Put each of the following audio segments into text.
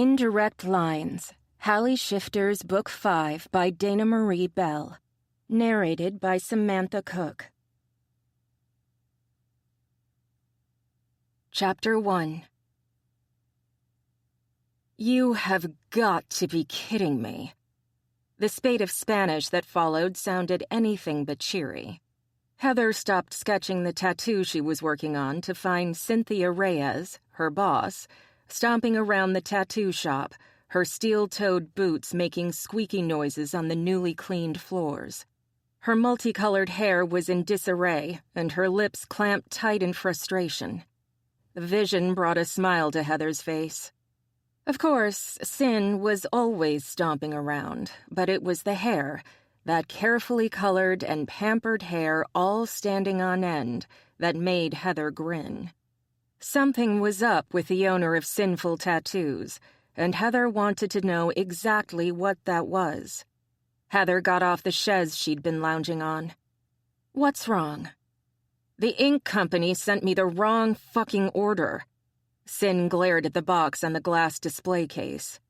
Indirect Lines, Halle Shifter's Book 5 by Dana Marie Bell. Narrated by Samantha Cook. Chapter 1. You have got to be kidding me. The spate of Spanish that followed sounded anything but cheery. Heather stopped sketching the tattoo she was working on to find Cynthia Reyes, her boss, stomping around the tattoo shop, her steel-toed boots making squeaky noises on the newly cleaned floors. Her multicolored hair was in disarray, and her lips clamped tight in frustration. The vision brought a smile to Heather's face. Of course, Sin was always stomping around, but it was the hair, that carefully colored and pampered hair all standing on end, that made Heather grin. Something was up with the owner of Sinful Tattoos, and Heather wanted to know exactly what that was. Heather got off the chaise she'd been lounging on. "What's wrong?" "The ink company sent me the wrong fucking order." Sin glared at the box on the glass display case.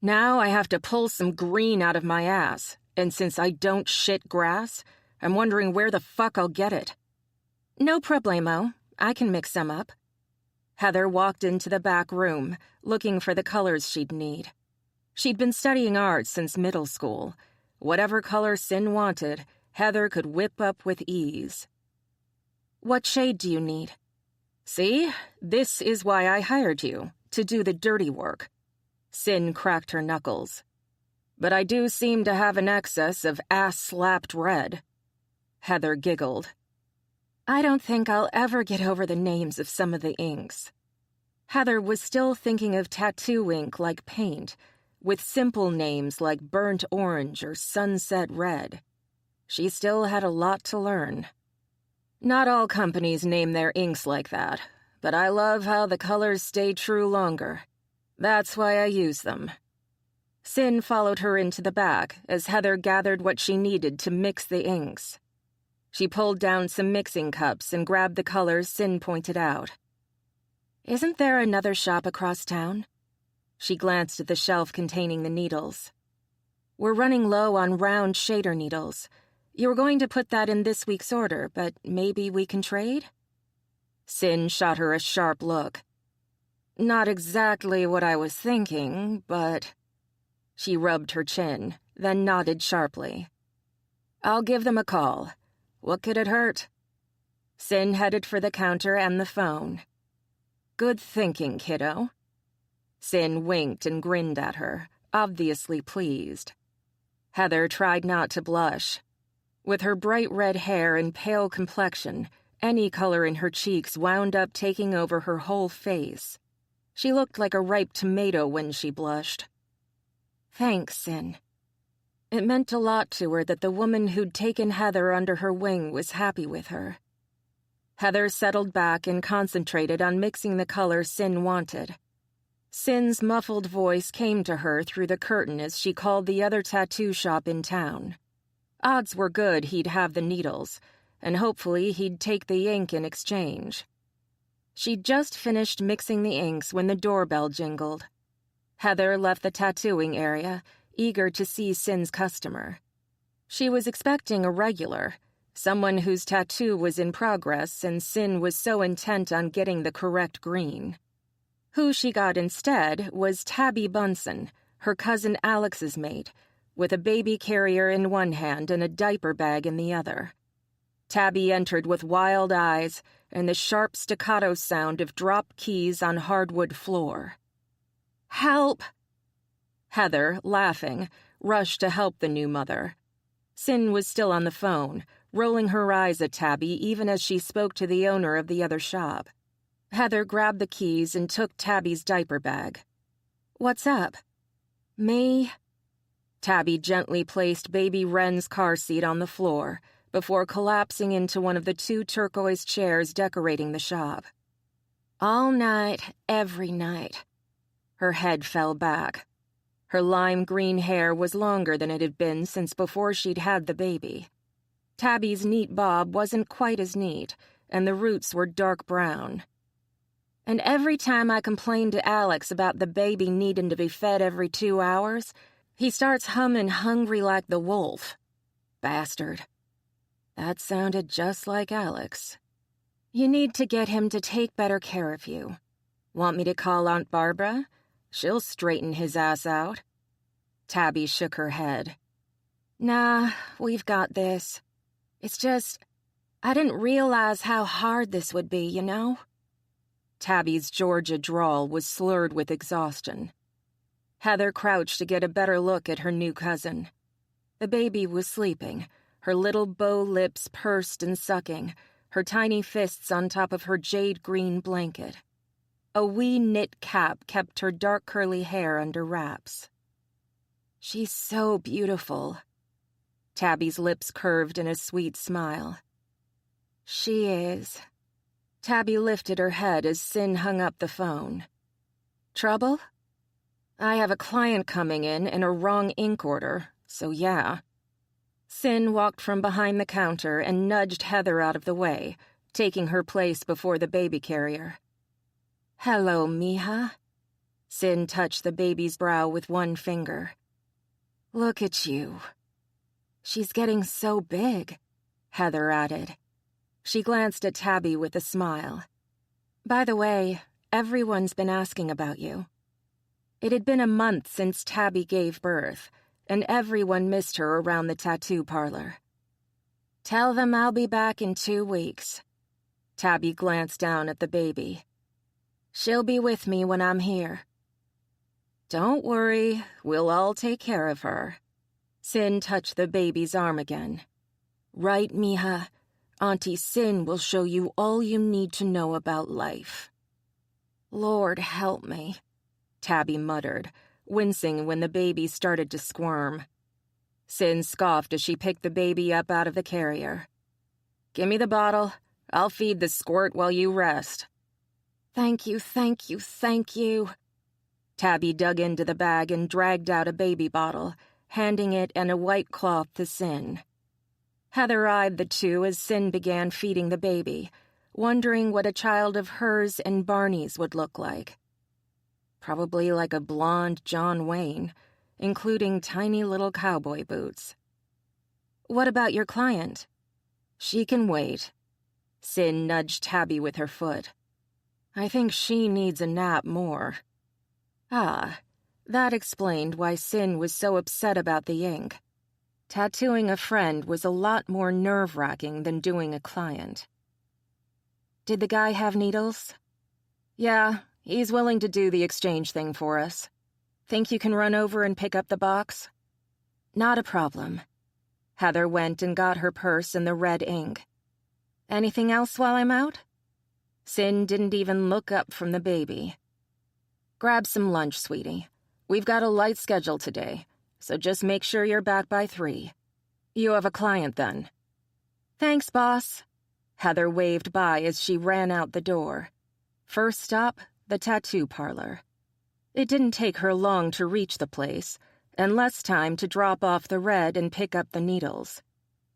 "Now I have to pull some green out of my ass, and since I don't shit grass, I'm wondering where the fuck I'll get it." "No problemo. I can mix some up." Heather walked into the back room, looking for the colors she'd need. She'd been studying art since middle school. Whatever color Sin wanted, Heather could whip up with ease. "What shade do you need?" "See, this is why I hired you, to do the dirty work." Sin cracked her knuckles. "But I do seem to have an excess of ass-slapped red." Heather giggled. "I don't think I'll ever get over the names of some of the inks." Heather was still thinking of tattoo ink like paint, with simple names like burnt orange or sunset red. She still had a lot to learn. "Not all companies name their inks like that, but I love how the colors stay true longer. That's why I use them." Sin followed her into the back as Heather gathered what she needed to mix the inks. She pulled down some mixing cups and grabbed the colors Sin pointed out. "Isn't there another shop across town?" She glanced at the shelf containing the needles. "We're running low on round shader needles. You were going to put that in this week's order, but maybe we can trade?" Sin shot her a sharp look. "Not exactly what I was thinking, but—" She rubbed her chin, then nodded sharply. "I'll give them a call. What could it hurt?" Sin headed for the counter and the phone. "Good thinking, kiddo." Sin winked and grinned at her, obviously pleased. Heather tried not to blush. With her bright red hair and pale complexion, any color in her cheeks wound up taking over her whole face. She looked like a ripe tomato when she blushed. "Thanks, Sin." It meant a lot to her that the woman who'd taken Heather under her wing was happy with her. Heather settled back and concentrated on mixing the color Sin wanted. Sin's muffled voice came to her through the curtain as she called the other tattoo shop in town. Odds were good he'd have the needles, and hopefully he'd take the ink in exchange. She'd just finished mixing the inks when the doorbell jingled. Heather left the tattooing area, eager to see Sin's customer. She was expecting a regular, someone whose tattoo was in progress and Sin was so intent on getting the correct green. Who she got instead was Tabby Bunsen, her cousin Alex's mate, with a baby carrier in one hand and a diaper bag in the other. Tabby entered with wild eyes and the sharp staccato sound of drop keys on hardwood floor. "Help!" Heather, laughing, rushed to help the new mother. Sin was still on the phone, rolling her eyes at Tabby even as she spoke to the owner of the other shop. Heather grabbed the keys and took Tabby's diaper bag. "What's up?" "Me?" Tabby gently placed baby Wren's car seat on the floor before collapsing into one of the 2 turquoise chairs decorating the shop. "All night, every night." Her head fell back. Her lime green hair was longer than it had been since before she'd had the baby. Tabby's neat bob wasn't quite as neat, and the roots were dark brown. And every time I complain to Alex about the baby needing to be fed every 2 hours, he starts humming Hungry Like the Wolf. Bastard. That sounded just like Alex. You need to get him to take better care of you. Want me to call Aunt Barbara? She'll straighten his ass out. Tabby shook her head. Nah, we've got this. It's just, I didn't realize how hard this would be, you know? Tabby's Georgia drawl was slurred with exhaustion. Heather crouched to get a better look at her new cousin. The baby was sleeping, her little bow lips pursed and sucking, her tiny fists on top of her jade-green blanket. A wee knit cap kept her dark curly hair under wraps. She's so beautiful. Tabby's lips curved in a sweet smile. She is. Tabby lifted her head as Sin hung up the phone. Trouble? I have a client coming in and a wrong ink order, so yeah. Sin walked from behind the counter and nudged Heather out of the way, taking her place before the baby carrier. Hello, mija. Sin touched the baby's brow with one finger. Look at you. She's getting so big, Heather added. She glanced at Tabby with a smile. By the way, everyone's been asking about you. It had been a month since Tabby gave birth, and everyone missed her around the tattoo parlor. Tell them I'll be back in 2 weeks. Tabby glanced down at the baby. She'll be with me when I'm here. Don't worry, we'll all take care of her. Sin touched the baby's arm again. Right, mija. Auntie Sin will show you all you need to know about life. Lord help me, Tabby muttered, wincing when the baby started to squirm. Sin scoffed as she picked the baby up out of the carrier. Give me the bottle. I'll feed the squirt while you rest. Thank you, thank you, thank you. Tabby dug into the bag and dragged out a baby bottle, handing it and a white cloth to Sin. Heather eyed the two as Sin began feeding the baby, wondering what a child of hers and Barney's would look like. Probably like a blonde John Wayne, including tiny little cowboy boots. What about your client? She can wait. Sin nudged Tabby with her foot. I think she needs a nap more. Ah, that explained why Sin was so upset about the ink. Tattooing a friend was a lot more nerve-wracking than doing a client. Did the guy have needles? Yeah, he's willing to do the exchange thing for us. Think you can run over and pick up the box? Not a problem. Heather went and got her purse and the red ink. Anything else while I'm out? Sin didn't even look up from the baby. Grab some lunch, sweetie. We've got a light schedule today, so just make sure you're back by 3. You have a client then. Thanks, boss. Heather waved by as she ran out the door. First stop, the tattoo parlor. It didn't take her long to reach the place, and less time to drop off the red and pick up the needles.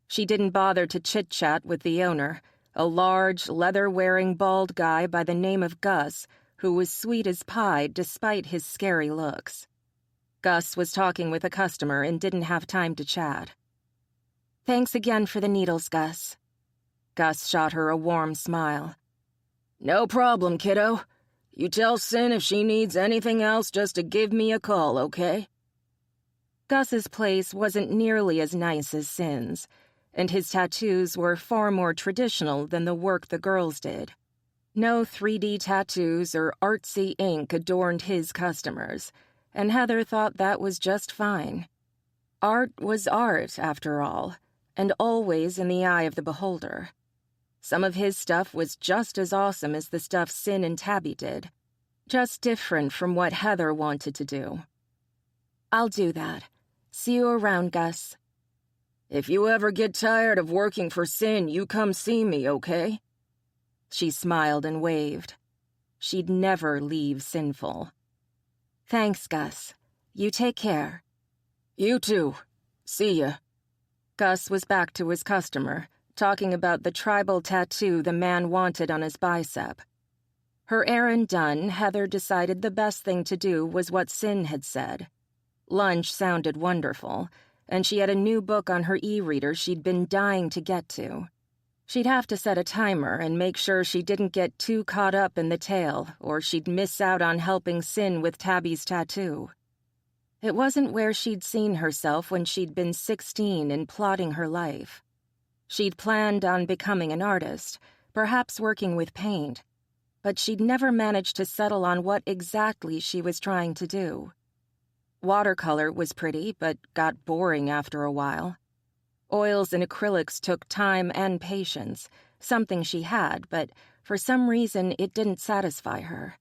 She didn't bother to chit-chat with the owner, a large, leather-wearing bald guy by the name of Gus, who was sweet as pie despite his scary looks. Gus was talking with a customer and didn't have time to chat. Thanks again for the needles, Gus. Gus shot her a warm smile. No problem, kiddo. You tell Sin if she needs anything else just to give me a call, okay? Gus's place wasn't nearly as nice as Sin's, and his tattoos were far more traditional than the work the girls did. No 3D tattoos or artsy ink adorned his customers, and Heather thought that was just fine. Art was art, after all, and always in the eye of the beholder. Some of his stuff was just as awesome as the stuff Sin and Tabby did, just different from what Heather wanted to do. I'll do that. See you around, Gus. If you ever get tired of working for Sin, you come see me, okay? She smiled and waved. She'd never leave Sinful. Thanks, Gus. You take care. You too. See ya. Gus was back to his customer, talking about the tribal tattoo the man wanted on his bicep. Her errand done, Heather decided the best thing to do was what Sin had said. Lunch sounded wonderful, and she had a new book on her e-reader she'd been dying to get to. She'd have to set a timer and make sure she didn't get too caught up in the tale, or she'd miss out on helping Sin with Tabby's tattoo. It wasn't where she'd seen herself when she'd been 16 and plotting her life. She'd planned on becoming an artist, perhaps working with paint, but she'd never managed to settle on what exactly she was trying to do. Watercolor was pretty, but got boring after a while. Oils and acrylics took time and patience, something she had, but for some reason it didn't satisfy her.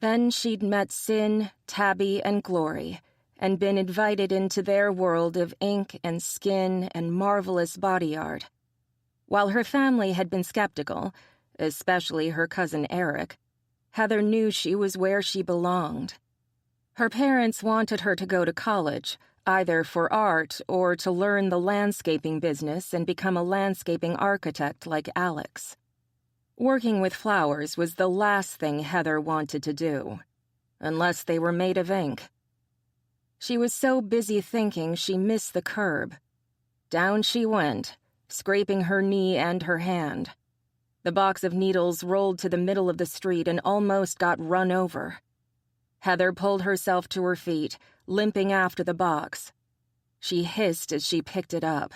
Then she'd met Sin, Tabby, and Glory, and been invited into their world of ink and skin and marvelous body art. While her family had been skeptical, especially her cousin Eric, Heather knew she was where she belonged. Her parents wanted her to go to college, either for art or to learn the landscaping business and become a landscaping architect like Alex. Working with flowers was the last thing Heather wanted to do, unless they were made of ink. She was so busy thinking she missed the curb. Down she went, scraping her knee and her hand. The box of needles rolled to the middle of the street and almost got run over. Heather pulled herself to her feet, limping after the box. She hissed as she picked it up.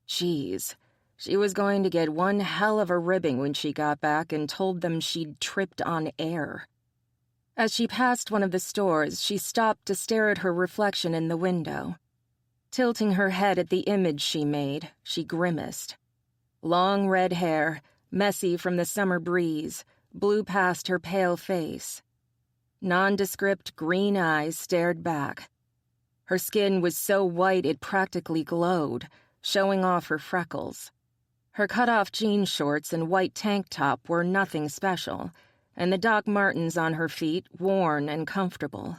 Jeez, she was going to get one hell of a ribbing when she got back and told them she'd tripped on air. As she passed one of the stores, she stopped to stare at her reflection in the window. Tilting her head at the image she made, she grimaced. Long red hair, messy from the summer breeze, blew past her pale face. Nondescript green eyes stared back. Her skin was so white it practically glowed, showing off her freckles. Her cut-off jean shorts and white tank top were nothing special, and the Doc Martens on her feet worn and comfortable.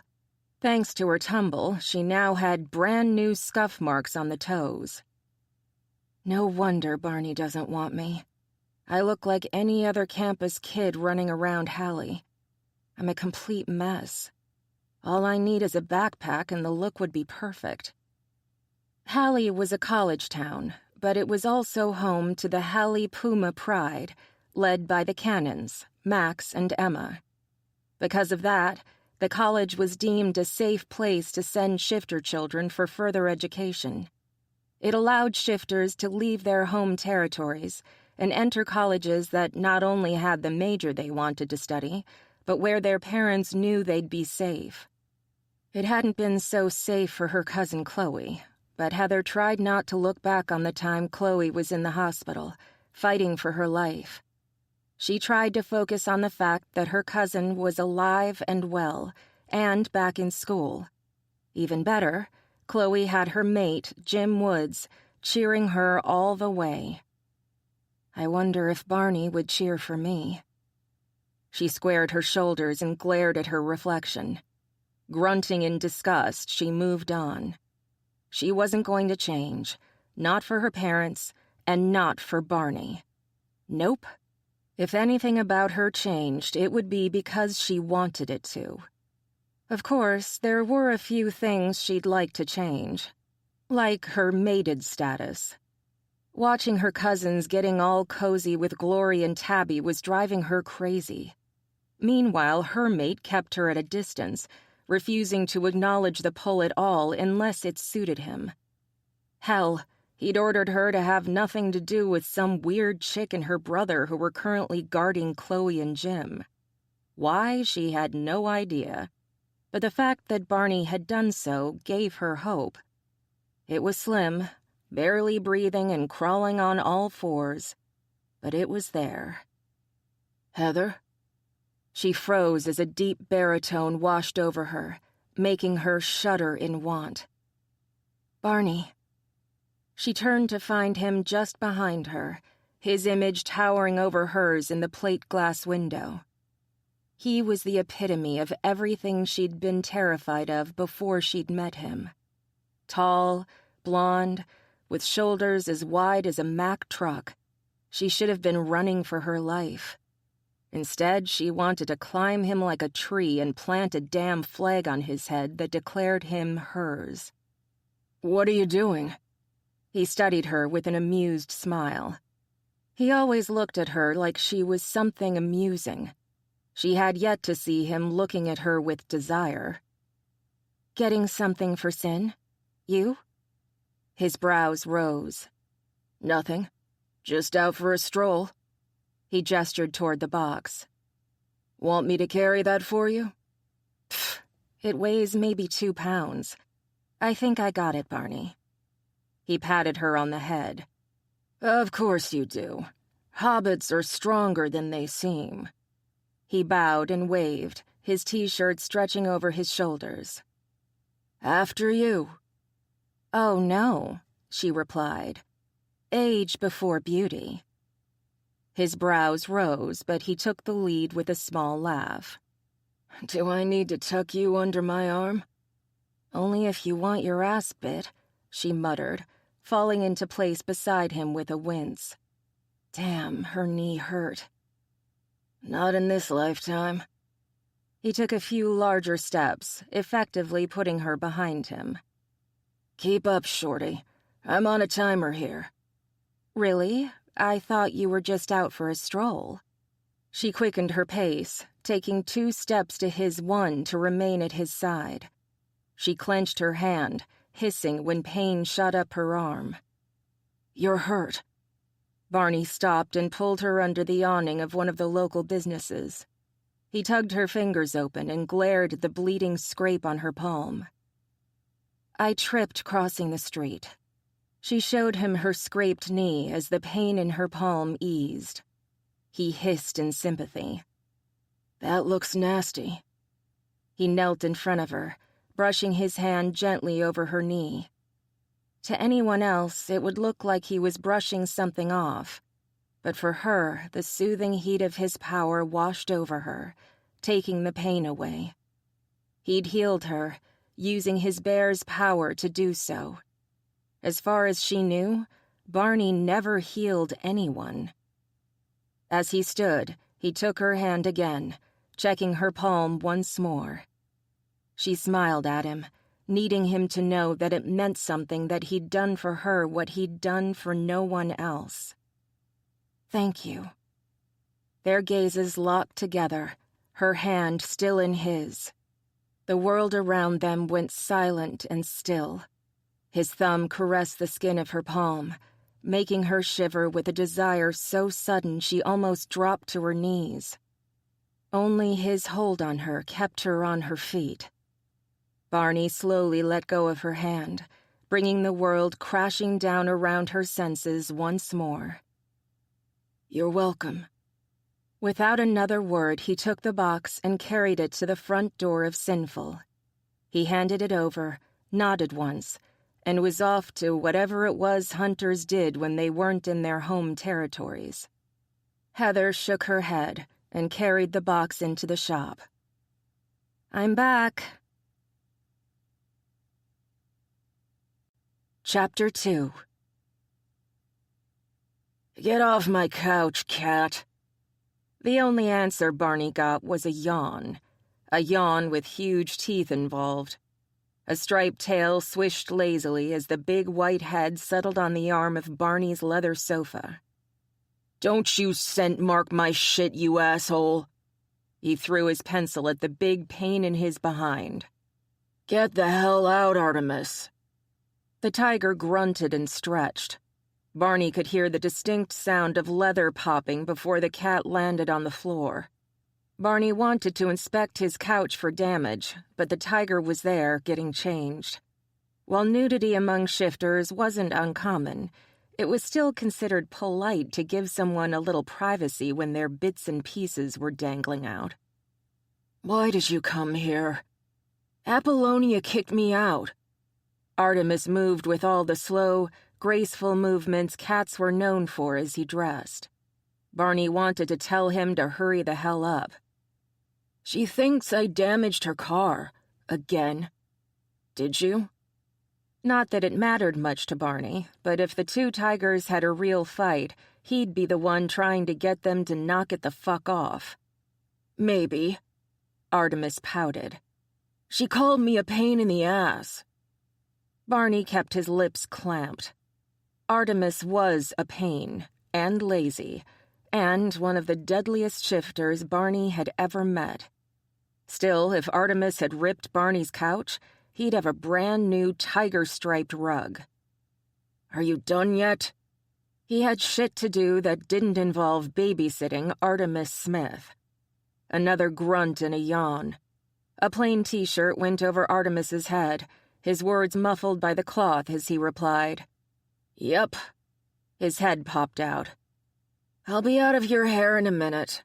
Thanks to her tumble, she now had brand-new scuff marks on the toes. No wonder Barney doesn't want me. I look like any other campus kid running around Halle. I'm a complete mess. All I need is a backpack and the look would be perfect. Halle was a college town, but it was also home to the Halle Puma Pride, led by the Cannons, Max and Emma. Because of that, the college was deemed a safe place to send shifter children for further education. It allowed shifters to leave their home territories and enter colleges that not only had the major they wanted to study, but where their parents knew they'd be safe. It hadn't been so safe for her cousin Chloe, but Heather tried not to look back on the time Chloe was in the hospital, fighting for her life. She tried to focus on the fact that her cousin was alive and well, and back in school. Even better, Chloe had her mate, Jim Woods, cheering her all the way. I wonder if Barney would cheer for me. She squared her shoulders and glared at her reflection. Grunting in disgust, she moved on. She wasn't going to change, not for her parents, and not for Barney. Nope. If anything about her changed, it would be because she wanted it to. Of course, there were a few things she'd like to change, like her mated status. Watching her cousins getting all cozy with Glory and Tabby was driving her crazy. Meanwhile, her mate kept her at a distance, refusing to acknowledge the pull at all unless it suited him. Hell, he'd ordered her to have nothing to do with some weird chick and her brother who were currently guarding Chloe and Jim. Why, she had no idea. But the fact that Barney had done so gave her hope. It was slim, barely breathing and crawling on all fours, but it was there. Heather? She froze as a deep baritone washed over her, making her shudder in want. Barney. She turned to find him just behind her, his image towering over hers in the plate glass window. He was the epitome of everything she'd been terrified of before she'd met him. Tall, blonde, with shoulders as wide as a Mack truck. She should have been running for her life. Instead, she wanted to climb him like a tree and plant a damn flag on his head that declared him hers. "What are you doing?" He studied her with an amused smile. He always looked at her like she was something amusing. She had yet to see him looking at her with desire. "Getting something for Sin? You?" His brows rose. "Nothing. Just out for a stroll." He gestured toward the box. "Want me to carry that for you?" "Pfft, it weighs maybe 2 pounds. I think I got it, Barney." He patted her on the head. "Of course you do. Hobbits are stronger than they seem." He bowed and waved, his t-shirt stretching over his shoulders. "After you." "Oh, no," she replied. "Age before beauty." His brows rose, but he took the lead with a small laugh. "Do I need to tuck you under my arm?" "Only if you want your ass bit," she muttered, falling into place beside him with a wince. Damn, her knee hurt. "Not in this lifetime." He took a few larger steps, effectively putting her behind him. "Keep up, Shorty. I'm on a timer here." "Really? I thought you were just out for a stroll." She quickened her pace, taking 2 steps to his 1 to remain at his side. She clenched her hand, hissing when pain shot up her arm. "You're hurt." Barney stopped and pulled her under the awning of one of the local businesses. He tugged her fingers open and glared at the bleeding scrape on her palm. "I tripped crossing the street." She showed him her scraped knee as the pain in her palm eased. He hissed in sympathy. "That looks nasty." He knelt in front of her, brushing his hand gently over her knee. To anyone else, it would look like he was brushing something off, but for her, the soothing heat of his power washed over her, taking the pain away. He'd healed her, using his bear's power to do so. As far as she knew, Barney never healed anyone. As he stood, he took her hand again, checking her palm once more. She smiled at him, needing him to know that it meant something that he'd done for her what he'd done for no one else. "Thank you." Their gazes locked together, her hand still in his. The world around them went silent and still. His thumb caressed the skin of her palm, making her shiver with a desire so sudden she almost dropped to her knees. Only his hold on her kept her on her feet. Barney slowly let go of her hand, bringing the world crashing down around her senses once more. "You're welcome." Without another word, he took the box and carried it to the front door of Sinful. He handed it over, nodded once, and was off to whatever it was hunters did when they weren't in their home territories. Heather shook her head and carried the box into the shop. "I'm back." Chapter 2. "Get off my couch, cat." The only answer Barney got was a yawn with huge teeth involved. A striped tail swished lazily as the big white head settled on the arm of Barney's leather sofa. "Don't you scent mark my shit, you asshole." He threw his pencil at the big pain in his behind. "Get the hell out, Artemis." The tiger grunted and stretched. Barney could hear the distinct sound of leather popping before the cat landed on the floor. Barney wanted to inspect his couch for damage, but the tiger was there, getting changed. While nudity among shifters wasn't uncommon, it was still considered polite to give someone a little privacy when their bits and pieces were dangling out. "Why did you come here?" "Apollonia kicked me out." Artemis moved with all the slow, graceful movements cats were known for as he dressed. Barney wanted to tell him to hurry the hell up. "She thinks I damaged her car. Again." "Did you?" Not that it mattered much to Barney, but if the two tigers had a real fight, he'd be the one trying to get them to knock it the fuck off. Maybe, Artemis pouted. She called me a pain in the ass. Barney kept his lips clamped. Artemis was a pain, and lazy, and one of the deadliest shifters Barney had ever met. Still, if Artemis had ripped Barney's couch, he'd have a brand new tiger-striped rug. Are you done yet? He had shit to do that didn't involve babysitting Artemis Smith. Another grunt and a yawn. A plain t-shirt went over Artemis's head, his words muffled by the cloth as he replied. Yep. His head popped out. I'll be out of your hair in a minute.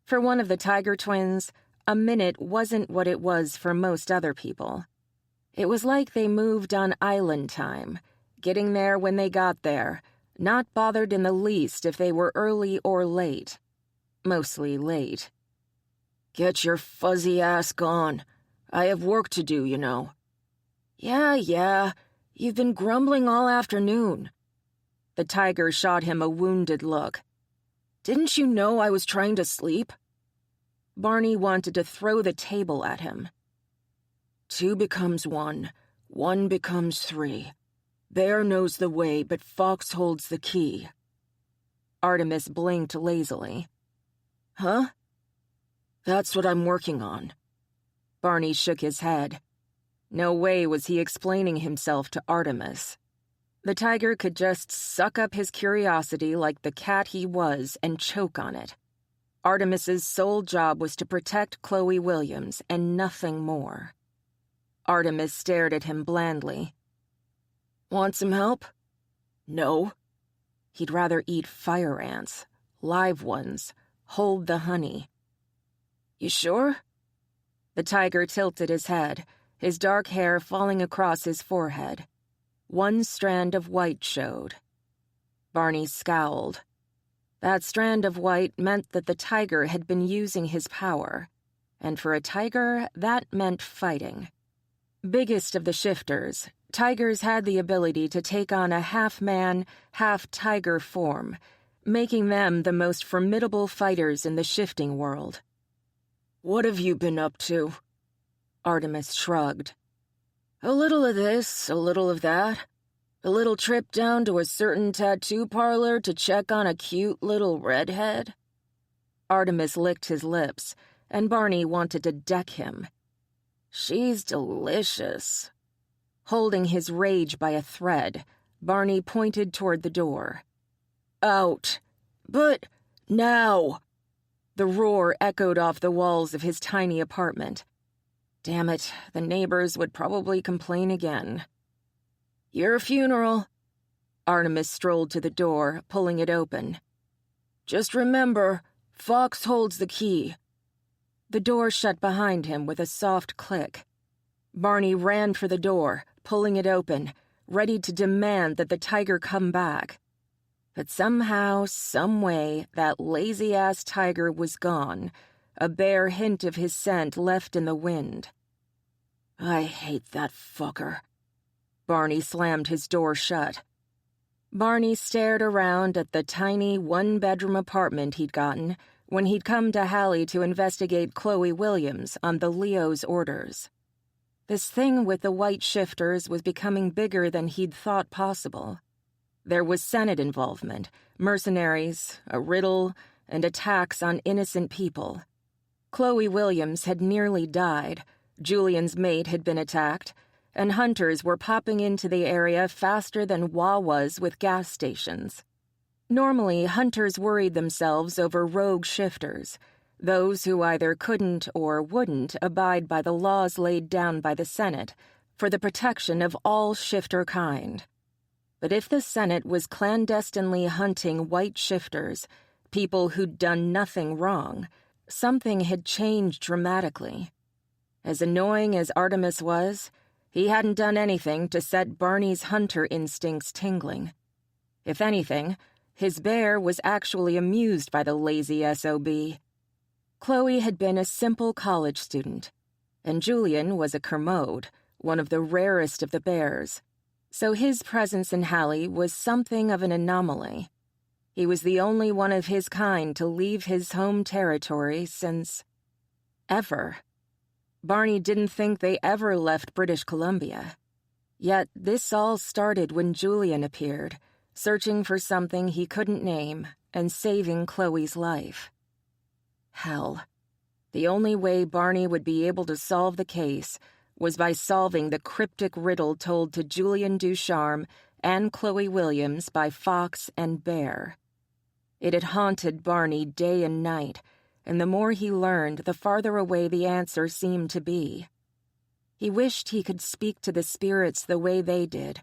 For one of the Tiger twins, a minute wasn't what it was for most other people. It was like they moved on island time, getting there when they got there, not bothered in the least if they were early or late. Mostly late. Get your fuzzy ass gone. I have work to do, you know. Yeah. You've been grumbling all afternoon. The tiger shot him a wounded look. Didn't you know I was trying to sleep? Barney wanted to throw the table at him. 2 becomes 1. 1 becomes 3. Bear knows the way, but Fox holds the key. Artemis blinked lazily. Huh? That's what I'm working on. Barney shook his head. No way was he explaining himself to Artemis. The tiger could just suck up his curiosity like the cat he was and choke on it. Artemis's sole job was to protect Chloe Williams and nothing more. Artemis stared at him blandly. Want some help? No. He'd rather eat fire ants, live ones, hold the honey. You sure? The tiger tilted his head, his dark hair falling across his forehead. One strand of white showed. Barney scowled. That strand of white meant that the tiger had been using his power, and for a tiger, that meant fighting. Biggest of the shifters, tigers had the ability to take on a half-man, half-tiger form, making them the most formidable fighters in the shifting world. What have you been up to? Artemis shrugged. A little of this, a little of that. A little trip down to a certain tattoo parlor to check on a cute little redhead. Artemis licked his lips, and Barney wanted to deck him. She's delicious. Holding his rage by a thread, Barney pointed toward the door. Out. But now. The roar echoed off the walls of his tiny apartment. Damn it, the neighbors would probably complain again. Your funeral. Artemis strolled to the door, pulling it open. Just remember, Fox holds the key. The door shut behind him with a soft click. Barney ran for the door, pulling it open, ready to demand that the tiger come back. But somehow, someway, that lazy-ass tiger was gone, a bare hint of his scent left in the wind. I hate that fucker. Barney slammed his door shut. Barney stared around at the tiny one-bedroom apartment he'd gotten when he'd come to Halle to investigate Chloe Williams on the Leo's orders. This thing with the white shifters was becoming bigger than he'd thought possible. There was Senate involvement, mercenaries, a riddle, and attacks on innocent people. Chloe Williams had nearly died, Julian's mate had been attacked, and hunters were popping into the area faster than Wawas with gas stations. Normally, hunters worried themselves over rogue shifters, those who either couldn't or wouldn't abide by the laws laid down by the Senate for the protection of all shifter kind. But if the Senate was clandestinely hunting white shifters, people who'd done nothing wrong, something had changed dramatically. As annoying as Artemis was, he hadn't done anything to set Barney's hunter instincts tingling. If anything, his bear was actually amused by the lazy SOB. Chloe had been a simple college student, and Julian was a Kermode, one of the rarest of the bears, so his presence in Halle was something of an anomaly. He was the only one of his kind to leave his home territory since... ever. Barney didn't think they ever left British Columbia. Yet this all started when Julian appeared, searching for something he couldn't name and saving Chloe's life. Hell. The only way Barney would be able to solve the case was by solving the cryptic riddle told to Julian Ducharme and Chloe Williams by Fox and Bear. It had haunted Barney day and night, and the more he learned, the farther away the answer seemed to be. He wished he could speak to the spirits the way they did,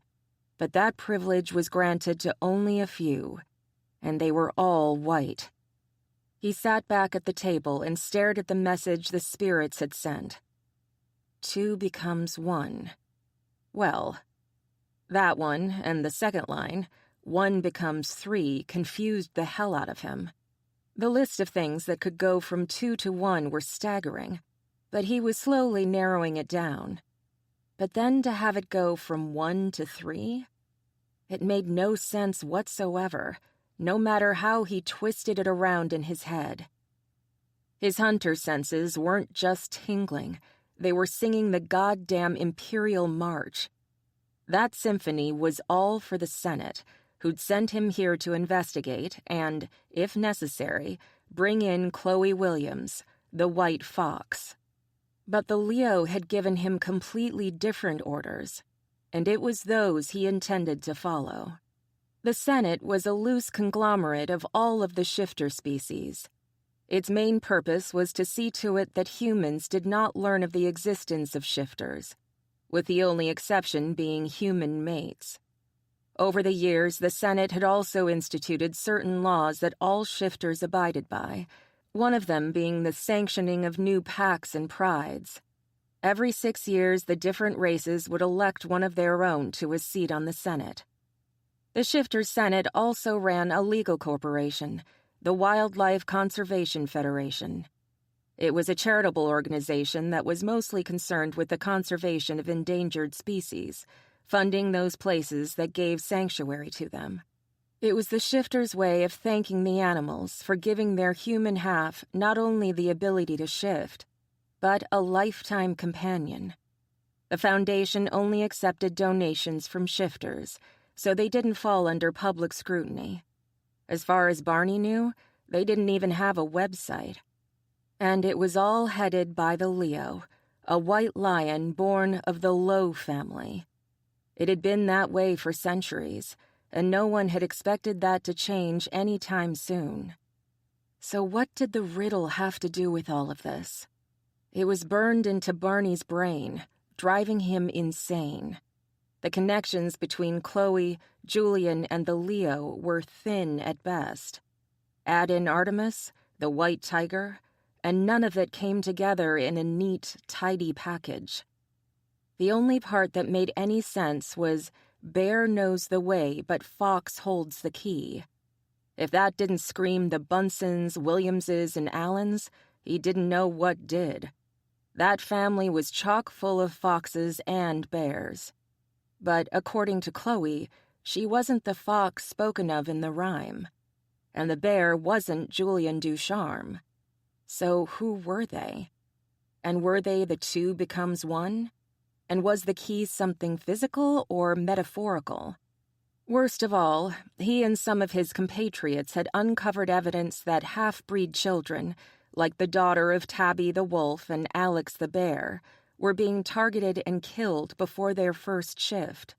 but that privilege was granted to only a few, and they were all white. He sat back at the table and stared at the message the spirits had sent. 2 becomes 1. Well, that one and the second line, 1 becomes 3, confused the hell out of him. The list of things that could go from 2 to 1 were staggering, but he was slowly narrowing it down. But then to have it go from 1 to 3? It made no sense whatsoever, no matter how he twisted it around in his head. His hunter senses weren't just tingling, they were singing the goddamn Imperial March. That symphony was all for the Senate, who'd sent him here to investigate and, if necessary, bring in Chloe Williams, the White Fox. But the Leo had given him completely different orders, and it was those he intended to follow. The Senate was a loose conglomerate of all of the shifter species. Its main purpose was to see to it that humans did not learn of the existence of shifters, with the only exception being human mates. Over the years, the Senate had also instituted certain laws that all shifters abided by, one of them being the sanctioning of new packs and prides. Every 6 years, the different races would elect one of their own to a seat on the Senate. The Shifters' Senate also ran a legal corporation, the Wildlife Conservation Federation. It was a charitable organization that was mostly concerned with the conservation of endangered species, funding those places that gave sanctuary to them. It was the shifters' way of thanking the animals for giving their human half not only the ability to shift, but a lifetime companion. The foundation only accepted donations from shifters, so they didn't fall under public scrutiny. As far as Barney knew, they didn't even have a website. And it was all headed by the Leo, a white lion born of the Lowe family. It had been that way for centuries, and no one had expected that to change any time soon. So what did the riddle have to do with all of this? It was burned into Barney's brain, driving him insane. The connections between Chloe, Julian, and the Leo were thin at best. Add in Artemis, the white tiger, and none of it came together in a neat, tidy package. The only part that made any sense was Bear knows the way, but Fox holds the key. If that didn't scream the Bunsons, Williamses, and Allens, he didn't know what did. That family was chock full of foxes and bears. But according to Chloe, she wasn't the fox spoken of in the rhyme. And the bear wasn't Julian Ducharme. So who were they? And were they the 2 becomes 1? And was the key something physical or metaphorical? Worst of all, he and some of his compatriots had uncovered evidence that half-breed children, like the daughter of Tabby the wolf and Alex the bear, were being targeted and killed before their first shift.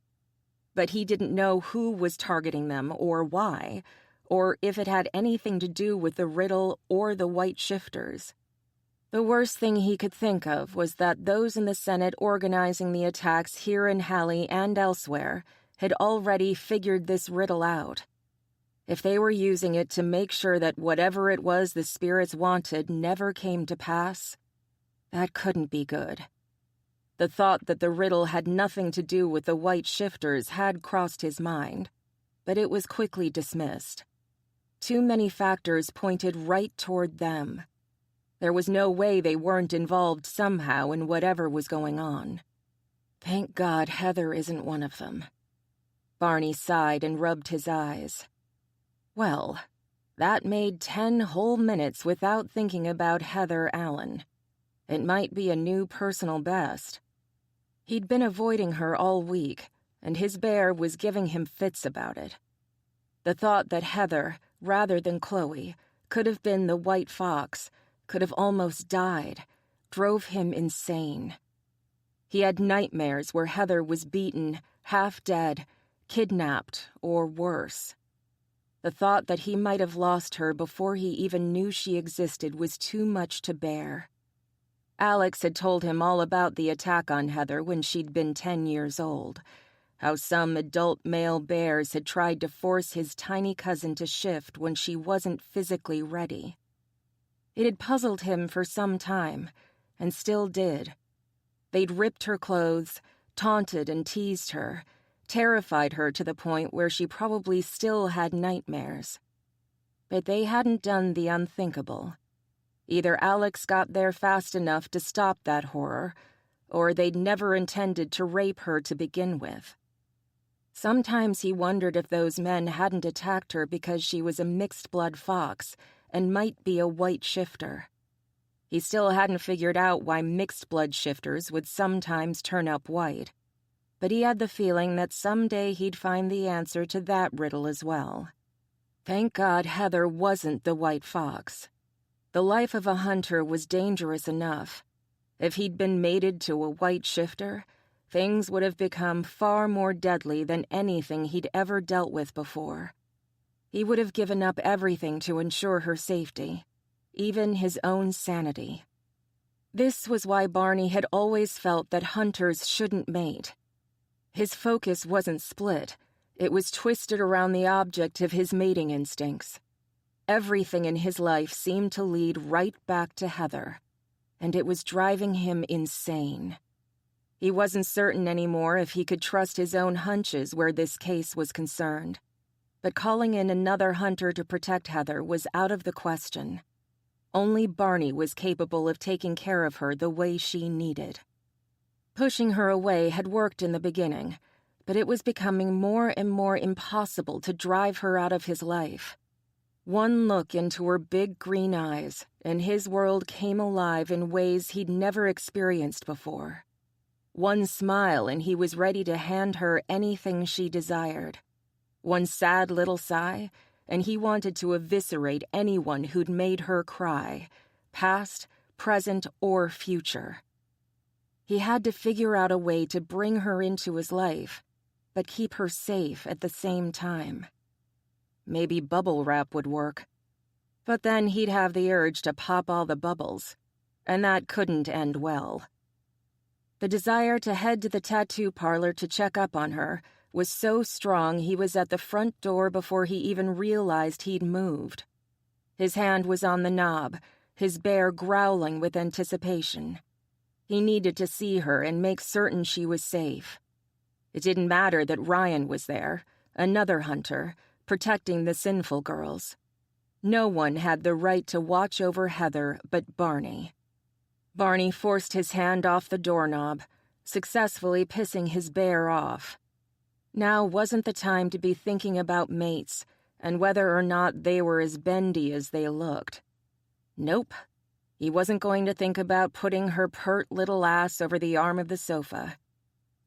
But he didn't know who was targeting them or why, or if it had anything to do with the riddle or the white shifters. The worst thing he could think of was that those in the Senate organizing the attacks here in Halle and elsewhere had already figured this riddle out. If they were using it to make sure that whatever it was the spirits wanted never came to pass, that couldn't be good. The thought that the riddle had nothing to do with the white shifters had crossed his mind, but it was quickly dismissed. Too many factors pointed right toward them. There was no way they weren't involved somehow in whatever was going on. Thank God Heather isn't one of them. Barney sighed and rubbed his eyes. Well, that made 10 whole minutes without thinking about Heather Allen. It might be a new personal best. He'd been avoiding her all week, and his bear was giving him fits about it. The thought that Heather, rather than Chloe, could have been the white fox, could have almost died, drove him insane. He had nightmares where Heather was beaten, half dead, kidnapped, or worse. The thought that he might have lost her before he even knew she existed was too much to bear. Alex had told him all about the attack on Heather when she'd been 10 years old, how some adult male bears had tried to force his tiny cousin to shift when she wasn't physically ready. It had puzzled him for some time, and still did. They'd ripped her clothes, taunted and teased her, terrified her to the point where she probably still had nightmares. But they hadn't done the unthinkable. Either Alex got there fast enough to stop that horror, or they'd never intended to rape her to begin with. Sometimes he wondered if those men hadn't attacked her because she was a mixed-blood fox and might be a white shifter. He still hadn't figured out why mixed-blood shifters would sometimes turn up white, but he had the feeling that someday he'd find the answer to that riddle as well. Thank God Heather wasn't the white fox. The life of a hunter was dangerous enough. If he'd been mated to a white shifter, things would have become far more deadly than anything he'd ever dealt with before. He would have given up everything to ensure her safety, even his own sanity. This was why Barney had always felt that hunters shouldn't mate. His focus wasn't split, it was twisted around the object of his mating instincts. Everything in his life seemed to lead right back to Heather, and it was driving him insane. He wasn't certain anymore if he could trust his own hunches where this case was concerned, but calling in another hunter to protect Heather was out of the question. Only Barney was capable of taking care of her the way she needed. Pushing her away had worked in the beginning, but it was becoming more and more impossible to drive her out of his life. One look into her big green eyes, and his world came alive in ways he'd never experienced before. One smile, and he was ready to hand her anything she desired. One sad little sigh, and he wanted to eviscerate anyone who'd made her cry, past, present, or future. He had to figure out a way to bring her into his life, but keep her safe at the same time. Maybe bubble wrap would work. But then he'd have the urge to pop all the bubbles, and that couldn't end well. The desire to head to the tattoo parlor to check up on her was so strong he was at the front door before he even realized he'd moved. His hand was on the knob, his bear growling with anticipation. He needed to see her and make certain she was safe. It didn't matter that Ryan was there, another hunter, protecting the sinful girls. No one had the right to watch over Heather but Barney. Barney forced his hand off the doorknob, successfully pissing his bear off. Now wasn't the time to be thinking about mates and whether or not they were as bendy as they looked. Nope. He wasn't going to think about putting her pert little ass over the arm of the sofa.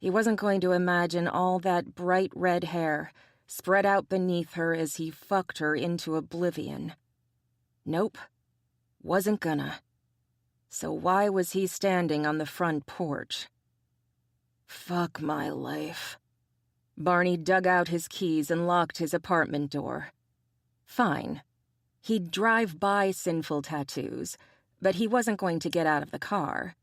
He wasn't going to imagine all that bright red hair spread out beneath her as he fucked her into oblivion. Nope. Wasn't gonna. So why was he standing on the front porch? Fuck my life. Barney dug out his keys and locked his apartment door. Fine. He'd drive by sinful tattoos, but he wasn't going to get out of the car.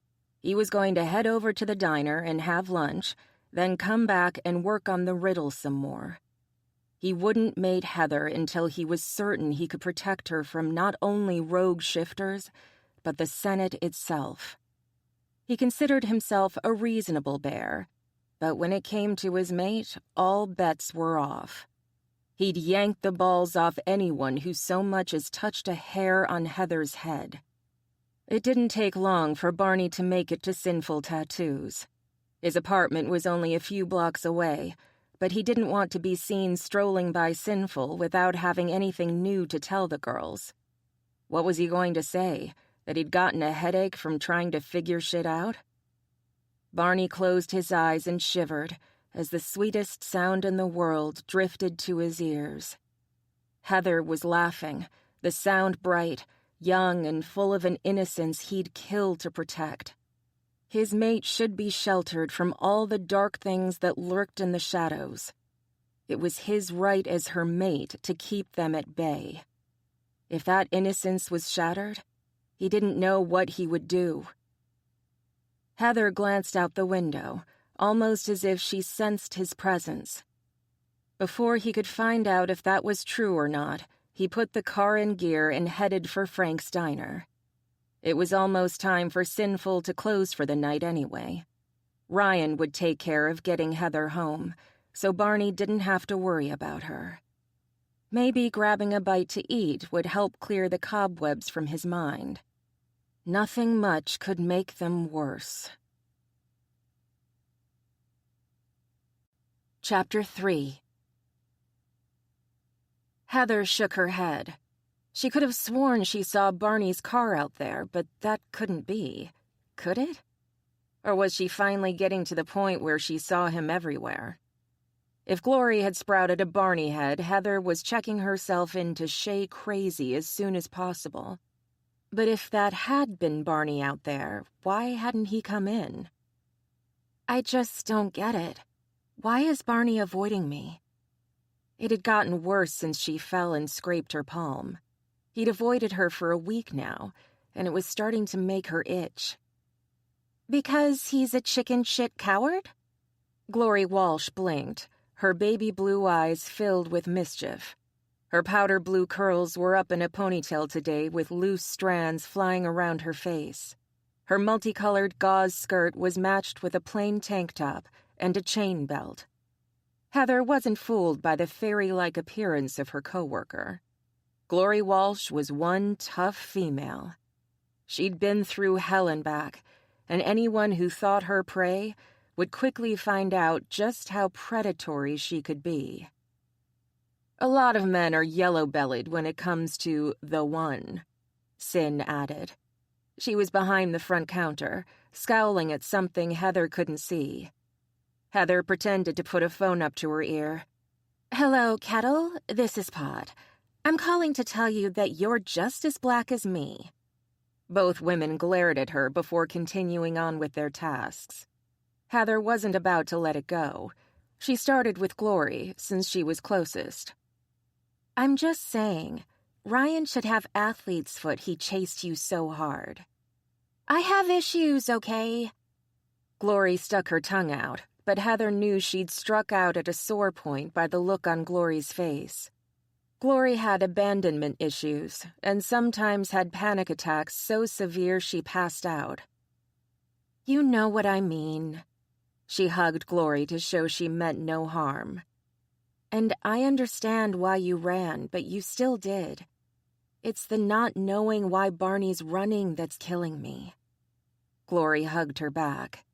He was going to head over to the diner and have lunch, then come back and work on the riddle some more. He wouldn't mate Heather until he was certain he could protect her from not only rogue shifters, but the Senate itself. He considered himself a reasonable bear, but when it came to his mate, all bets were off. He'd yank the balls off anyone who so much as touched a hair on Heather's head. It didn't take long for Barney to make it to Sinful Tattoos. His apartment was only a few blocks away, but he didn't want to be seen strolling by Sinful without having anything new to tell the girls. What was he going to say? That he'd gotten a headache from trying to figure shit out? Barney closed his eyes and shivered as the sweetest sound in the world drifted to his ears. Heather was laughing, the sound bright, young and full of an innocence he'd kill to protect. His mate should be sheltered from all the dark things that lurked in the shadows. It was his right as her mate to keep them at bay. If that innocence was shattered, he didn't know what he would do. Heather glanced out the window, almost as if she sensed his presence. Before he could find out if that was true or not, he put the car in gear and headed for Frank's diner. It was almost time for Sinful to close for the night anyway. Ryan would take care of getting Heather home, so Barney didn't have to worry about her. Maybe grabbing a bite to eat would help clear the cobwebs from his mind. Nothing much could make them worse. Chapter 3. Heather shook her head. She could have sworn she saw Barney's car out there, but that couldn't be. Could it? Or was she finally getting to the point where she saw him everywhere? If Glory had sprouted a Barney head, Heather was checking herself into Shay crazy as soon as possible. But if that had been Barney out there, why hadn't he come in? I just don't get it. Why is Barney avoiding me? It had gotten worse since she fell and scraped her palm. He'd avoided her for a week now, and it was starting to make her itch. Because he's a chicken shit coward? Glory Walsh blinked, her baby blue eyes filled with mischief. Her powder blue curls were up in a ponytail today with loose strands flying around her face. Her multicolored gauze skirt was matched with a plain tank top and a chain belt. Heather wasn't fooled by the fairy-like appearance of her coworker. Glory Walsh was one tough female. She'd been through hell and back, and anyone who thought her prey would quickly find out just how predatory she could be. A lot of men are yellow-bellied when it comes to the one, Sin added. She was behind the front counter, scowling at something Heather couldn't see. Heather pretended to put a phone up to her ear. Hello, Kettle, this is Pot. I'm calling to tell you that you're just as black as me. Both women glared at her before continuing on with their tasks. Heather wasn't about to let it go. She started with Glory, since she was closest. I'm just saying, Ryan should have athlete's foot he chased you so hard. I have issues, okay? Glory stuck her tongue out, but Heather knew she'd struck out at a sore point by the look on Glory's face. Glory had abandonment issues, and sometimes had panic attacks so severe she passed out. You know what I mean. She hugged Glory to show she meant no harm. And I understand why you ran, but you still did. It's the not knowing why Barney's running that's killing me. Glory hugged her back.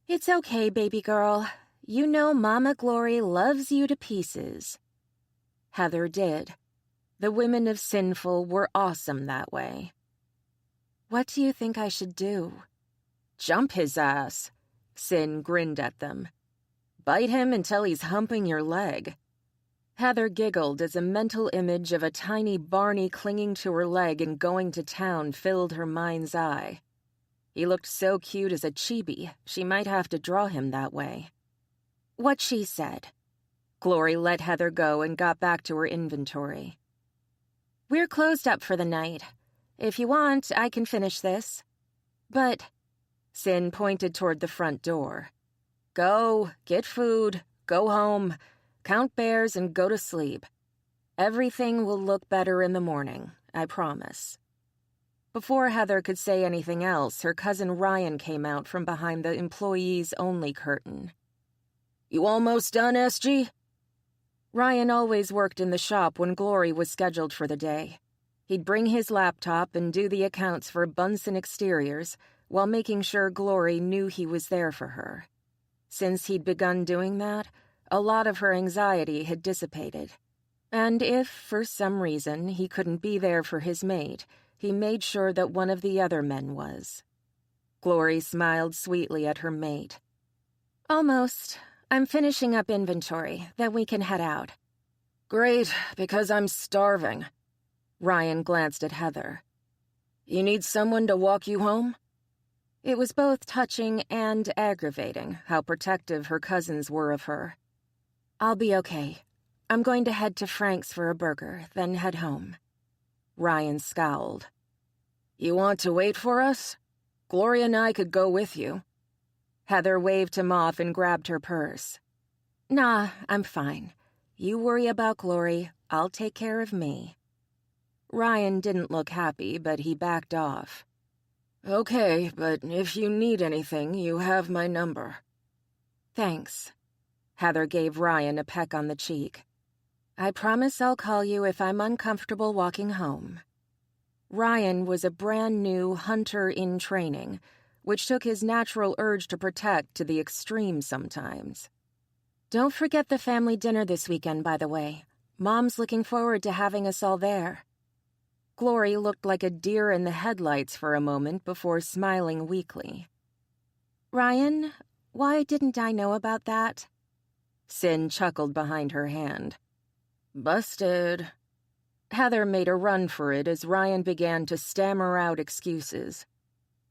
It's okay, baby girl. You know Mama Glory loves you to pieces. Heather did. The women of Sinful were awesome that way. What do you think I should do? Jump his ass. Sin grinned at them. Bite him until he's humping your leg. Heather giggled as a mental image of a tiny Barney clinging to her leg and going to town filled her mind's eye. He looked so cute as a chibi, she might have to draw him that way. What she said. Glory let Heather go and got back to her inventory. We're closed up for the night. If you want, I can finish this. But... Sin pointed toward the front door. Go, get food, go home, count bears and go to sleep. Everything will look better in the morning, I promise. Before Heather could say anything else, her cousin Ryan came out from behind the employees-only curtain. You almost done, SG? Ryan always worked in the shop when Glory was scheduled for the day. He'd bring his laptop and do the accounts for Bunsen Exteriors while making sure Glory knew he was there for her. Since he'd begun doing that, a lot of her anxiety had dissipated. And if, for some reason, he couldn't be there for his mate, he made sure that one of the other men was. Glory smiled sweetly at her mate. "Almost. I'm finishing up inventory, then we can head out." "Great, because I'm starving." Ryan glanced at Heather. "You need someone to walk you home?" It was both touching and aggravating how protective her cousins were of her. "I'll be okay. I'm going to head to Frank's for a burger, then head home." Ryan scowled. "You want to wait for us? Gloria and I could go with you." Heather waved him off and grabbed her purse. "Nah, I'm fine. You worry about Glory, I'll take care of me." Ryan didn't look happy, but he backed off. "Okay, but if you need anything, you have my number." "Thanks." Heather gave Ryan a peck on the cheek. "I promise I'll call you if I'm uncomfortable walking home." Ryan was a brand new hunter in training, which took his natural urge to protect to the extreme sometimes. "Don't forget the family dinner this weekend, by the way. Mom's looking forward to having us all there." Glory looked like a deer in the headlights for a moment before smiling weakly. "Ryan, why didn't I know about that?" Sin chuckled behind her hand. "Busted." Heather made a run for it as Ryan began to stammer out excuses.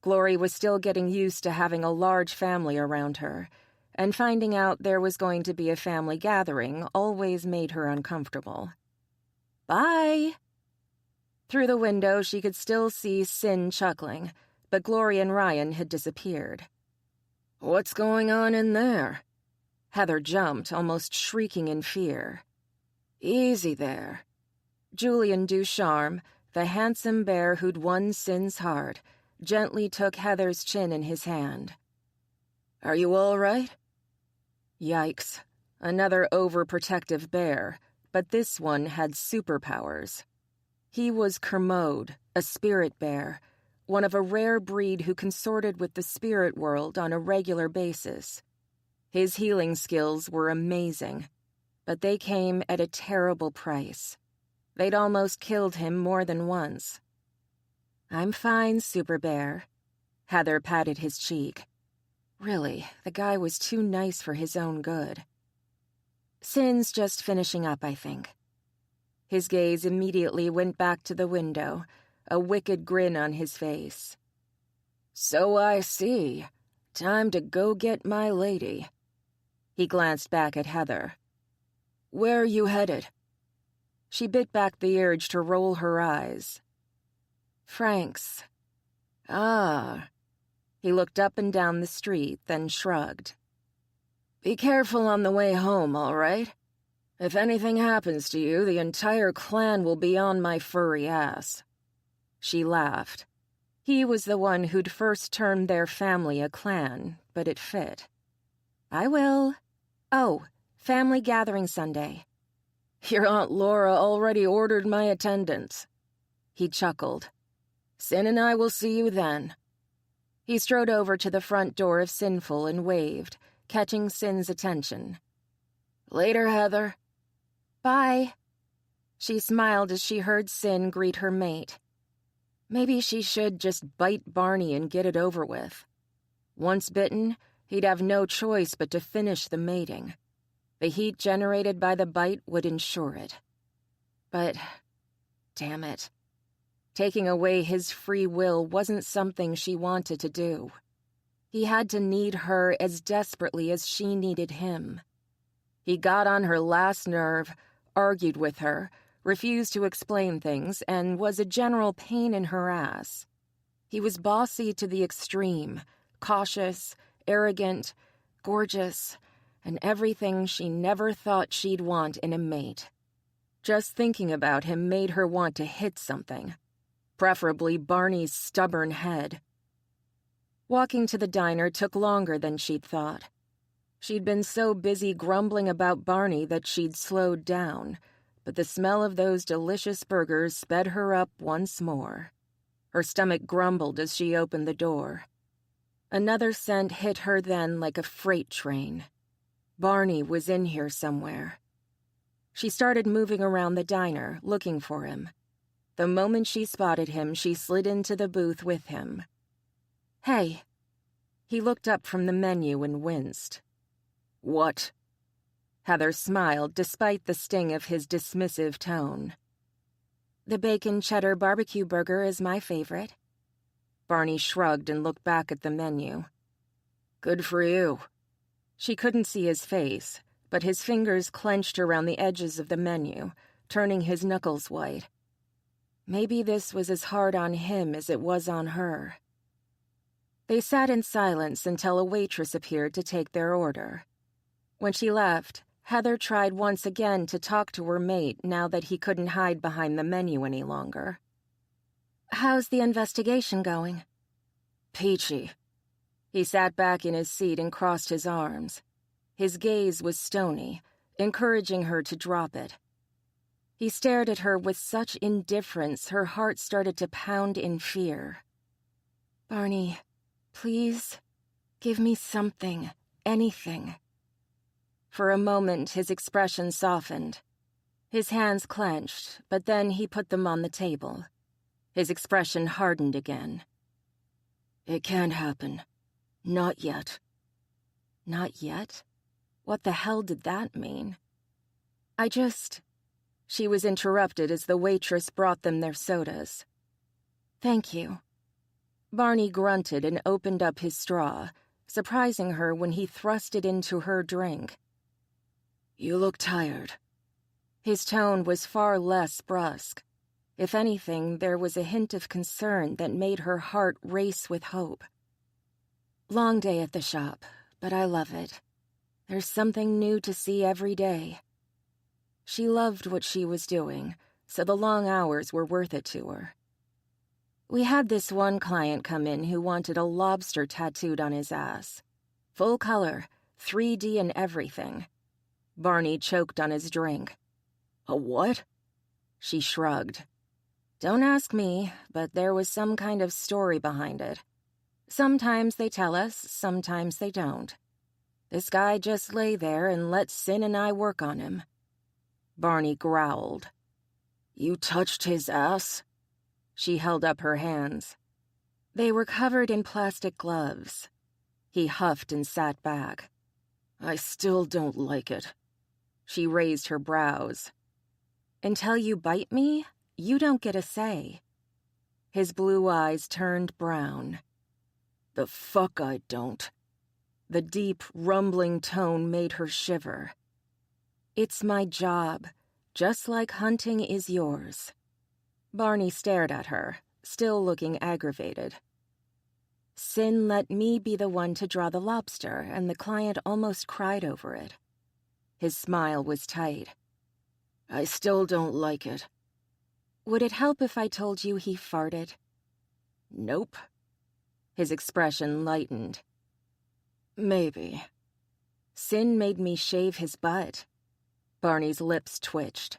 Glory was still getting used to having a large family around her, and finding out there was going to be a family gathering always made her uncomfortable. "Bye." Through the window, she could still see Sin chuckling, but Glory and Ryan had disappeared. "What's going on in there?" Heather jumped, almost shrieking in fear. "Easy there." Julian Ducharme, the handsome bear who'd won Sin's heart, gently took Heather's chin in his hand. "Are you all right?" Yikes. Another overprotective bear, but this one had superpowers. He was Kermode, a spirit bear, one of a rare breed who consorted with the spirit world on a regular basis. His healing skills were amazing, but they came at a terrible price. They'd almost killed him more than once. "I'm fine, Super Bear." Heather patted his cheek. Really, the guy was too nice for his own good. "Sin's just finishing up, I think." His gaze immediately went back to the window, a wicked grin on his face. "So I see. Time to go get my lady." He glanced back at Heather. "Where are you headed?" She bit back the urge to roll her eyes. "Frank's." "Ah." He looked up and down the street, then shrugged. "Be careful on the way home, all right? If anything happens to you, the entire clan will be on my furry ass." She laughed. He was the one who'd first termed their family a clan, but it fit. "I will. Oh, family gathering Sunday." "Your Aunt Laura already ordered my attendance." He chuckled. "Sin and I will see you then." He strode over to the front door of Sinful and waved, catching Sin's attention. "Later, Heather." "Bye." She smiled as she heard Sin greet her mate. Maybe she should just bite Barney and get it over with. Once bitten, he'd have no choice but to finish the mating. The heat generated by the bite would ensure it. But, damn it. Taking away his free will wasn't something she wanted to do. He had to need her as desperately as she needed him. He got on her last nerve, argued with her, refused to explain things, and was a general pain in her ass. He was bossy to the extreme, cautious, arrogant, gorgeous, and everything she never thought she'd want in a mate. Just thinking about him made her want to hit something, preferably Barney's stubborn head. Walking to the diner took longer than she'd thought. She'd been so busy grumbling about Barney that she'd slowed down, but the smell of those delicious burgers sped her up once more. Her stomach grumbled as she opened the door. Another scent hit her then like a freight train. Barney was in here somewhere. She started moving around the diner, looking for him. The moment she spotted him, she slid into the booth with him. "Hey." He looked up from the menu and winced. "What?" Heather smiled despite the sting of his dismissive tone. "The bacon cheddar barbecue burger is my favorite." Barney shrugged and looked back at the menu. "Good for you." She couldn't see his face, but his fingers clenched around the edges of the menu, turning his knuckles white. Maybe this was as hard on him as it was on her. They sat in silence until a waitress appeared to take their order. When she left, Heather tried once again to talk to her mate now that he couldn't hide behind the menu any longer. "How's the investigation going?" "Peachy." He sat back in his seat and crossed his arms. His gaze was stony, encouraging her to drop it. He stared at her with such indifference her heart started to pound in fear. "Barney, please, give me something, anything." For a moment, his expression softened. His hands clenched, but then he put them on the table. His expression hardened again. "It can't happen. Not yet." Not yet? What the hell did that mean? She was interrupted as the waitress brought them their sodas. "Thank you." Barney grunted and opened up his straw, surprising her when he thrust it into her drink. "You look tired." His tone was far less brusque. If anything, there was a hint of concern that made her heart race with hope. "Long day at the shop, but I love it. There's something new to see every day." She loved what she was doing, so the long hours were worth it to her. "We had this one client come in who wanted a lobster tattooed on his ass. Full color, 3D and everything." Barney choked on his drink. "A what?" She shrugged. "Don't ask me, but there was some kind of story behind it. Sometimes they tell us, sometimes they don't. This guy just lay there and let Sin and I work on him." Barney growled. "You touched his ass?" She held up her hands. They were covered in plastic gloves. He huffed and sat back. "I still don't like it." She raised her brows. "Until you bite me, you don't get a say." His blue eyes turned brown. "The fuck I don't." The deep, rumbling tone made her shiver. "It's my job, just like hunting is yours." Barney stared at her, still looking aggravated. "Sin let me be the one to draw the lobster, and the client almost cried over it." His smile was tight. "I still don't like it." "Would it help if I told you he farted?" "Nope." His expression lightened. "Maybe." "Sin made me shave his butt." Barney's lips twitched.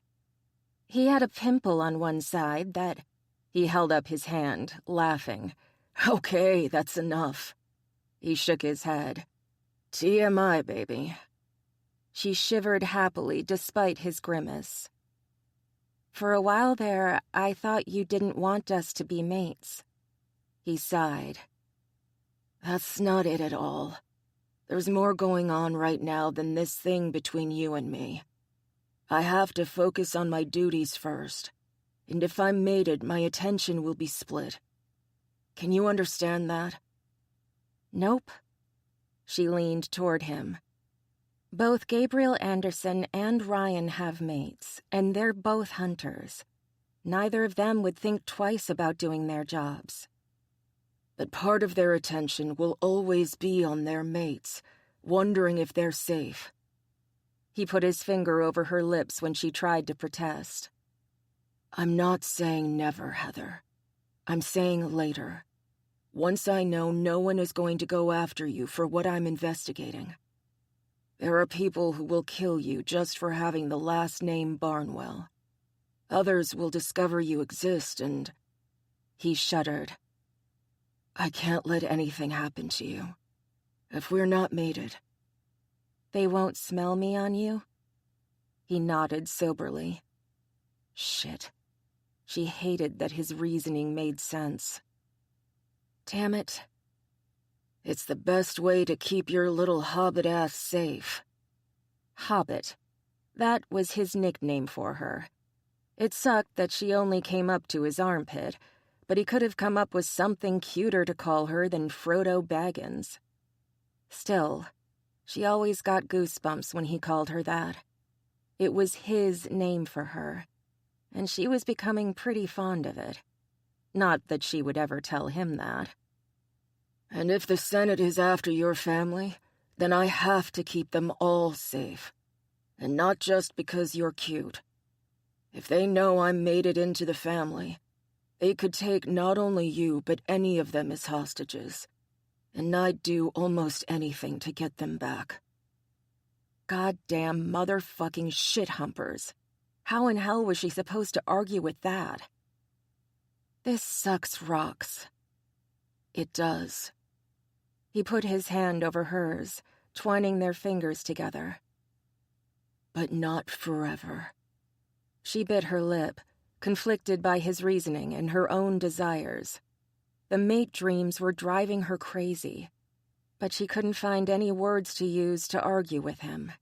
"He had a pimple on one side that—" He held up his hand, laughing. "Okay, that's enough." He shook his head. "TMI, baby." She shivered happily despite his grimace. "For a while there, I thought you didn't want us to be mates." He sighed. "That's not it at all. There's more going on right now than this thing between you and me. I have to focus on my duties first, and if I'm mated, my attention will be split. Can you understand that?" "Nope." She leaned toward him. "Both Gabriel Anderson and Ryan have mates, and they're both hunters. Neither of them would think twice about doing their jobs." "But part of their attention will always be on their mates, wondering if they're safe." He put his finger over her lips when she tried to protest. "I'm not saying never, Heather. I'm saying later. Once I know no one is going to go after you for what I'm investigating. There are people who will kill you just for having the last name Barnwell. Others will discover you exist and—" He shuddered. "I can't let anything happen to you. If we're not mated." They won't smell me on you? He nodded soberly. Shit. She hated that his reasoning made sense. Damn it. It's the best way to keep your little hobbit ass safe. Hobbit. That was his nickname for her. It sucked that she only came up to his armpit, but he could have come up with something cuter to call her than Frodo Baggins. Still, she always got goosebumps when he called her that. It was his name for her, and she was becoming pretty fond of it. Not that she would ever tell him that. And if the Senate is after your family, then I have to keep them all safe. And not just because you're cute. If they know I made it into the family, they could take not only you, but any of them as hostages. And I'd do almost anything to get them back. Goddamn motherfucking shit-humpers. How in hell was she supposed to argue with that? This sucks rocks. It does. He put his hand over hers, twining their fingers together. But not forever. She bit her lip, conflicted by his reasoning and her own desires. The mate dreams were driving her crazy, but she couldn't find any words to use to argue with him.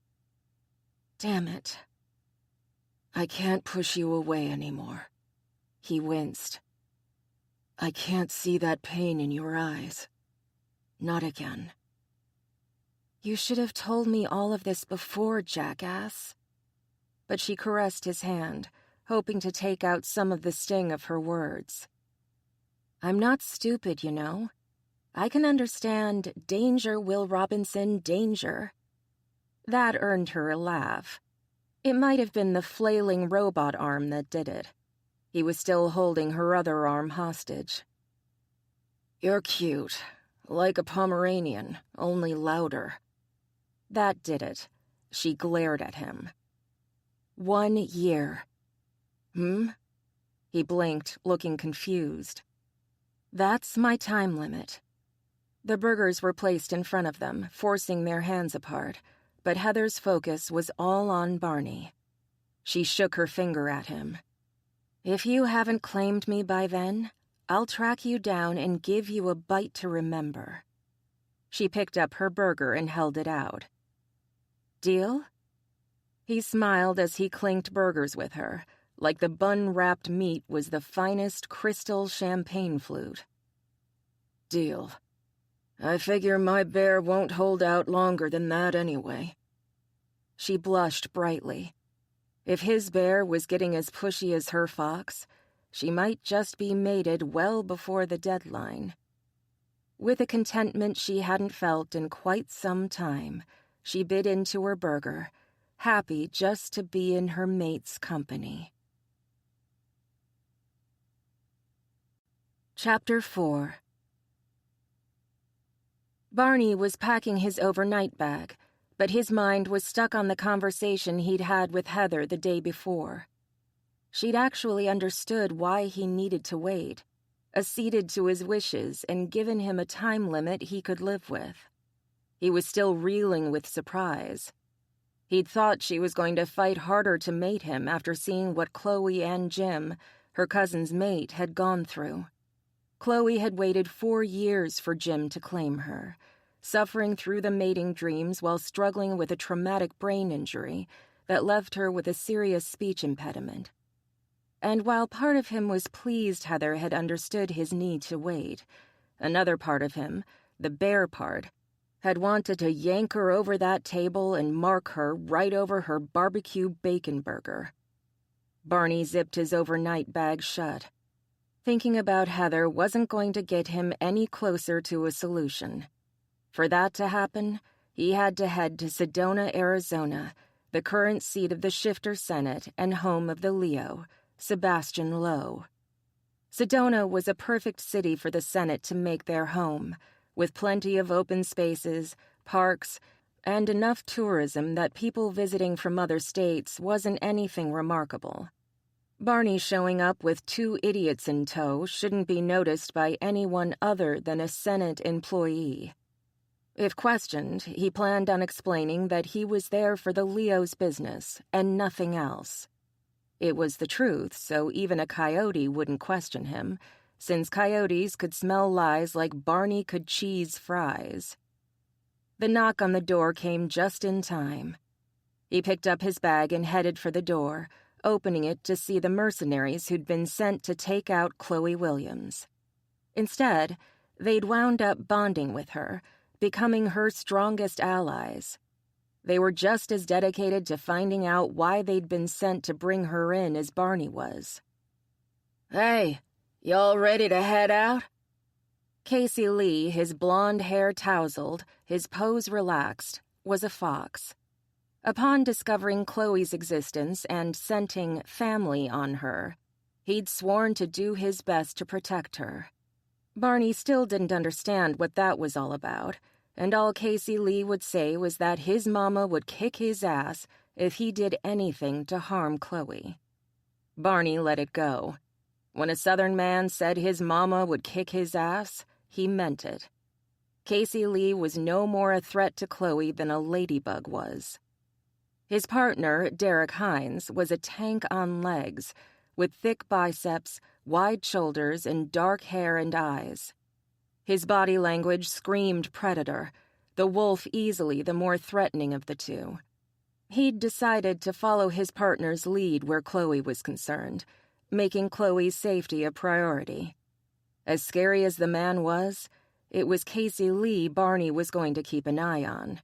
Damn it. I can't push you away anymore. He winced. I can't see that pain in your eyes. Not again. You should have told me all of this before, jackass. But she caressed his hand, hoping to take out some of the sting of her words. I'm not stupid, you know. I can understand danger, Will Robinson, danger. That earned her a laugh. It might have been the flailing robot arm that did it. He was still holding her other arm hostage. You're cute. Like a Pomeranian, only louder. That did it. She glared at him. 1 year. He blinked, looking confused. That's my time limit. The burgers were placed in front of them, forcing their hands apart, but Heather's focus was all on Barney. She shook her finger at him. If you haven't claimed me by then, I'll track you down and give you a bite to remember. She picked up her burger and held it out. Deal? He smiled as he clinked burgers with her, like the bun-wrapped meat was the finest crystal champagne flute. Deal. I figure my bear won't hold out longer than that anyway. She blushed brightly. If his bear was getting as pushy as her fox, she might just be mated well before the deadline. With a contentment she hadn't felt in quite some time, she bit into her burger, happy just to be in her mate's company. Chapter 4. Barney was packing his overnight bag, but his mind was stuck on the conversation he'd had with Heather the day before. She'd actually understood why he needed to wait, acceded to his wishes and given him a time limit he could live with. He was still reeling with surprise. He'd thought she was going to fight harder to mate him after seeing what Chloe and Jim, her cousin's mate, had gone through. Chloe had waited 4 years for Jim to claim her, suffering through the mating dreams while struggling with a traumatic brain injury that left her with a serious speech impediment. And while part of him was pleased Heather had understood his need to wait, another part of him, the bear part, had wanted to yank her over that table and mark her right over her barbecue bacon burger. Barney zipped his overnight bag shut. Thinking about Heather wasn't going to get him any closer to a solution. For that to happen, he had to head to Sedona, Arizona, the current seat of the Shifter Senate and home of the Leo, Sebastian Lowe. Sedona was a perfect city for the Senate to make their home, with plenty of open spaces, parks, and enough tourism that people visiting from other states wasn't anything remarkable. Barney showing up with 2 idiots in tow shouldn't be noticed by anyone other than a Senate employee. If questioned, he planned on explaining that he was there for the Leo's business and nothing else. It was the truth, so even a coyote wouldn't question him, since coyotes could smell lies like Barney could cheese fries. The knock on the door came just in time. He picked up his bag and headed for the door, opening it to see the mercenaries who'd been sent to take out Chloe Williams. Instead, they'd wound up bonding with her, becoming her strongest allies. They were just as dedicated to finding out why they'd been sent to bring her in as Barney was. "Hey, y'all ready to head out?" Casey Lee, his blonde hair tousled, his pose relaxed, was a fox. Upon discovering Chloe's existence and scenting family on her, he'd sworn to do his best to protect her. Barney still didn't understand what that was all about, and all Casey Lee would say was that his mama would kick his ass if he did anything to harm Chloe. Barney let it go. When a Southern man said his mama would kick his ass, he meant it. Casey Lee was no more a threat to Chloe than a ladybug was. His partner, Derek Hines, was a tank on legs, with thick biceps, wide shoulders, and dark hair and eyes. His body language screamed predator, the wolf easily the more threatening of the two. He'd decided to follow his partner's lead where Chloe was concerned, making Chloe's safety a priority. As scary as the man was, it was Casey Lee Barney was going to keep an eye on.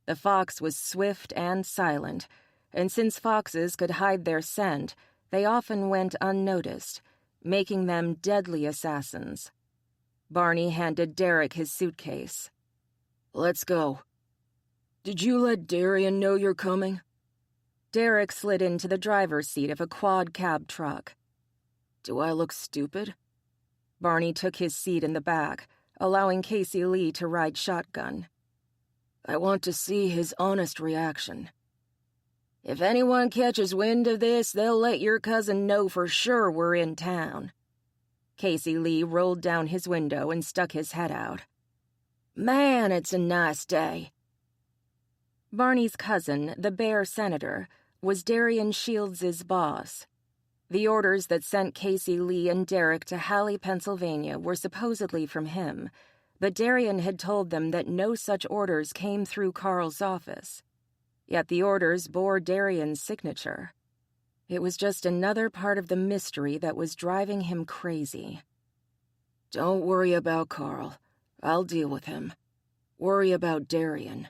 The fox was swift and silent, and since foxes could hide their scent, they often went unnoticed, making them deadly assassins. Barney handed Derek his suitcase. "Let's go." "Did you let Darian know you're coming?" Derek slid into the driver's seat of a quad-cab truck. "Do I look stupid?" Barney took his seat in the back, allowing Casey Lee to ride shotgun. "I want to see his honest reaction. If anyone catches wind of this, they'll let your cousin know for sure we're in town." Casey Lee rolled down his window and stuck his head out. "Man, it's a nice day." Barney's cousin, the Bear Senator, was Darian Shields' boss. The orders that sent Casey Lee and Derek to Halle, Pennsylvania were supposedly from him, but Darian had told them that no such orders came through Carl's office. Yet the orders bore Darian's signature. It was just another part of the mystery that was driving him crazy. "Don't worry about Carl. I'll deal with him. Worry about Darian.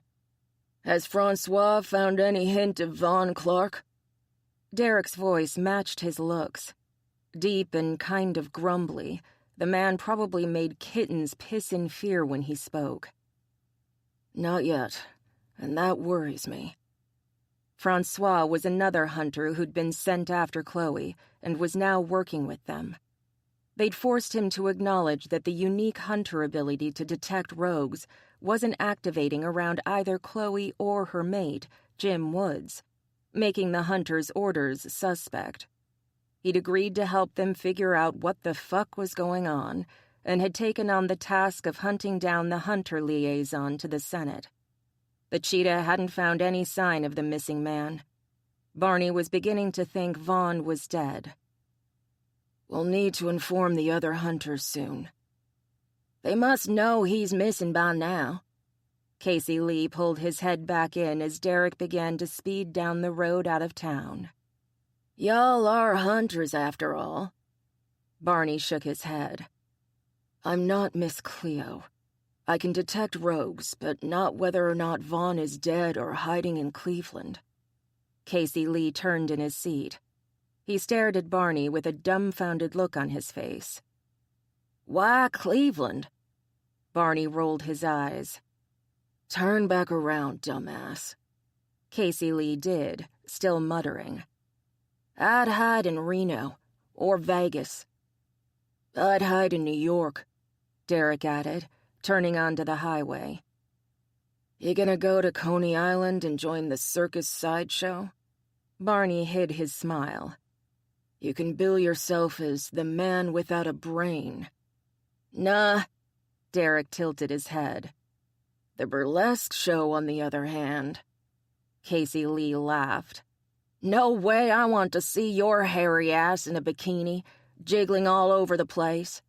Has Francois found any hint of Vaughn Clark?" Derek's voice matched his looks. Deep and kind of grumbly, the man probably made kittens piss in fear when he spoke. "Not yet, and that worries me." Francois was another hunter who'd been sent after Chloe and was now working with them. They'd forced him to acknowledge that the unique hunter ability to detect rogues wasn't activating around either Chloe or her mate, Jim Woods, making the hunter's orders suspect. He'd agreed to help them figure out what the fuck was going on and had taken on the task of hunting down the hunter liaison to the Senate. The cheetah hadn't found any sign of the missing man. Barney was beginning to think Vaughn was dead. "We'll need to inform the other hunters soon. They must know he's missing by now." Casey Lee pulled his head back in as Derek began to speed down the road out of town. "Y'all are hunters, after all." Barney shook his head. "I'm not Miss Cleo. I can detect rogues, but not whether or not Vaughn is dead or hiding in Cleveland." Casey Lee turned in his seat. He stared at Barney with a dumbfounded look on his face. "Why Cleveland?" Barney rolled his eyes. "Turn back around, dumbass." Casey Lee did, still muttering. "I'd hide in Reno, or Vegas." "I'd hide in New York," Derek added, turning onto the highway. "You gonna go to Coney Island and join the circus sideshow?" Barney hid his smile. "You can bill yourself as the man without a brain." "Nah." Derek tilted his head. The burlesque show, on the other hand." Casey Lee laughed. "No way I want to see your hairy ass in a bikini, jiggling all over the place."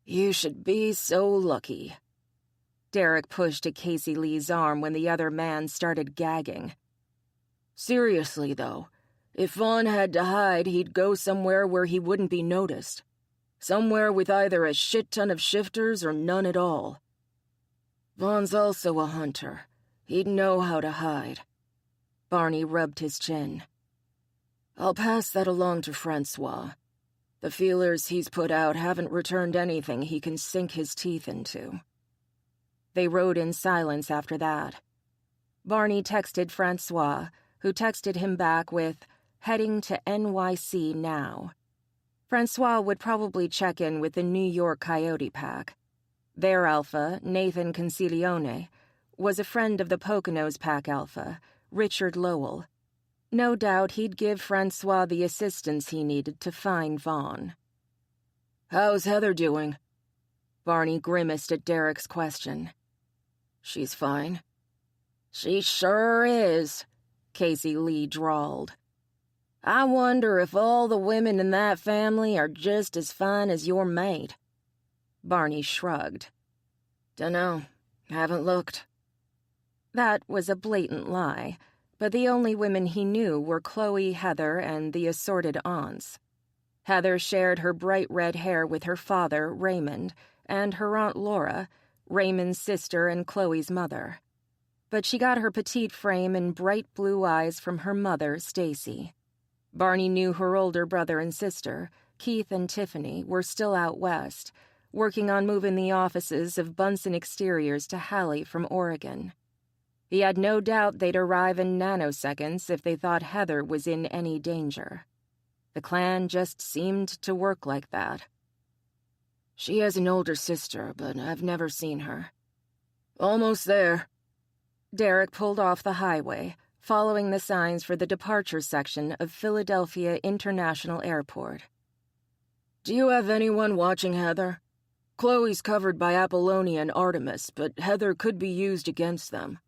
"You should be so lucky." Derek pushed at Casey Lee's arm when the other man started gagging. "Seriously, though, if Vaughn had to hide, he'd go somewhere where he wouldn't be noticed. Somewhere with either a shit ton of shifters or none at all. Vaughn's also a hunter. He'd know how to hide." Barney rubbed his chin. "I'll pass that along to Francois. The feelers he's put out haven't returned anything he can sink his teeth into." They rode in silence after that. Barney texted Francois, who texted him back with, "Heading to NYC now." Francois would probably check in with the New York Coyote Pack. Their alpha, Nathan Concilione, was a friend of the Poconos Pack alpha, Richard Lowell. No doubt he'd give Francois the assistance he needed to find Vaughn. "How's Heather doing?" Barney grimaced at Derek's question. "She's fine." "She sure is," Casey Lee drawled. "I wonder if all the women in that family are just as fine as your mate." Barney shrugged. "Dunno. Haven't looked." That was a blatant lie, but the only women he knew were Chloe, Heather, and the assorted aunts. Heather shared her bright red hair with her father, Raymond, and her Aunt Laura, Raymond's sister and Chloe's mother. But she got her petite frame and bright blue eyes from her mother, Stacy. Barney knew her older brother and sister, Keith and Tiffany, were still out west, working on moving the offices of Bunsen Exteriors to Halle from Oregon. He had no doubt they'd arrive in nanoseconds if they thought Heather was in any danger. The clan just seemed to work like that. "She has an older sister, but I've never seen her." "Almost there." Derek pulled off the highway, following the signs for the departure section of Philadelphia International Airport. "Do you have anyone watching Heather? Chloe's covered by Apollonia and Artemis, but Heather could be used against them."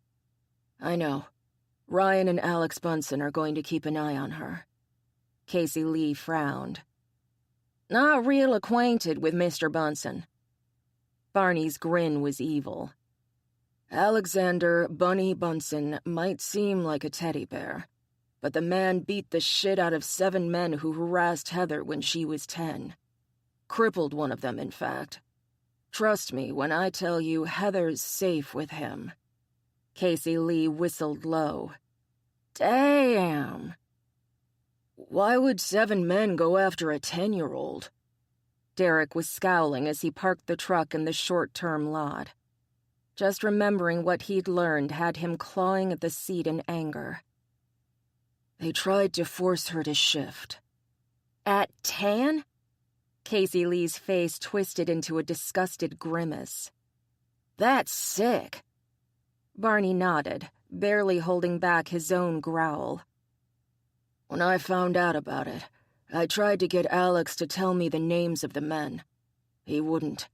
"I know. Ryan and Alex Bunsen are going to keep an eye on her." Casey Lee frowned. "Not real acquainted with Mr. Bunsen." Barney's grin was evil. "Alexander Bunny Bunsen might seem like a teddy bear, but the man beat the shit out of 7 men who harassed Heather when she was 10. Crippled one of them, in fact. Trust me when I tell you Heather's safe with him." Casey Lee whistled low. "Damn." "Why would 7 men go after a 10-year-old? Derek was scowling as he parked the truck in the short-term lot. Just remembering what he'd learned had him clawing at the seat in anger. "They tried to force her to shift." "At 10? Casey Lee's face twisted into a disgusted grimace. "That's sick." Barney nodded, barely holding back his own growl. "When I found out about it, I tried to get Alex to tell me the names of the men. He wouldn't.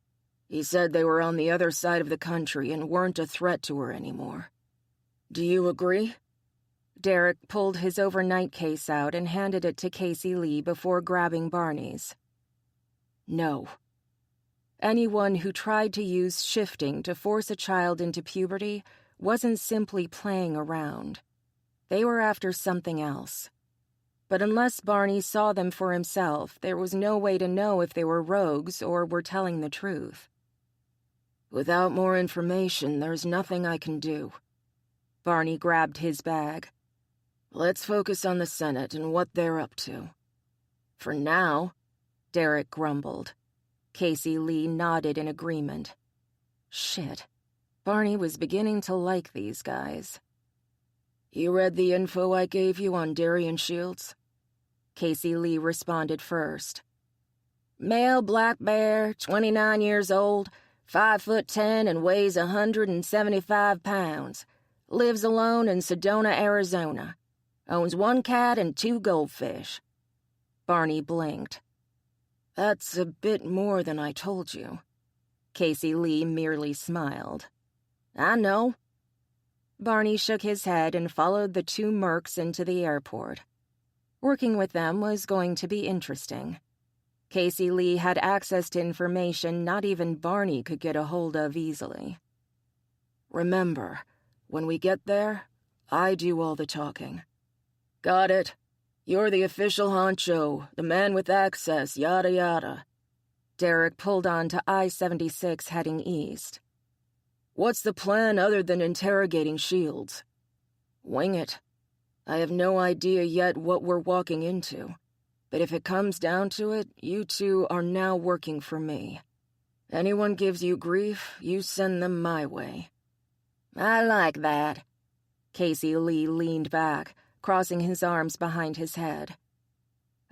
He said they were on the other side of the country and weren't a threat to her anymore. Do you agree?" Derek pulled his overnight case out and handed it to Casey Lee before grabbing Barney's. "No." Anyone who tried to use shifting to force a child into puberty wasn't simply playing around. They were after something else. But unless Barney saw them for himself, there was no way to know if they were rogues or were telling the truth. "Without more information, there's nothing I can do." Barney grabbed his bag. "Let's focus on the Senate and what they're up to." "For now," Derek grumbled. Casey Lee nodded in agreement. Shit. Barney was beginning to like these guys. "You read the info I gave you on Darian Shields?" Casey Lee responded first. "Male black bear, 29 years old, 5'10" and weighs 175 pounds. Lives alone in Sedona, Arizona. Owns 1 cat and 2 goldfish." Barney blinked. "That's a bit more than I told you." Casey Lee merely smiled. I know. Barney shook his head and followed the two mercs into the airport. Working with them was going to be interesting. Casey Lee had access to information not even Barney could get a hold of easily. Remember, when we get there, I do all the talking. Got it. You're the official honcho, the man with access, yada yada. Derek pulled on to I-76 heading east. What's the plan other than interrogating Shields? Wing it. I have no idea yet what we're walking into. But if it comes down to it, you two are now working for me. Anyone gives you grief, you send them my way. I like that. Casey Lee leaned back, crossing his arms behind his head.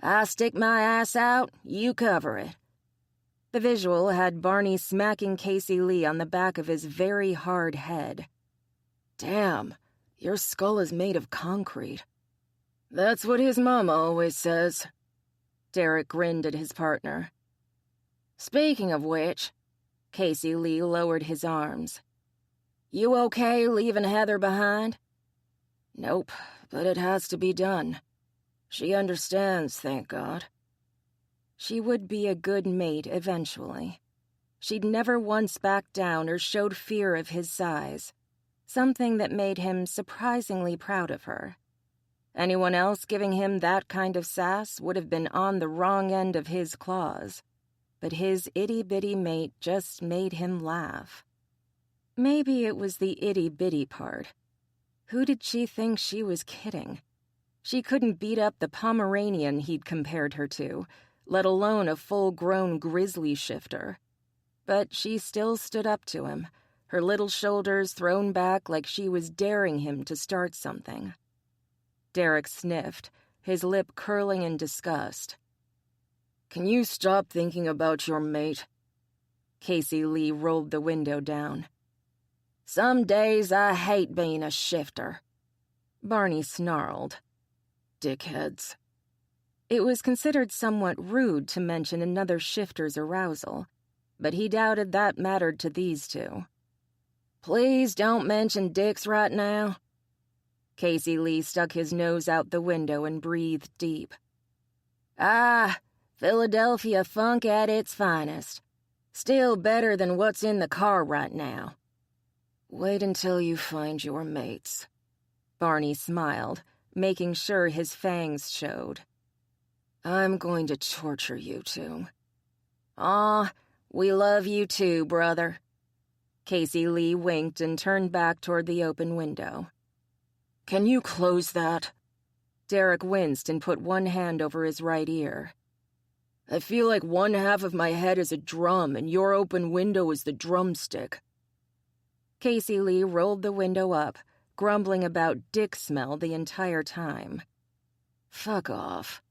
I stick my ass out, you cover it. The visual had Barney smacking Casey Lee on the back of his very hard head. Damn, your skull is made of concrete. That's what his mama always says. Derek grinned at his partner. Speaking of which, Casey Lee lowered his arms. You okay leaving Heather behind? Nope, but it has to be done. She understands, thank God. She would be a good mate eventually. She'd never once backed down or showed fear of his size, something that made him surprisingly proud of her. Anyone else giving him that kind of sass would have been on the wrong end of his claws, but his itty-bitty mate just made him laugh. Maybe it was the itty-bitty part. Who did she think she was kidding? She couldn't beat up the Pomeranian he'd compared her to, let alone a full-grown grizzly shifter. But she still stood up to him, her little shoulders thrown back like she was daring him to start something. Derek sniffed, his lip curling in disgust. Can you stop thinking about your mate? Casey Lee rolled the window down. Some days I hate being a shifter. Barney snarled. Dickheads. It was considered somewhat rude to mention another shifter's arousal, but he doubted that mattered to these two. Please don't mention dicks right now. Casey Lee stuck his nose out the window and breathed deep. Philadelphia funk at its finest. Still better than what's in the car right now. Wait until you find your mates. Barney smiled, making sure his fangs showed. I'm going to torture you two. Aw, we love you too, brother. Casey Lee winked and turned back toward the open window. Can you close that? Derek winced and put one hand over his right ear. I feel like one half of my head is a drum and your open window is the drumstick. Casey Lee rolled the window up, grumbling about dick smell the entire time. Fuck off.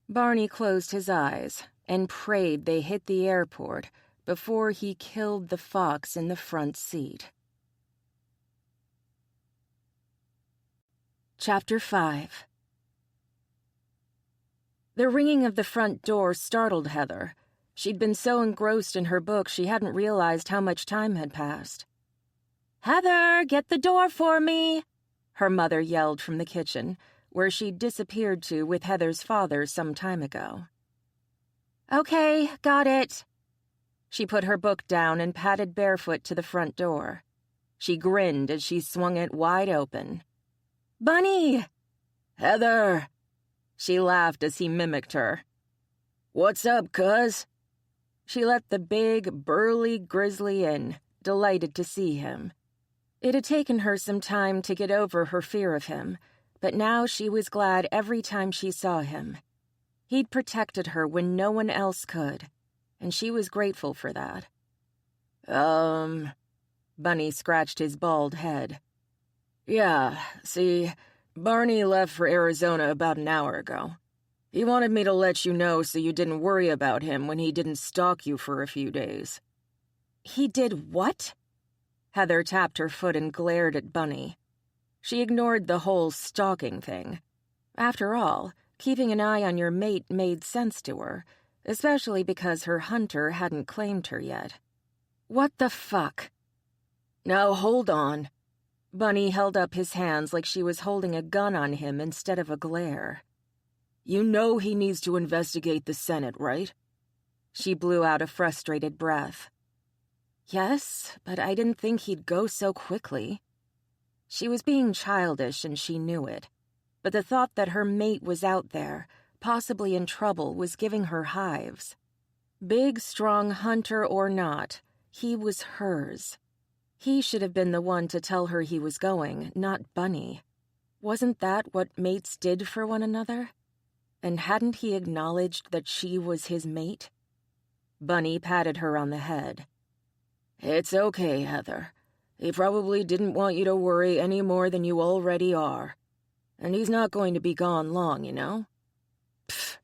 Barney closed his eyes and prayed they hit the airport before he killed the fox in the front seat. Chapter 5. The ringing of the front door startled Heather. She'd been so engrossed in her book she hadn't realized how much time had passed. "Heather, get the door for me!" her mother yelled from the kitchen, where she'd disappeared to with Heather's father some time ago. "Okay, got it." She put her book down and padded barefoot to the front door. She grinned as she swung it wide open. "Bunny!" Heather! She laughed as he mimicked her. What's up, cuz? She let the big, burly grizzly in, delighted to see him. It had taken her some time to get over her fear of him, but now she was glad every time she saw him. He'd protected her when no one else could, and she was grateful for that. Bunny scratched his bald head. Yeah, see, Barney left for Arizona about an hour ago. He wanted me to let you know so you didn't worry about him when he didn't stalk you for a few days. He did what? Heather tapped her foot and glared at Bunny. She ignored the whole stalking thing. After all, keeping an eye on your mate made sense to her, especially because her hunter hadn't claimed her yet. What the fuck? Now hold on. Bunny held up his hands like she was holding a gun on him instead of a glare. You know he needs to investigate the Senate, right? She blew out a frustrated breath. Yes, but I didn't think he'd go so quickly. She was being childish and she knew it, but the thought that her mate was out there, possibly in trouble, was giving her hives. Big, strong hunter or not, he was hers. He should have been the one to tell her he was going, not Bunny. Wasn't that what mates did for one another? And hadn't he acknowledged that she was his mate? Bunny patted her on the head. It's okay, Heather. He probably didn't want you to worry any more than you already are. And he's not going to be gone long, you know? Pfft,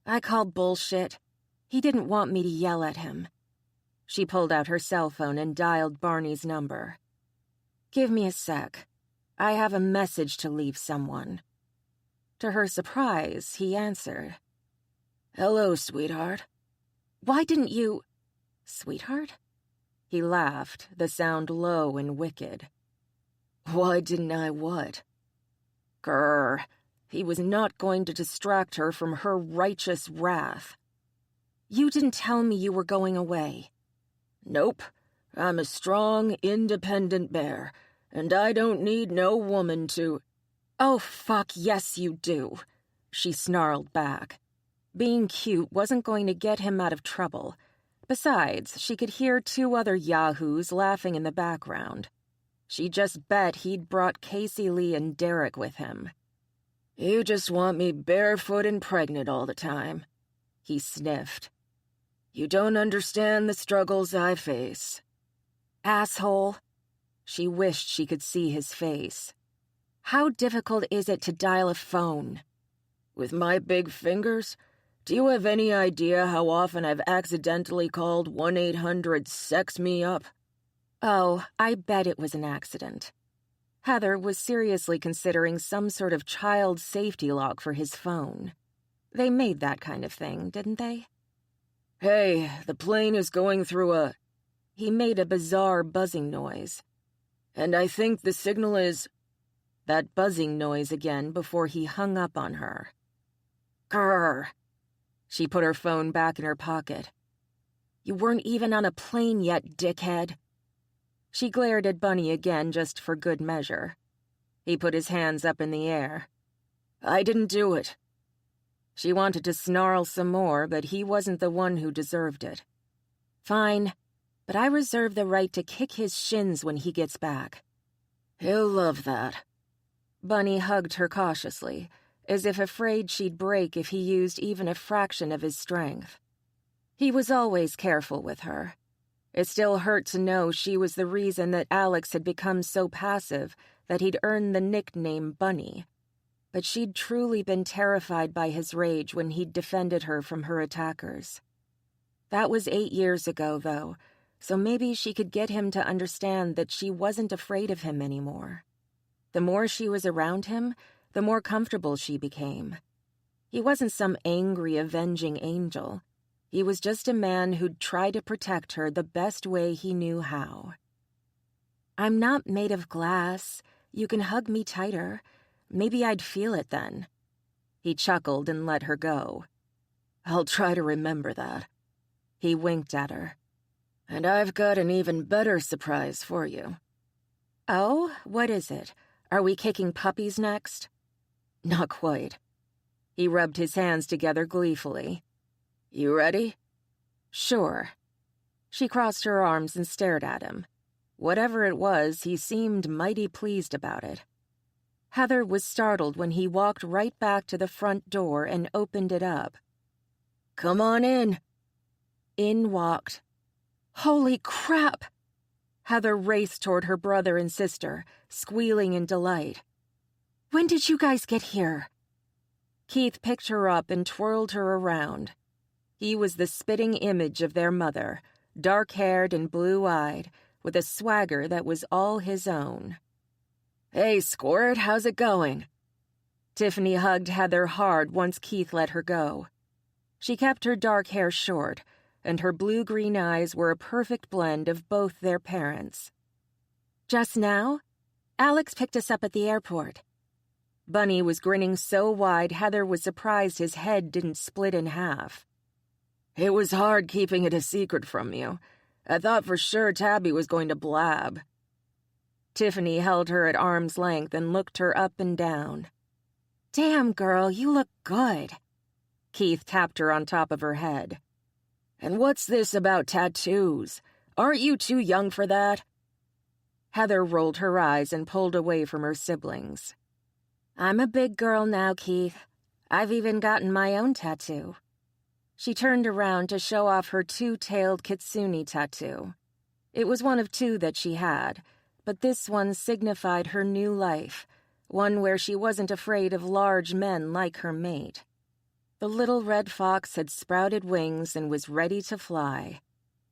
I call bullshit. He didn't want me to yell at him. She pulled out her cell phone and dialed Barney's number. Give me a sec. I have a message to leave someone. To her surprise, he answered. Hello, sweetheart. Why didn't you... Sweetheart? He laughed, the sound low and wicked. Why didn't I what? Grr. He was not going to distract her from her righteous wrath. You didn't tell me you were going away. Nope. I'm a strong, independent bear, and I don't need no woman to... Oh, fuck, yes you do, she snarled back. Being cute wasn't going to get him out of trouble. Besides, she could hear two other yahoos laughing in the background. She just bet he'd brought Casey Lee and Derek with him. You just want me barefoot and pregnant all the time, he sniffed. You don't understand the struggles I face. Asshole. She wished she could see his face. How difficult is it to dial a phone? With my big fingers? Do you have any idea how often I've accidentally called 1-800-SEX-ME-UP? Oh, I bet it was an accident. Heather was seriously considering some sort of child safety lock for his phone. They made that kind of thing, didn't they? Hey, the plane is going through a... He made a bizarre buzzing noise. And I think the signal is... That buzzing noise again before he hung up on her. Grr. She put her phone back in her pocket. You weren't even on a plane yet, dickhead. She glared at Bunny again just for good measure. He put his hands up in the air. I didn't do it. She wanted to snarl some more, but he wasn't the one who deserved it. Fine, but I reserve the right to kick his shins when he gets back. He'll love that. Bunny hugged her cautiously, as if afraid she'd break if he used even a fraction of his strength. He was always careful with her. It still hurt to know she was the reason that Alex had become so passive that he'd earned the nickname Bunny. But she'd truly been terrified by his rage when he'd defended her from her attackers. That was 8 years ago, though, so maybe she could get him to understand that she wasn't afraid of him anymore. The more she was around him, the more comfortable she became. He wasn't some angry, avenging angel. He was just a man who'd try to protect her the best way he knew how. I'm not made of glass. You can hug me tighter. Maybe I'd feel it then. He chuckled and let her go. I'll try to remember that. He winked at her. And I've got an even better surprise for you. Oh, what is it? Are we kicking puppies next? Not quite. He rubbed his hands together gleefully. You ready? Sure. She crossed her arms and stared at him. Whatever it was, he seemed mighty pleased about it. Heather was startled when he walked right back to the front door and opened it up. Come on in. In walked. Holy crap! Heather raced toward her brother and sister, squealing in delight. When did you guys get here? Keith picked her up and twirled her around. He was the spitting image of their mother, dark-haired and blue-eyed, with a swagger that was all his own. Hey, Squirt, how's it going? Tiffany hugged Heather hard once Keith let her go. She kept her dark hair short, and her blue-green eyes were a perfect blend of both their parents. Just now? Alex picked us up at the airport. Bunny was grinning so wide Heather was surprised his head didn't split in half. It was hard keeping it a secret from you. I thought for sure Tabby was going to blab. Tiffany held her at arm's length and looked her up and down. Damn, girl, you look good. Keith tapped her on top of her head. And what's this about tattoos? Aren't you too young for that? Heather rolled her eyes and pulled away from her siblings. I'm a big girl now, Keith. I've even gotten my own tattoo. She turned around to show off her two-tailed kitsune tattoo. It was one of two that she had, but this one signified her new life, one where she wasn't afraid of large men like her mate. The little red fox had sprouted wings and was ready to fly.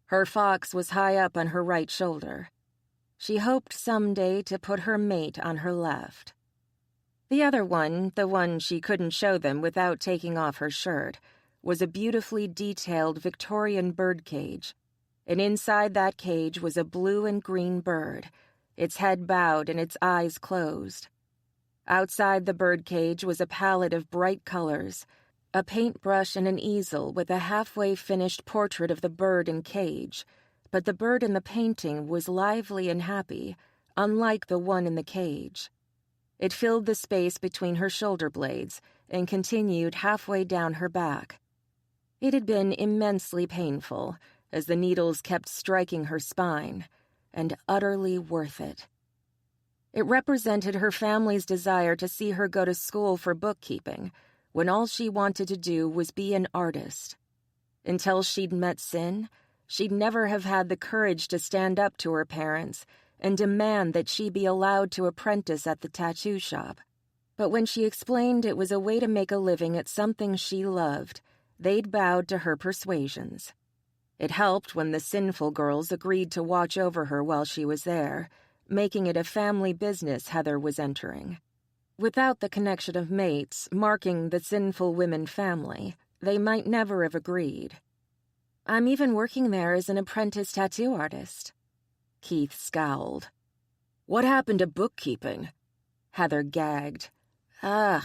Her fox was high up on her right shoulder. She hoped someday to put her mate on her left. The other one, the one she couldn't show them without taking off her shirt, was a beautifully detailed Victorian birdcage, and inside that cage was a blue and green bird, its head bowed and its eyes closed. Outside the birdcage was a palette of bright colors, a paintbrush and an easel with a halfway finished portrait of the bird and cage, but the bird in the painting was lively and happy, unlike the one in the cage. It filled the space between her shoulder blades and continued halfway down her back. It had been immensely painful, as the needles kept striking her spine, and utterly worth it. It represented her family's desire to see her go to school for bookkeeping, when all she wanted to do was be an artist. Until she'd met Sin, she'd never have had the courage to stand up to her parents and demand that she be allowed to apprentice at the tattoo shop. But when she explained it was a way to make a living at something she loved, they'd bowed to her persuasions. It helped when the sinful girls agreed to watch over her while she was there, making it a family business Heather was entering. Without the connection of mates marking the sinful women family, they might never have agreed. I'm even working there as an apprentice tattoo artist. Keith scowled. What happened to bookkeeping? Heather gagged. Ugh,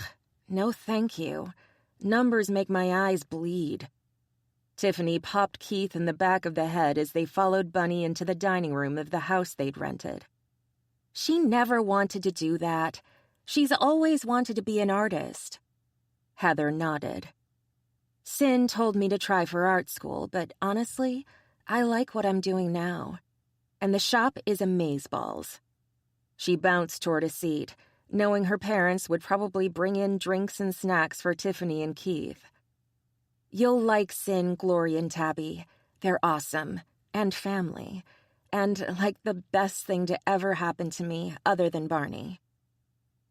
no thank you. Numbers make my eyes bleed. Tiffany popped Keith in the back of the head as they followed Bunny into the dining room of the house they'd rented. She never wanted to do that. She's always wanted to be an artist. Heather nodded. Sin told me to try for art school, but honestly, I like what I'm doing now. And the shop is amazeballs. She bounced toward a seat, knowing her parents would probably bring in drinks and snacks for Tiffany and Keith. You'll like Sin, Glory, and Tabby. They're awesome. And family. And like the best thing to ever happen to me other than Barney.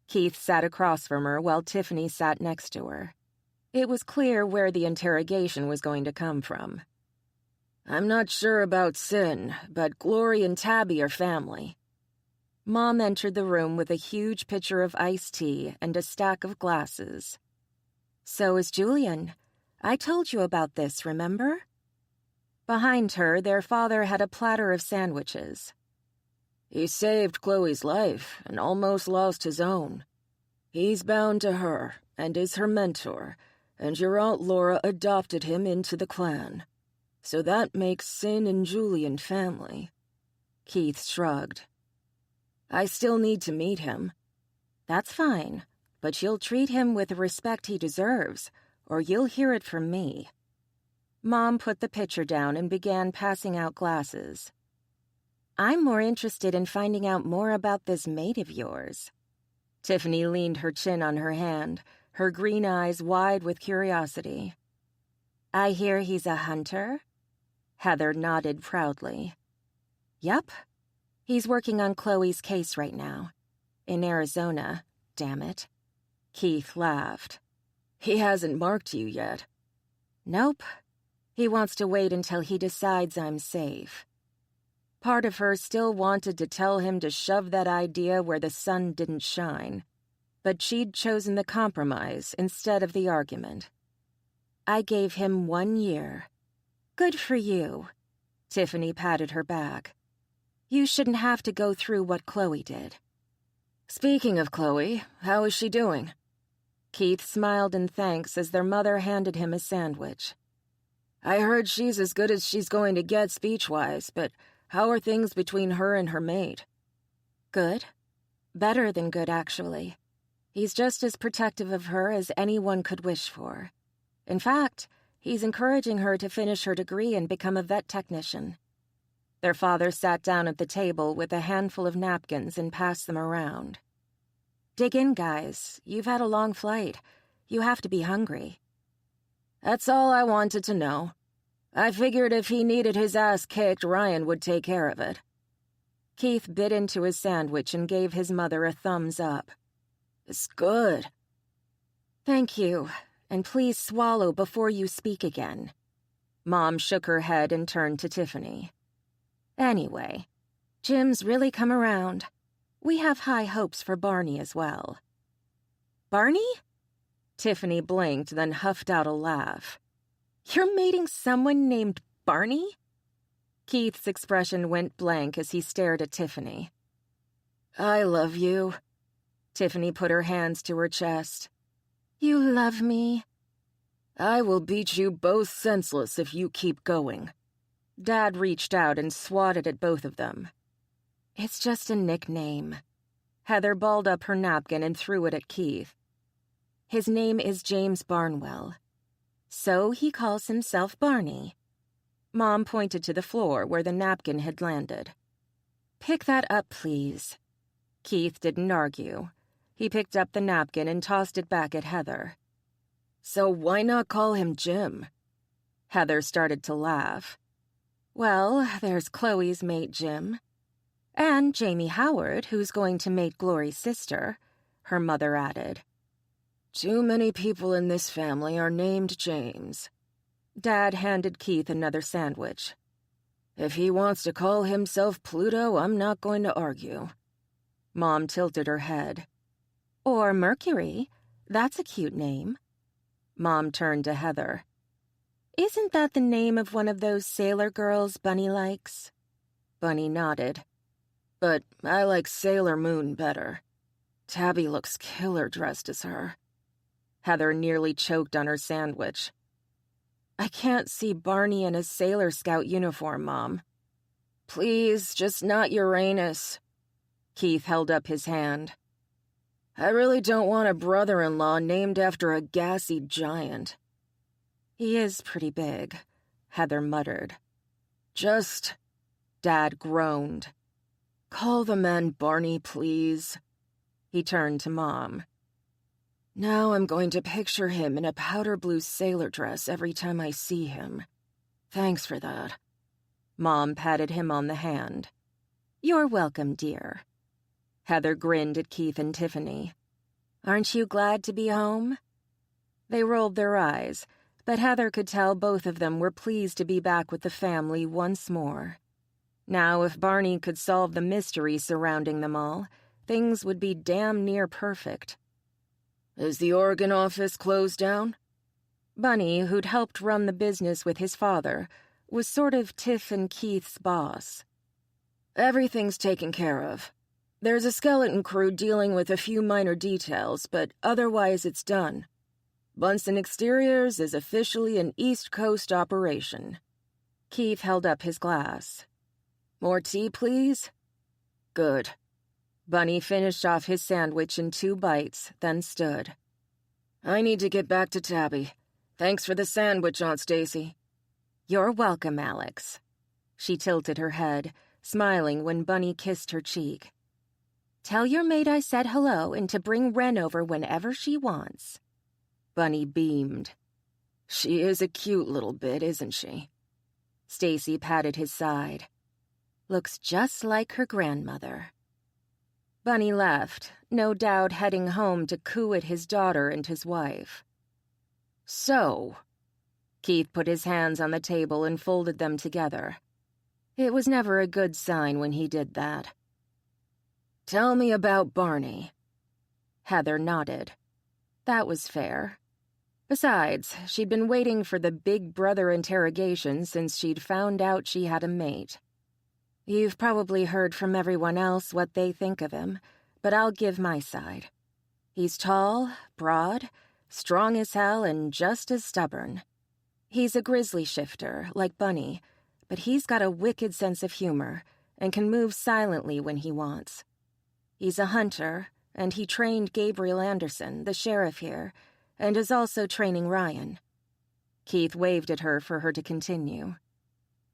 Keith sat across from her while Tiffany sat next to her. It was clear where the interrogation was going to come from. I'm not sure about Sin, but Glory and Tabby are family. Mom entered the room with a huge pitcher of iced tea and a stack of glasses. So is Julian. I told you about this, remember? Behind her, their father had a platter of sandwiches. He saved Chloe's life and almost lost his own. He's bound to her and is her mentor, and your Aunt Laura adopted him into the clan. So that makes Sin and Julian family. Keith shrugged. I still need to meet him. That's fine, but you'll treat him with the respect he deserves, or you'll hear it from me. Mom put the pitcher down and began passing out glasses. I'm more interested in finding out more about this mate of yours. Tiffany leaned her chin on her hand, her green eyes wide with curiosity. I hear he's a hunter? Heather nodded proudly. Yup. He's working on Chloe's case right now. In Arizona, damn it. Keith laughed. He hasn't marked you yet. Nope. He wants to wait until he decides I'm safe. Part of her still wanted to tell him to shove that idea where the sun didn't shine, but she'd chosen the compromise instead of the argument. I gave him 1 year. Good for you. Tiffany patted her back. You shouldn't have to go through what Chloe did. Speaking of Chloe, how is she doing? Keith smiled in thanks as their mother handed him a sandwich. I heard she's as good as she's going to get speech-wise, but how are things between her and her mate? Good. Better than good, actually. He's just as protective of her as anyone could wish for. In fact, he's encouraging her to finish her degree and become a vet technician. Their father sat down at the table with a handful of napkins and passed them around. Dig in, guys. You've had a long flight. You have to be hungry. That's all I wanted to know. I figured if he needed his ass kicked, Ryan would take care of it. Keith bit into his sandwich and gave his mother a thumbs up. It's good. Thank you, and please swallow before you speak again. Mom shook her head and turned to Tiffany. Anyway, Jim's really come around. We have high hopes for Barney as well. Barney? Tiffany blinked, then huffed out a laugh. You're mating someone named Barney? Keith's expression went blank as he stared at Tiffany. I love you. Tiffany put her hands to her chest. You love me? I will beat you both senseless if you keep going. Dad reached out and swatted at both of them. It's just a nickname. Heather balled up her napkin and threw it at Keith. His name is James Barnwell. So he calls himself Barney. Mom pointed to the floor where the napkin had landed. Pick that up, please. Keith didn't argue. He picked up the napkin and tossed it back at Heather. So why not call him Jim? Heather started to laugh. Well, there's Chloe's mate Jim. And Jamie Howard, who's going to mate Glory's sister, her mother added. Too many people in this family are named James. Dad handed Keith another sandwich. If he wants to call himself Pluto, I'm not going to argue. Mom tilted her head. Or Mercury. That's a cute name. Mom turned to Heather. Isn't that the name of one of those sailor girls Bunny likes? Bunny nodded. But I like Sailor Moon better. Tabby looks killer dressed as her. Heather nearly choked on her sandwich. I can't see Barney in a Sailor Scout uniform, Mom. Please, just not Uranus. Keith held up his hand. I really don't want a brother-in-law named after a gassy giant. He is pretty big, Heather muttered. Just... Dad groaned. Call the man Barney, please. He turned to Mom. Now I'm going to picture him in a powder blue sailor dress every time I see him. Thanks for that. Mom patted him on the hand. You're welcome, dear. Heather grinned at Keith and Tiffany. Aren't you glad to be home? They rolled their eyes, but Heather could tell both of them were pleased to be back with the family once more. Now, if Barney could solve the mystery surrounding them all, things would be damn near perfect. Is the Oregon office closed down? Bunny, who'd helped run the business with his father, was sort of Tiff and Keith's boss. Everything's taken care of. There's a skeleton crew dealing with a few minor details, but otherwise it's done. Bunsen Exteriors is officially an East Coast operation. Keith held up his glass. More tea, please? Good. Bunny finished off his sandwich in 2 bites, then stood. I need to get back to Tabby. Thanks for the sandwich, Aunt Stacy. You're welcome, Alex. She tilted her head, smiling when Bunny kissed her cheek. Tell your maid I said hello and to bring Wren over whenever she wants. Bunny beamed. She is a cute little bit, isn't she? Stacy patted his side. Looks just like her grandmother. Bunny left, no doubt heading home to coo at his daughter and his wife. So, Keith put his hands on the table and folded them together. It was never a good sign when he did that. Tell me about Barney. Heather nodded. That was fair. Besides, she'd been waiting for the big brother interrogation since she'd found out she had a mate. You've probably heard from everyone else what they think of him, but I'll give my side. He's tall, broad, strong as hell, and just as stubborn. He's a grizzly shifter, like Bunny, but he's got a wicked sense of humor and can move silently when he wants. He's a hunter, and he trained Gabriel Anderson, the sheriff here, and is also training Ryan. Keith waved at her for her to continue.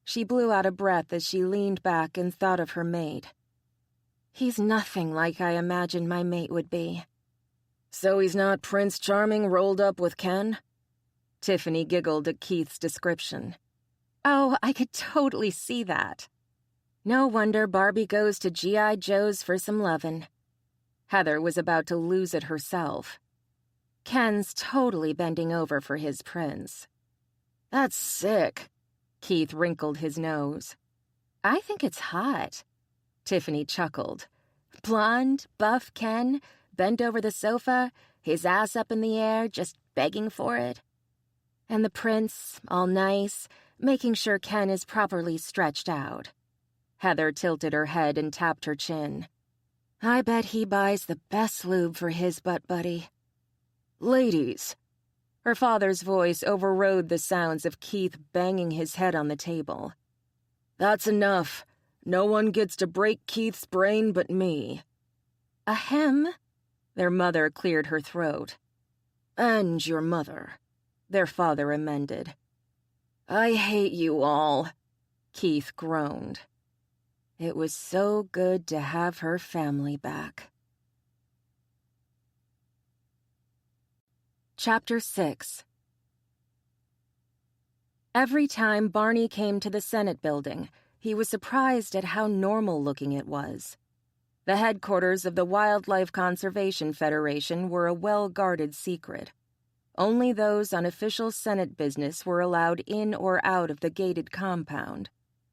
She blew out a breath as she leaned back and thought of her mate. He's nothing like I imagined my mate would be. So he's not Prince Charming rolled up with Ken? Tiffany giggled at Keith's description. Oh, I could totally see that. No wonder Barbie goes to G.I. Joe's for some lovin'. Heather was about to lose it herself. Ken's totally bending over for his prince. That's sick. Keith wrinkled his nose. I think it's hot. Tiffany chuckled. Blonde, buff Ken, bent over the sofa, his ass up in the air, just begging for it. And the prince, all nice, making sure Ken is properly stretched out. Heather tilted her head and tapped her chin. I bet he buys the best lube for his butt buddy. Ladies. Her father's voice overrode the sounds of Keith banging his head on the table. That's enough. No one gets to break Keith's brain but me. Ahem. Their mother cleared her throat. And your mother, their father amended. I hate you all, Keith groaned. It was so good to have her family back. Chapter 6. Every time Barney came to the Senate building, he was surprised at how normal-looking it was. The headquarters of the Wildlife Conservation Federation were a well-guarded secret. Only those on official Senate business were allowed in or out of the gated compound.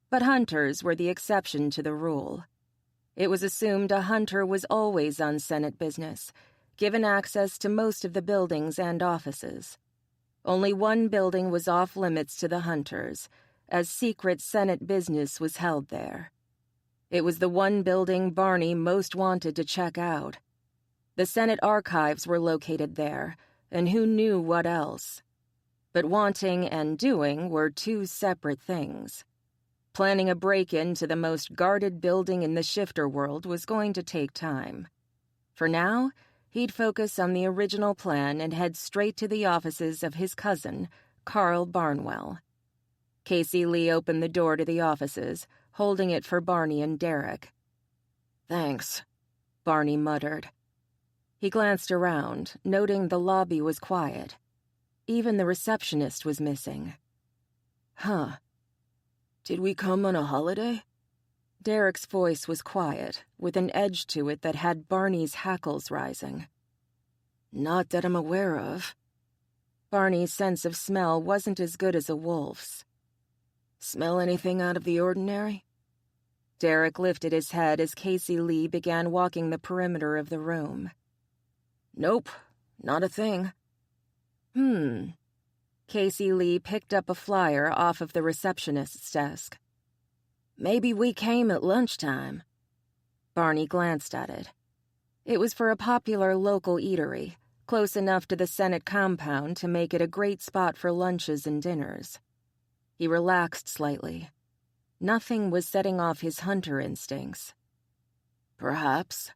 But hunters were the exception to the rule. It was assumed a hunter was always on Senate business, given access to most of the buildings and offices. Only one building was off-limits to the hunters, as secret Senate business was held there. It was the one building Barney most wanted to check out. The Senate archives were located there, and who knew what else? But wanting and doing were two separate things. Planning a break-in to the most guarded building in the shifter world was going to take time. For now, he'd focus on the original plan and head straight to the offices of his cousin, Carl Barnwell. Casey Lee opened the door to the offices, holding it for Barney and Derek. Thanks, Barney muttered. He glanced around, noting the lobby was quiet. Even the receptionist was missing. Huh. Did we come on a holiday? Derek's voice was quiet, with an edge to it that had Barney's hackles rising. Not that I'm aware of. Barney's sense of smell wasn't as good as a wolf's. Smell anything out of the ordinary? Derek lifted his head as Casey Lee began walking the perimeter of the room. Nope, not a thing. Casey Lee picked up a flyer off of the receptionist's desk. Maybe we came at lunchtime. Barney glanced at it. It was for a popular local eatery, close enough to the Senate compound to make it a great spot for lunches and dinners. He relaxed slightly. Nothing was setting off his hunter instincts. Perhaps.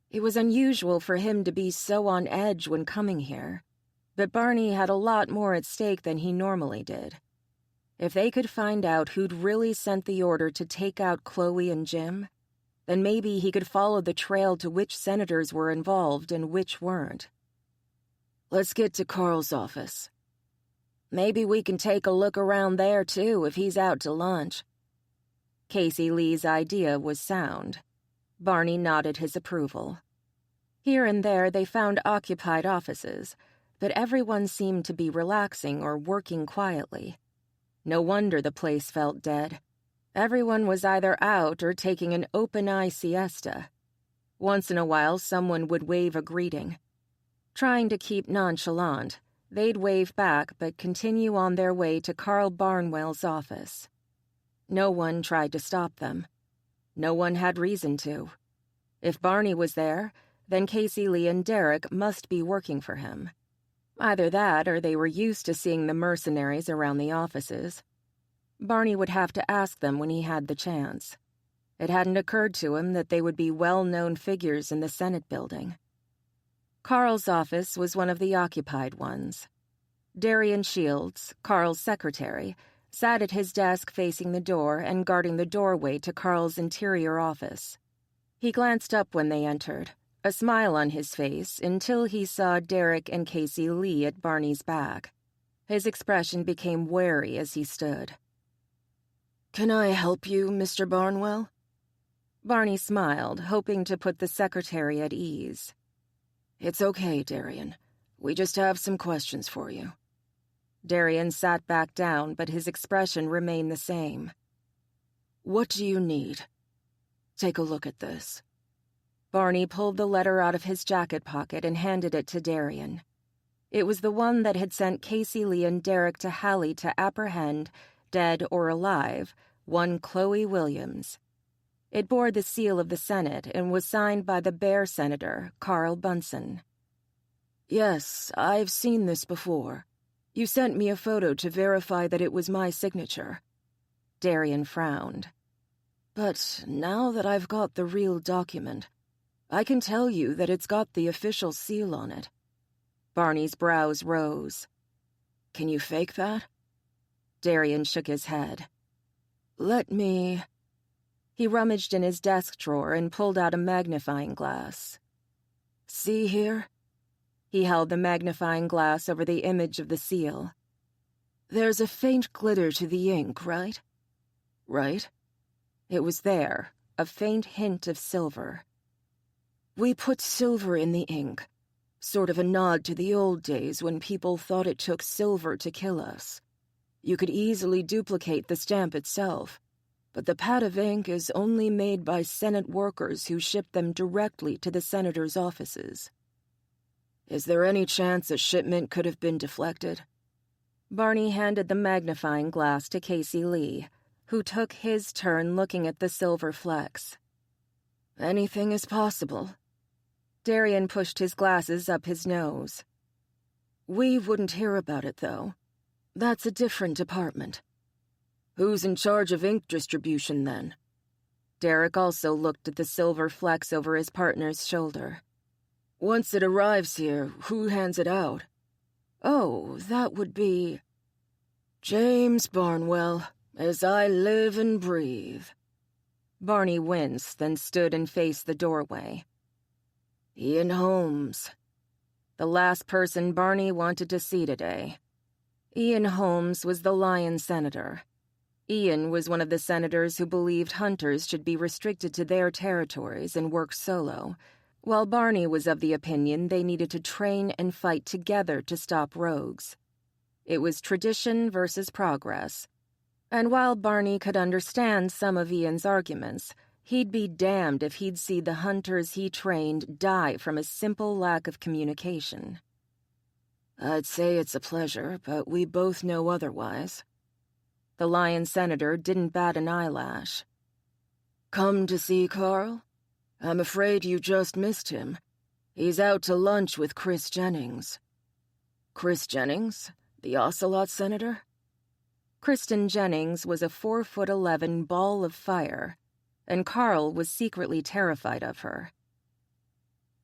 It was unusual for him to be so on edge when coming here, but Barney had a lot more at stake than he normally did. If they could find out who'd really sent the order to take out Chloe and Jim, then maybe he could follow the trail to which senators were involved and which weren't. Let's get to Carl's office. Maybe we can take a look around there, too, if he's out to lunch. Casey Lee's idea was sound. Barney nodded his approval. Here and there they found occupied offices, but everyone seemed to be relaxing or working quietly. No wonder the place felt dead. Everyone was either out or taking an open-eye siesta. Once in a while someone would wave a greeting. Trying to keep nonchalant, they'd wave back but continue on their way to Carl Barnwell's office. No one tried to stop them. No one had reason to. If Barney was there, then Casey Lee and Derek must be working for him. Either that or they were used to seeing the mercenaries around the offices. Barney would have to ask them when he had the chance. It hadn't occurred to him that they would be well-known figures in the Senate building. Carl's office was one of the occupied ones. Darian Shields, Carl's secretary, sat at his desk facing the door and guarding the doorway to Carl's interior office. He glanced up when they entered, a smile on his face until he saw Derek and Casey Lee at Barney's back. His expression became wary as he stood. "Can I help you, Mr. Barnwell?" Barney smiled, hoping to put the secretary at ease. "It's okay, Darian. We just have some questions for you." Darian sat back down, but his expression remained the same. "What do you need? Take a look at this." Barney pulled the letter out of his jacket pocket and handed it to Darian. It was the one that had sent Casey Lee and Derek to Halle to apprehend, dead or alive, one Chloe Williams. It bore the seal of the Senate and was signed by the Bear Senator, Carl Bunsen. "Yes, I've seen this before. You sent me a photo to verify that it was my signature." Darian frowned. "But now that I've got the real document, I can tell you that it's got the official seal on it." Barney's brows rose. "Can you fake that?" Darian shook his head. "Let me..." He rummaged in his desk drawer and pulled out a magnifying glass. "See here?" He held the magnifying glass over the image of the seal. "There's a faint glitter to the ink, right? Right?" It was there, a faint hint of silver. "We put silver in the ink, sort of a nod to the old days when people thought it took silver to kill us. You could easily duplicate the stamp itself, but the pad of ink is only made by Senate workers who ship them directly to the senators' offices. Is there any chance a shipment could have been deflected?" Barney handed the magnifying glass to Casey Lee, who took his turn looking at the silver flecks. "Anything is possible." Darian pushed his glasses up his nose. "We wouldn't hear about it, though. That's a different department. Who's in charge of ink distribution, then?" Derek also looked at the silver flecks over his partner's shoulder. "Once it arrives here, who hands it out?" "Oh, that would be..." "James Barnwell, as I live and breathe." Barney winced, then stood and faced the doorway. "Ian Holmes." The last person Barney wanted to see today. Ian Holmes was the Lion Senator. Ian was one of the senators who believed hunters should be restricted to their territories and work solo, while Barney was of the opinion they needed to train and fight together to stop rogues. It was tradition versus progress. And while Barney could understand some of Ian's arguments, he'd be damned if he'd see the hunters he trained die from a simple lack of communication. "I'd say it's a pleasure, but we both know otherwise." The Lion Senator didn't bat an eyelash. "Come to see Carl? I'm afraid you just missed him. He's out to lunch with Chris Jennings." "Chris Jennings? The Ocelot Senator?" Kristen Jennings was a 4'11" ball of fire, and Carl was secretly terrified of her.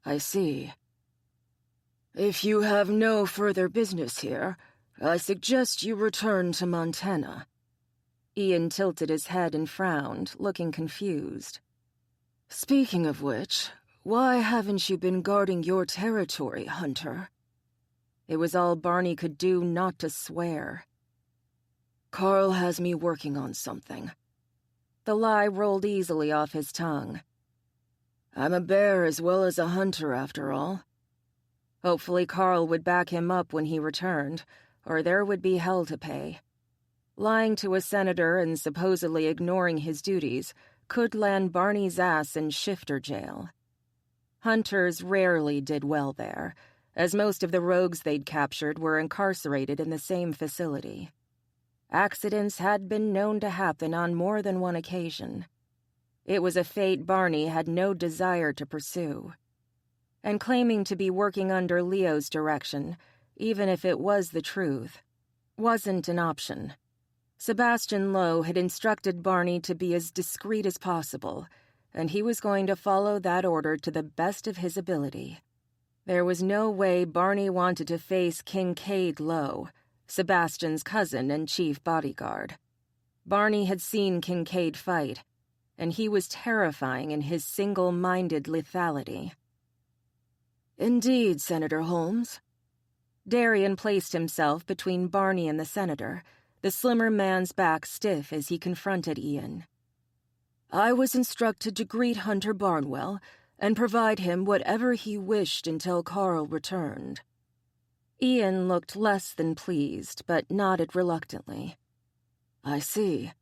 "I see. If you have no further business here, I suggest you return to Montana." Ian tilted his head and frowned, looking confused. "Speaking of which, why haven't you been guarding your territory, Hunter?" It was all Barney could do not to swear. "Carl has me working on something." The lie rolled easily off his tongue. "I'm a bear as well as a hunter, after all." Hopefully Carl would back him up when he returned, or there would be hell to pay. Lying to a senator and supposedly ignoring his duties could land Barney's ass in shifter jail. Hunters rarely did well there, as most of the rogues they'd captured were incarcerated in the same facility. Accidents had been known to happen on more than one occasion. It was a fate Barney had no desire to pursue. And claiming to be working under Leo's direction, even if it was the truth, wasn't an option. Sebastian Lowe had instructed Barney to be as discreet as possible, and he was going to follow that order to the best of his ability. There was no way Barney wanted to face Kincaid Lowe, Sebastian's cousin and chief bodyguard. Barney had seen Kincaid fight, and he was terrifying in his single-minded lethality. "Indeed, Senator Holmes." Darian placed himself between Barney and the senator, the slimmer man's back stiff as he confronted Ian. "I was instructed to greet Hunter Barnwell and provide him whatever he wished until Carl returned." Ian looked less than pleased, but nodded reluctantly. "I see.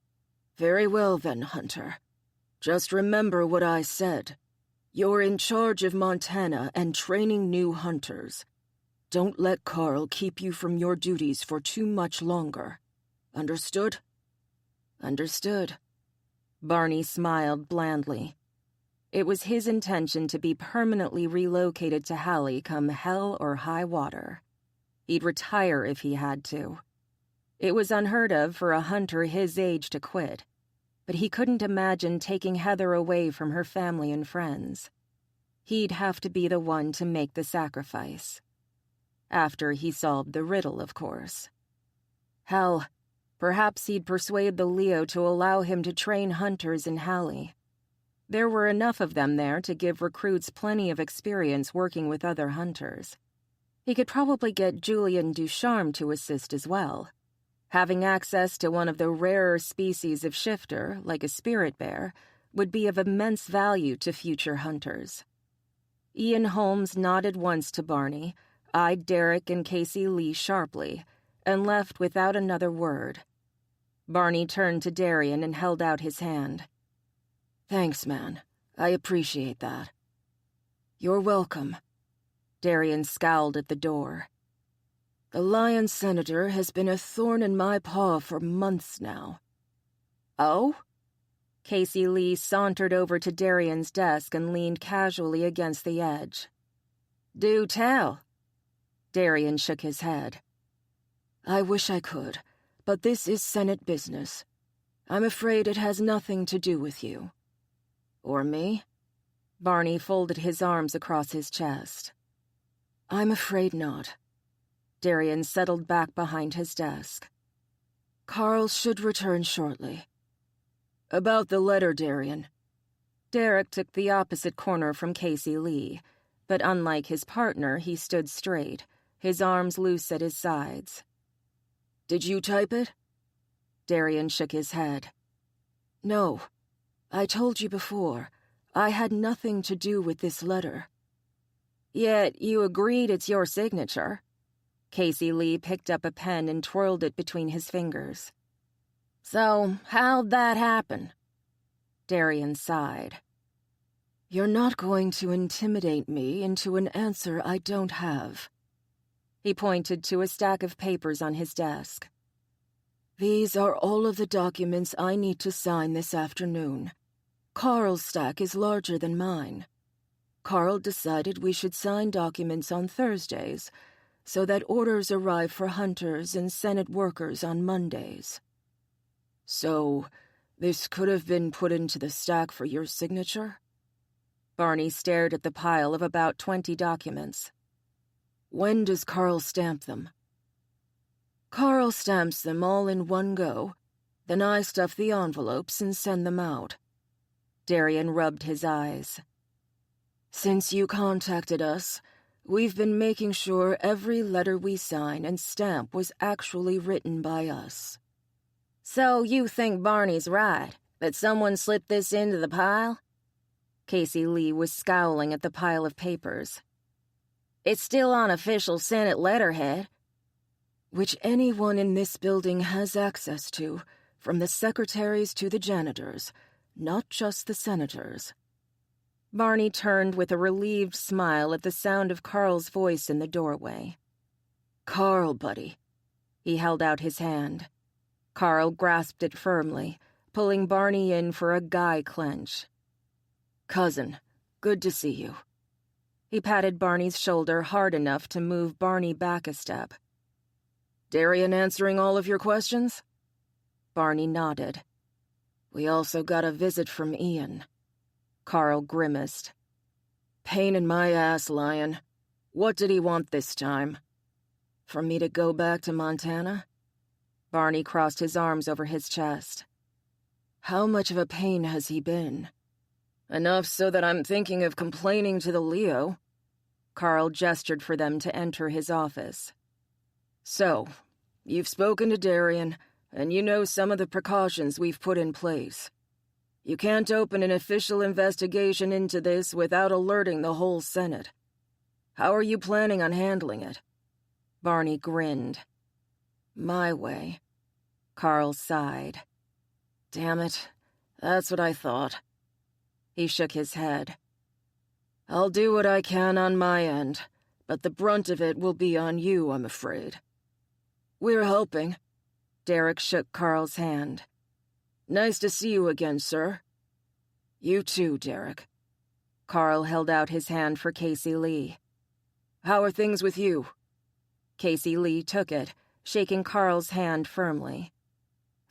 Very well then, Hunter. Just remember what I said. You're in charge of Montana and training new hunters. Don't let Carl keep you from your duties for too much longer. Understood?" "Understood." Barney smiled blandly. It was his intention to be permanently relocated to Halle come hell or high water. He'd retire if he had to. It was unheard of for a hunter his age to quit, but he couldn't imagine taking Heather away from her family and friends. He'd have to be the one to make the sacrifice. After he solved the riddle, of course. Hell, perhaps he'd persuade the Leo to allow him to train hunters in Halle. There were enough of them there to give recruits plenty of experience working with other hunters. He could probably get Julian Ducharme to assist as well. Having access to one of the rarer species of shifter, like a spirit bear, would be of immense value to future hunters. Ian Holmes nodded once to Barney, eyed Derek and Casey Lee sharply, and left without another word. Barney turned to Darian and held out his hand. "Thanks, man. I appreciate that." "You're welcome." Darian scowled at the door. "The Lion Senator has been a thorn in my paw for months now." "Oh?" Casey Lee sauntered over to Darian's desk and leaned casually against the edge. "Do tell." Darian shook his head. "I wish I could, but this is Senate business. I'm afraid it has nothing to do with you." "Or me?" Barney folded his arms across his chest. "I'm afraid not." Darian settled back behind his desk. "Carl should return shortly. About the letter, Darian." Derek took the opposite corner from Casey Lee, but unlike his partner, he stood straight, his arms loose at his sides. "Did you type it?" Darian shook his head. "No. I told you before, I had nothing to do with this letter." "Yet you agreed it's your signature." Casey Lee picked up a pen and twirled it between his fingers. "So, how'd that happen?" Darian sighed. "You're not going to intimidate me into an answer I don't have." He pointed to a stack of papers on his desk. "These are all of the documents I need to sign this afternoon. Carl's stack is larger than mine. Carl decided we should sign documents on Thursdays, so that orders arrive for hunters and Senate workers on Mondays." "So, this could have been put into the stack for your signature?" Barney stared at the pile of about 20 documents. "When does Carl stamp them?" "Carl stamps them all in one go, then I stuff the envelopes and send them out." Darian rubbed his eyes. "Since you contacted us, we've been making sure every letter we sign and stamp was actually written by us." "So you think Barney's right, that someone slipped this into the pile?" Casey Lee was scowling at the pile of papers. "It's still on official Senate letterhead." "Which anyone in this building has access to, from the secretaries to the janitors, not just the senators." Barney turned with a relieved smile at the sound of Carl's voice in the doorway. "Carl, buddy." He held out his hand. Carl grasped it firmly, pulling Barney in for a guy clench. "Cousin, good to see you." He patted Barney's shoulder hard enough to move Barney back a step. "Darian answering all of your questions?" Barney nodded. "We also got a visit from Ian." Carl grimaced. "Pain in my ass, Lion. What did he want this time? For me to go back to Montana?" Barney crossed his arms over his chest. "How much of a pain has he been?" "Enough so that I'm thinking of complaining to the Leo." Carl gestured for them to enter his office. "So, you've spoken to Darian, and you know some of the precautions we've put in place. You can't open an official investigation into this without alerting the whole Senate. How are you planning on handling it?" Barney grinned. "My way." Carl sighed. "Damn it, that's what I thought." He shook his head. "I'll do what I can on my end, but the brunt of it will be on you, I'm afraid." "We're helping." Derek shook Carl's hand. "Nice to see you again, sir." "You too, Derek." Carl held out his hand for Casey Lee. "How are things with you?" Casey Lee took it, shaking Carl's hand firmly.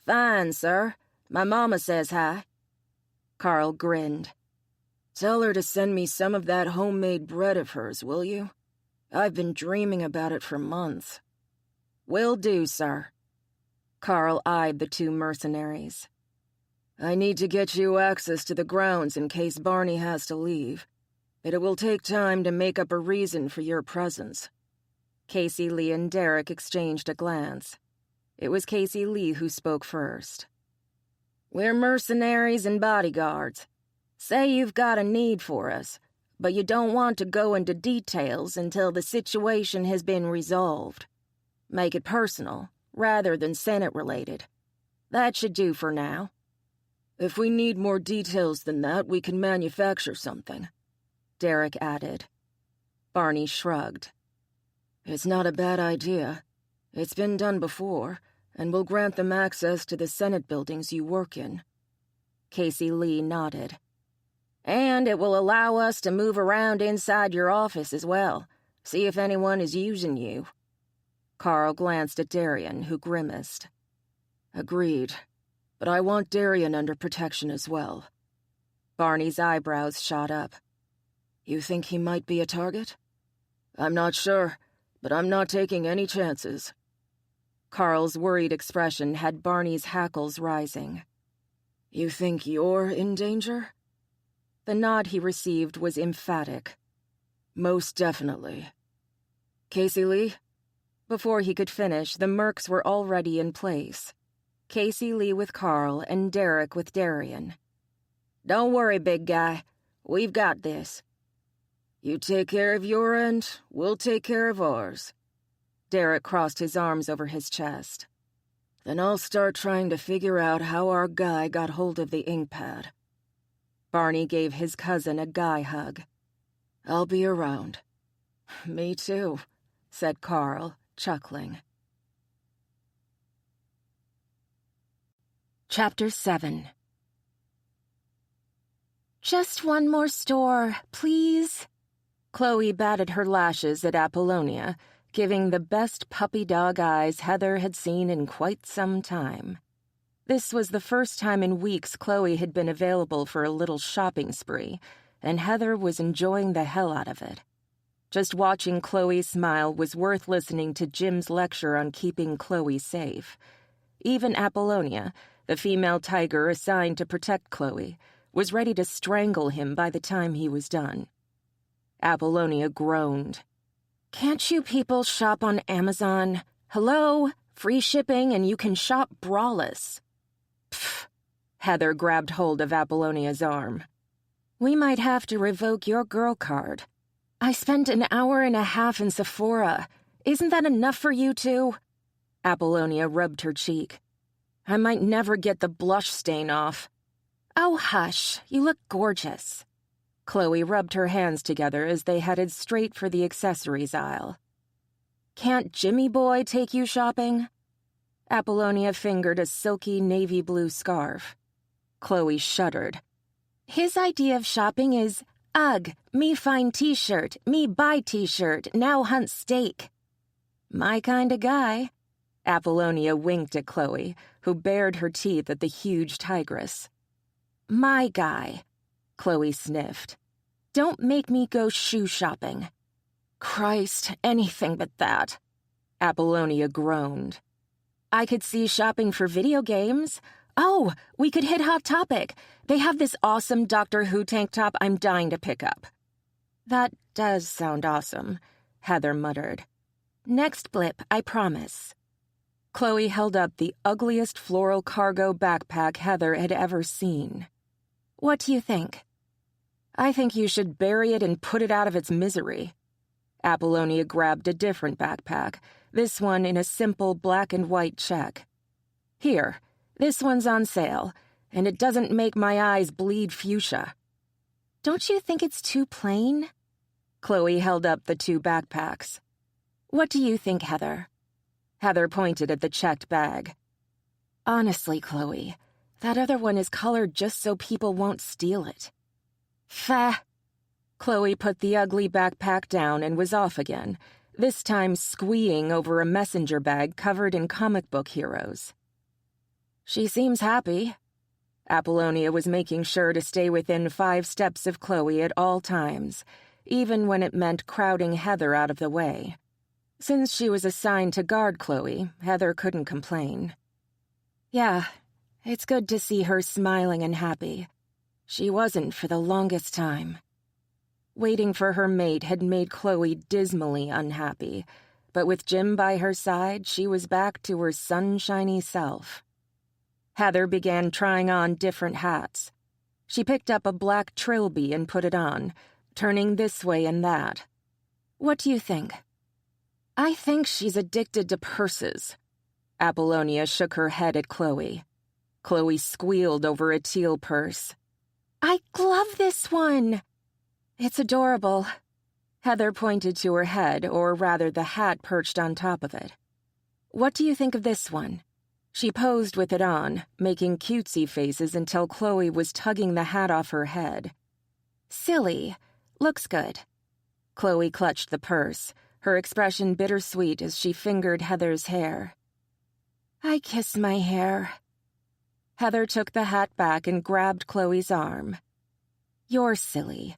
"Fine, sir. My mama says hi." Carl grinned. "Tell her to send me some of that homemade bread of hers, will you? I've been dreaming about it for months." "Will do, sir." Carl eyed the two mercenaries. "I need to get you access to the grounds in case Barney has to leave, but it will take time to make up a reason for your presence." Casey Lee and Derek exchanged a glance. It was Casey Lee who spoke first. "We're mercenaries and bodyguards. Say you've got a need for us, but you don't want to go into details until the situation has been resolved. Make it personal, rather than Senate-related. That should do for now." "If we need more details than that, we can manufacture something," Derek added. Barney shrugged. "It's not a bad idea. It's been done before, and will grant them access to the Senate buildings you work in." Casey Lee nodded. "And it will allow us to move around inside your office as well, see if anyone is using you." Carl glanced at Darian, who grimaced. "Agreed. But I want Darian under protection as well." Barney's eyebrows shot up. "You think he might be a target?" "I'm not sure, but I'm not taking any chances." Carl's worried expression had Barney's hackles rising. "You think you're in danger?" The nod he received was emphatic. "Most definitely." "Casey Lee?" Before he could finish, the mercs were already in place. Casey Lee with Carl and Derek with Darian. "Don't worry, big guy. We've got this." "You take care of your end, we'll take care of ours." Derek crossed his arms over his chest. "Then I'll start trying to figure out how our guy got hold of the ink pad." Barney gave his cousin a guy hug. "I'll be around." "Me too," said Carl, chuckling. Chapter 7. "Just one more store, please." Chloe batted her lashes at Apollonia, giving the best puppy dog eyes Heather had seen in quite some time. This was the first time in weeks Chloe had been available for a little shopping spree, and Heather was enjoying the hell out of it. Just watching Chloe smile was worth listening to Jim's lecture on keeping Chloe safe. Even Apollonia, the female tiger assigned to protect Chloe, was ready to strangle him by the time he was done. Apollonia groaned. "Can't you people shop on Amazon? Hello? Free shipping and you can shop braless." Pfft. Heather grabbed hold of Apollonia's arm. "We might have to revoke your girl card. I spent an hour and a half in Sephora. Isn't that enough for you two?" Apollonia rubbed her cheek. "I might never get the blush stain off." "Oh, hush. You look gorgeous." Chloe rubbed her hands together as they headed straight for the accessories aisle. "Can't Jimmy Boy take you shopping?" Apollonia fingered a silky navy blue scarf. Chloe shuddered. His idea of shopping is, ugh, me find t-shirt, me buy t-shirt, now hunt steak. My kind of guy. Apollonia winked at Chloe, who bared her teeth at the huge tigress. My guy, Chloe sniffed. Don't make me go shoe shopping. Christ, anything but that. Apollonia groaned. I could see shopping for video games. Oh, we could hit Hot Topic. They have this awesome Doctor Who tank top I'm dying to pick up. That does sound awesome, Heather muttered. Next blip, I promise. Chloe held up the ugliest floral cargo backpack Heather had ever seen. What do you think? I think you should bury it and put it out of its misery. Apollonia grabbed a different backpack, this one in a simple black and white check. Here, this one's on sale, and it doesn't make my eyes bleed fuchsia. Don't you think it's too plain? Chloe held up the two backpacks. What do you think, Heather? Heather pointed at the checked bag. Honestly, Chloe, that other one is colored just so people won't steal it. Pfah! Chloe put the ugly backpack down and was off again, this time squeeing over a messenger bag covered in comic book heroes. She seems happy. Apollonia was making sure to stay within 5 steps of Chloe at all times, even when it meant crowding Heather out of the way. Since she was assigned to guard Chloe, Heather couldn't complain. Yeah, it's good to see her smiling and happy. She wasn't for the longest time. Waiting for her mate had made Chloe dismally unhappy, but with Jim by her side, she was back to her sunshiny self. Heather began trying on different hats. She picked up a black trilby and put it on, turning this way and that. What do you think? I think she's addicted to purses. Apollonia shook her head at Chloe. Chloe squealed over a teal purse. I love this one. It's adorable. Heather pointed to her head, or rather the hat perched on top of it. What do you think of this one? She posed with it on, making cutesy faces until Chloe was tugging the hat off her head. Silly. Looks good. Chloe clutched the purse, her expression bittersweet as she fingered Heather's hair. I kiss my hair. Heather took the hat back and grabbed Chloe's arm. You're silly.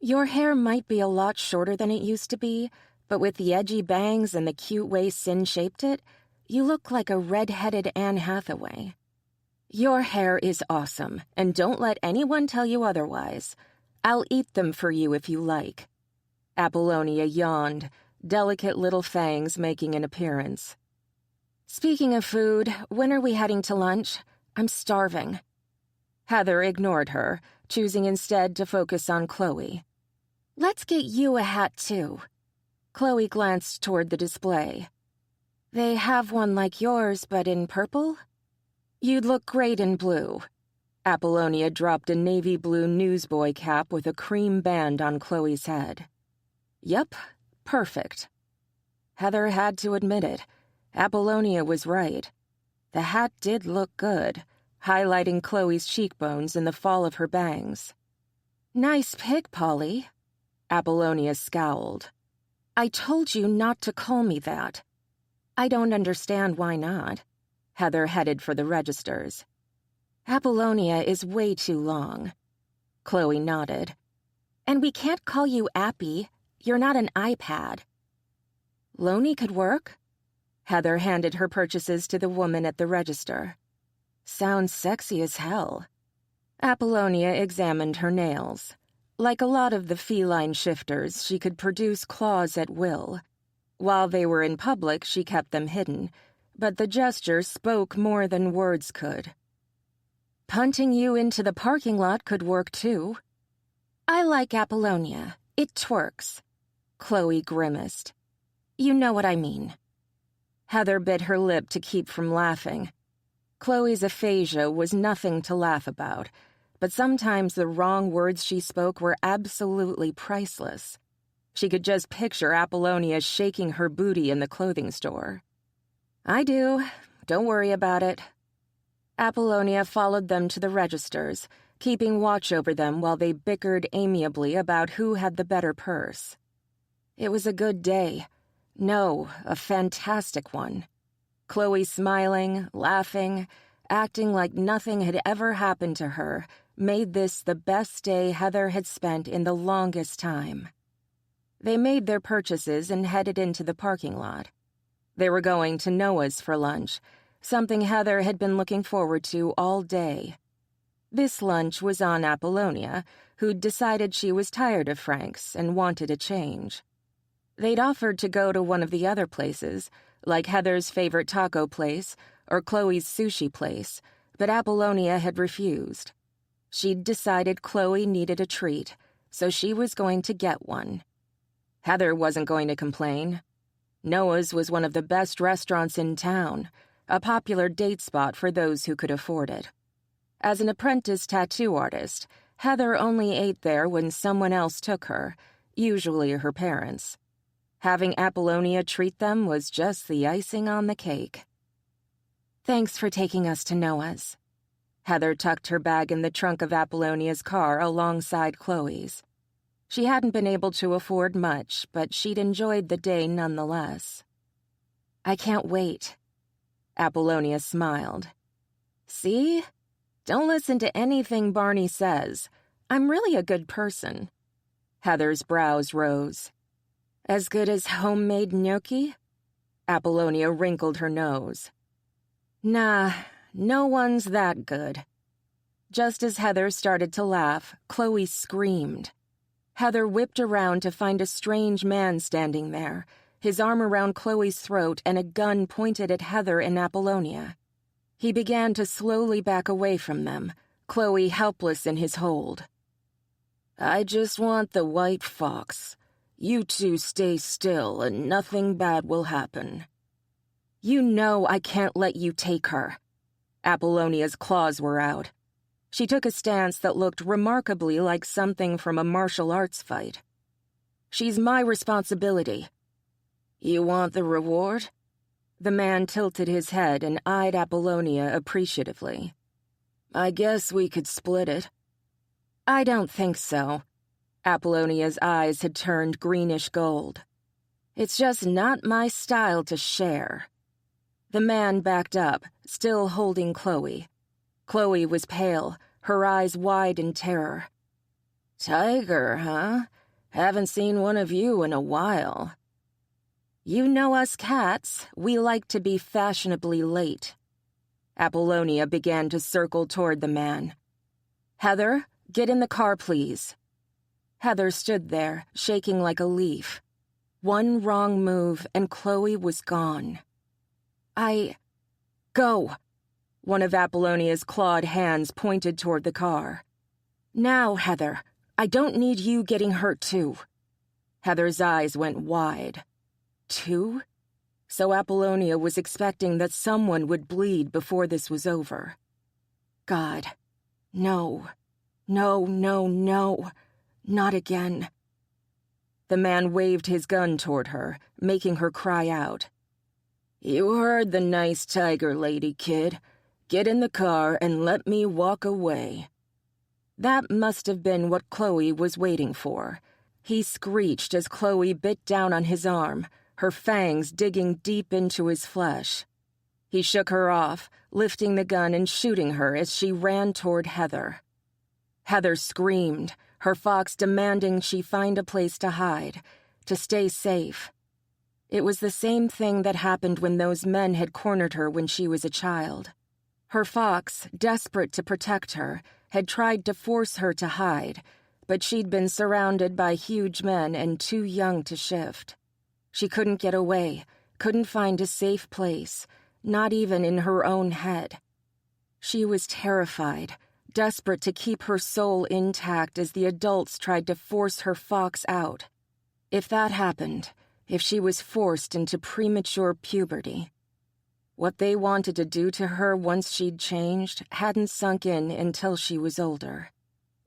Your hair might be a lot shorter than it used to be, but with the edgy bangs and the cute way Sin shaped it, you look like a red-headed Anne Hathaway. Your hair is awesome, and don't let anyone tell you otherwise. I'll eat them for you if you like. Apollonia yawned, delicate little fangs making an appearance. Speaking of food, when are we heading to lunch? I'm starving. Heather ignored her, choosing instead to focus on Chloe. Let's get you a hat, too. Chloe glanced toward the display. They have one like yours, but in purple? You'd look great in blue. Apollonia dropped a navy blue newsboy cap with a cream band on Chloe's head. Yep, perfect. Heather had to admit it. Apollonia was right. The hat did look good, highlighting Chloe's cheekbones and the fall of her bangs. Nice pick, Polly. Apollonia scowled. I told you not to call me that. I don't understand why not. Heather headed for the registers. Apollonia is way too long. Chloe nodded. And we can't call you Appy. You're not an iPad. Loney could work. Heather handed her purchases to the woman at the register. Sounds sexy as hell. Apollonia examined her nails. Like a lot of the feline shifters, she could produce claws at will. While they were in public, she kept them hidden, but the gesture spoke more than words could. Punting you into the parking lot could work, too. I like Apollonia. It twerks. Chloe grimaced. You know what I mean. Heather bit her lip to keep from laughing. Chloe's aphasia was nothing to laugh about, but sometimes the wrong words she spoke were absolutely priceless. She could just picture Apollonia shaking her booty in the clothing store. I do. don't worry about it." Apollonia followed them to the registers, keeping watch over them while they bickered amiably about who had the better purse. It was a good day. No, a fantastic one. Chloe smiling, laughing, acting like nothing had ever happened to her, made this the best day Heather had spent in the longest time. They made their purchases and headed into the parking lot. They were going to Noah's for lunch, something Heather had been looking forward to all day. This lunch was on Apollonia, who'd decided she was tired of Frank's and wanted a change. They'd offered to go to one of the other places, like Heather's favorite taco place or Chloe's sushi place, but Apollonia had refused. She'd decided Chloe needed a treat, so she was going to get one. Heather wasn't going to complain. Noah's was one of the best restaurants in town, a popular date spot for those who could afford it. As an apprentice tattoo artist, Heather only ate there when someone else took her, usually her parents. Having Apollonia treat them was just the icing on the cake. "Thanks for taking us to Noah's." Heather tucked her bag in the trunk of Apollonia's car alongside Chloe's. She hadn't been able to afford much, but she'd enjoyed the day nonetheless. "I can't wait." Apollonia smiled. "See? Don't listen to anything Barney says. I'm really a good person." Heather's brows rose. "As good as homemade gnocchi?" Apollonia wrinkled her nose. "Nah, no one's that good." Just as Heather started to laugh, Chloe screamed. Heather whipped around to find a strange man standing there, his arm around Chloe's throat and a gun pointed at Heather and Apollonia. He began to slowly back away from them, Chloe helpless in his hold. "I just want the white fox. You two stay still and nothing bad will happen." "You know I can't let you take her." Apollonia's claws were out. She took a stance that looked remarkably like something from a martial arts fight. "She's my responsibility." "You want the reward?" The man tilted his head and eyed Apollonia appreciatively. "I guess we could split it." "I don't think so." Apollonia's eyes had turned greenish gold. "It's just not my style to share." The man backed up, still holding Chloe. Chloe was pale, her eyes wide in terror. "Tiger, huh? Haven't seen one of you in a while." "You know us cats, we like to be fashionably late." Apollonia began to circle toward the man. "Heather, get in the car, please." Heather stood there, shaking like a leaf. One wrong move and Chloe was gone. Go." One of Apollonia's clawed hands pointed toward the car. "Now, Heather, I don't need you getting hurt too." Heather's eyes went wide. Two? So Apollonia was expecting that someone would bleed before this was over. God. No. No, no, no. Not again. The man waved his gun toward her, making her cry out. "You heard the nice tiger lady, kid. Get in the car and let me walk away." That must have been what Chloe was waiting for. He screeched as Chloe bit down on his arm, her fangs digging deep into his flesh. He shook her off, lifting the gun and shooting her as she ran toward Heather. Heather screamed, her fox demanding she find a place to hide, to stay safe. It was the same thing that happened when those men had cornered her when she was a child. Her fox, desperate to protect her, had tried to force her to hide, but she'd been surrounded by huge men and too young to shift. She couldn't get away, couldn't find a safe place, not even in her own head. She was terrified, desperate to keep her soul intact as the adults tried to force her fox out. If that happened, if she was forced into premature puberty, what they wanted to do to her once she'd changed hadn't sunk in until she was older.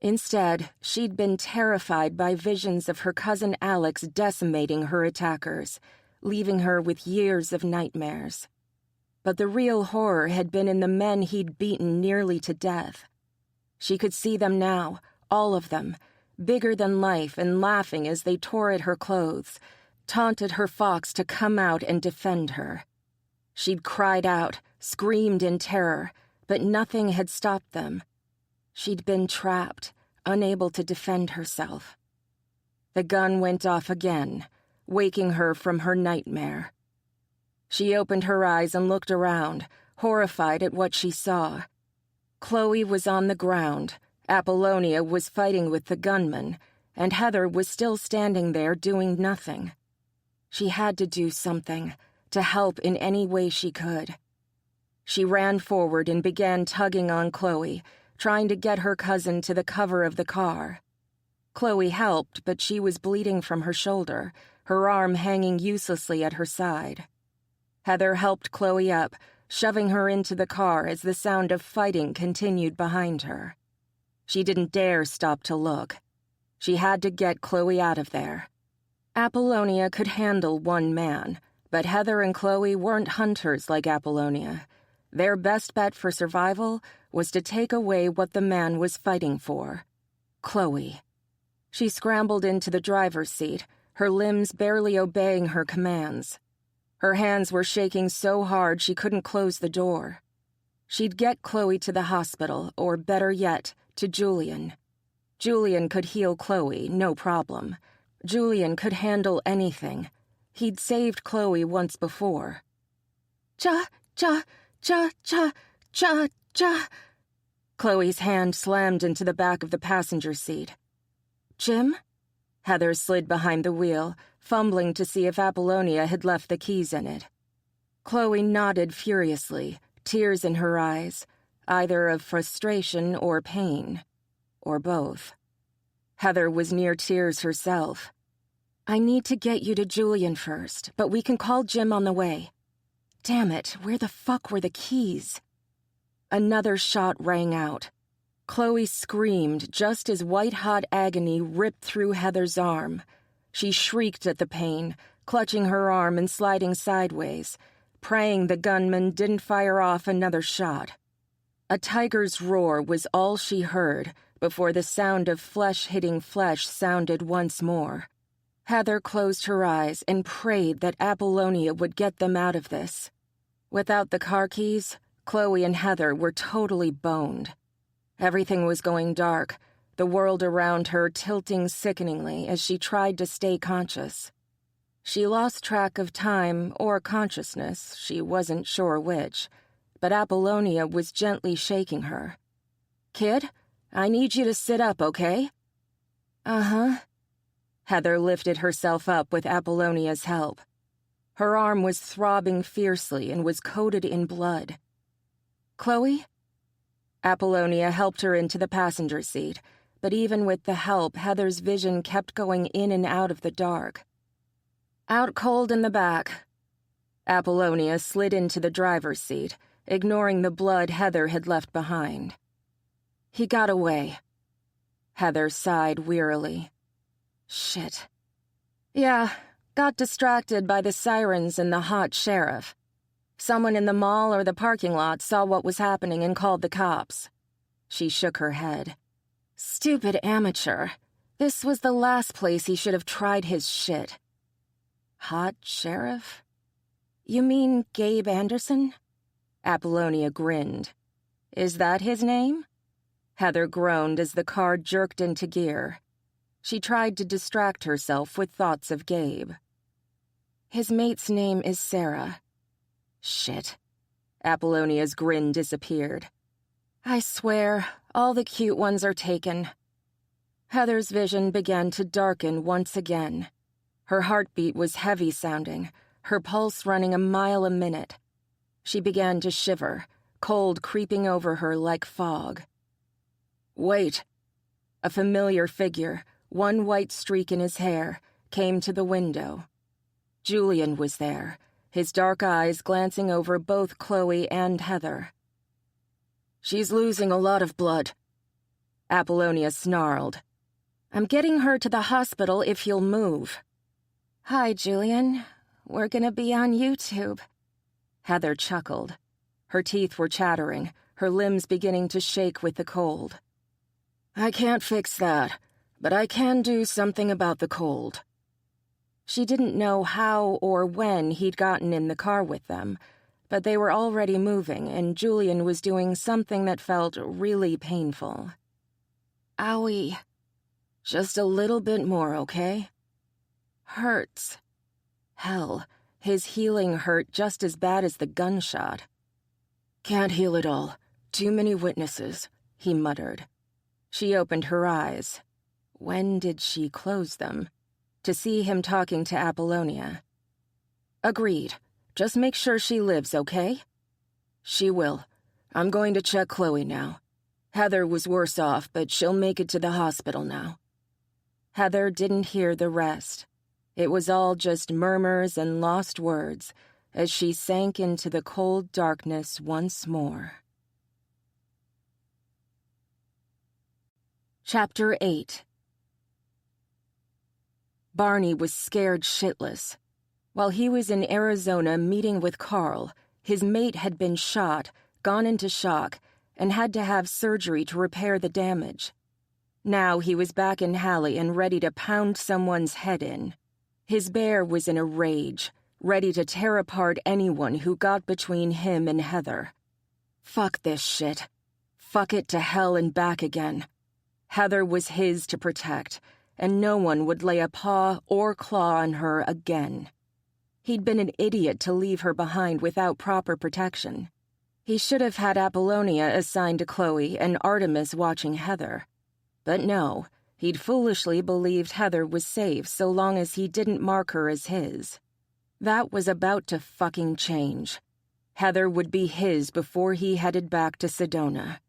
Instead, she'd been terrified by visions of her cousin Alex decimating her attackers, leaving her with years of nightmares. but the real horror had been in the men he'd beaten nearly to death. She could see them now, all of them, bigger than life and laughing as they tore at her clothes, taunted her fox to come out and defend her. She'd cried out, screamed in terror, but nothing had stopped them. She'd been trapped, unable to defend herself. The gun went off again, waking her from her nightmare. She opened her eyes and looked around, horrified at what she saw. Chloe was on the ground, Apollonia was fighting with the gunman, and Heather was still standing there doing nothing. She had to do something, to help in any way she could. She ran forward and began tugging on Chloe, trying to get her cousin to the cover of the car. Chloe helped, but she was bleeding from her shoulder, her arm hanging uselessly at her side. Heather helped Chloe up, shoving her into the car as the sound of fighting continued behind her. She didn't dare stop to look. She had to get Chloe out of there. Apollonia could handle one man, but Heather and Chloe weren't hunters like Apollonia. Their best bet for survival was to take away what the man was fighting for. Chloe. She scrambled into the driver's seat, her limbs barely obeying her commands. Her hands were shaking so hard she couldn't close the door. She'd get Chloe to the hospital, or better yet, to Julian. Julian could heal Chloe, no problem. Julian could handle anything. He'd saved Chloe once before. Ja. Chloe's hand slammed into the back of the passenger seat. Jim? Heather slid behind the wheel, fumbling to see if Apollonia had left the keys in it. Chloe nodded furiously, tears in her eyes, either of frustration or pain, or both. Heather was near tears herself. I need to get you to Julian first, but we can call Jim on the way. Damn it, where the fuck were the keys? Another shot rang out. Chloe screamed just as white-hot agony ripped through Heather's arm. She shrieked at the pain, clutching her arm and sliding sideways, praying the gunman didn't fire off another shot. A tiger's roar was all she heard before the sound of flesh hitting flesh sounded once more. Heather closed her eyes and prayed that Apollonia would get them out of this. Without the car keys, Chloe and Heather were totally boned. Everything was going dark, the world around her tilting sickeningly as she tried to stay conscious. She lost track of time or consciousness, she wasn't sure which, but Apollonia was gently shaking her. Kid, I need you to sit up, okay? Uh-huh. Heather lifted herself up with Apollonia's help. Her arm was throbbing fiercely and was coated in blood. Chloe? Apollonia helped her into the passenger seat, but even with the help, Heather's vision kept going in and out of the dark. Out cold in the back. Apollonia slid into the driver's seat, ignoring the blood Heather had left behind. He got away. Heather sighed wearily. Shit. Yeah, got distracted by the sirens and the hot sheriff. Someone in the mall or the parking lot saw what was happening and called the cops. She shook her head. Stupid amateur. This was the last place he should have tried his shit. Hot sheriff? You mean Gabe Anderson? Apollonia grinned. Is that his name? Heather groaned as the car jerked into gear. She tried to distract herself with thoughts of Gabe. His mate's name is Sarah. Shit. Apollonia's grin disappeared. I swear, all the cute ones are taken. Heather's vision began to darken once again. Her heartbeat was heavy-sounding, her pulse running a mile a minute. She began to shiver, cold creeping over her like fog. Wait. A familiar figure, one white streak in his hair, came to the window. Julian was there, his dark eyes glancing over both Chloe and Heather. She's losing a lot of blood. Apollonia snarled. I'm getting her to the hospital if you'll move. Hi, Julian. We're gonna be on YouTube. Heather chuckled. Her teeth were chattering, her limbs beginning to shake with the cold. I can't fix that, but I can do something about the cold. She didn't know how or when he'd gotten in the car with them, but they were already moving, and Julian was doing something that felt really painful. Owie. Just a little bit more, okay? Hurts. Hell, his healing hurt just as bad as the gunshot. Can't heal it all. Too many witnesses, he muttered. She opened her eyes. When did she close them? To see him talking to Apollonia. Agreed. Just make sure she lives, okay? She will. I'm going to check Chloe now. Heather was worse off, but she'll make it to the hospital now. Heather didn't hear the rest. It was all just murmurs and lost words as she sank into the cold darkness once more. Chapter 8. Barney was scared shitless. While he was in Arizona meeting with Carl, his mate had been shot, gone into shock, and had to have surgery to repair the damage. Now he was back in Halle and ready to pound someone's head in. His bear was in a rage, ready to tear apart anyone who got between him and Heather. Fuck this shit. Fuck it to hell and back again. Heather was his to protect, and no one would lay a paw or claw on her again. He'd been an idiot to leave her behind without proper protection. He should have had Apollonia assigned to Chloe and Artemis watching Heather. But no, he'd foolishly believed Heather was safe so long as he didn't mark her as his. That was about to fucking change. Heather would be his before he headed back to Sedona.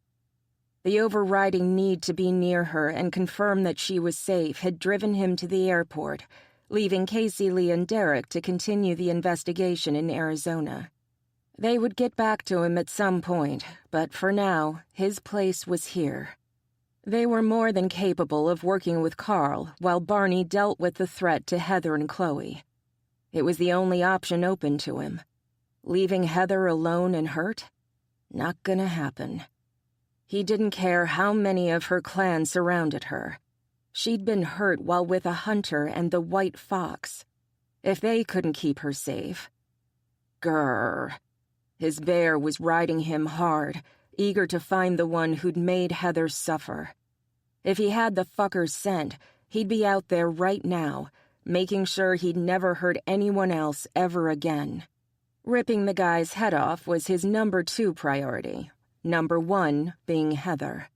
The overriding need to be near her and confirm that she was safe had driven him to the airport, leaving Casey Lee and Derek to continue the investigation in Arizona. They would get back to him at some point, but for now, his place was here. They were more than capable of working with Carl while Barney dealt with the threat to Heather and Chloe. It was the only option open to him. Leaving Heather alone and hurt? Not gonna happen. He didn't care how many of her clan surrounded her. She'd been hurt while with a hunter and the white fox. If they couldn't keep her safe. Grrr. His bear was riding him hard, eager to find the one who'd made Heather suffer. If he had the fucker's scent, he'd be out there right now, making sure he'd never hurt anyone else ever again. Ripping the guy's head off was his number 2 priority, number 1 being Heather.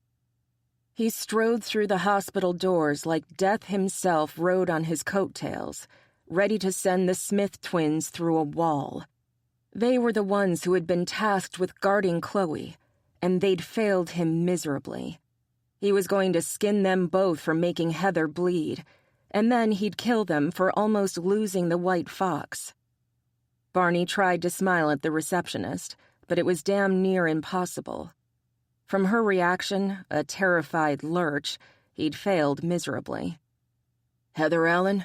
He strode through the hospital doors like death himself rode on his coattails, ready to send the Smith twins through a wall. They were the ones who had been tasked with guarding Chloe, and they'd failed him miserably. He was going to skin them both for making Heather bleed, and then he'd kill them for almost losing the white fox. Barney tried to smile at the receptionist, but it was damn near impossible. From her reaction, a terrified lurch, he'd failed miserably. Heather Allen?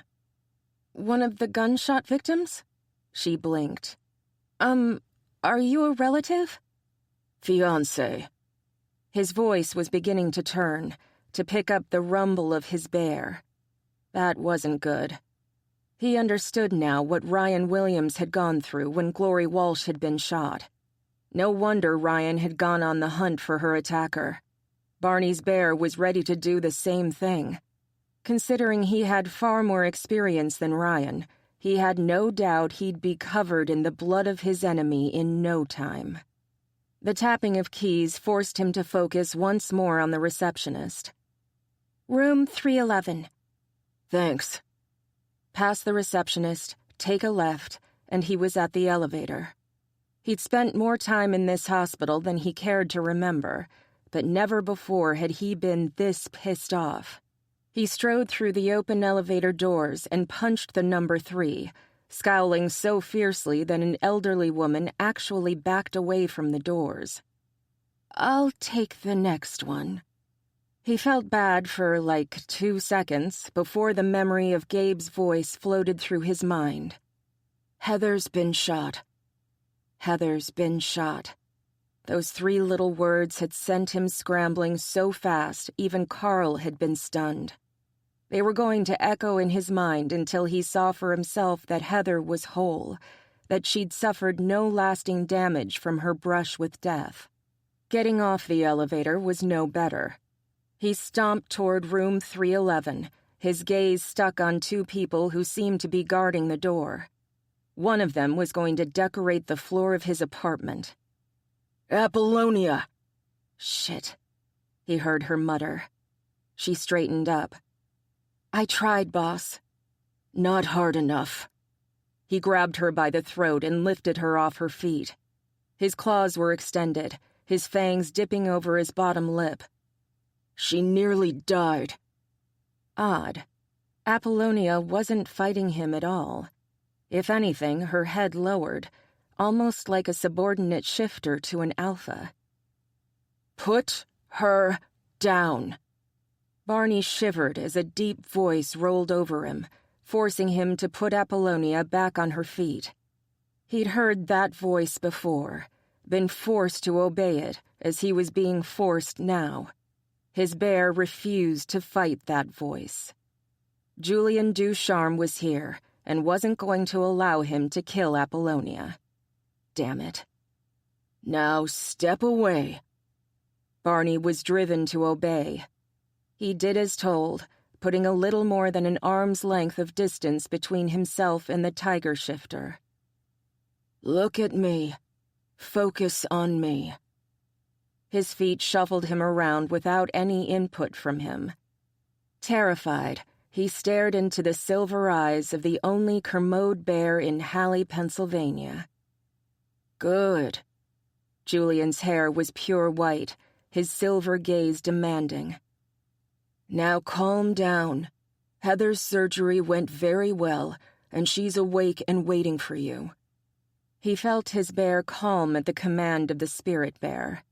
One of the gunshot victims? She blinked. Are you a relative? Fiancé. His voice was beginning to turn, to pick up the rumble of his bear. That wasn't good. He understood now what Ryan Williams had gone through when Glory Walsh had been shot. No wonder Ryan had gone on the hunt for her attacker. Barney's bear was ready to do the same thing. Considering he had far more experience than Ryan, he had no doubt he'd be covered in the blood of his enemy in no time. The tapping of keys forced him to focus once more on the receptionist. Room 311. Thanks. Past the receptionist, take a left, and he was at the elevator. He'd spent more time in this hospital than he cared to remember, but never before had he been this pissed off. He strode through the open elevator doors and punched the number 3, scowling so fiercely that an elderly woman actually backed away from the doors. I'll take the next one. He felt bad for, 2 seconds before the memory of Gabe's voice floated through his mind. Heather's been shot. Heather's been shot. Those 3 little words had sent him scrambling so fast, even Carl had been stunned. They were going to echo in his mind until he saw for himself that Heather was whole, that she'd suffered no lasting damage from her brush with death. Getting off the elevator was no better. He stomped toward room 311, his gaze stuck on 2 people who seemed to be guarding the door. One of them was going to decorate the floor of his apartment. Apollonia! Shit, he heard her mutter. She straightened up. I tried, boss. Not hard enough. He grabbed her by the throat and lifted her off her feet. His claws were extended, his fangs dipping over his bottom lip. She nearly died. Odd. Apollonia wasn't fighting him at all. If anything, her head lowered, almost like a subordinate shifter to an alpha. Put her down. Barney shivered as a deep voice rolled over him, forcing him to put Apollonia back on her feet. He'd heard that voice before, been forced to obey it as he was being forced now. His bear refused to fight that voice. Julian Ducharme was here and wasn't going to allow him to kill Apollonia. Damn it. Now step away. Barney was driven to obey. He did as told, putting a little more than an arm's length of distance between himself and the tiger shifter. Look at me. Focus on me. His feet shuffled him around without any input from him. Terrified, he stared into the silver eyes of the only Kermode bear in Halle, Pennsylvania. Good. Julian's hair was pure white, his silver gaze demanding. Now calm down. Heather's surgery went very well, and she's awake and waiting for you. He felt his bear calm at the command of the spirit bear.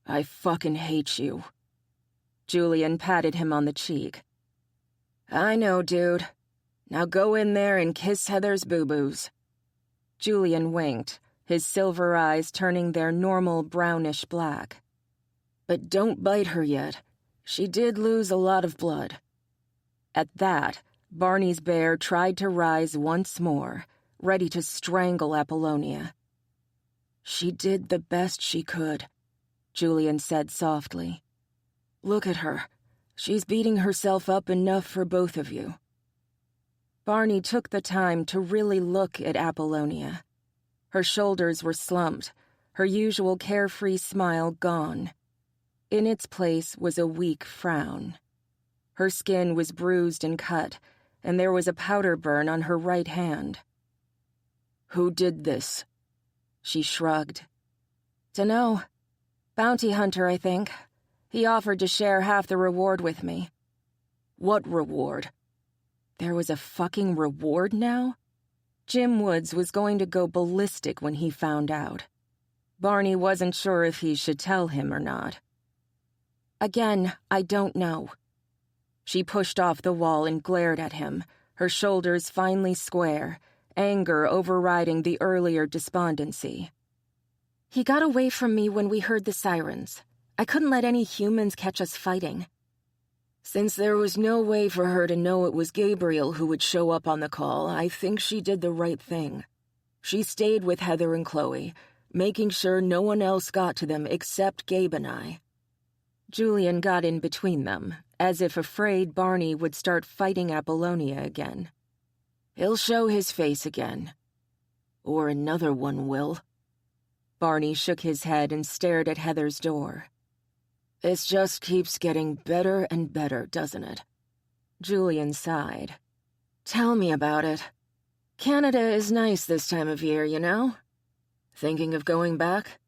I fucking hate you. Julian patted him on the cheek. I know, dude. Now go in there and kiss Heather's boo-boos. Julian winked, his silver eyes turning their normal brownish black. But don't bite her yet. She did lose a lot of blood. At that, Barney's bear tried to rise once more, ready to strangle Apollonia. She did the best she could, Julian said softly. Look at her. She's beating herself up enough for both of you. Barney took the time to really look at Apollonia. Her shoulders were slumped, her usual carefree smile gone. In its place was a weak frown. Her skin was bruised and cut, and there was a powder burn on her right hand. Who did this? She shrugged. Dunno. Bounty hunter, I think. He offered to share half the reward with me. What reward? There was a fucking reward now? Jim Woods was going to go ballistic when he found out. Barney wasn't sure if he should tell him or not. Again, I don't know. She pushed off the wall and glared at him, her shoulders finely square, anger overriding the earlier despondency. He got away from me when we heard the sirens. I couldn't let any humans catch us fighting. Since there was no way for her to know it was Gabriel who would show up on the call, I think she did the right thing. She stayed with Heather and Chloe, making sure no one else got to them except Gabe and I. Julian got in between them, as if afraid Barney would start fighting Apollonia again. He'll show his face again. Or another one will. Barney shook his head and stared at Heather's door. This just keeps getting better and better, doesn't it? Julian sighed. Tell me about it. Canada is nice this time of year, you know? Thinking of going back?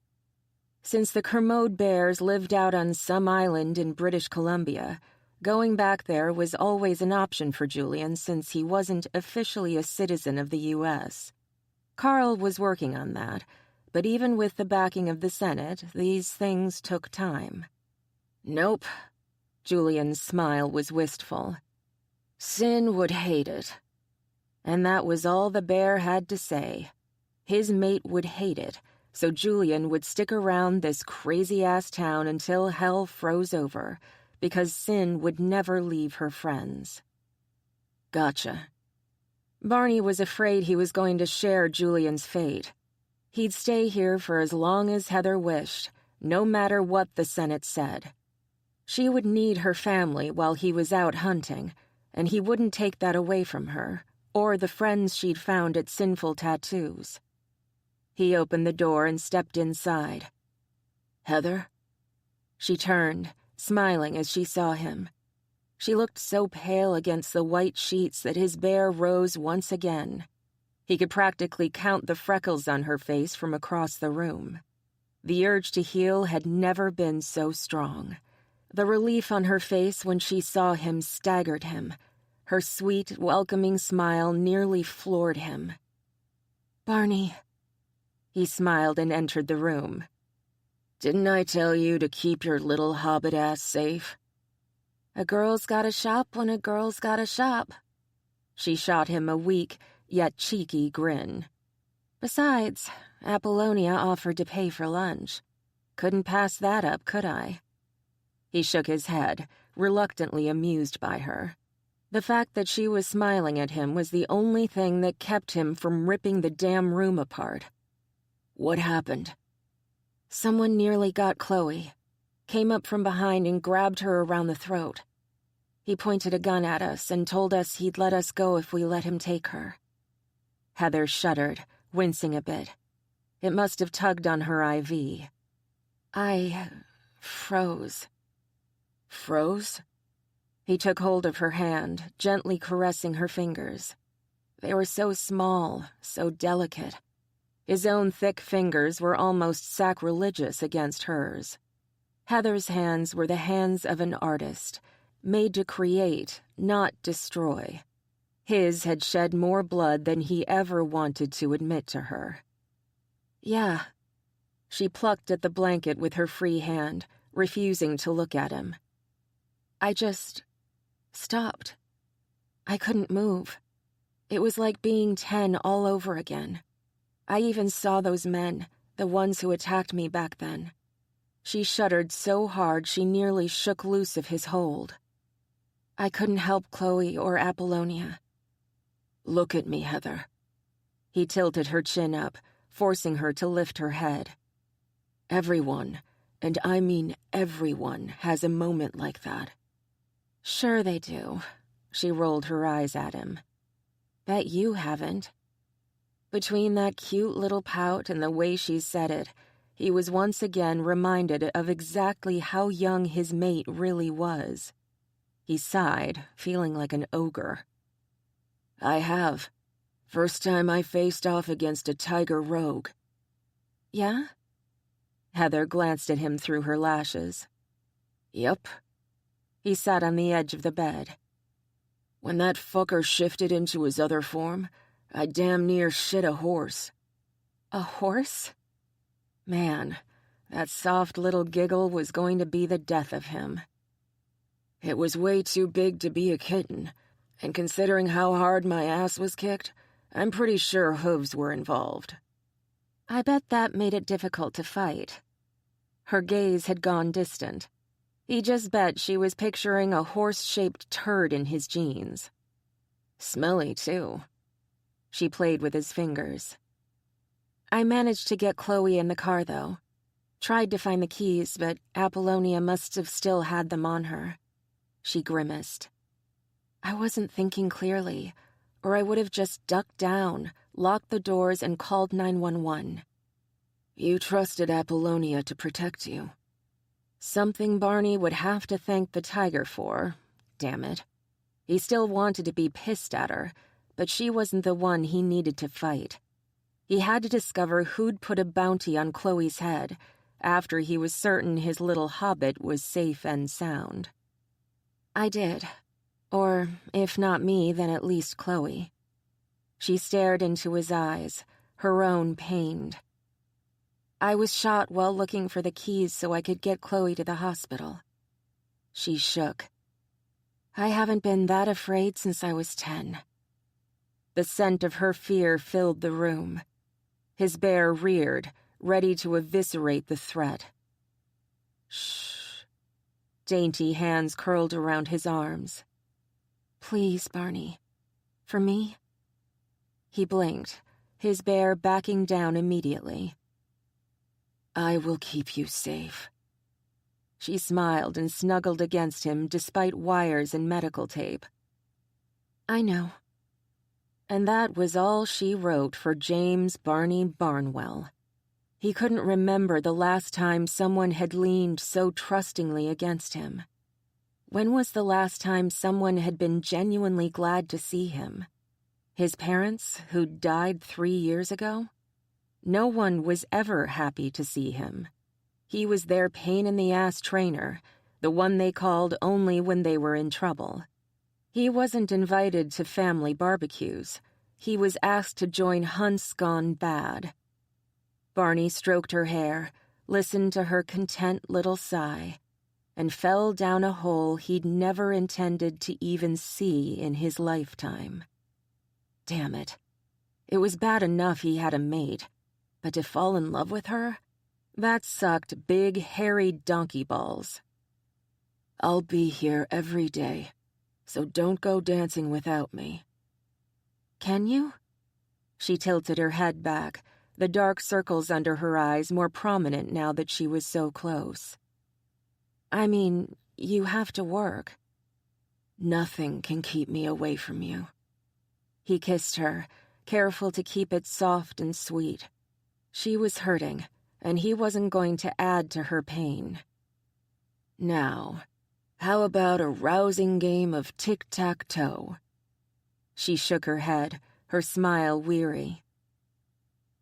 Since the Kermode bears lived out on some island in British Columbia, going back there was always an option for Julian since he wasn't officially a citizen of the U.S. Carl was working on that, but even with the backing of the Senate, these things took time. Nope. Julian's smile was wistful. Sin would hate it. And that was all the bear had to say. His mate would hate it, so Julian would stick around this crazy-ass town until hell froze over, because Sin would never leave her friends. Gotcha. Barney was afraid he was going to share Julian's fate. He'd stay here for as long as Heather wished, no matter what the Senate said. She would need her family while he was out hunting, and he wouldn't take that away from her, or the friends she'd found at Sinful Tattoos. He opened the door and stepped inside. Heather? She turned, smiling as she saw him. She looked so pale against the white sheets that his bear rose once again. He could practically count the freckles on her face from across the room. The urge to heal had never been so strong. The relief on her face when she saw him staggered him. Her sweet, welcoming smile nearly floored him. "Barney." He smiled and entered the room. Didn't I tell you to keep your little hobbit ass safe? "A girl's gotta shop when a girl's gotta shop." She shot him a weak, yet cheeky grin. "Besides, Apollonia offered to pay for lunch. Couldn't pass that up, could I?" He shook his head, reluctantly amused by her. The fact that she was smiling at him was the only thing that kept him from ripping the damn room apart. What happened? "Someone nearly got Chloe. Came up from behind and grabbed her around the throat. He pointed a gun at us and told us he'd let us go if we let him take her." Heather shuddered, wincing a bit. It must have tugged on her IV. "I froze." Froze? He took hold of her hand, gently caressing her fingers. They were so small, so delicate. His own thick fingers were almost sacrilegious against hers. Heather's hands were the hands of an artist, made to create, not destroy. His had shed more blood than he ever wanted to admit to her. "Yeah." She plucked at the blanket with her free hand, refusing to look at him. "I just stopped. I couldn't move. It was like being 10 all over again. I even saw those men, the ones who attacked me back then." She shuddered so hard she nearly shook loose of his hold. "I couldn't help Chloe or Apollonia." Look at me, Heather. He tilted her chin up, forcing her to lift her head. Everyone, and I mean everyone, has a moment like that. "Sure they do." She rolled her eyes at him. "Bet you haven't." Between that cute little pout and the way she said it, he was once again reminded of exactly how young his mate really was. He sighed, feeling like an ogre. I have. First time I faced off against a tiger rogue. "Yeah?" Heather glanced at him through her lashes. Yep. He sat on the edge of the bed. When that fucker shifted into his other form, I damn near shit a horse. "A horse?" Man, that soft little giggle was going to be the death of him. It was way too big to be a kitten, and considering how hard my ass was kicked, I'm pretty sure hooves were involved. "I bet that made it difficult to fight." Her gaze had gone distant. He just bet she was picturing a horse-shaped turd in his jeans. Smelly, too. She played with his fingers. "I managed to get Chloe in the car, though. Tried to find the keys, but Apollonia must have still had them on her." She grimaced. "I wasn't thinking clearly, or I would have just ducked down, locked the doors, and called 911. You trusted Apollonia to protect you. Something Barney would have to thank the tiger for. Damn it. He still wanted to be pissed at her, but she wasn't the one he needed to fight. He had to discover who'd put a bounty on Chloe's head after he was certain his little hobbit was safe and sound. "I did. Or, if not me, then at least Chloe." She stared into his eyes, her own pained. "I was shot while looking for the keys so I could get Chloe to the hospital." She shook. "I haven't been that afraid since I was 10. The scent of her fear filled the room. His bear reared, ready to eviscerate the threat. Shh. Dainty hands curled around his arms. Please, Barney. For me? He blinked, his bear backing down immediately. I will keep you safe. She smiled and snuggled against him despite wires and medical tape. I know. And that was all she wrote for James Barney Barnwell. He couldn't remember the last time someone had leaned so trustingly against him. When was the last time someone had been genuinely glad to see him? His parents, who'd died 3 years ago? No one was ever happy to see him. He was their pain-in-the-ass trainer, the one they called only when they were in trouble. He wasn't invited to family barbecues. He was asked to join hunts gone bad. Barney stroked her hair, listened to her content little sigh, and fell down a hole he'd never intended to even see in his lifetime. Damn it. It was bad enough he had a mate, but to fall in love with her? That sucked big, hairy donkey balls. I'll be here every day, so don't go dancing without me. Can you? She tilted her head back, the dark circles under her eyes more prominent now that she was so close. I mean, you have to work. Nothing can keep me away from you. He kissed her, careful to keep it soft and sweet. She was hurting, and he wasn't going to add to her pain. Now, how about a rousing game of tic-tac-toe? She shook her head, her smile weary.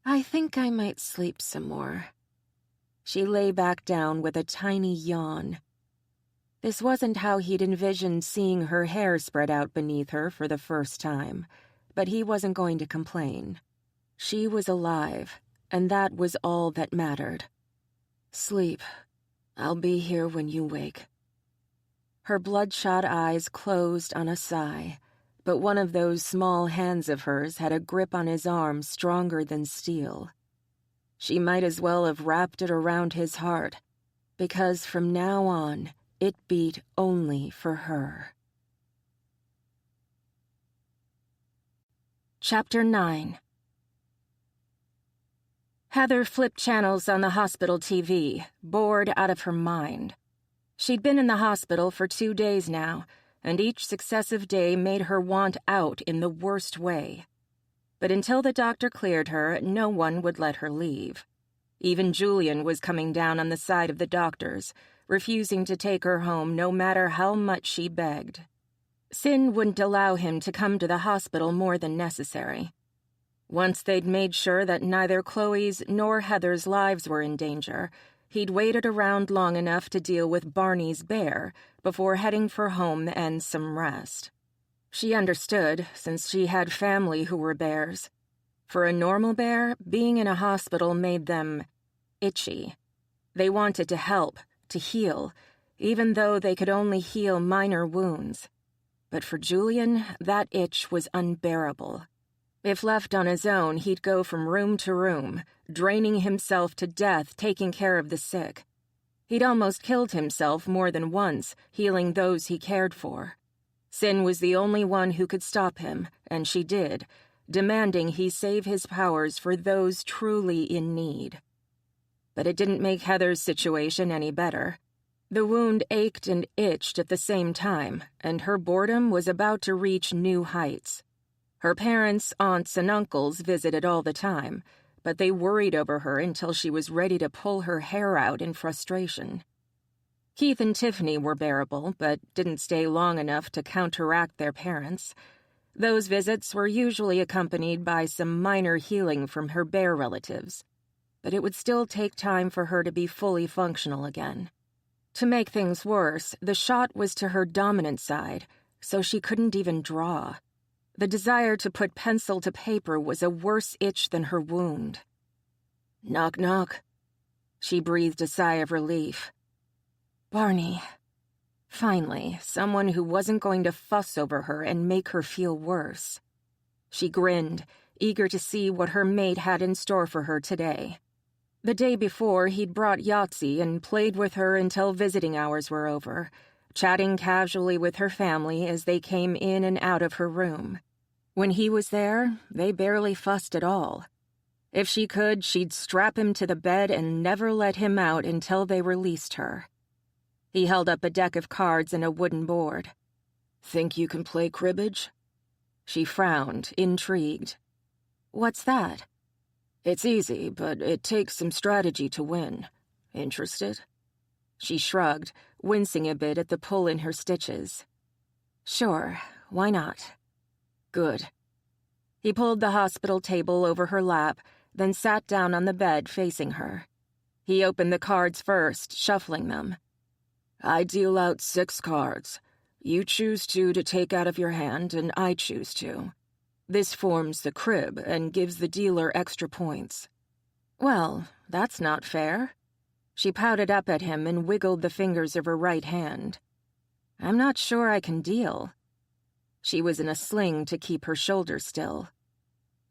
I think I might sleep some more. She lay back down with a tiny yawn. This wasn't how he'd envisioned seeing her hair spread out beneath her for the first time, but he wasn't going to complain. She was alive, and that was all that mattered. Sleep. I'll be here when you wake. Her bloodshot eyes closed on a sigh, but one of those small hands of hers had a grip on his arm stronger than steel. She might as well have wrapped it around his heart, because from now on, it beat only for her. Chapter 9. Heather flipped channels on the hospital TV, bored out of her mind. She'd been in the hospital for 2 days now, and each successive day made her want out in the worst way. But until the doctor cleared her, no one would let her leave. Even Julian was coming down on the side of the doctors, refusing to take her home no matter how much she begged. Sin wouldn't allow him to come to the hospital more than necessary. Once they'd made sure that neither Chloe's nor Heather's lives were in danger, he'd waited around long enough to deal with Barney's bear before heading for home and some rest. She understood, since she had family who were bears. For a normal bear, being in a hospital made them itchy. They wanted to help, to heal, even though they could only heal minor wounds. But for Julian, that itch was unbearable. If left on his own, he'd go from room to room, draining himself to death taking care of the sick. He'd almost killed himself more than once, healing those he cared for. Sin was the only one who could stop him, and she did, demanding he save his powers for those truly in need. But it didn't make Heather's situation any better. The wound ached and itched at the same time, and her boredom was about to reach new heights. Her parents, aunts, and uncles visited all the time, but they worried over her until she was ready to pull her hair out in frustration. Keith and Tiffany were bearable, but didn't stay long enough to counteract their parents. Those visits were usually accompanied by some minor healing from her bear relatives, but it would still take time for her to be fully functional again. To make things worse, the shot was to her dominant side, so she couldn't even draw. The desire to put pencil to paper was a worse itch than her wound. Knock, knock. She breathed a sigh of relief. Barney. Finally, someone who wasn't going to fuss over her and make her feel worse. She grinned, eager to see what her mate had in store for her today. The day before, he'd brought Yahtzee and played with her until visiting hours were over, chatting casually with her family as they came in and out of her room. When he was there, they barely fussed at all. If she could, she'd strap him to the bed and never let him out until they released her. He held up a deck of cards and a wooden board. "Think you can play cribbage?" She frowned, intrigued. "What's that?" "It's easy, but it takes some strategy to win. Interested?" She shrugged, wincing a bit at the pull in her stitches. "Sure, why not?" "Good." He pulled the hospital table over her lap, then sat down on the bed facing her. He opened the cards first, shuffling them. "I deal out 6 cards. You choose 2 to take out of your hand, and I choose 2. This forms the crib and gives the dealer extra points." "Well, that's not fair." She pouted up at him and wiggled the fingers of her right hand. "I'm not sure I can deal." She was in a sling to keep her shoulders still.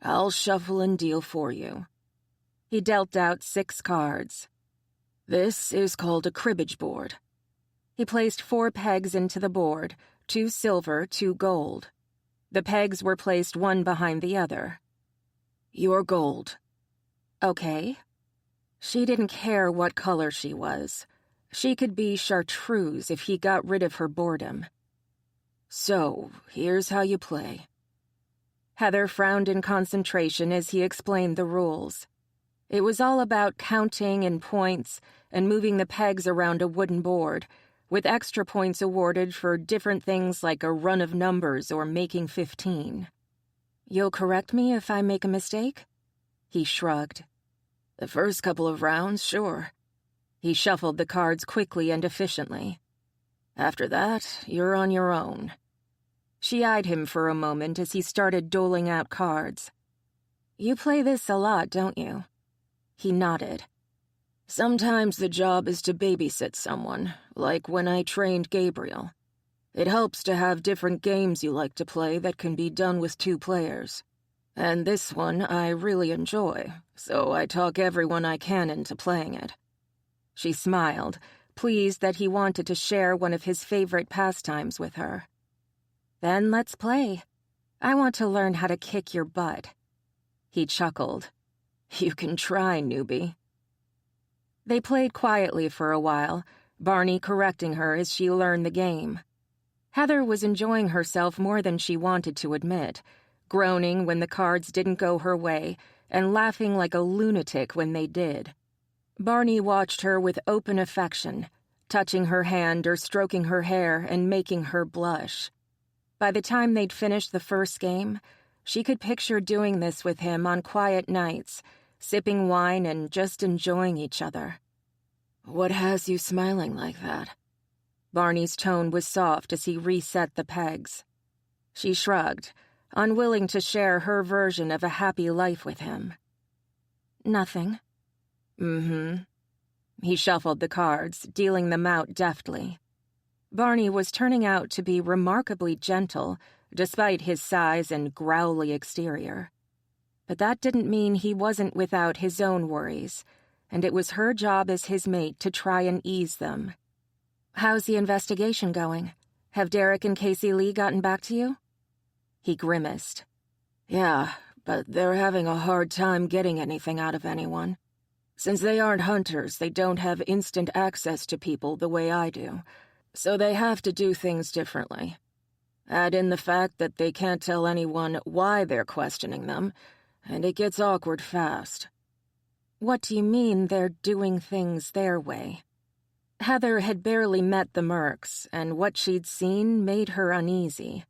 "I'll shuffle and deal for you." He dealt out 6 cards. "This is called a cribbage board." He placed 4 pegs into the board, 2 silver, 2 gold. The pegs were placed one behind the other. "You're gold." Okay. She didn't care what color she was. She could be chartreuse if he got rid of her boredom. "So, here's how you play." Heather frowned in concentration as he explained the rules. It was all about counting and points and moving the pegs around a wooden board, with extra points awarded for different things like a run of numbers or making 15. "You'll correct me if I make a mistake?" He shrugged. "The first couple of rounds, sure." He shuffled the cards quickly and efficiently. "After that, you're on your own." She eyed him for a moment as he started doling out cards. "You play this a lot, don't you?" He nodded. "Sometimes the job is to babysit someone, like when I trained Gabriel. It helps to have different games you like to play that can be done with 2 players. And this one I really enjoy, so I talk everyone I can into playing it." She smiled, pleased that he wanted to share one of his favorite pastimes with her. "Then let's play. I want to learn how to kick your butt." He chuckled. "You can try, newbie." They played quietly for a while, Barney correcting her as she learned the game. Heather was enjoying herself more than she wanted to admit, groaning when the cards didn't go her way and laughing like a lunatic when they did. Barney watched her with open affection, touching her hand or stroking her hair and making her blush. By the time they'd finished the first game, she could picture doing this with him on quiet nights, sipping wine and just enjoying each other. "What has you smiling like that?" Barney's tone was soft as he reset the pegs. She shrugged, unwilling to share her version of a happy life with him. "Nothing." "Mm-hmm." He shuffled the cards, dealing them out deftly. Barney was turning out to be remarkably gentle, despite his size and growly exterior. But that didn't mean he wasn't without his own worries, and it was her job as his mate to try and ease them. "How's the investigation going? Have Derek and Casey Lee gotten back to you?" He grimaced. "Yeah, but they're having a hard time getting anything out of anyone. Since they aren't hunters, they don't have instant access to people the way I do, so they have to do things differently. Add in the fact that they can't tell anyone why they're questioning them, and it gets awkward fast." "What do you mean they're doing things their way?" Heather had barely met the Mercs, and what she'd seen made her uneasy.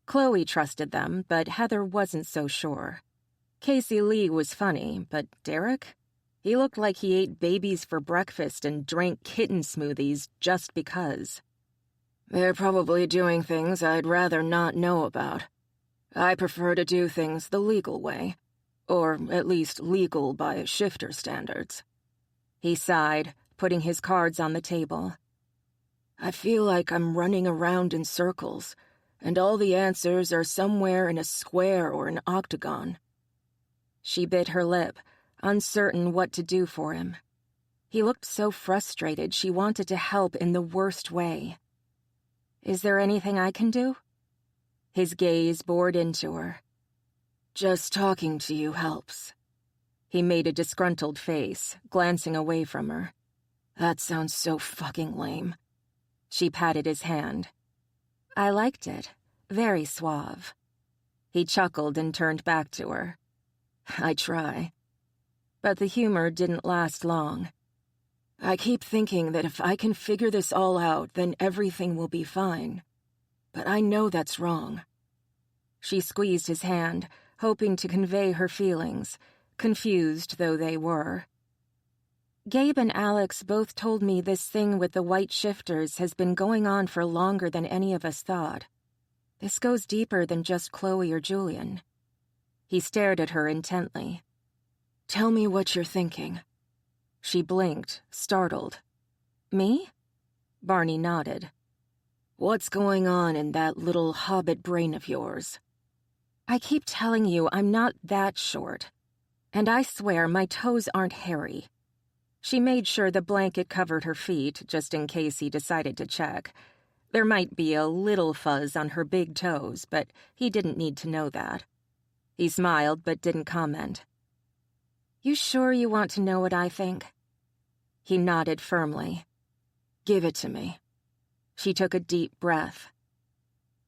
Chloe trusted them, but Heather wasn't so sure. Casey Lee was funny, but Derek? He looked like he ate babies for breakfast and drank kitten smoothies just because. "They're probably doing things I'd rather not know about. I prefer to do things the legal way, or at least legal by shifter standards." He sighed, putting his cards on the table. "I feel like I'm running around in circles, and all the answers are somewhere in a square or an octagon. She bit her lip, uncertain what to do for him. He looked so frustrated she wanted to help in the worst way. Is there anything I can do? His gaze bored into her. Just talking to you helps. He made a disgruntled face, glancing away from her. That sounds so fucking lame. She patted his hand. I liked it. Very suave. He chuckled and turned back to her. I try. But the humor didn't last long. I keep thinking that if I can figure this all out, then everything will be fine. But I know that's wrong. She squeezed his hand, hoping to convey her feelings, confused though they were. Gabe and Alex both told me this thing with the white shifters has been going on for longer than any of us thought. This goes deeper than just Chloe or Julian. He stared at her intently. Tell me what you're thinking. She blinked, startled. Me? Barney nodded. What's going on in that little hobbit brain of yours? I keep telling you I'm not that short. And I swear my toes aren't hairy. She made sure the blanket covered her feet, just in case he decided to check. There might be a little fuzz on her big toes, but he didn't need to know that. He smiled, but didn't comment. You sure you want to know what I think? He nodded firmly. Give it to me. She took a deep breath.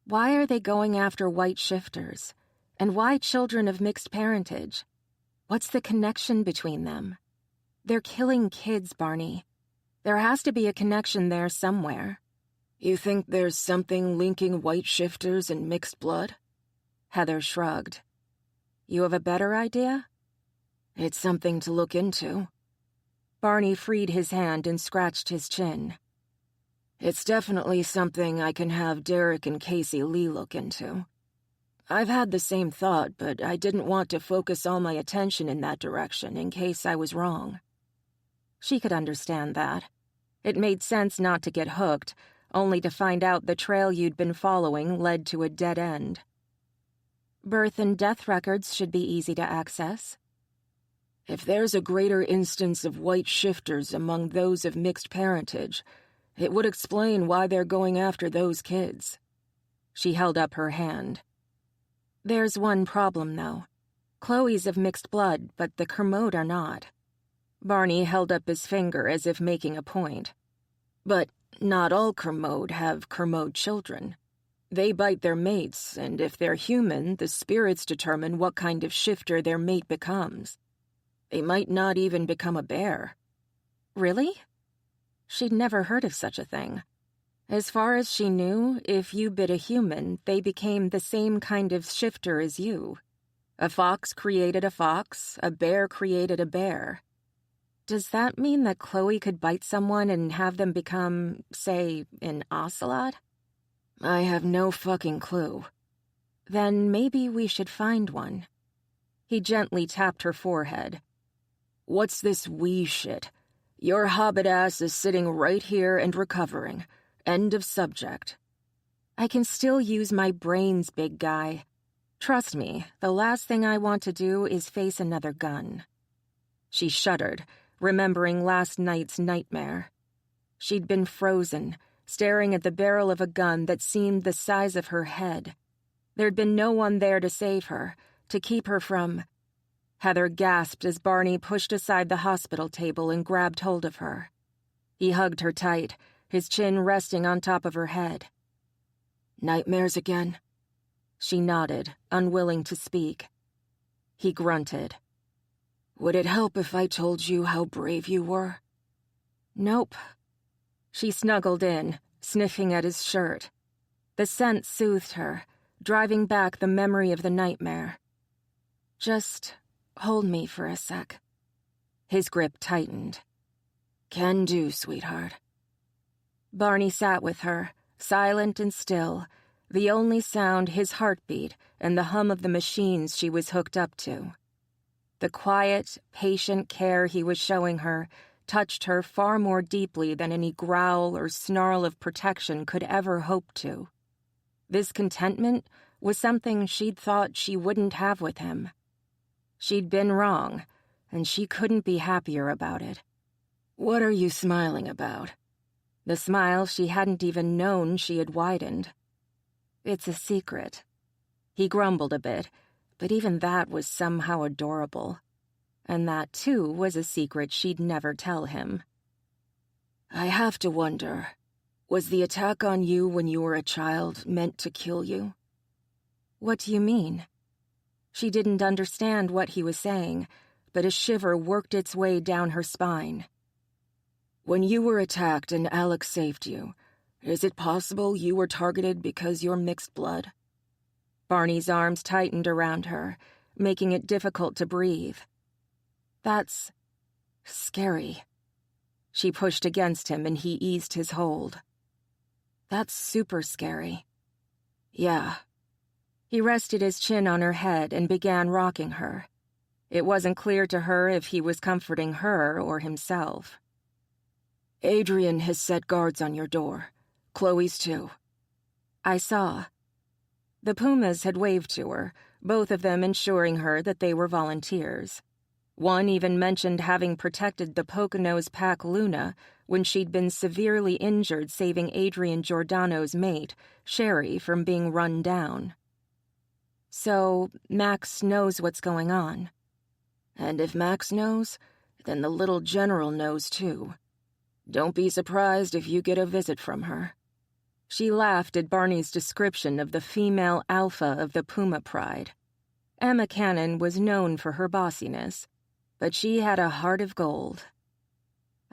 Why are they going after white shifters? And why children of mixed parentage? What's the connection between them? They're killing kids, Barney. There has to be a connection there somewhere. You think there's something linking white shifters and mixed blood? Heather shrugged. You have a better idea? It's something to look into. Barney freed his hand and scratched his chin. It's definitely something I can have Derek and Casey Lee look into. I've had the same thought, but I didn't want to focus all my attention in that direction in case I was wrong. She could understand that. It made sense not to get hooked, only to find out the trail you'd been following led to a dead end. Birth and death records should be easy to access. If there's a greater instance of white shifters among those of mixed parentage, it would explain why they're going after those kids. She held up her hand. There's one problem, though. Chloe's of mixed blood, but the Kermode are not. Barney held up his finger as if making a point. But not all Kermode have Kermode children. They bite their mates, and if they're human, the spirits determine what kind of shifter their mate becomes. They might not even become a bear. Really? She'd never heard of such a thing. As far as she knew, if you bit a human, they became the same kind of shifter as you. A fox created a fox, a bear created a bear. Does that mean that Chloe could bite someone and have them become, say, an ocelot? I have no fucking clue. Then maybe we should find one. He gently tapped her forehead. What's this we shit? Your hobbit ass is sitting right here and recovering. End of subject. I can still use my brains, big guy. Trust me, the last thing I want to do is face another gun. She shuddered, remembering last night's nightmare. She'd been frozen, staring at the barrel of a gun that seemed the size of her head. There'd been no one there to save her, to keep her from... Heather gasped as Barney pushed aside the hospital table and grabbed hold of her. He hugged her tight, his chin resting on top of her head. Nightmares again? She nodded, unwilling to speak. He grunted. Would it help if I told you how brave you were? Nope. She snuggled in, sniffing at his shirt. The scent soothed her, driving back the memory of the nightmare. Just hold me for a sec. His grip tightened. Can do, sweetheart. Barney sat with her, silent and still, the only sound his heartbeat and the hum of the machines she was hooked up to. The quiet, patient care he was showing her touched her far more deeply than any growl or snarl of protection could ever hope to. This contentment was something she'd thought she wouldn't have with him. She'd been wrong, and she couldn't be happier about it. What are you smiling about? The smile she hadn't even known she had widened. It's a secret. He grumbled a bit, but even that was somehow adorable. And that, too, was a secret she'd never tell him. I have to wonder, was the attack on you when you were a child meant to kill you? What do you mean? She didn't understand what he was saying, but a shiver worked its way down her spine. When you were attacked and Alex saved you, is it possible you were targeted because you're mixed blood? Barney's arms tightened around her, making it difficult to breathe. That's scary. She pushed against him and he eased his hold. That's super scary. Yeah. He rested his chin on her head and began rocking her. It wasn't clear to her if he was comforting her or himself. Adrian has set guards on your door. Chloe's too. I saw. The Pumas had waved to her, both of them ensuring her that they were volunteers. One even mentioned having protected the Poconos pack Luna when she'd been severely injured saving Adrian Giordano's mate, Sherry, from being run down. So, Max knows what's going on. And if Max knows, then the little general knows too. Don't be surprised if you get a visit from her. She laughed at Barney's description of the female alpha of the Puma Pride. Emma Cannon was known for her bossiness, but she had a heart of gold.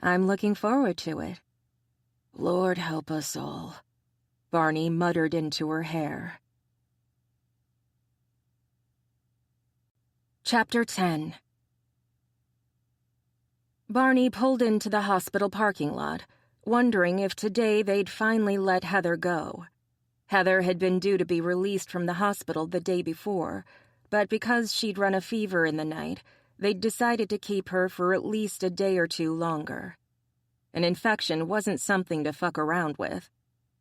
I'm looking forward to it. Lord help us all, Barney muttered into her hair. Chapter 10. Barney pulled into the hospital parking lot, wondering if today they'd finally let Heather go. Heather had been due to be released from the hospital the day before, but because she'd run a fever in the night, they'd decided to keep her for at least a day or two longer. An infection wasn't something to fuck around with,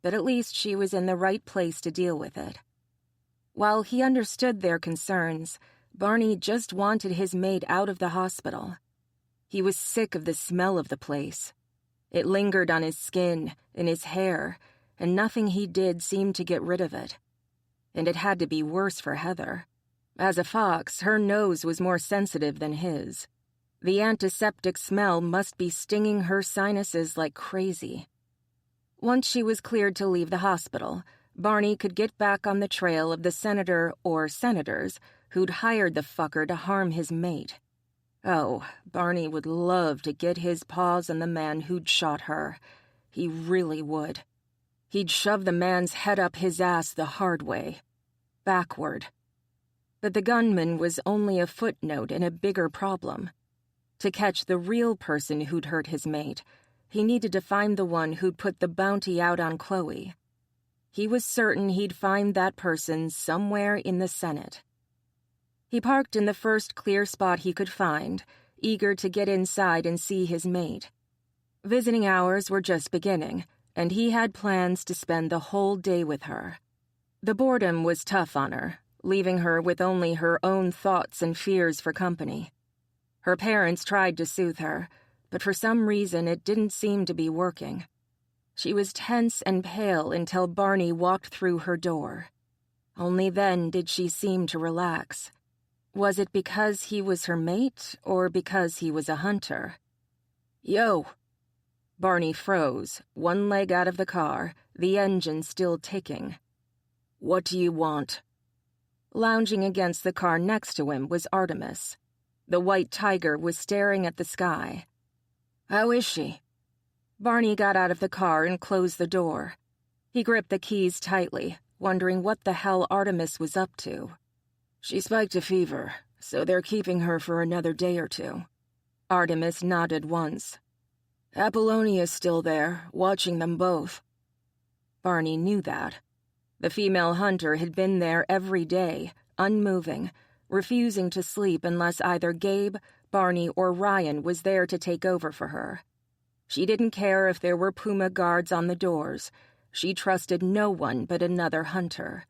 but at least she was in the right place to deal with it. While he understood their concerns, Barney just wanted his mate out of the hospital. He was sick of the smell of the place. It lingered on his skin, in his hair, and nothing he did seemed to get rid of it. And it had to be worse for Heather. As a fox, her nose was more sensitive than his. The antiseptic smell must be stinging her sinuses like crazy. Once she was cleared to leave the hospital, Barney could get back on the trail of the senator or senators who'd hired the fucker to harm his mate. Oh, Barney would love to get his paws on the man who'd shot her. He really would. He'd shove the man's head up his ass the hard way. Backward. But the gunman was only a footnote in a bigger problem. To catch the real person who'd hurt his mate, he needed to find the one who'd put the bounty out on Chloe. He was certain he'd find that person somewhere in the Senate. He parked in the first clear spot he could find, eager to get inside and see his mate. Visiting hours were just beginning, and he had plans to spend the whole day with her. The boredom was tough on her, leaving her with only her own thoughts and fears for company. Her parents tried to soothe her, but for some reason it didn't seem to be working. She was tense and pale until Barney walked through her door. Only then did she seem to relax. Was it because he was her mate, or because he was a hunter? Yo! Barney froze, one leg out of the car, the engine still ticking. What do you want? Lounging against the car next to him was Artemis. The white tiger was staring at the sky. How is she? Barney got out of the car and closed the door. He gripped the keys tightly, wondering what the hell Artemis was up to. She spiked a fever, so they're keeping her for another day or two. Artemis nodded once. Apollonia's still there, watching them both. Barney knew that. The female hunter had been there every day, unmoving, refusing to sleep unless either Gabe, Barney, or Ryan was there to take over for her. She didn't care if there were Puma guards on the doors. She trusted no one but another hunter.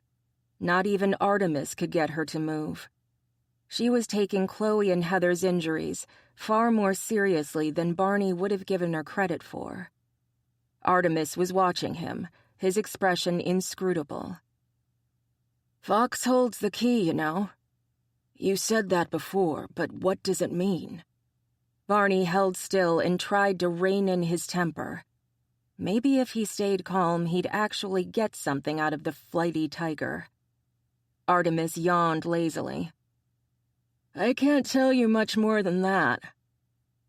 Not even Artemis could get her to move. She was taking Chloe and Heather's injuries far more seriously than Barney would have given her credit for. Artemis was watching him, his expression inscrutable. Fox holds the key, you know. You said that before, but what does it mean? Barney held still and tried to rein in his temper. Maybe if he stayed calm, he'd actually get something out of the flighty tiger. Artemis yawned lazily. I can't tell you much more than that.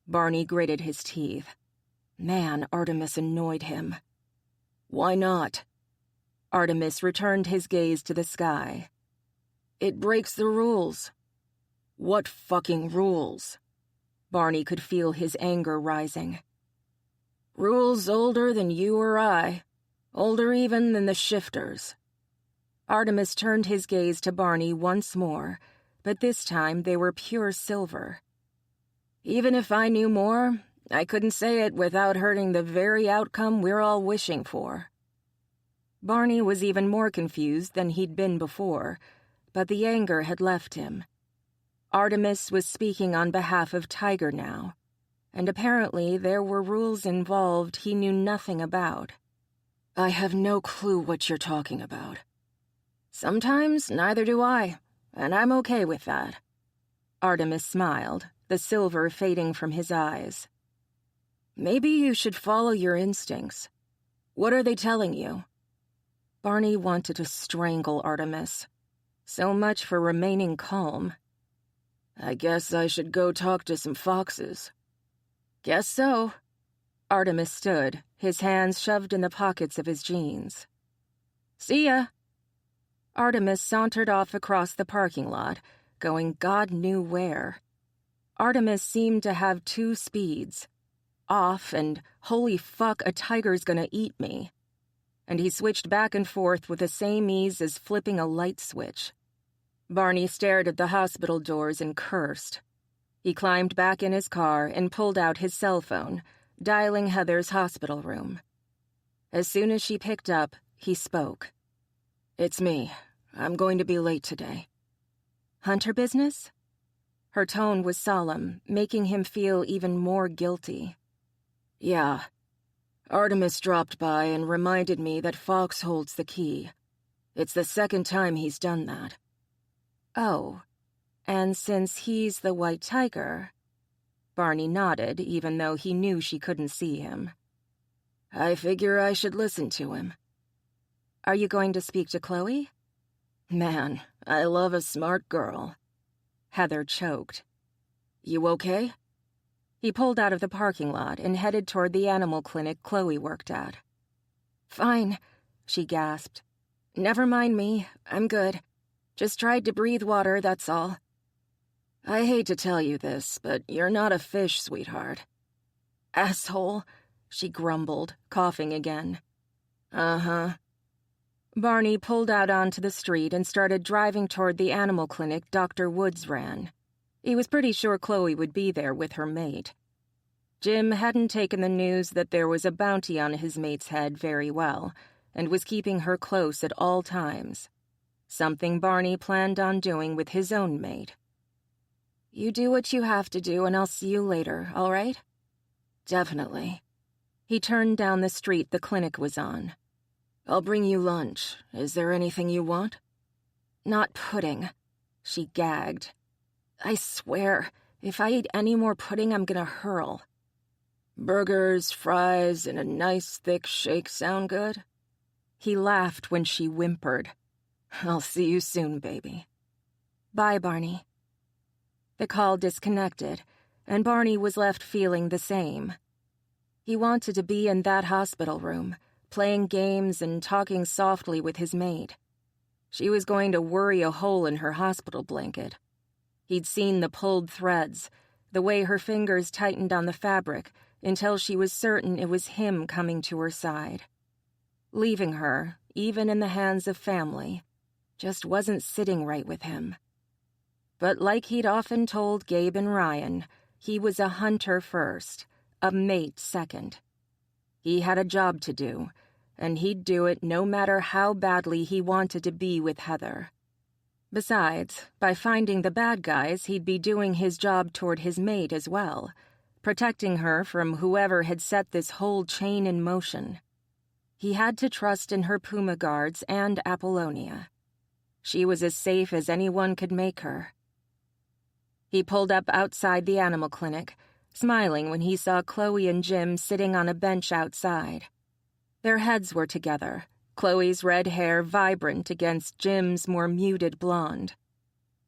Barney gritted his teeth. Man, Artemis annoyed him. Why not? Artemis returned his gaze to the sky. It breaks the rules. What fucking rules? Barney could feel his anger rising. Rules older than you or I. Older even than the shifters. Artemis turned his gaze to Barney once more, but this time they were pure silver. Even if I knew more, I couldn't say it without hurting the very outcome we're all wishing for. Barney was even more confused than he'd been before, but the anger had left him. Artemis was speaking on behalf of Tiger now, and apparently there were rules involved he knew nothing about. I have no clue what you're talking about. Sometimes neither do I, and I'm okay with that. Artemis smiled, the silver fading from his eyes. Maybe you should follow your instincts. What are they telling you? Barney wanted to strangle Artemis. So much for remaining calm. I guess I should go talk to some foxes. Guess so. Artemis stood, his hands shoved in the pockets of his jeans. See ya. Artemis sauntered off across the parking lot, going God knew where. Artemis seemed to have two speeds. Off and, holy fuck, a tiger's gonna eat me. And he switched back and forth with the same ease as flipping a light switch. Barney stared at the hospital doors and cursed. He climbed back in his car and pulled out his cell phone, dialing Heather's hospital room. As soon as she picked up, he spoke. It's me. I'm going to be late today. Hunter business? Her tone was solemn, making him feel even more guilty. Yeah. Artemis dropped by and reminded me that Fox holds the key. It's the second time he's done that. Oh, and since he's the White Tiger... Barney nodded, even though he knew she couldn't see him. I figure I should listen to him. Are you going to speak to Chloe? Man, I love a smart girl. Heather choked. You okay? He pulled out of the parking lot and headed toward the animal clinic Chloe worked at. Fine, she gasped. Never mind me, I'm good. Just tried to breathe water, that's all. I hate to tell you this, but you're not a fish, sweetheart. Asshole, she grumbled, coughing again. Uh-huh. Barney pulled out onto the street and started driving toward the animal clinic Dr. Woods ran. He was pretty sure Chloe would be there with her mate. Jim hadn't taken the news that there was a bounty on his mate's head very well, and was keeping her close at all times. Something Barney planned on doing with his own mate. You do what you have to do, and I'll see you later, all right? Definitely. He turned down the street the clinic was on. I'll bring you lunch. Is there anything you want? Not pudding, she gagged. I swear, if I eat any more pudding, I'm gonna hurl. Burgers, fries, and a nice thick shake sound good? He laughed when she whimpered. I'll see you soon, baby. Bye, Barney. The call disconnected, and Barney was left feeling the same. He wanted to be in that hospital room, playing games and talking softly with his mate. She was going to worry a hole in her hospital blanket. He'd seen the pulled threads, the way her fingers tightened on the fabric until she was certain it was him coming to her side. Leaving her, even in the hands of family, just wasn't sitting right with him. But like he'd often told Gabe and Ryan, he was a hunter first, a mate second. He had a job to do, and he'd do it no matter how badly he wanted to be with Heather. Besides, by finding the bad guys, he'd be doing his job toward his mate as well, protecting her from whoever had set this whole chain in motion. He had to trust in her Puma guards and Apollonia. She was as safe as anyone could make her. He pulled up outside the animal clinic, smiling when he saw Chloe and Jim sitting on a bench outside. Their heads were together, Chloe's red hair vibrant against Jim's more muted blonde.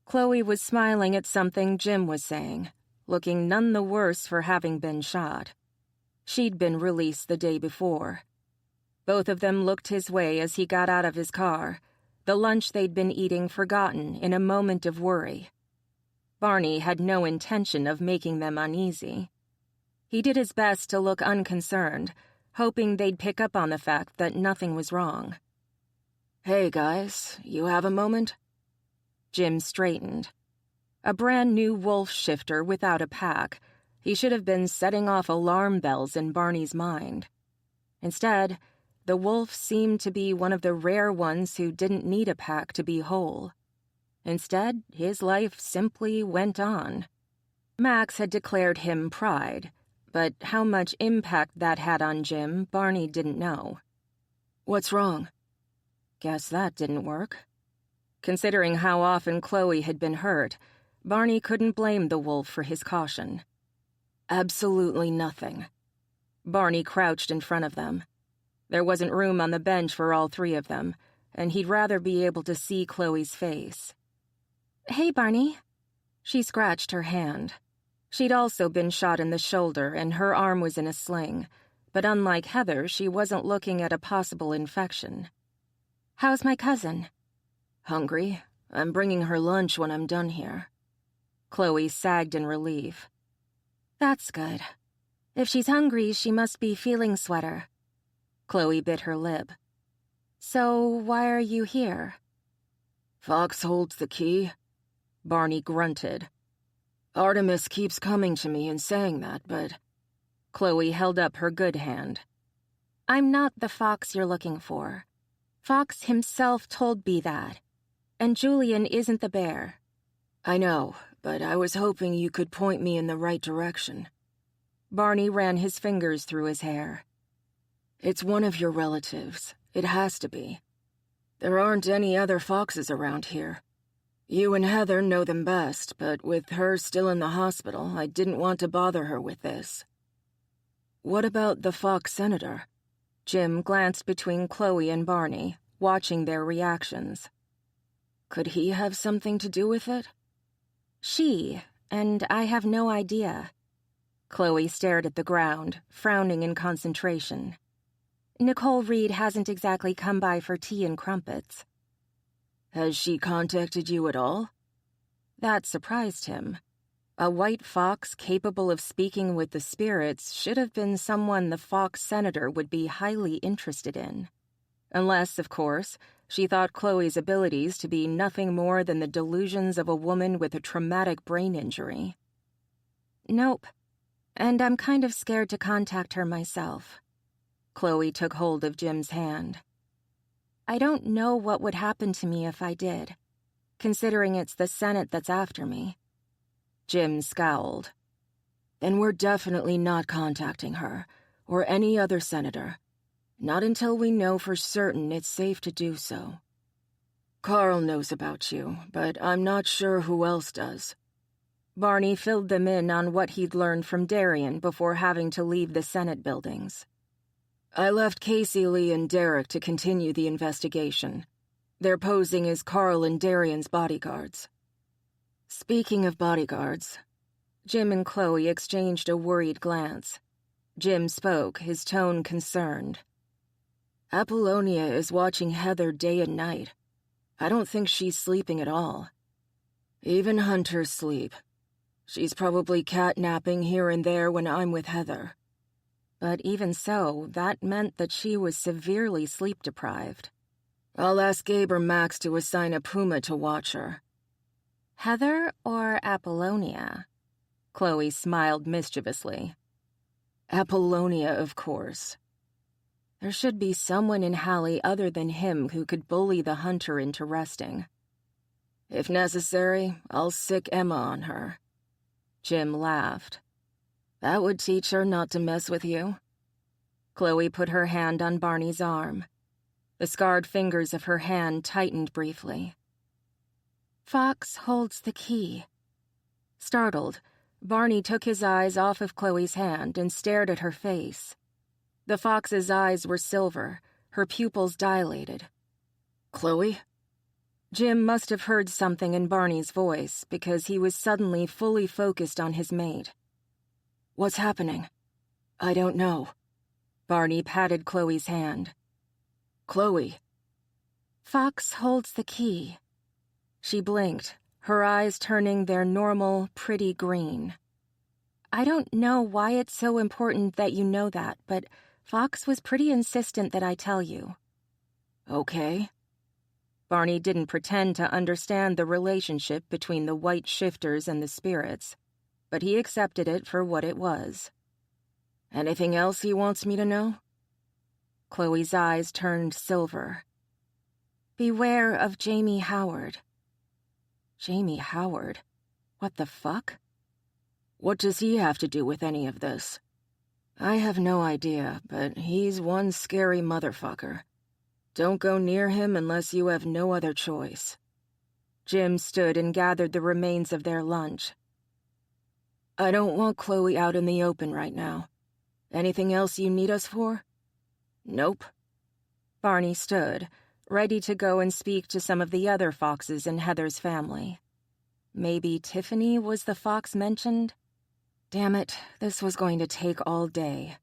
Chloe was smiling at something Jim was saying, looking none the worse for having been shot. She'd been released the day before. Both of them looked his way as he got out of his car, the lunch they'd been eating forgotten in a moment of worry. Barney had no intention of making them uneasy. He did his best to look unconcerned, hoping they'd pick up on the fact that nothing was wrong. "Hey, guys, you have a moment?" Jim straightened. A brand new wolf shifter without a pack, he should have been setting off alarm bells in Barney's mind. Instead, the wolf seemed to be one of the rare ones who didn't need a pack to be whole. Instead, his life simply went on. Max had declared him Pride, but how much impact that had on Jim, Barney didn't know. "What's wrong?" Guess that didn't work. Considering how often Chloe had been hurt, Barney couldn't blame the wolf for his caution. "Absolutely nothing." Barney crouched in front of them. There wasn't room on the bench for all three of them, and he'd rather be able to see Chloe's face. "Hey, Barney." She scratched her hand. She'd also been shot in the shoulder and her arm was in a sling, but unlike Heather, she wasn't looking at a possible infection. "How's my cousin?" "Hungry? I'm bringing her lunch when I'm done here." Chloe sagged in relief. "That's good. If she's hungry, she must be feeling sweater." Chloe bit her lip. "So why are you here?" "Fox holds the key." Barney grunted. "Artemis keeps coming to me and saying that, but..." Chloe held up her good hand. "I'm not the fox you're looking for. Fox himself told me that. And Julian isn't the bear." "I know, but I was hoping you could point me in the right direction." Barney ran his fingers through his hair. "It's one of your relatives. It has to be. There aren't any other foxes around here. You and Heather know them best, but with her still in the hospital, I didn't want to bother her with this." "What about the fox senator?" Jim glanced between Chloe and Barney, watching their reactions. "Could he have something to do with it?" "She, and I have no idea." Chloe stared at the ground, frowning in concentration. "Nicole Reed hasn't exactly come by for tea and crumpets." "Has she contacted you at all?" That surprised him. A white fox capable of speaking with the spirits should have been someone the fox senator would be highly interested in. Unless, of course, she thought Chloe's abilities to be nothing more than the delusions of a woman with a traumatic brain injury. "Nope. And I'm kind of scared to contact her myself." Chloe took hold of Jim's hand. "I don't know what would happen to me if I did, considering it's the Senate that's after me." Jim scowled. "Then we're definitely not contacting her, or any other senator. Not until we know for certain it's safe to do so. Carl knows about you, but I'm not sure who else does." Barney filled them in on what he'd learned from Darian before having to leave the Senate buildings. "I left Casey Lee and Derek to continue the investigation. They're posing as Carl and Darian's bodyguards." "Speaking of bodyguards..." Jim and Chloe exchanged a worried glance. Jim spoke, his tone concerned. "Apollonia is watching Heather day and night. I don't think she's sleeping at all. Even hunters sleep. She's probably catnapping here and there when I'm with Heather." But even so, that meant that she was severely sleep-deprived. "I'll ask Gabe or Max to assign a Puma to watch her." "Heather or Apollonia?" Chloe smiled mischievously. "Apollonia, of course." There should be someone in Halle other than him who could bully the hunter into resting. If necessary, I'll sick Emma on her." Jim laughed. "That would teach her not to mess with you." Chloe put her hand on Barney's arm. The scarred fingers of her hand tightened briefly. "Fox holds the key." Startled, Barney took his eyes off of Chloe's hand and stared at her face. The fox's eyes were silver, her pupils dilated. "Chloe?" Jim must have heard something in Barney's voice because he was suddenly fully focused on his mate. "What's happening?" "I don't know." Barney patted Chloe's hand. "Chloe." "Fox holds the key." She blinked, her eyes turning their normal, pretty green. "I don't know why it's so important that you know that, but Fox was pretty insistent that I tell you." "Okay." Barney didn't pretend to understand the relationship between the white shifters and the spirits, but he accepted it for what it was. "Anything else he wants me to know?" Chloe's eyes turned silver. "Beware of Jamie Howard." Jamie Howard? What the fuck? "What does he have to do with any of this?" "I have no idea, but he's one scary motherfucker. Don't go near him unless you have no other choice." Jim stood and gathered the remains of their lunch. "I don't want Chloe out in the open right now. Anything else you need us for?" "Nope." Barney stood, ready to go and speak to some of the other foxes in Heather's family. Maybe Tiffany was the fox mentioned? Damn it, this was going to take all day.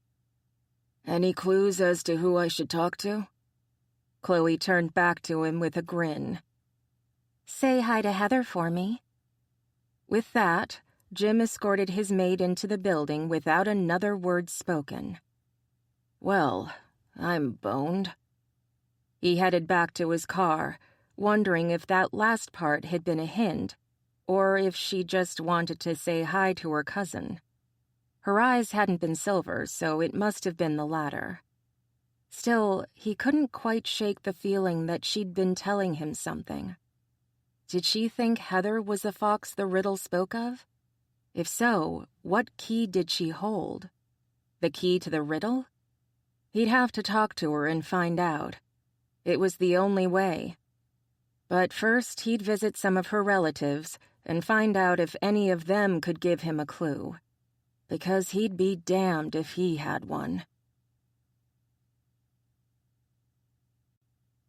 "Any clues as to who I should talk to?" Chloe turned back to him with a grin. "Say hi to Heather for me." With that, Jim escorted his mate into the building without another word spoken. "Well, I'm boned." He headed back to his car, wondering if that last part had been a hint, or if she just wanted to say hi to her cousin. Her eyes hadn't been silver, so it must have been the latter. Still, he couldn't quite shake the feeling that she'd been telling him something. Did she think Heather was the fox the riddle spoke of? If so, what key did she hold? The key to the riddle? He'd have to talk to her and find out. It was the only way. But first, he'd visit some of her relatives and find out if any of them could give him a clue. Because he'd be damned if he had one.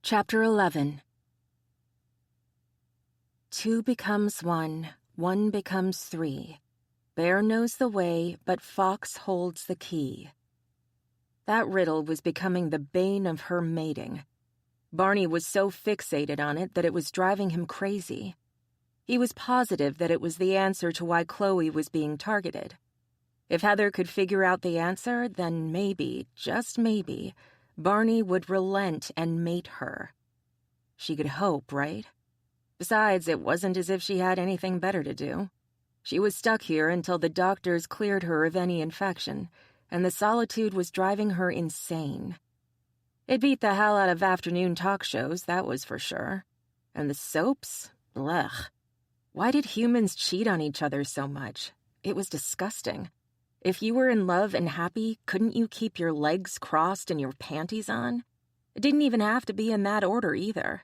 Chapter 11. 2 becomes 1, 1 becomes 3. Bear knows the way, but Fox holds the key. That riddle was becoming the bane of her mating. Barney was so fixated on it that it was driving him crazy. He was positive that it was the answer to why Chloe was being targeted. If Heather could figure out the answer, then maybe, just maybe, Barney would relent and mate her. She could hope, right? Besides, it wasn't as if she had anything better to do. She was stuck here until the doctors cleared her of any infection, and the solitude was driving her insane. It beat the hell out of afternoon talk shows, that was for sure. And the soaps? Blech. Why did humans cheat on each other so much? It was disgusting. If you were in love and happy, couldn't you keep your legs crossed and your panties on? It didn't even have to be in that order either.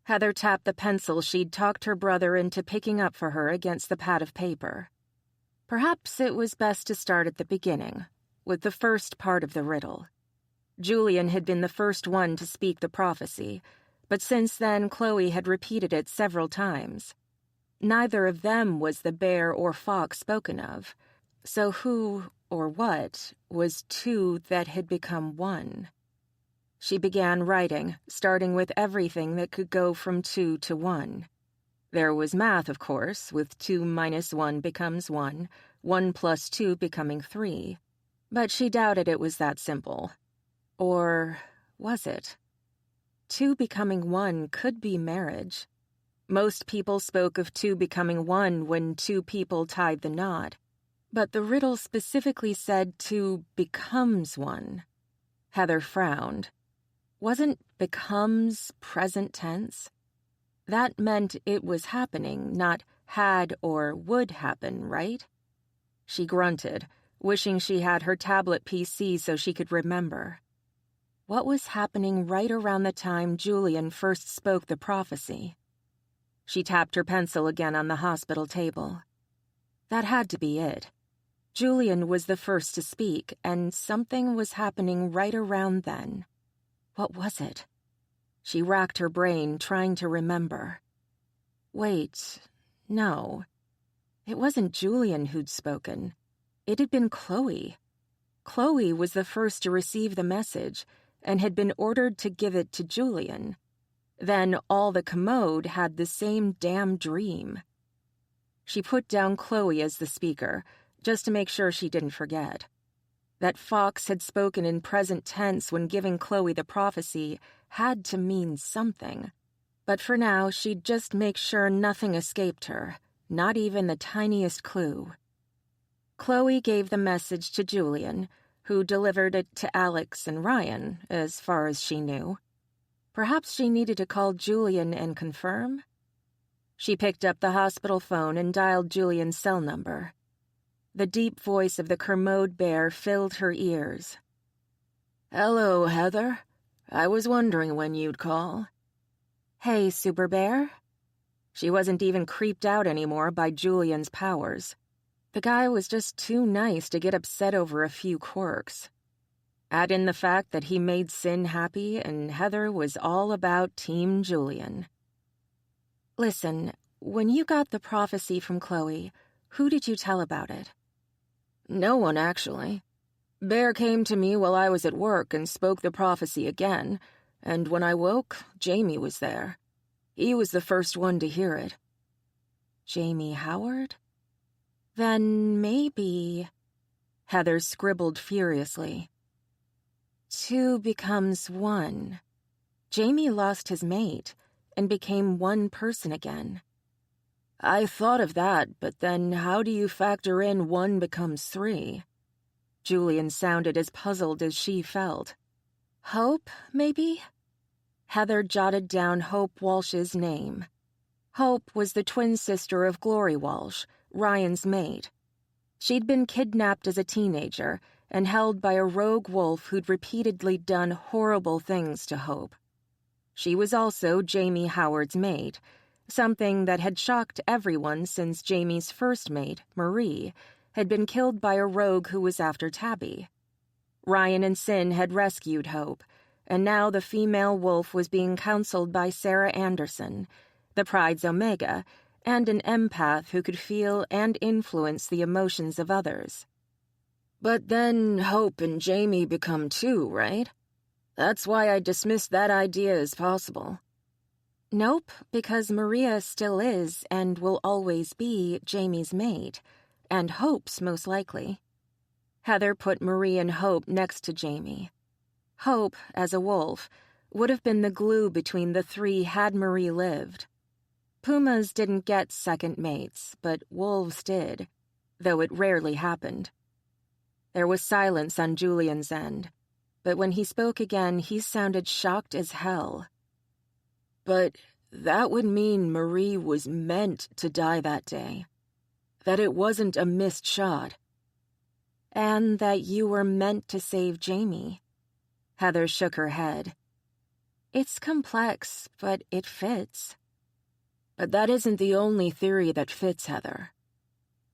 Heather tapped the pencil she'd talked her brother into picking up for her against the pad of paper. Perhaps it was best to start at the beginning, with the first part of the riddle. Julian had been the first one to speak the prophecy, but since then Chloe had repeated it several times. Neither of them was the bear or fox spoken of. So who, or what, was 2 that had become 1? She began writing, starting with everything that could go from 2 to 1. There was math, of course, with 2 minus 1 becomes 1, 1 plus 2 becoming 3. But she doubted it was that simple. Or was it? 2 becoming 1 could be marriage. Most people spoke of 2 becoming 1 when 2 people tied the knot. But the riddle specifically said 2 becomes 1. Heather frowned. Wasn't becomes present tense? That meant it was happening, not had or would happen, right? She grunted, wishing she had her tablet PC so she could remember. What was happening right around the time Julian first spoke the prophecy? She tapped her pencil again on the hospital table. That had to be it. Julian was the first to speak, and something was happening right around then. What was it? She racked her brain, trying to remember. Wait, no. It wasn't Julian who'd spoken. It had been Chloe. Chloe was the first to receive the message and had been ordered to give it to Julian. Then all the commode had the same damn dream. She put down Chloe as the speaker, just to make sure she didn't forget. That Fox had spoken in present tense when giving Chloe the prophecy had to mean something. But for now, she'd just make sure nothing escaped her, not even the tiniest clue. Chloe gave the message to Julian, who delivered it to Alex and Ryan, as far as she knew. Perhaps she needed to call Julian and confirm? She picked up the hospital phone and dialed Julian's cell number. The deep voice of the Kermode bear filled her ears. "Hello, Heather. I was wondering when you'd call." "Hey, Super Bear?" She wasn't even creeped out anymore by Julian's powers. The guy was just too nice to get upset over a few quirks. Add in the fact that he made Sin happy, and Heather was all about Team Julian. "Listen, when you got the prophecy from Chloe, who did you tell about it?" "No one, actually. Bear came to me while I was at work and spoke the prophecy again, and when I woke, Jamie was there. He was the first one to hear it." Jamie Howard? Then maybe... Heather scribbled furiously. 2 becomes 1. Jamie lost his mate and became one person again. "I thought of that, but then how do you factor in 1 becomes 3? Julian sounded as puzzled as she felt. Hope, maybe? Heather jotted down Hope Walsh's name. Hope was the twin sister of Glory Walsh, Ryan's mate. She'd been kidnapped as a teenager and held by a rogue wolf who'd repeatedly done horrible things to Hope. She was also Jamie Howard's mate, something that had shocked everyone since Jamie's first mate, Marie, had been killed by a rogue who was after Tabby. Ryan and Sin had rescued Hope, and now the female wolf was being counseled by Sarah Anderson, the Pride's Omega, and an empath who could feel and influence the emotions of others. But then Hope and Jamie become 2, right? That's why I dismissed that idea as possible." Nope, because Maria still is and will always be Jamie's mate, and Hope's most likely. Heather put Marie and Hope next to Jamie. Hope, as a wolf, would have been the glue between the 3 had Marie lived. Pumas didn't get second mates, but wolves did, though it rarely happened. There was silence on Julian's end, but when he spoke again, he sounded shocked as hell. "But that would mean Marie was meant to die that day. That it wasn't a missed shot." "And that you were meant to save Jamie." Heather shook her head. "It's complex, but it fits." "But that isn't the only theory that fits, Heather."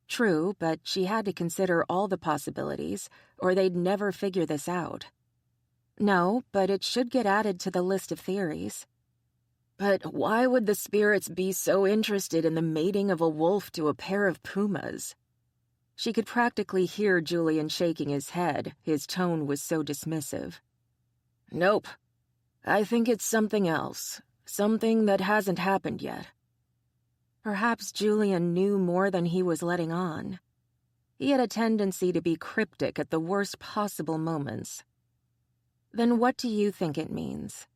True, but she had to consider all the possibilities, or they'd never figure this out. No, but it should get added to the list of theories. "But why would the spirits be so interested in the mating of a wolf to a pair of pumas?" She could practically hear Julian shaking his head. His tone was so dismissive. "Nope. I think it's something else. Something that hasn't happened yet." Perhaps Julian knew more than he was letting on. He had a tendency to be cryptic at the worst possible moments. Then what do you think it means?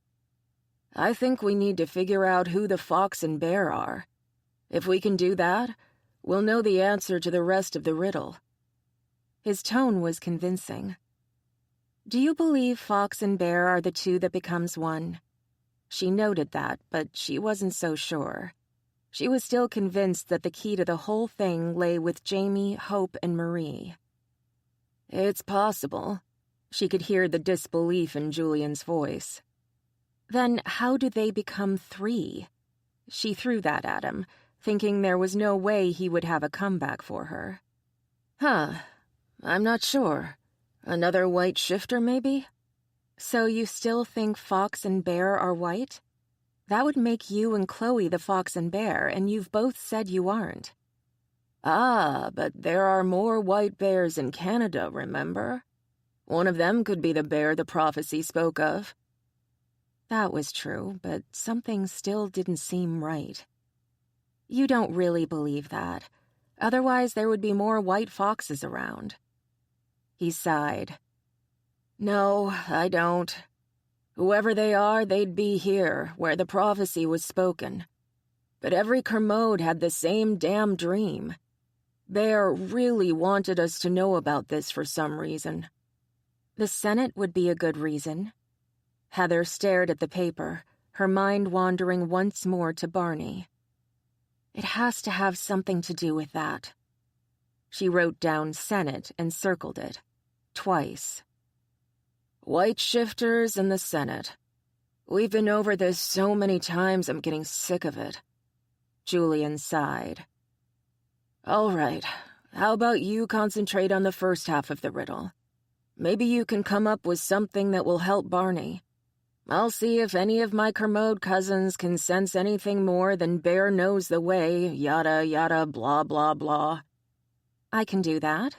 "I think we need to figure out who the fox and bear are. If we can do that, we'll know the answer to the rest of the riddle." His tone was convincing. "Do you believe fox and bear are the 2 that becomes 1? She noted that, but she wasn't so sure. She was still convinced that the key to the whole thing lay with Jamie, Hope, and Marie. It's possible. She could hear the disbelief in Julian's voice. Then how do they become 3? She threw that at him, thinking there was no way he would have a comeback for her. I'm not sure. Another white shifter, maybe? So you still think Fox and Bear are white? That would make you and Chloe the Fox and Bear, and you've both said you aren't. But there are more white bears in Canada, remember? One of them could be the bear the prophecy spoke of. That was true, but something still didn't seem right. You don't really believe that. Otherwise, there would be more white foxes around. He sighed. No, I don't. Whoever they are, they'd be here, where the prophecy was spoken. But every Kermode had the same damn dream. Bear really wanted us to know about this for some reason. The Senate would be a good reason. Heather stared at the paper, her mind wandering once more to Barney. It has to have something to do with that. She wrote down Senate and circled it. Twice. White shifters in the Senate. We've been over this so many times, I'm getting sick of it. Julian sighed. All right, how about you concentrate on the first half of the riddle? Maybe you can come up with something that will help Barney. I'll see if any of my Kermode cousins can sense anything more than Bear knows the way, yada yada blah blah blah. I can do that.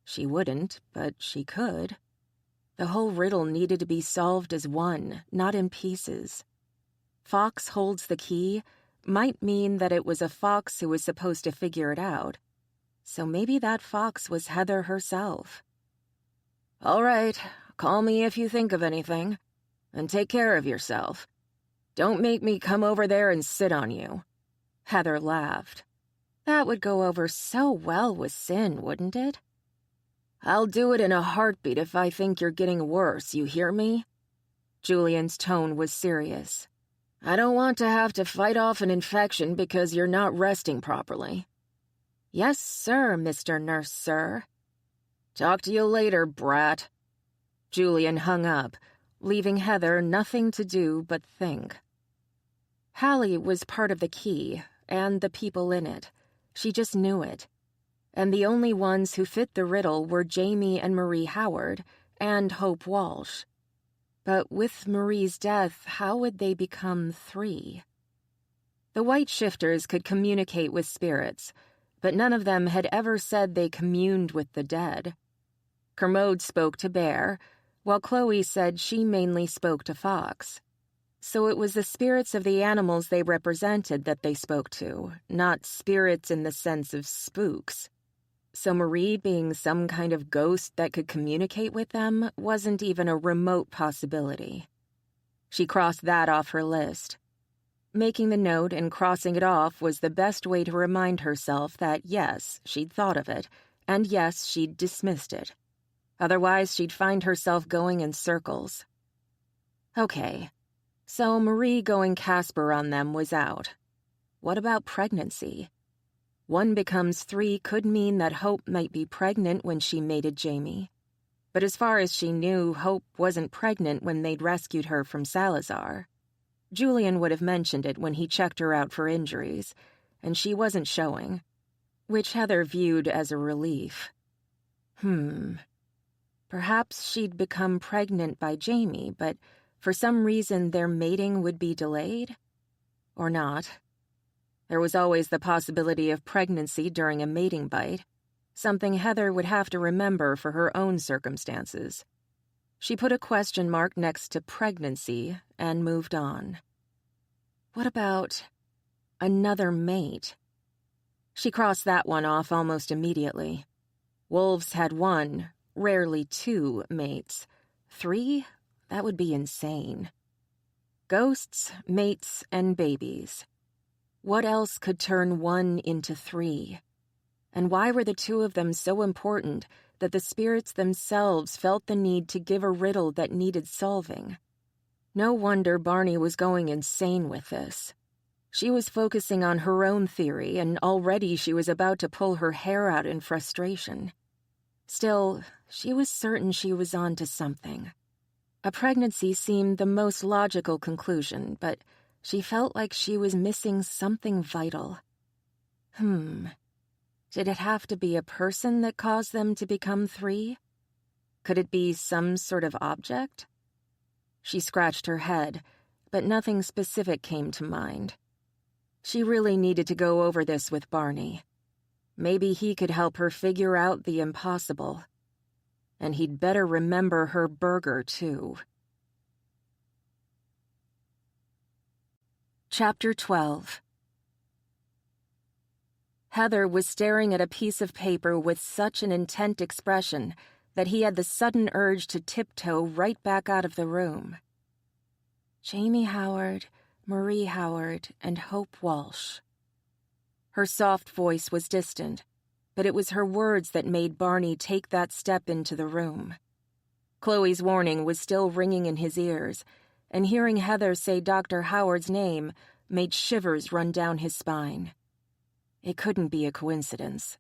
She wouldn't, but she could. The whole riddle needed to be solved as one, not in pieces. Fox holds the key might mean that it was a fox who was supposed to figure it out. So maybe that fox was Heather herself. All right, call me if you think of anything. And take care of yourself. Don't make me come over there and sit on you. Heather laughed. That would go over so well with Sin, wouldn't it? I'll do it in a heartbeat if I think you're getting worse, you hear me? Julian's tone was serious. I don't want to have to fight off an infection because you're not resting properly. Yes, sir, Mr. Nurse, sir. Talk to you later, brat. Julian hung up, leaving Heather nothing to do but think. Halle was part of the key, and the people in it. She just knew it. And the only ones who fit the riddle were Jamie and Marie Howard, and Hope Walsh. But with Marie's death, how would they become 3? The white shifters could communicate with spirits, but none of them had ever said they communed with the dead. Kermode spoke to Bear, while Chloe said she mainly spoke to Fox. So it was the spirits of the animals they represented that they spoke to, not spirits in the sense of spooks. So Marie being some kind of ghost that could communicate with them wasn't even a remote possibility. She crossed that off her list. Making the note and crossing it off was the best way to remind herself that yes, she'd thought of it, and yes, she'd dismissed it. Otherwise, she'd find herself going in circles. Okay, so Marie going Casper on them was out. What about pregnancy? 1 becomes 3 could mean that Hope might be pregnant when she mated Jamie. But as far as she knew, Hope wasn't pregnant when they'd rescued her from Salazar. Julian would have mentioned it when he checked her out for injuries, and she wasn't showing, which Heather viewed as a relief. Perhaps she'd become pregnant by Jamie, but for some reason their mating would be delayed? Or not. There was always the possibility of pregnancy during a mating bite, something Heather would have to remember for her own circumstances. She put a question mark next to pregnancy and moved on. What about another mate? She crossed that one off almost immediately. Wolves had 1, rarely 2 mates. 3? That would be insane. Ghosts, mates, and babies. What else could turn 1 into 3? And why were the 2 of them so important that the spirits themselves felt the need to give a riddle that needed solving? No wonder Barney was going insane with this. She was focusing on her own theory, and already she was about to pull her hair out in frustration. Still, she was certain she was on to something. A pregnancy seemed the most logical conclusion, but she felt like she was missing something vital. Did it have to be a person that caused them to become 3? Could it be some sort of object? She scratched her head, but nothing specific came to mind. She really needed to go over this with Barney. Maybe he could help her figure out the impossible. And he'd better remember her burger, too. Chapter 12. Heather was staring at a piece of paper with such an intent expression that he had the sudden urge to tiptoe right back out of the room. Jamie Howard, Marie Howard, and Hope Walsh. Her soft voice was distant, but it was her words that made Barney take that step into the room. Chloe's warning was still ringing in his ears, and hearing Heather say Dr. Howard's name made shivers run down his spine. It couldn't be a coincidence.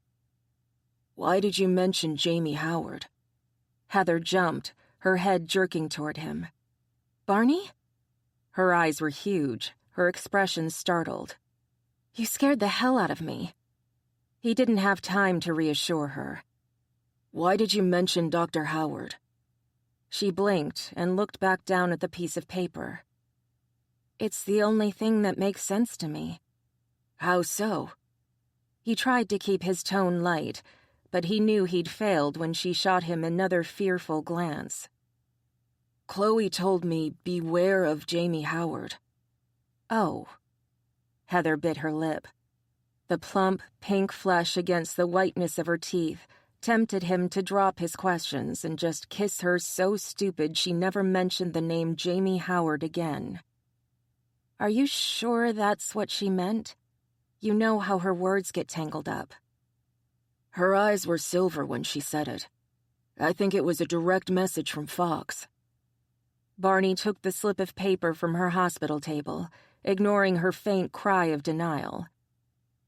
Why did you mention Jamie Howard? Heather jumped, her head jerking toward him. Barney? Her eyes were huge, her expression startled. You scared the hell out of me. He didn't have time to reassure her. Why did you mention Dr. Howard? She blinked and looked back down at the piece of paper. It's the only thing that makes sense to me. How so? He tried to keep his tone light, but he knew he'd failed when she shot him another fearful glance. Chloe told me beware of Jamie Howard. Oh. Heather bit her lip. The plump, pink flesh against the whiteness of her teeth tempted him to drop his questions and just kiss her so stupid she never mentioned the name Jamie Howard again. Are you sure that's what she meant? You know how her words get tangled up. Her eyes were silver when she said it. I think it was a direct message from Fox. Barney took the slip of paper from her hospital table, ignoring her faint cry of denial.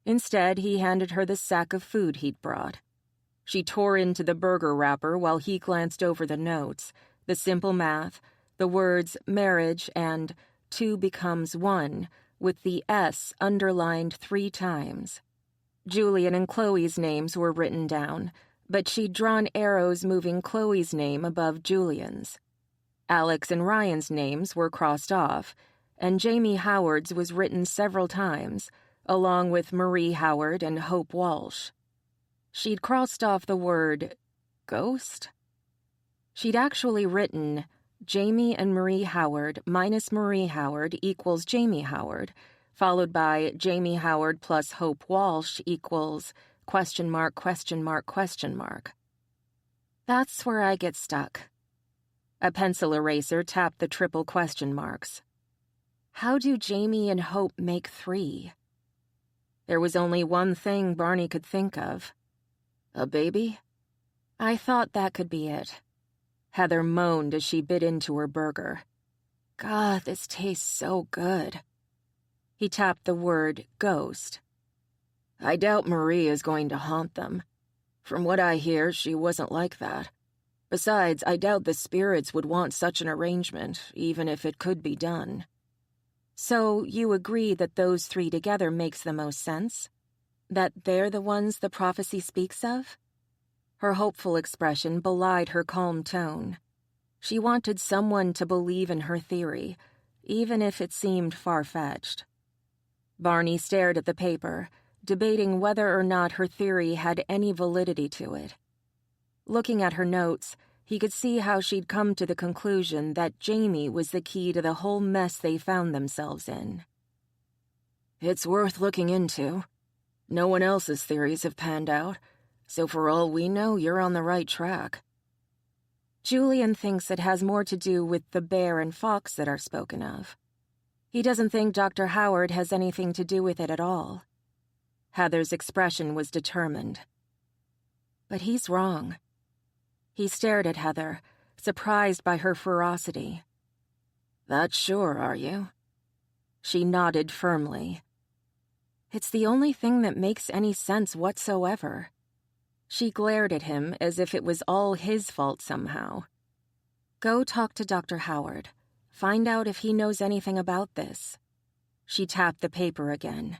Instead, he handed her the sack of food he'd brought. She tore into the burger wrapper while he glanced over the notes, the simple math, the words marriage and 2 becomes 1, with the S underlined 3 times. Julian and Chloe's names were written down, but she'd drawn arrows moving Chloe's name above Julian's. Alex and Ryan's names were crossed off, and Jamie Howard's was written several times, along with Marie Howard and Hope Walsh. She'd crossed off the word ghost? She'd actually written Jamie and Marie Howard minus Marie Howard equals Jamie Howard, followed by Jamie Howard plus Hope Walsh equals ... That's where I get stuck. A pencil eraser tapped the triple question marks. How do Jamie and Hope make 3? There was only one thing Barney could think of. A baby? I thought that could be it. Heather moaned as she bit into her burger. God, this tastes so good. He tapped the word ghost. I doubt Marie is going to haunt them. From what I hear, she wasn't like that. Besides, I doubt the spirits would want such an arrangement, even if it could be done. So you agree that those 3 together makes the most sense? That they're the ones the prophecy speaks of? Her hopeful expression belied her calm tone. She wanted someone to believe in her theory, even if it seemed far-fetched. Barney stared at the paper, debating whether or not her theory had any validity to it. Looking at her notes, he could see how she'd come to the conclusion that Jamie was the key to the whole mess they found themselves in. It's worth looking into. No one else's theories have panned out, so for all we know, you're on the right track. Julian thinks it has more to do with the bear and fox that are spoken of. He doesn't think Dr. Howard has anything to do with it at all. Heather's expression was determined. But he's wrong. He stared at Heather, surprised by her ferocity. That sure, are you? She nodded firmly. It's the only thing that makes any sense whatsoever. She glared at him as if it was all his fault somehow. Go talk to Dr. Howard. Find out if he knows anything about this. She tapped the paper again.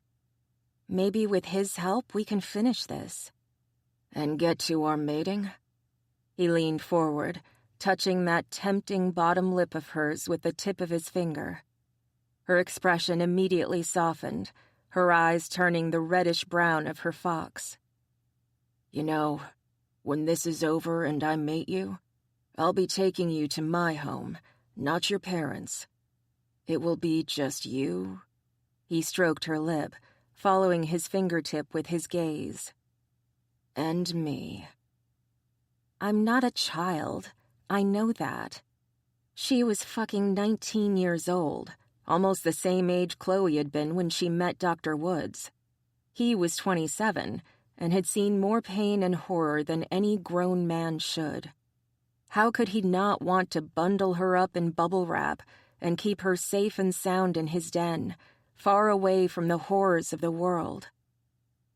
Maybe with his help we can finish this. And get to our mating? He leaned forward, touching that tempting bottom lip of hers with the tip of his finger. Her expression immediately softened, her eyes turning the reddish-brown of her fox. You know, when this is over and I mate you, I'll be taking you to my home, not your parents'. It will be just you. He stroked her lip, following his fingertip with his gaze. And me. I'm not a child. I know that. She was fucking 19 years old, almost the same age Chloe had been when she met Dr. Woods. He was 27 and had seen more pain and horror than any grown man should. How could he not want to bundle her up in bubble wrap and keep her safe and sound in his den, far away from the horrors of the world?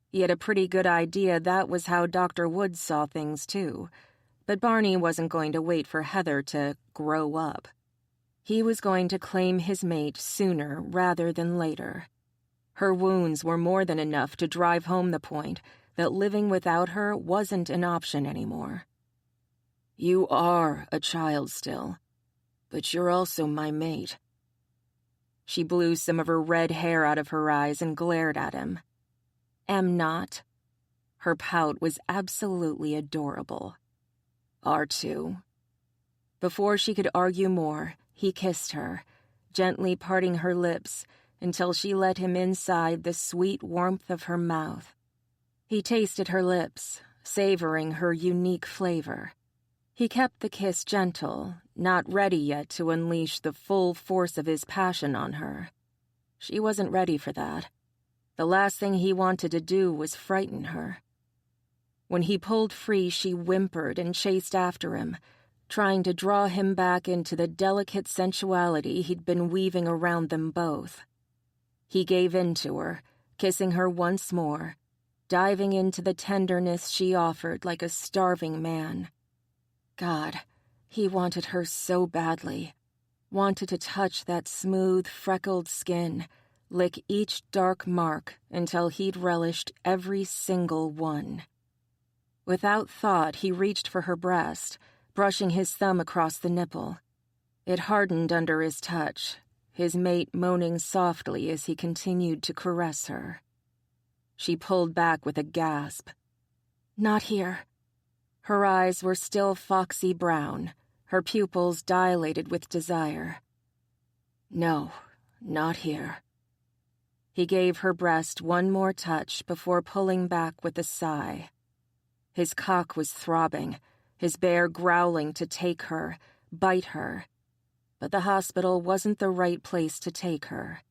He had a pretty good idea that was how Dr. Woods saw things, too, but Barney wasn't going to wait for Heather to grow up. He was going to claim his mate sooner rather than later. Her wounds were more than enough to drive home the point that living without her wasn't an option anymore. You are a child still, but you're also my mate. She blew some of her red hair out of her eyes and glared at him. Am not. Her pout was absolutely adorable. Are too. Before she could argue more, he kissed her, gently parting her lips until she let him inside the sweet warmth of her mouth. He tasted her lips, savoring her unique flavor. He kept the kiss gentle, not ready yet to unleash the full force of his passion on her. She wasn't ready for that. The last thing he wanted to do was frighten her. When he pulled free, she whimpered and chased after him, trying to draw him back into the delicate sensuality he'd been weaving around them both. He gave in to her, kissing her once more, diving into the tenderness she offered like a starving man. God, he wanted her so badly, wanted to touch that smooth, freckled skin, lick each dark mark until he'd relished every single one. Without thought, he reached for her breast, brushing his thumb across the nipple. It hardened under his touch, his mate moaning softly as he continued to caress her. She pulled back with a gasp. Not here. Her eyes were still foxy brown, her pupils dilated with desire. No, not here. He gave her breast one more touch before pulling back with a sigh. His cock was throbbing, his bear growling to take her, bite her. But the hospital wasn't the right place to take her.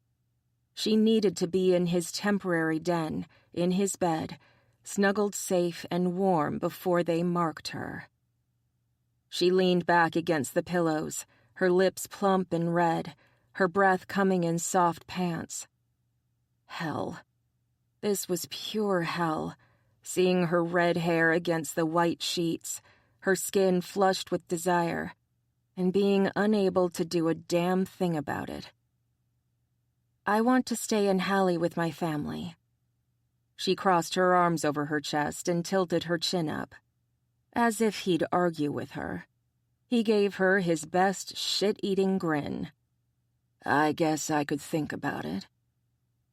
She needed to be in his temporary den, in his bed, snuggled safe and warm before they marked her. She leaned back against the pillows, her lips plump and red, her breath coming in soft pants. Hell. This was pure hell, seeing her red hair against the white sheets, her skin flushed with desire, and being unable to do a damn thing about it. I want to stay in Halle with my family. She crossed her arms over her chest and tilted her chin up. As if he'd argue with her. He gave her his best shit-eating grin. I guess I could think about it.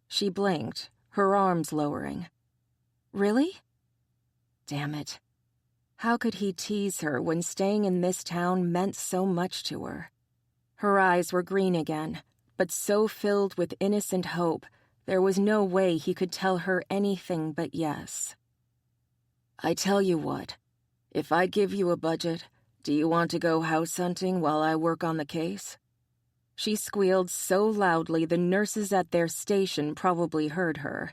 She blinked, her arms lowering. Really? Damn it. How could he tease her when staying in this town meant so much to her? Her eyes were green again, but so filled with innocent hope, there was no way he could tell her anything but yes. I tell you what, if I give you a budget, do you want to go house hunting while I work on the case? She squealed so loudly the nurses at their station probably heard her.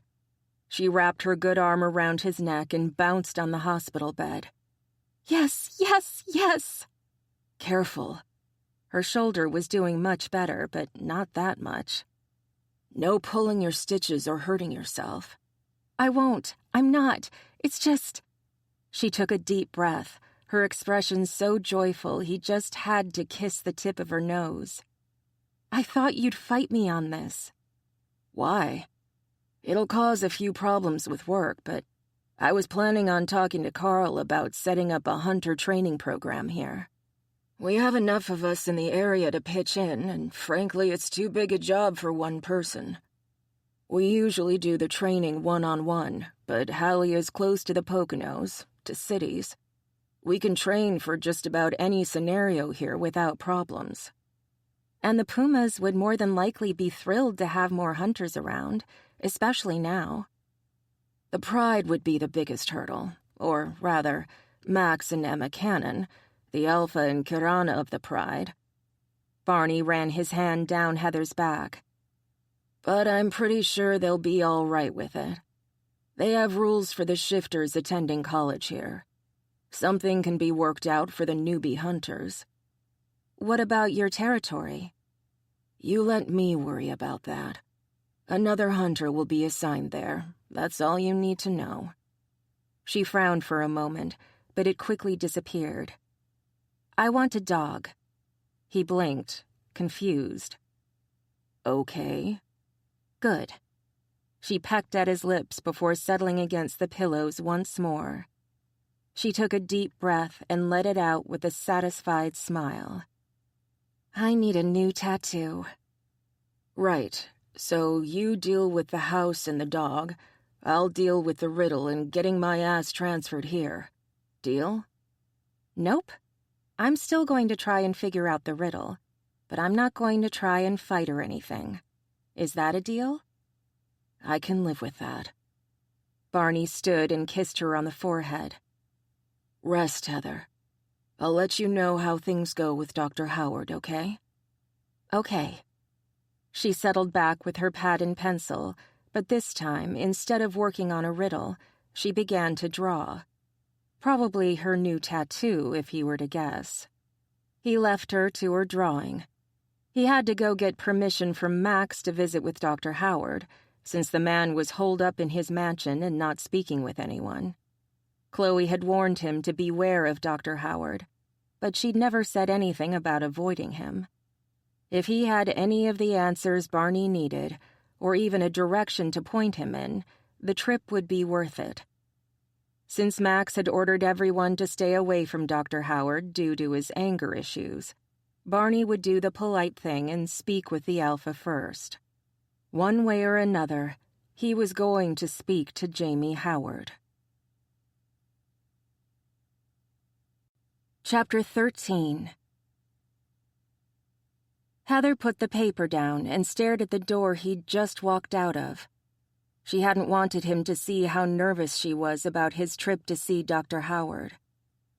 She wrapped her good arm around his neck and bounced on the hospital bed. Yes, yes, yes! Careful. Her shoulder was doing much better, but not that much. No pulling your stitches or hurting yourself. I won't. I'm not. It's just... She took a deep breath, her expression so joyful he just had to kiss the tip of her nose. I thought you'd fight me on this. Why? It'll cause a few problems with work, but I was planning on talking to Carl about setting up a hunter training program here. We have enough of us in the area to pitch in, and frankly, it's too big a job for one person. We usually do the training one-on-one, but Halle is close to the Poconos, to cities. We can train for just about any scenario here without problems. And the Pumas would more than likely be thrilled to have more hunters around, especially now. The Pride would be the biggest hurdle, or rather, Max and Emma Cannon, the Alpha and Kirana of the Pride. Barney ran his hand down Heather's back. But I'm pretty sure they'll be all right with it. They have rules for the shifters attending college here. Something can be worked out for the newbie hunters. What about your territory? You let me worry about that. Another hunter will be assigned there. That's all you need to know. She frowned for a moment, but it quickly disappeared. I want a dog. He blinked, confused. Okay. Good. She pecked at his lips before settling against the pillows once more. She took a deep breath and let it out with a satisfied smile. I need a new tattoo. Right. So you deal with the house and the dog. I'll deal with the riddle and getting my ass transferred here. Deal? Nope. I'm still going to try and figure out the riddle, but I'm not going to try and fight or anything. Is that a deal? I can live with that. Barney stood and kissed her on the forehead. Rest, Heather. I'll let you know how things go with Dr. Howard, okay? Okay. She settled back with her pad and pencil, but this time, instead of working on a riddle, she began to draw. Probably her new tattoo, if he were to guess. He left her to her drawing. He had to go get permission from Max to visit with Dr. Howard, since the man was holed up in his mansion and not speaking with anyone. Chloe had warned him to beware of Dr. Howard, but she'd never said anything about avoiding him. If he had any of the answers Barney needed, or even a direction to point him in, the trip would be worth it. Since Max had ordered everyone to stay away from Dr. Howard due to his anger issues, Barney would do the polite thing and speak with the Alpha first. One way or another, he was going to speak to Jamie Howard. Chapter 13. Heather put the paper down and stared at the door he'd just walked out of. She hadn't wanted him to see how nervous she was about his trip to see Dr. Howard.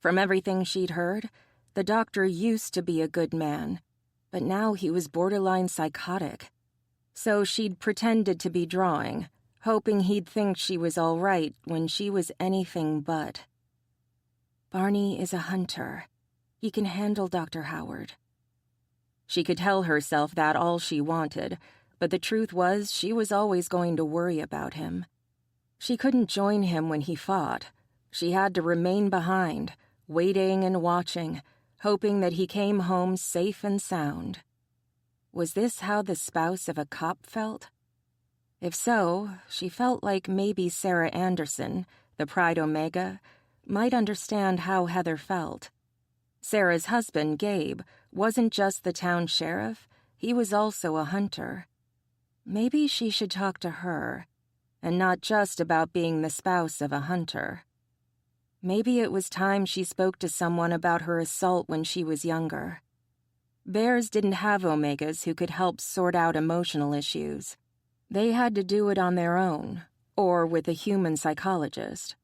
From everything she'd heard, the doctor used to be a good man, but now he was borderline psychotic. So she'd pretended to be drawing, hoping he'd think she was all right when she was anything but. Barney is a hunter. He can handle Dr. Howard. She could tell herself that all she wanted, but the truth was she was always going to worry about him. She couldn't join him when he fought. She had to remain behind, waiting and watching, hoping that he came home safe and sound. Was this how the spouse of a cop felt? If so, she felt like maybe Sarah Anderson, the Pride Omega, might understand how Heather felt. Sarah's husband, Gabe, wasn't just the town sheriff, he was also a hunter. Maybe she should talk to her, and not just about being the spouse of a hunter. Maybe it was time she spoke to someone about her assault when she was younger. Bears didn't have Omegas who could help sort out emotional issues. They had to do it on their own, or with a human psychologist.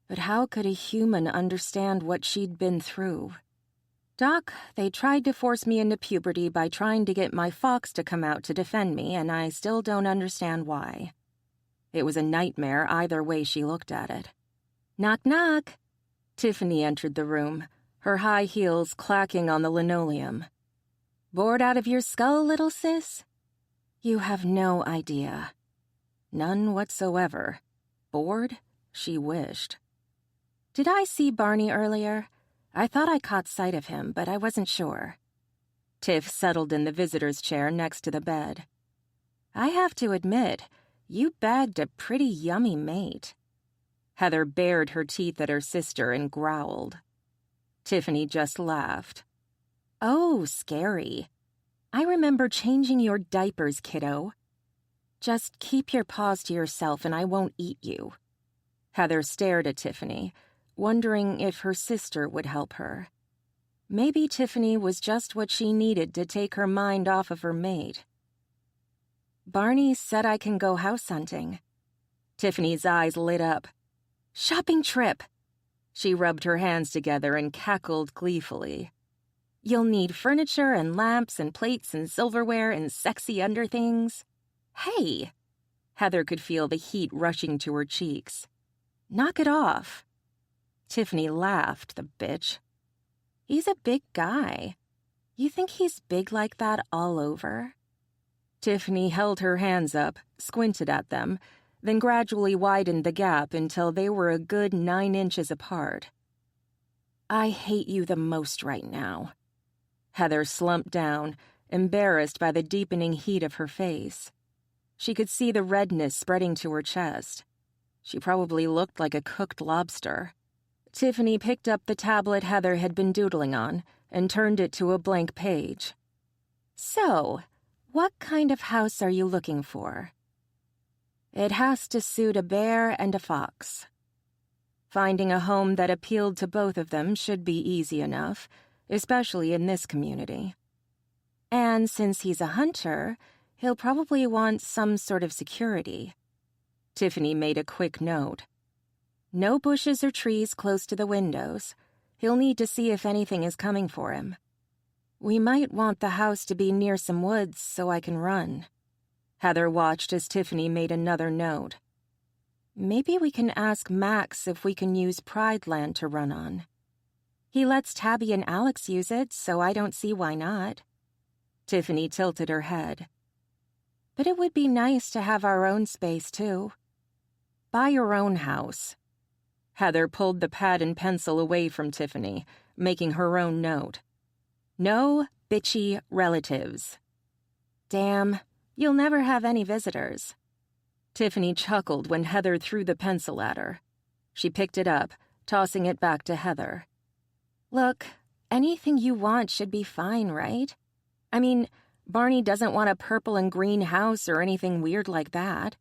But how could a human understand what she'd been through? Doc, they tried to force me into puberty by trying to get my fox to come out to defend me, and I still don't understand why. It was a nightmare either way she looked at it. Knock, knock. Tiffany entered the room, her high heels clacking on the linoleum. Bored out of your skull, little sis? You have no idea. None whatsoever. Bored? She wished. Did I see Barney earlier? I thought I caught sight of him, but I wasn't sure. Tiff settled in the visitor's chair next to the bed. I have to admit, you bagged a pretty yummy mate. Heather bared her teeth at her sister and growled. Tiffany just laughed. Oh, scary. I remember changing your diapers, kiddo. Just keep your paws to yourself and I won't eat you. Heather stared at Tiffany, wondering if her sister would help her. Maybe Tiffany was just what she needed to take her mind off of her mate. Barney said I can go house hunting. Tiffany's eyes lit up. Shopping trip! She rubbed her hands together and cackled gleefully. You'll need furniture and lamps and plates and silverware and sexy underthings. Hey! Heather could feel the heat rushing to her cheeks. Knock it off. Tiffany laughed, the bitch. He's a big guy. You think he's big like that all over? Tiffany held her hands up, squinted at them, then gradually widened the gap until they were a good 9 inches apart. I hate you the most right now. Heather slumped down, embarrassed by the deepening heat of her face. She could see the redness spreading to her chest. She probably looked like a cooked lobster. Tiffany picked up the tablet Heather had been doodling on and turned it to a blank page. So, what kind of house are you looking for? It has to suit a bear and a fox. Finding a home that appealed to both of them should be easy enough, especially in this community. And since he's a hunter, he'll probably want some sort of security. Tiffany made a quick note. No bushes or trees close to the windows. He'll need to see if anything is coming for him. We might want the house to be near some woods so I can run. Heather watched as Tiffany made another note. Maybe we can ask Max if we can use Pride Land to run on. He lets Tabby and Alex use it, so I don't see why not. Tiffany tilted her head. But it would be nice to have our own space, too. Buy your own house. Heather pulled the pad and pencil away from Tiffany, making her own note. No bitchy relatives. Damn, you'll never have any visitors. Tiffany chuckled when Heather threw the pencil at her. She picked it up, tossing it back to Heather. Look, anything you want should be fine, right? I mean, Barney doesn't want a purple and green house or anything weird like that.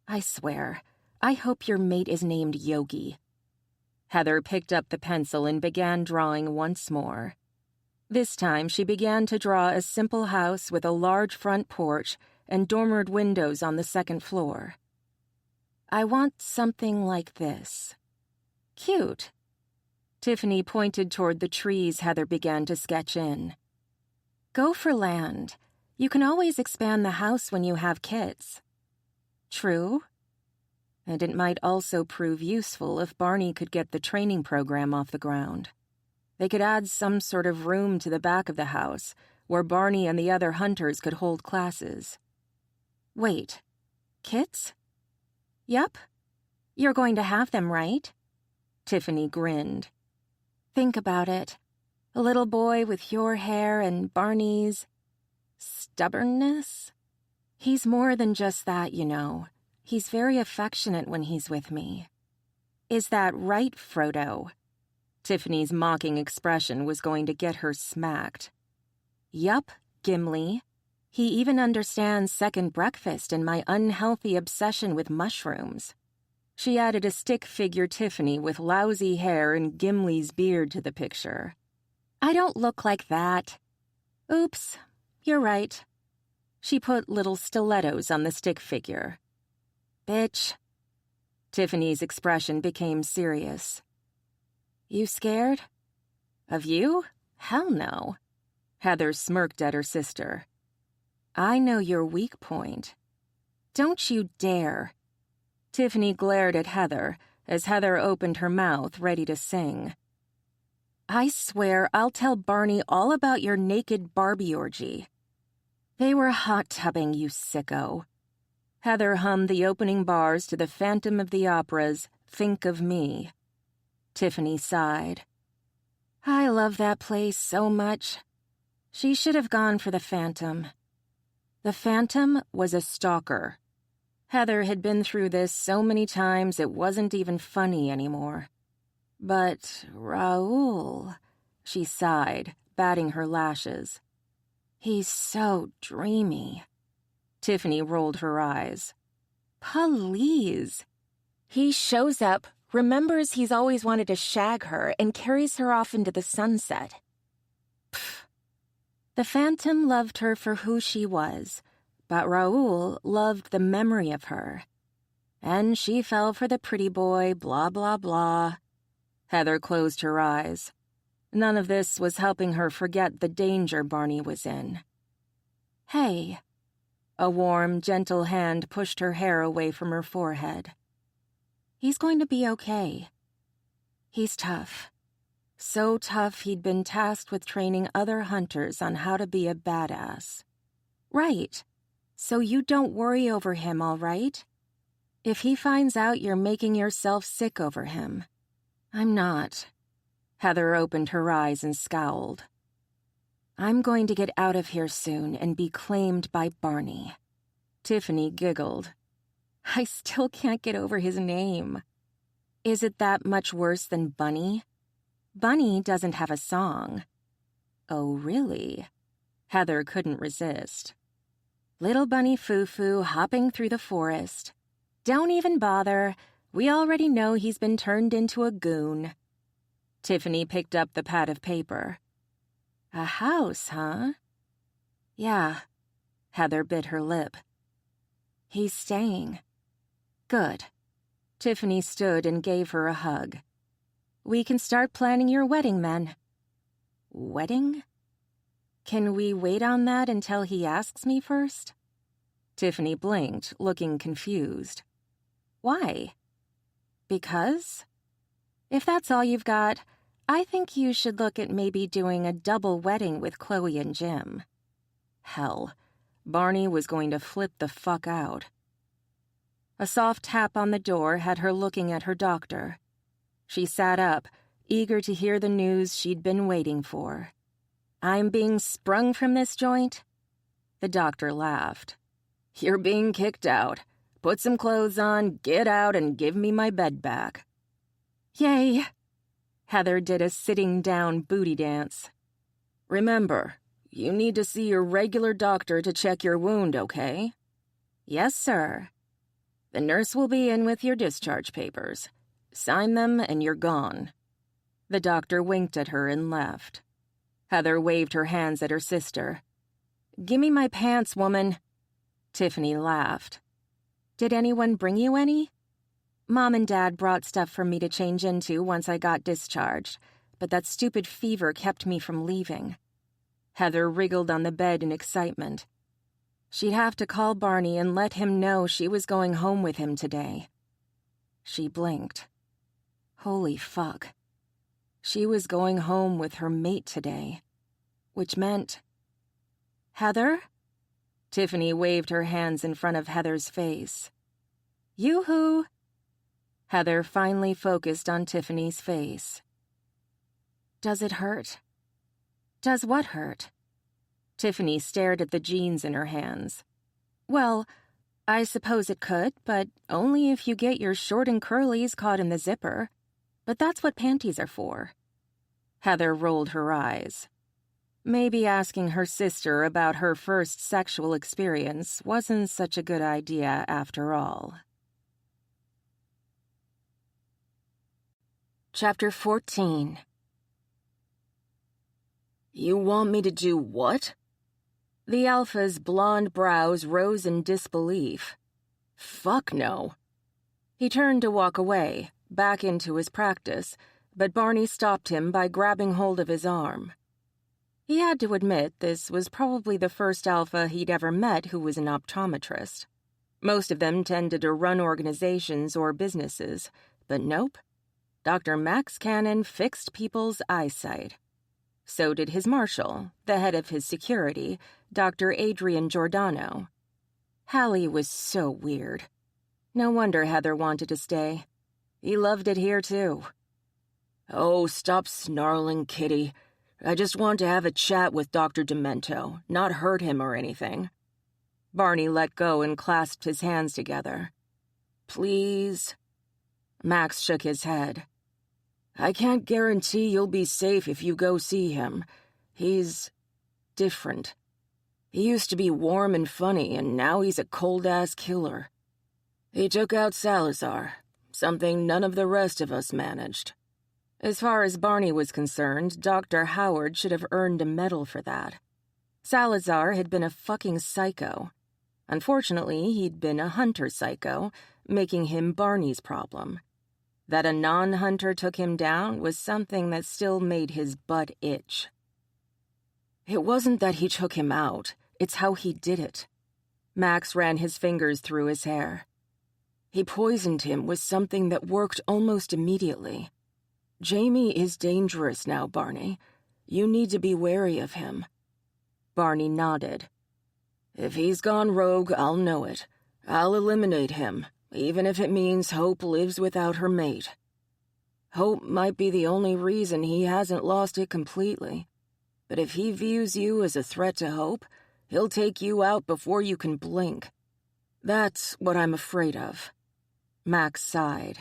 I swear, I hope your mate is named Yogi. Heather picked up the pencil and began drawing once more. This time she began to draw a simple house with a large front porch and dormered windows on the second floor. I want something like this. Cute. Tiffany pointed toward the trees Heather began to sketch in. Go for land. You can always expand the house when you have kids. True. And it might also prove useful if Barney could get the training program off the ground. They could add some sort of room to the back of the house where Barney and the other hunters could hold classes. Wait, kids? Yup. You're going to have them, right? Tiffany grinned. Think about it. A little boy with your hair and Barney's stubbornness? He's more than just that, you know. He's very affectionate when he's with me. Is that right, Frodo? Tiffany's mocking expression was going to get her smacked. Yup, Gimli. He even understands second breakfast and my unhealthy obsession with mushrooms. She added a stick figure Tiffany with lousy hair and Gimli's beard to the picture. I don't look like that. Oops, you're right. She put little stilettos on the stick figure. Bitch. Tiffany's expression became serious. You scared? Of you? Hell no. Heather smirked at her sister. I know your weak point. Don't you dare. Tiffany glared at Heather as Heather opened her mouth ready to sing. I swear I'll tell Barney all about your naked Barbie orgy. They were hot tubbing, you sicko. Heather hummed the opening bars to the Phantom of the Opera's Think of Me. Tiffany sighed. I love that place so much. She should have gone for the Phantom. The Phantom was a stalker. Heather had been through this so many times it wasn't even funny anymore. But Raoul, she sighed, batting her lashes. He's so dreamy. Tiffany rolled her eyes. Please. He shows up, remembers he's always wanted to shag her, and carries her off into the sunset. Pfft. The Phantom loved her for who she was, but Raoul loved the memory of her. And she fell for the pretty boy, blah, blah, blah. Heather closed her eyes. None of this was helping her forget the danger Barney was in. Hey. A warm, gentle hand pushed her hair away from her forehead. He's going to be okay. He's tough. So tough he'd been tasked with training other hunters on how to be a badass. Right. So you don't worry over him, all right? If he finds out you're making yourself sick over him. I'm not. Heather opened her eyes and scowled. I'm going to get out of here soon and be claimed by Barney. Tiffany giggled. I still can't get over his name. Is it that much worse than Bunny? Bunny doesn't have a song. Oh, really? Heather couldn't resist. Little Bunny Foo-Foo hopping through the forest. Don't even bother. We already know he's been turned into a goon. Tiffany picked up the pad of paper. A house, huh? Yeah. Heather bit her lip. He's staying. Good. Tiffany stood and gave her a hug. We can start planning your wedding, then. Wedding? Can we wait on that until he asks me first? Tiffany blinked, looking confused. Why? Because? If that's all you've got, I think you should look at maybe doing a double wedding with Chloe and Jim. Hell, Barney was going to flip the fuck out. A soft tap on the door had her looking at her doctor. She sat up, eager to hear the news she'd been waiting for. I'm being sprung from this joint? The doctor laughed. You're being kicked out. Put some clothes on, get out, and give me my bed back. Yay! Heather did a sitting-down booty dance. Remember, you need to see your regular doctor to check your wound, okay? Yes, sir. The nurse will be in with your discharge papers. Sign them and you're gone. The doctor winked at her and left. Heather waved her hands at her sister. Gimme my pants, woman. Tiffany laughed. Did anyone bring you any? Mom and Dad brought stuff for me to change into once I got discharged, but that stupid fever kept me from leaving. Heather wriggled on the bed in excitement. She'd have to call Barney and let him know she was going home with him today. She blinked. Holy fuck. She was going home with her mate today, which meant... Heather? Tiffany waved her hands in front of Heather's face. Yoo-hoo! Heather finally focused on Tiffany's face. Does it hurt? Does what hurt? Tiffany stared at the jeans in her hands. Well, I suppose it could, but only if you get your short and curlies caught in the zipper. But that's what panties are for. Heather rolled her eyes. Maybe asking her sister about her first sexual experience wasn't such a good idea after all. Chapter 14. You want me to do what? The Alpha's blonde brows rose in disbelief. Fuck no. He turned to walk away, back into his practice, but Barney stopped him by grabbing hold of his arm. He had to admit this was probably the first Alpha he'd ever met who was an optometrist. Most of them tended to run organizations or businesses, but nope. Dr. Max Cannon fixed people's eyesight. So did his marshal, the head of his security, Dr. Adrian Giordano. Halle was so weird. No wonder Heather wanted to stay. He loved it here, too. Oh, stop snarling, Kitty. I just want to have a chat with Dr. Demento, not hurt him or anything. Barney let go and clasped his hands together. Please? Max shook his head. I can't guarantee you'll be safe if you go see him. He's different. He used to be warm and funny, and now he's a cold-ass killer. He took out Salazar, something none of the rest of us managed. As far as Barney was concerned, Dr. Howard should have earned a medal for that. Salazar had been a fucking psycho. Unfortunately, he'd been a hunter psycho, making him Barney's problem. That a non-hunter took him down was something that still made his butt itch. It wasn't that he took him out, it's how he did it. Max ran his fingers through his hair. He poisoned him with something that worked almost immediately. Jamie is dangerous now, Barney. You need to be wary of him. Barney nodded. If he's gone rogue, I'll know it. I'll eliminate him, even if it means Hope lives without her mate. Hope might be the only reason he hasn't lost it completely. But if he views you as a threat to Hope, he'll take you out before you can blink. That's what I'm afraid of. Max sighed.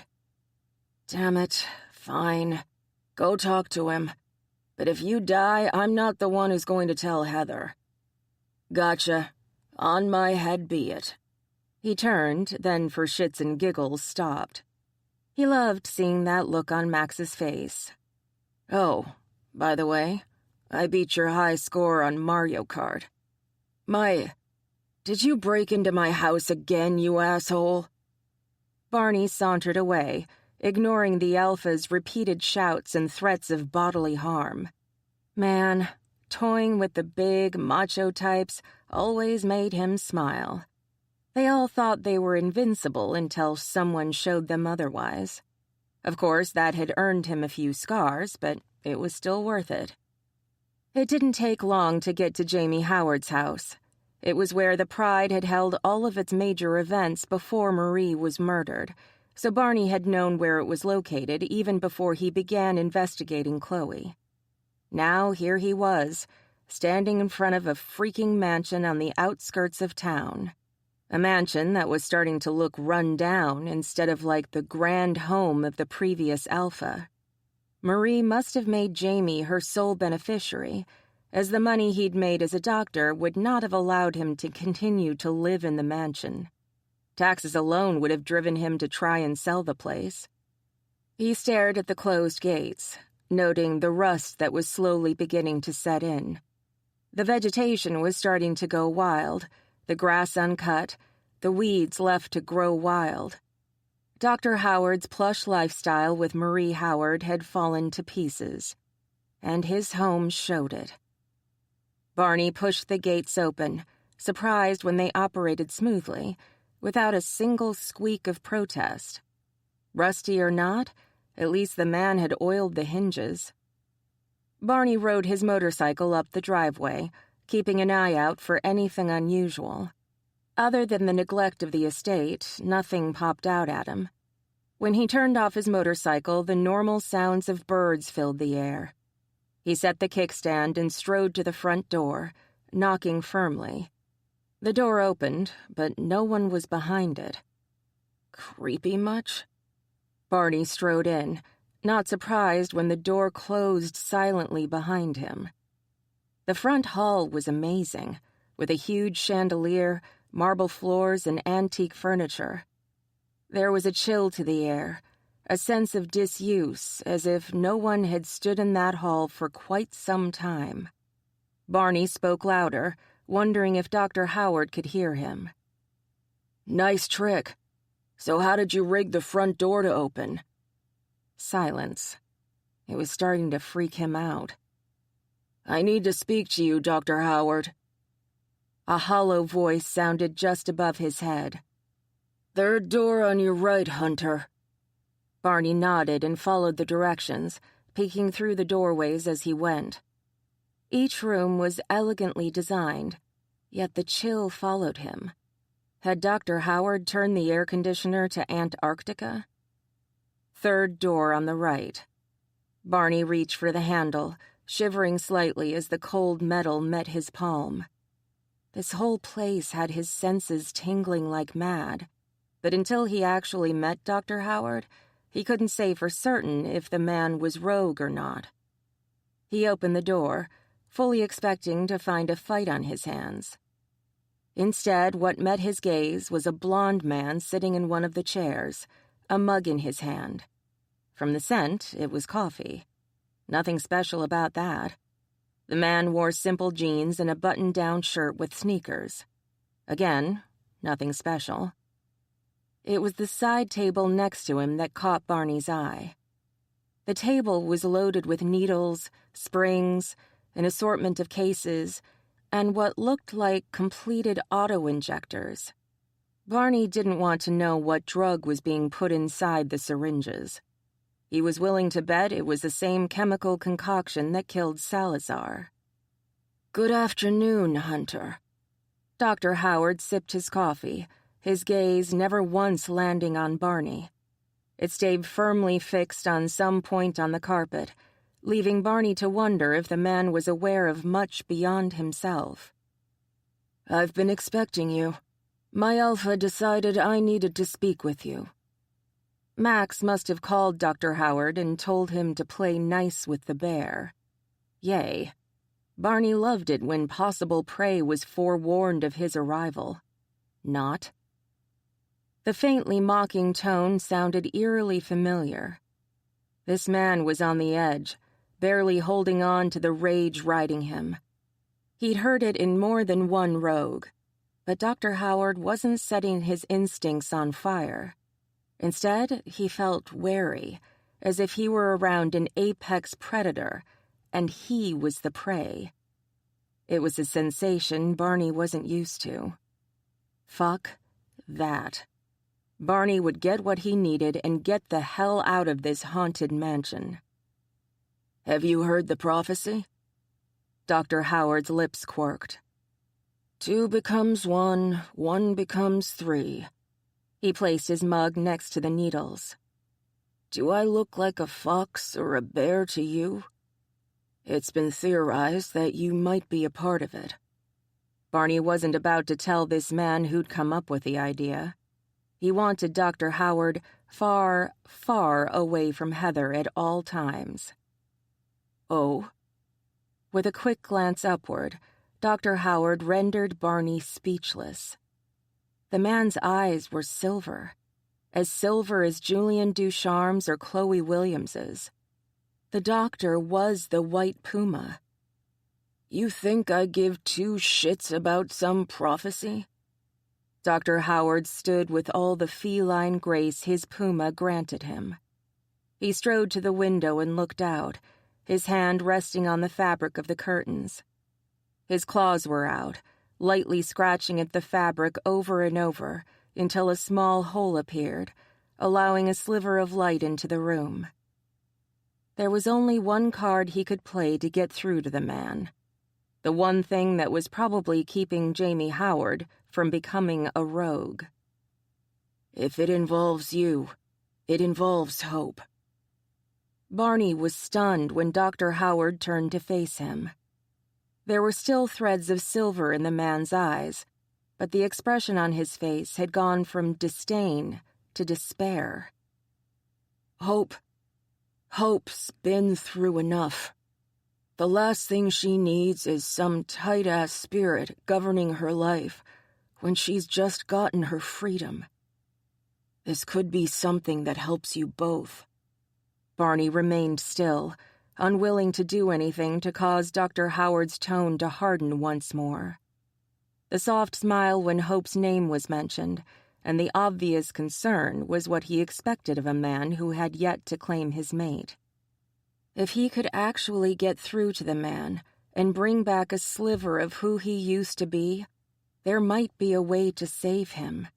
Damn it. Fine. Go talk to him. But if you die, I'm not the one who's going to tell Heather. Gotcha. On my head be it. He turned, then for shits and giggles stopped. He loved seeing that look on Max's face. Oh, by the way, I beat your high score on Mario Kart. Did you break into my house again, you asshole? Barney sauntered away, ignoring the alpha's repeated shouts and threats of bodily harm. Man, toying with the big, macho types always made him smile. They all thought they were invincible until someone showed them otherwise. Of course, that had earned him a few scars, but it was still worth it. It didn't take long to get to Jamie Howard's house. It was where the Pride had held all of its major events before Marie was murdered, so Barney had known where it was located even before he began investigating Chloe. Now here he was, standing in front of a freaking mansion on the outskirts of town. A mansion that was starting to look run down instead of like the grand home of the previous alpha. Marie must have made Jamie her sole beneficiary, as the money he'd made as a doctor would not have allowed him to continue to live in the mansion. Taxes alone would have driven him to try and sell the place. He stared at the closed gates, noting the rust that was slowly beginning to set in. The vegetation was starting to go wild, the grass uncut, the weeds left to grow wild. Dr. Howard's plush lifestyle with Marie Howard had fallen to pieces, and his home showed it. Barney pushed the gates open, surprised when they operated smoothly, without a single squeak of protest. Rusty or not, at least the man had oiled the hinges. Barney rode his motorcycle up the driveway, keeping an eye out for anything unusual. Other than the neglect of the estate, nothing popped out at him. When he turned off his motorcycle, the normal sounds of birds filled the air. He set the kickstand and strode to the front door, knocking firmly. The door opened, but no one was behind it. Creepy much? Barney strode in, not surprised when the door closed silently behind him. The front hall was amazing, with a huge chandelier, marble floors, and antique furniture. There was a chill to the air, a sense of disuse, as if no one had stood in that hall for quite some time. Barney spoke louder, wondering if Dr. Howard could hear him. Nice trick. So how did you rig the front door to open? Silence. It was starting to freak him out. I need to speak to you, Dr. Howard. A hollow voice sounded just above his head. Third door on your right, Hunter. Barney nodded and followed the directions, peeking through the doorways as he went. Each room was elegantly designed, yet the chill followed him. Had Dr. Howard turned the air conditioner to Antarctica? Third door on the right. Barney reached for the handle, shivering slightly as the cold metal met his palm. This whole place had his senses tingling like mad, but until he actually met Dr. Howard, he couldn't say for certain if the man was rogue or not. He opened the door, fully expecting to find a fight on his hands. Instead, what met his gaze was a blond man sitting in one of the chairs, a mug in his hand. From the scent, it was coffee. Nothing special about that. The man wore simple jeans and a button-down shirt with sneakers. Again, nothing special. It was the side table next to him that caught Barney's eye. The table was loaded with needles, springs, an assortment of cases, and what looked like completed auto-injectors. Barney didn't want to know what drug was being put inside the syringes. He was willing to bet it was the same chemical concoction that killed Salazar. "Good afternoon, Hunter." Dr. Howard sipped his coffee, his gaze never once landing on Barney. It stayed firmly fixed on some point on the carpet, leaving Barney to wonder if the man was aware of much beyond himself. "I've been expecting you. My alpha decided I needed to speak with you." Max must have called Dr. Howard and told him to play nice with the bear. Yay. Barney loved it when possible prey was forewarned of his arrival. Not. The faintly mocking tone sounded eerily familiar. This man was on the edge, barely holding on to the rage riding him. He'd heard it in more than one rogue, but Dr. Howard wasn't setting his instincts on fire. Instead, he felt wary, as if he were around an apex predator, and he was the prey. It was a sensation Barney wasn't used to. Fuck that. Barney would get what he needed and get the hell out of this haunted mansion. "Have you heard the prophecy?" Dr. Howard's lips quirked. 2 becomes 1, 1 becomes 3. He placed his mug next to the needles. "Do I look like a fox or a bear to you? It's been theorized that you might be a part of it." Barney wasn't about to tell this man who'd come up with the idea. He wanted Dr. Howard far, far away from Heather at all times. "Oh?" With a quick glance upward, Dr. Howard rendered Barney speechless. The man's eyes were silver as Julian Ducharme's or Chloe Williams's. The doctor was the White Puma. "You think I give 2 shits about some prophecy?" Dr. Howard stood with all the feline grace his puma granted him. He strode to the window and looked out, his hand resting on the fabric of the curtains. His claws were out, lightly scratching at the fabric over and over until a small hole appeared, allowing a sliver of light into the room. There was only one card he could play to get through to the man. The one thing that was probably keeping Jamie Howard from becoming a rogue. "If it involves you, it involves hope." Barney was stunned when Dr. Howard turned to face him. There were still threads of silver in the man's eyes, but the expression on his face had gone from disdain to despair. Hope's been through enough. The last thing she needs is some tight-ass spirit governing her life when she's just gotten her freedom. This could be something that helps you both." Barney remained still, unwilling to do anything to cause Dr. Howard's tone to harden once more. The soft smile when Hope's name was mentioned, and the obvious concern was what he expected of a man who had yet to claim his mate. If he could actually get through to the man and bring back a sliver of who he used to be, there might be a way to save him.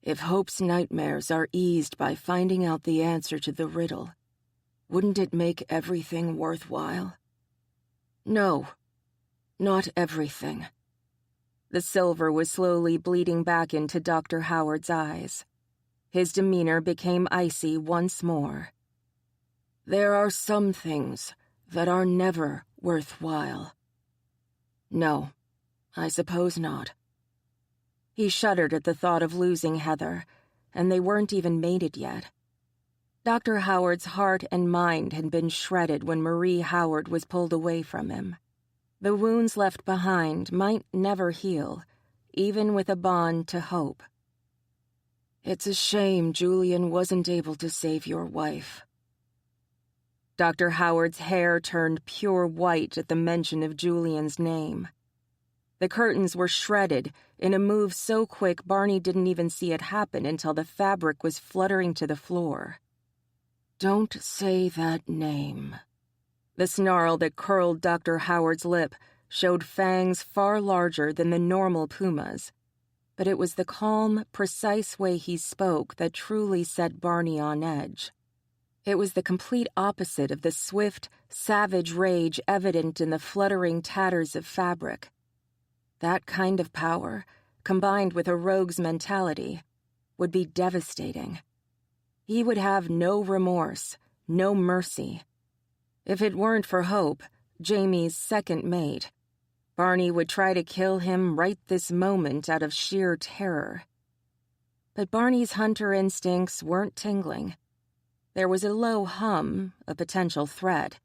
If Hope's nightmares are eased by finding out the answer to the riddle, wouldn't it make everything worthwhile? No, not everything. The silver was slowly bleeding back into Dr. Howard's eyes. His demeanor became icy once more. There are some things that are never worthwhile. No, I suppose not. He shuddered at the thought of losing Heather, and they weren't even mated yet. Dr. Howard's heart and mind had been shredded when Marie Howard was pulled away from him. The wounds left behind might never heal, even with a bond to Hope. It's a shame Julian wasn't able to save your wife. Dr. Howard's hair turned pure white at the mention of Julian's name. The curtains were shredded in a move so quick Barney didn't even see it happen until the fabric was fluttering to the floor. Don't say that name. The snarl that curled Dr. Howard's lip showed fangs far larger than the normal puma's, but it was the calm, precise way he spoke that truly set Barney on edge. It was the complete opposite of the swift, savage rage evident in the fluttering tatters of fabric. That kind of power, combined with a rogue's mentality, would be devastating. He would have no remorse, no mercy. If it weren't for Hope, Jamie's second mate, Barney would try to kill him right this moment out of sheer terror. But Barney's hunter instincts weren't tingling. There was a low hum, a potential threat,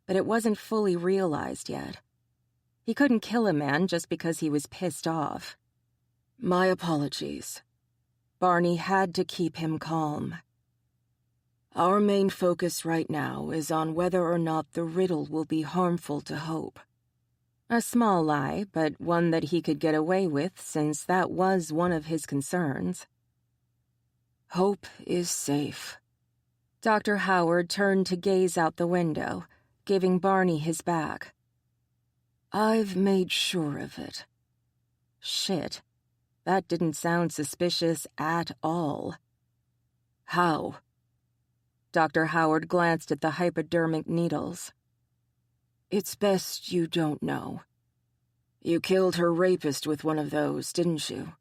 but it wasn't fully realized yet. He couldn't kill a man just because he was pissed off. My apologies. Barney had to keep him calm. Our main focus right now is on whether or not the riddle will be harmful to Hope. A small lie, but one that he could get away with since that was one of his concerns. Hope is safe. Dr. Howard turned to gaze out the window, giving Barney his back. I've made sure of it. Shit. That didn't sound suspicious at all. How? Dr. Howard glanced at the hypodermic needles. It's best you don't know. You killed her rapist with one of those, didn't you?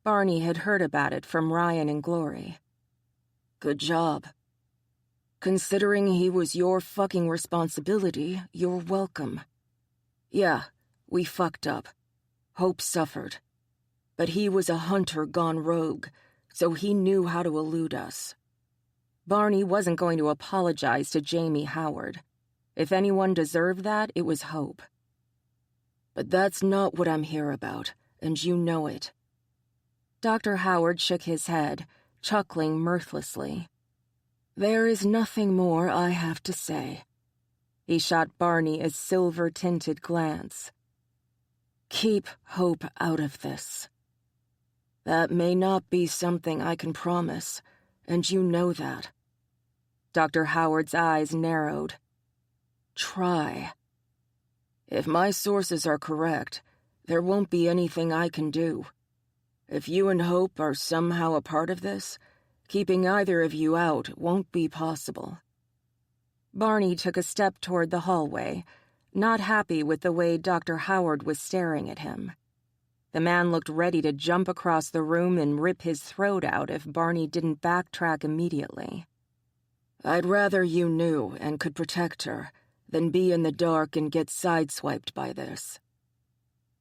Barney had heard about it from Ryan and Glory. Good job. Considering he was your fucking responsibility, you're welcome. Yeah, we fucked up. Hope suffered. But he was a hunter gone rogue, so he knew how to elude us. Barney wasn't going to apologize to Jamie Howard. If anyone deserved that, it was Hope. But that's not what I'm here about, and you know it. Dr. Howard shook his head, chuckling mirthlessly. There is nothing more I have to say. He shot Barney a silver-tinted glance. Keep Hope out of this. That may not be something I can promise, and you know that. Dr. Howard's eyes narrowed. Try. If my sources are correct, there won't be anything I can do. If you and Hope are somehow a part of this, keeping either of you out won't be possible. Barney took a step toward the hallway, not happy with the way Dr. Howard was staring at him. The man looked ready to jump across the room and rip his throat out if Barney didn't backtrack immediately. I'd rather you knew and could protect her than be in the dark and get sideswiped by this.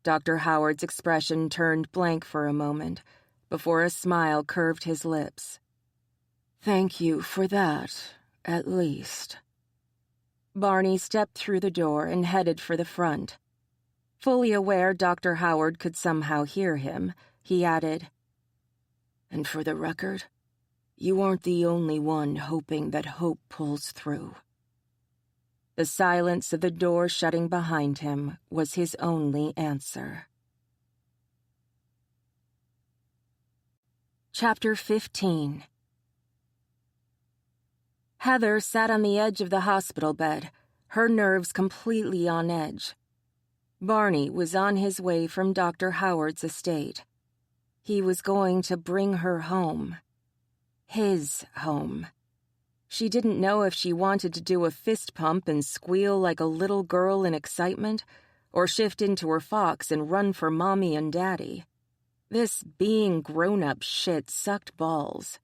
Dr. Howard's expression turned blank for a moment, before a smile curved his lips. Thank you for that, at least. Barney stepped through the door and headed for the front. Fully aware Dr. Howard could somehow hear him, he added, And for the record, you aren't the only one hoping that Hope pulls through. The silence of the door shutting behind him was his only answer. Chapter 15. Heather sat on the edge of the hospital bed, her nerves completely on edge. Barney was on his way from Dr. Howard's estate. He was going to bring her home. His home. She didn't know if she wanted to do a fist pump and squeal like a little girl in excitement, or shift into her fox and run for Mommy and Daddy. This being grown-up shit sucked balls.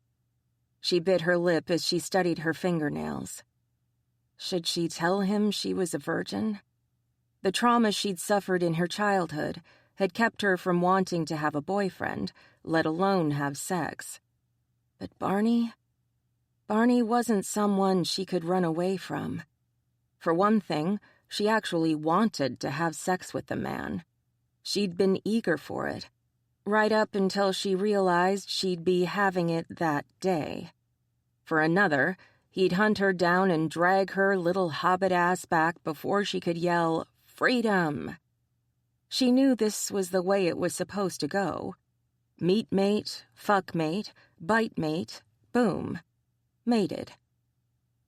She bit her lip as she studied her fingernails. Should she tell him she was a virgin? The trauma she'd suffered in her childhood had kept her from wanting to have a boyfriend, let alone have sex. But Barney wasn't someone she could run away from. For one thing, she actually wanted to have sex with the man. She'd been eager for it, right up until she realized she'd be having it that day. For another, he'd hunt her down and drag her little hobbit ass back before she could yell, "Freedom!" She knew this was the way it was supposed to go. Meet mate, fuck mate, bite mate, boom. Mated.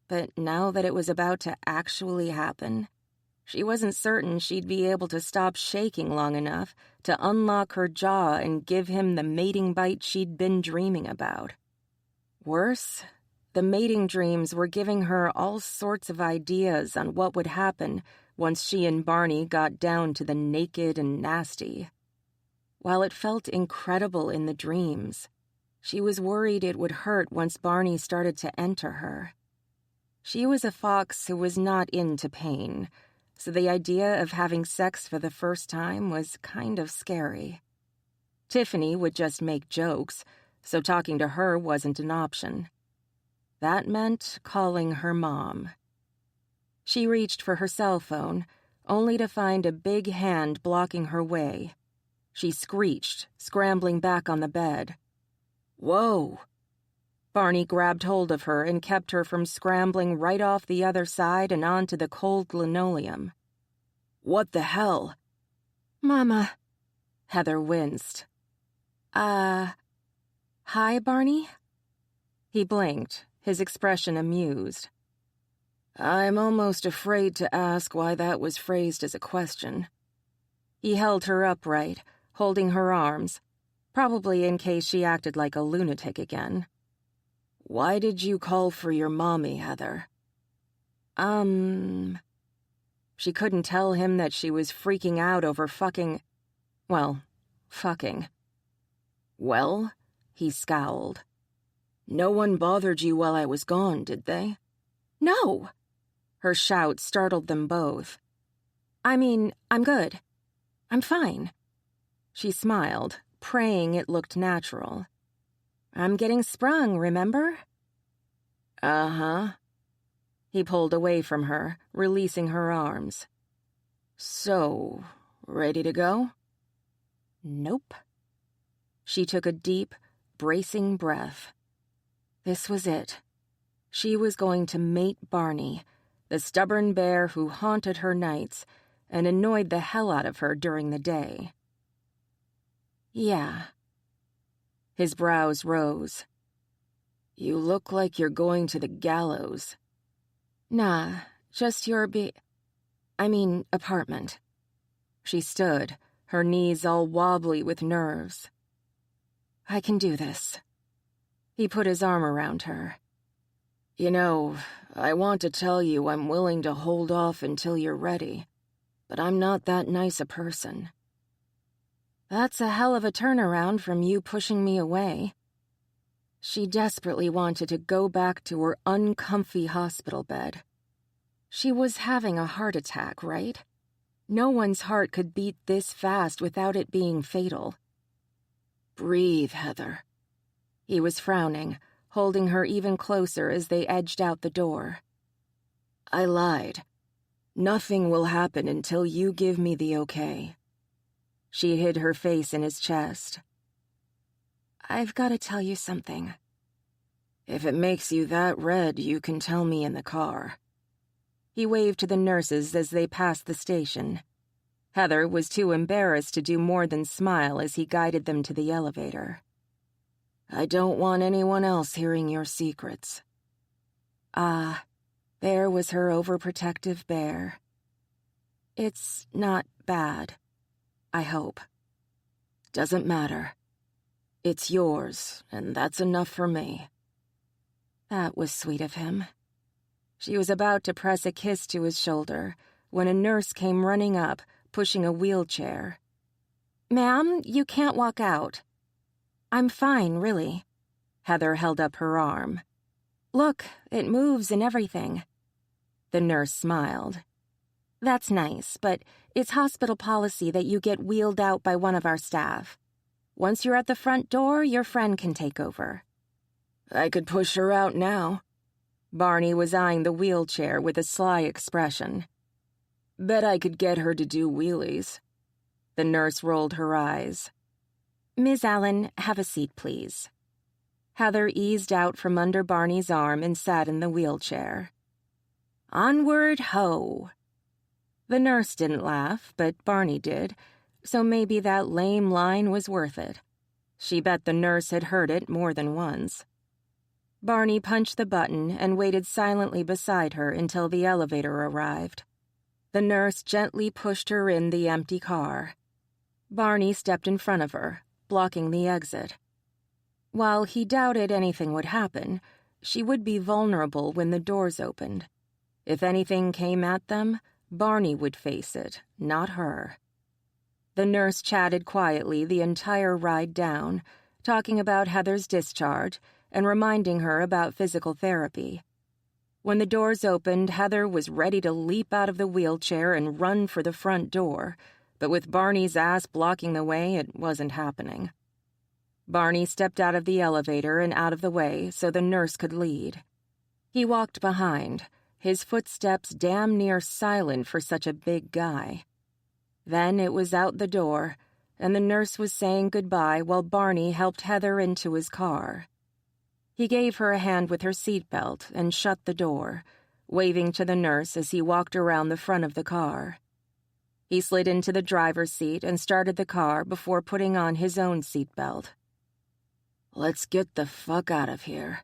But now that it was about to actually happen, she wasn't certain she'd be able to stop shaking long enough to unlock her jaw and give him the mating bite she'd been dreaming about. Worse, the mating dreams were giving her all sorts of ideas on what would happen once she and Barney got down to the naked and nasty. While it felt incredible in the dreams, she was worried it would hurt once Barney started to enter her. She was a fox who was not into pain, so the idea of having sex for the first time was kind of scary. Tiffany would just make jokes, so talking to her wasn't an option. That meant calling her mom. She reached for her cell phone, only to find a big hand blocking her way. She screeched, scrambling back on the bed. "Whoa!" Barney grabbed hold of her and kept her from scrambling right off the other side and onto the cold linoleum. "What the hell?" "Mama." Heather winced. Hi, Barney?" He blinked, his expression amused. I'm almost afraid to ask why that was phrased as a question. He held her upright, holding her arms, probably in case she acted like a lunatic again. Why did you call for your mommy, Heather? She couldn't tell him that she was freaking out over fucking. Well, He scowled. No one bothered you while I was gone, did they? No! Her shout startled them both. I mean, I'm good. I'm fine. She smiled, praying it looked natural. I'm getting sprung, remember? Uh-huh. He pulled away from her, releasing her arms. So, ready to go? Nope. She took a deep, bracing breath. This was it. She was going to mate Barney, the stubborn bear who haunted her nights and annoyed the hell out of her during the day. Yeah. His brows rose. You look like you're going to the gallows. Nah, just your apartment. She stood, her knees all wobbly with nerves. I can do this. He put his arm around her. You know, I want to tell you I'm willing to hold off until you're ready, but I'm not that nice a person. That's a hell of a turnaround from you pushing me away. She desperately wanted to go back to her uncomfy hospital bed. She was having a heart attack, right? No one's heart could beat this fast without it being fatal. Breathe, Heather. He was frowning, holding her even closer as they edged out the door. I lied. Nothing will happen until you give me the okay. She hid her face in his chest. I've got to tell you something. If it makes you that red, you can tell me in the car. He waved to the nurses as they passed the station. Heather was too embarrassed to do more than smile as he guided them to the elevator. I don't want anyone else hearing your secrets. There was her overprotective bear. It's not bad, I hope. Doesn't matter. It's yours, and that's enough for me." That was sweet of him. She was about to press a kiss to his shoulder when a nurse came running up, pushing a wheelchair. "Ma'am, you can't walk out." "I'm fine, really." Heather held up her arm. "Look, it moves and everything." The nurse smiled. "That's nice, but it's hospital policy that you get wheeled out by one of our staff. Once you're at the front door, your friend can take over." "I could push her out now." Barney was eyeing the wheelchair with a sly expression. "Bet I could get her to do wheelies." The nurse rolled her eyes. "Ms. Allen, have a seat, please." Heather eased out from under Barney's arm and sat in the wheelchair. "Onward, ho!" The nurse didn't laugh, but Barney did, so maybe that lame line was worth it. She bet the nurse had heard it more than once. Barney punched the button and waited silently beside her until the elevator arrived. The nurse gently pushed her in the empty car. Barney stepped in front of her, blocking the exit. While he doubted anything would happen, she would be vulnerable when the doors opened. If anything came at them, Barney would face it, not her. The nurse chatted quietly the entire ride down, talking about Heather's discharge and reminding her about physical therapy. When the doors opened, Heather was ready to leap out of the wheelchair and run for the front door, but with Barney's ass blocking the way, it wasn't happening. Barney stepped out of the elevator and out of the way so the nurse could lead. He walked behind, his footsteps damn near silent for such a big guy. Then it was out the door, and the nurse was saying goodbye while Barney helped Heather into his car. He gave her a hand with her seatbelt and shut the door, waving to the nurse as he walked around the front of the car. He slid into the driver's seat and started the car before putting on his own seatbelt. "Let's get the fuck out of here."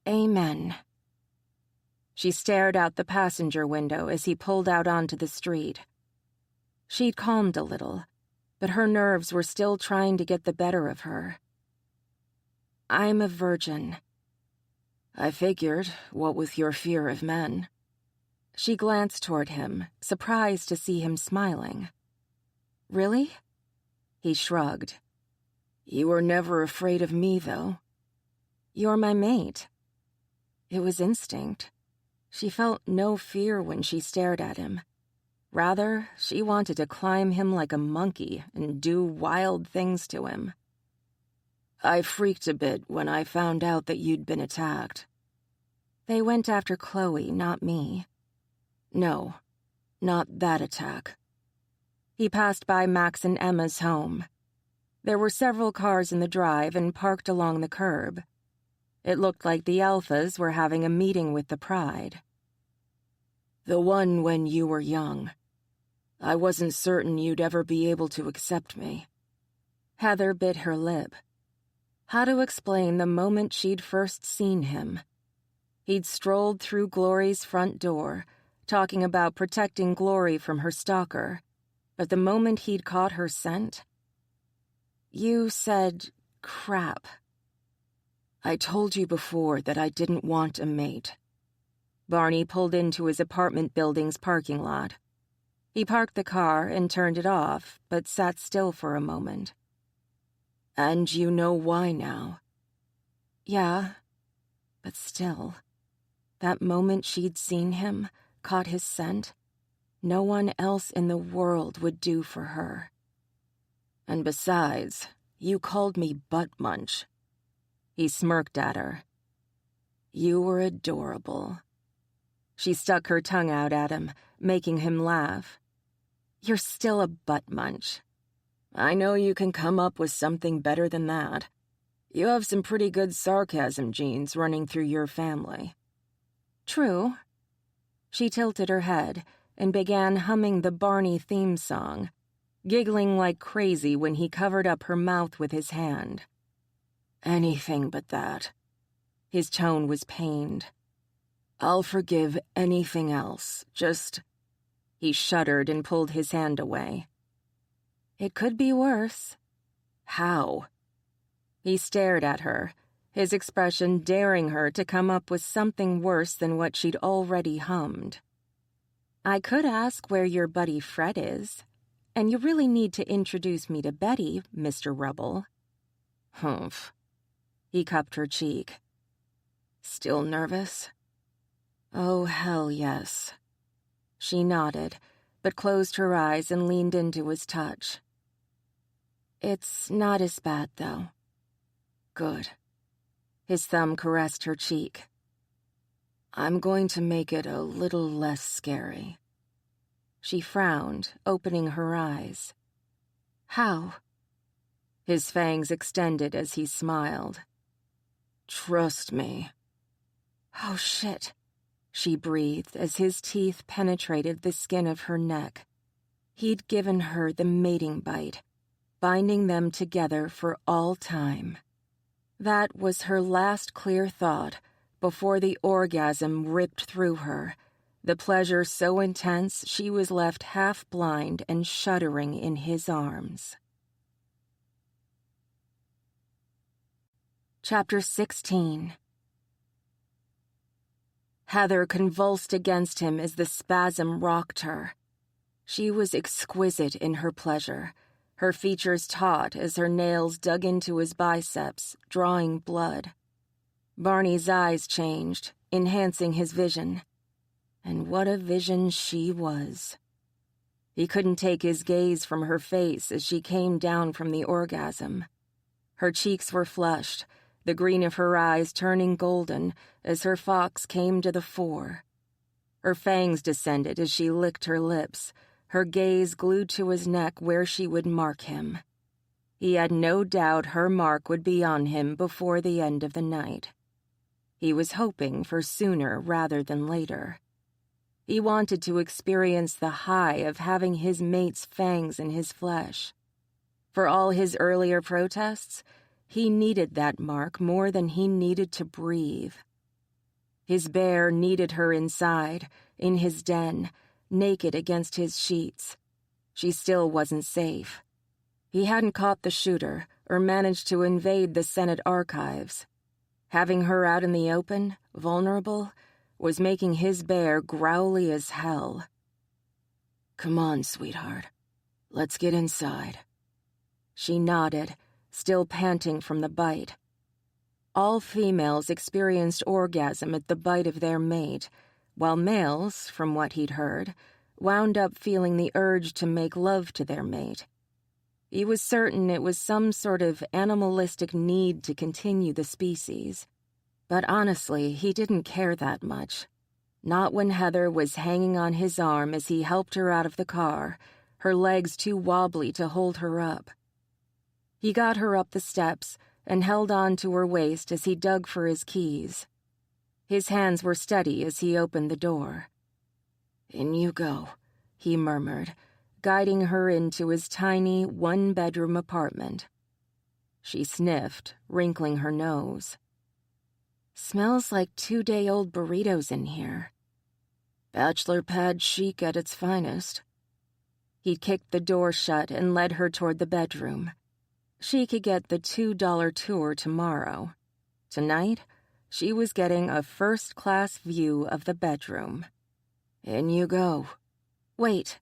"Amen." She stared out the passenger window as he pulled out onto the street. She'd calmed a little, but her nerves were still trying to get the better of her. "I'm a virgin." "I figured, what with your fear of men." She glanced toward him, surprised to see him smiling. "Really?" He shrugged. "You were never afraid of me, though." "You're my mate." It was instinct. She felt no fear when she stared at him. Rather, she wanted to climb him like a monkey and do wild things to him. "I freaked a bit when I found out that you'd been attacked." "They went after Chloe, not me." "No, not that attack." He passed by Max and Emma's home. There were several cars in the drive and parked along the curb. It looked like the Alphas were having a meeting with the Pride. "The one when you were young. I wasn't certain you'd ever be able to accept me." Heather bit her lip. How to explain the moment she'd first seen him? He'd strolled through Glory's front door, talking about protecting Glory from her stalker, but the moment he'd caught her scent... "You said crap." "I told you before that I didn't want a mate." Barney pulled into his apartment building's parking lot. He parked the car and turned it off, but sat still for a moment. "And you know why now?" "Yeah, but still. That moment she'd seen him, caught his scent, no one else in the world would do for her." "And besides, you called me butt munch." He smirked at her. "You were adorable." She stuck her tongue out at him, making him laugh. "You're still a butt munch." "I know you can come up with something better than that. You have some pretty good sarcasm genes running through your family." "True." She tilted her head and began humming the Barney theme song, giggling like crazy when he covered up her mouth with his hand. "Anything but that." His tone was pained. "I'll forgive anything else, just..." He shuddered and pulled his hand away. "It could be worse." "How?" He stared at her, his expression daring her to come up with something worse than what she'd already hummed. I could ask where your buddy Fred is, and you really need to introduce me to Betty, Mr. Rubble. Humph. He cupped her cheek. Still nervous? Oh, hell yes. She nodded, but closed her eyes and leaned into his touch. It's not as bad, though. Good. His thumb caressed her cheek. I'm going to make it a little less scary. She frowned, opening her eyes. How? His fangs extended as he smiled. Trust me. Oh, shit, she breathed as his teeth penetrated the skin of her neck. He'd given her the mating bite, binding them together for all time. That was her last clear thought before the orgasm ripped through her, the pleasure so intense she was left half blind and shuddering in his arms. Chapter 16. Heather convulsed against him as the spasm rocked her. She was exquisite in her pleasure, her features taut as her nails dug into his biceps, drawing blood. Barney's eyes changed, enhancing his vision. And what a vision she was. He couldn't take his gaze from her face as she came down from the orgasm. Her cheeks were flushed, the green of her eyes turning golden as her fox came to the fore. Her fangs descended as she licked her lips, her gaze glued to his neck where she would mark him. He had no doubt her mark would be on him before the end of the night. He was hoping for sooner rather than later. He wanted to experience the high of having his mate's fangs in his flesh. For all his earlier protests, he needed that mark more than he needed to breathe. His bear needed her inside, in his den, naked against his sheets. She still wasn't safe. He hadn't caught the shooter or managed to invade the Senate archives. Having her out in the open, vulnerable, was making his bear growly as hell. Come on, sweetheart. Let's get inside. She nodded, still panting from the bite. All females experienced orgasm at the bite of their mate, while males, from what he'd heard, wound up feeling the urge to make love to their mate. He was certain it was some sort of animalistic need to continue the species. But honestly, he didn't care that much. Not when Heather was hanging on his arm as he helped her out of the car, her legs too wobbly to hold her up. He got her up the steps and held on to her waist as he dug for his keys. His hands were steady as he opened the door. In you go, he murmured, guiding her into his tiny, one-bedroom apartment. She sniffed, wrinkling her nose. Smells like 2-day-old burritos in here. Bachelor pad chic at its finest. He kicked the door shut and led her toward the bedroom. She could get the $2 tour tomorrow. Tonight, she was getting a first-class view of the bedroom. In you go. Wait.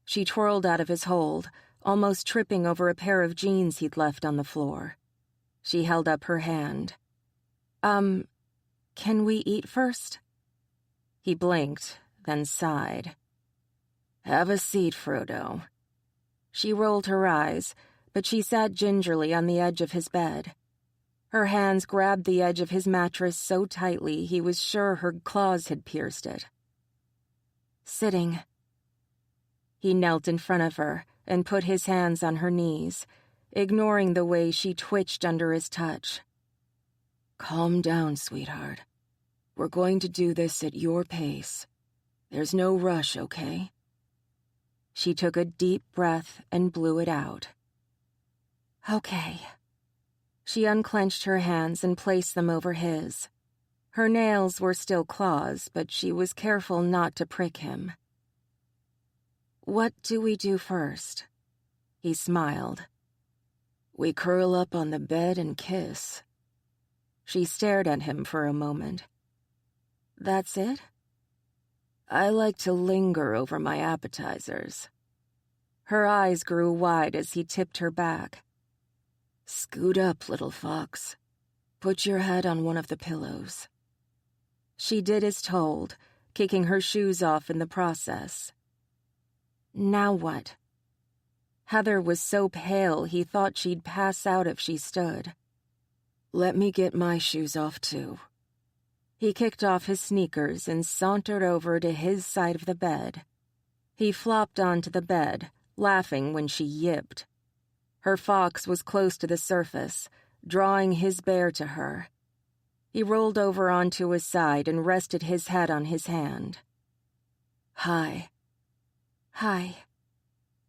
She twirled out of his hold, almost tripping over a pair of jeans he'd left on the floor. She held up her hand. Can we eat first? He blinked, then sighed. Have a seat, Frodo. She rolled her eyes, but she sat gingerly on the edge of his bed. Her hands grabbed the edge of his mattress so tightly he was sure her claws had pierced it. Sitting. He knelt in front of her and put his hands on her knees, ignoring the way she twitched under his touch. Calm down, sweetheart. We're going to do this at your pace. There's no rush, okay? She took a deep breath and blew it out. Okay. She unclenched her hands and placed them over his. Her nails were still claws, but she was careful not to prick him. What do we do first? He smiled. We curl up on the bed and kiss. She stared at him for a moment. That's it? I like to linger over my appetizers. Her eyes grew wide as he tipped her back. Scoot up, little fox. Put your head on one of the pillows. She did as told, kicking her shoes off in the process. Now what? Heather was so pale he thought she'd pass out if she stood. Let me get my shoes off, too. He kicked off his sneakers and sauntered over to his side of the bed. He flopped onto the bed, laughing when she yipped. Her fox was close to the surface, drawing his bear to her. He rolled over onto his side and rested his head on his hand. Hi. Hi.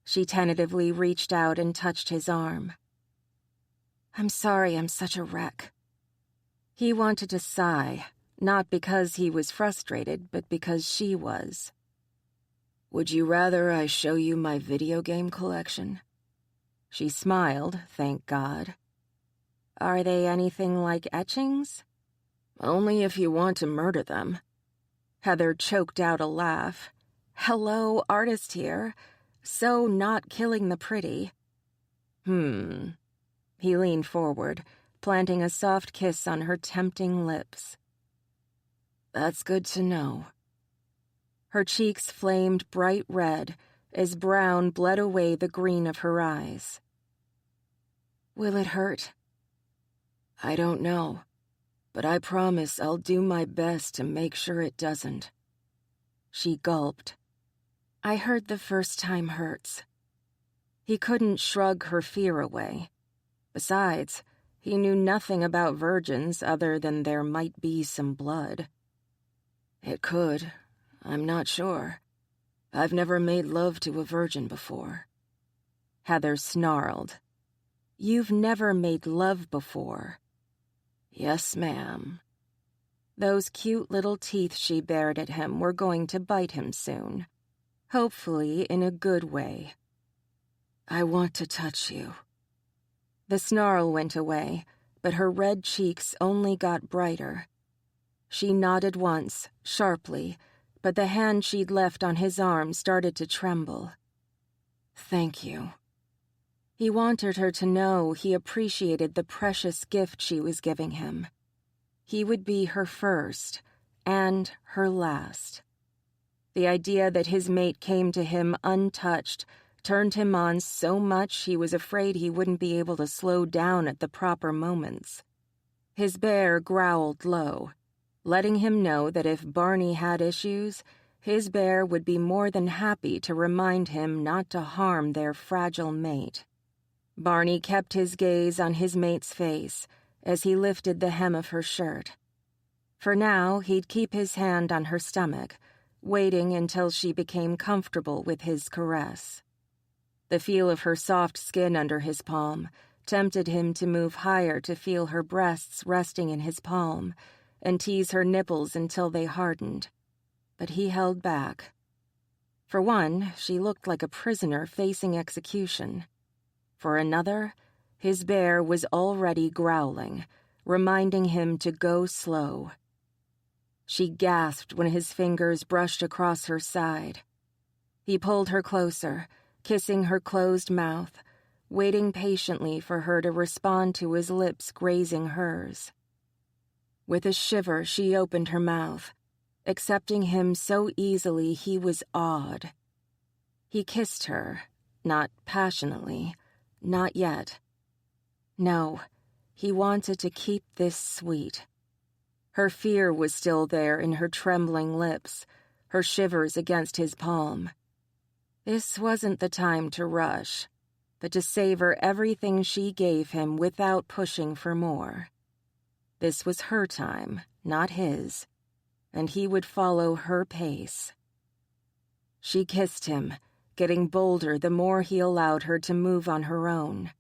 She tentatively reached out and touched his arm. I'm sorry I'm such a wreck. He wanted to sigh, not because he was frustrated, but because she was. Would you rather I show you my video game collection? She smiled, thank God. Are they anything like etchings? Only if you want to murder them. Heather choked out a laugh. Hello, artist here. So not killing the pretty. He leaned forward, planting a soft kiss on her tempting lips. That's good to know. Her cheeks flamed bright red as brown bled away the green of her eyes. Will it hurt? I don't know, but I promise I'll do my best to make sure it doesn't. She gulped. I heard the first time hurts. He couldn't shrug her fear away. Besides, he knew nothing about virgins other than there might be some blood. It could. I'm not sure. I've never made love to a virgin before. Heather snarled. You've never made love before. Yes, ma'am. Those cute little teeth she bared at him were going to bite him soon. Hopefully in a good way. I want to touch you. The snarl went away, but her red cheeks only got brighter. She nodded once, sharply, but the hand she'd left on his arm started to tremble. Thank you. He wanted her to know he appreciated the precious gift she was giving him. He would be her first, and her last. The idea that his mate came to him untouched turned him on so much he was afraid he wouldn't be able to slow down at the proper moments. His bear growled low, letting him know that if Barney had issues, his bear would be more than happy to remind him not to harm their fragile mate. Barney kept his gaze on his mate's face as he lifted the hem of her shirt. For now, he'd keep his hand on her stomach, waiting until she became comfortable with his caress. The feel of her soft skin under his palm tempted him to move higher to feel her breasts resting in his palm and tease her nipples until they hardened. But he held back. For one, she looked like a prisoner facing execution. For another, his bear was already growling, reminding him to go slow. She gasped when his fingers brushed across her side. He pulled her closer, kissing her closed mouth, waiting patiently for her to respond to his lips grazing hers. With a shiver, she opened her mouth, accepting him so easily he was awed. He kissed her, not passionately, not yet. No, he wanted to keep this sweet. Her fear was still there in her trembling lips, her shivers against his palm. This wasn't the time to rush, but to savor everything she gave him without pushing for more. This was her time, not his, and he would follow her pace. She kissed him, getting bolder the more he allowed her to move on her own.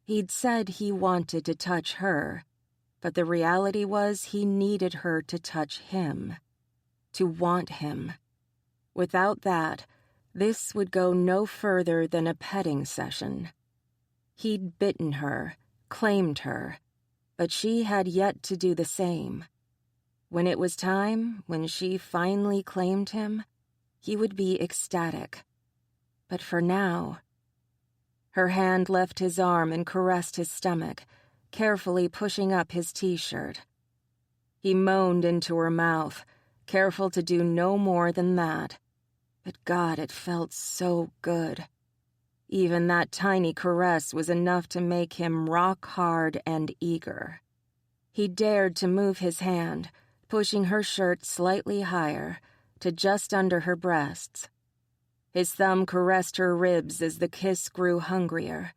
He'd said he wanted to touch her, but the reality was he needed her to touch him, to want him. Without that, this would go no further than a petting session. He'd bitten her, claimed her, but she had yet to do the same. When it was time, when she finally claimed him, he would be ecstatic. But for now... Her hand left his arm and caressed his stomach, carefully pushing up his t-shirt. He moaned into her mouth, careful to do no more than that. But God, it felt so good. Even that tiny caress was enough to make him rock hard and eager. He dared to move his hand, pushing her shirt slightly higher, to just under her breasts. His thumb caressed her ribs as the kiss grew hungrier,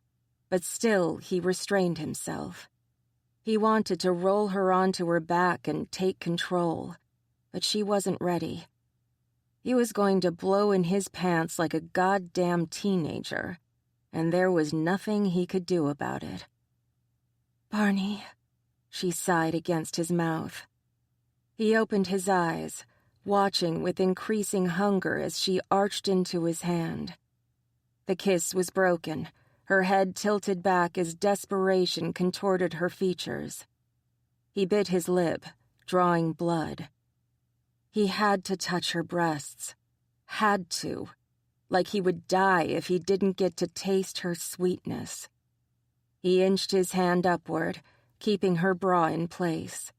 but still he restrained himself. He wanted to roll her onto her back and take control, but she wasn't ready. He was going to blow in his pants like a goddamn teenager, and there was nothing he could do about it. "Barney," she sighed against his mouth. He opened his eyes, watching with increasing hunger as she arched into his hand. The kiss was broken, her head tilted back as desperation contorted her features. He bit his lip, drawing blood. He had to touch her breasts. Had to. Like he would die if he didn't get to taste her sweetness. He inched his hand upward, keeping her bra in place.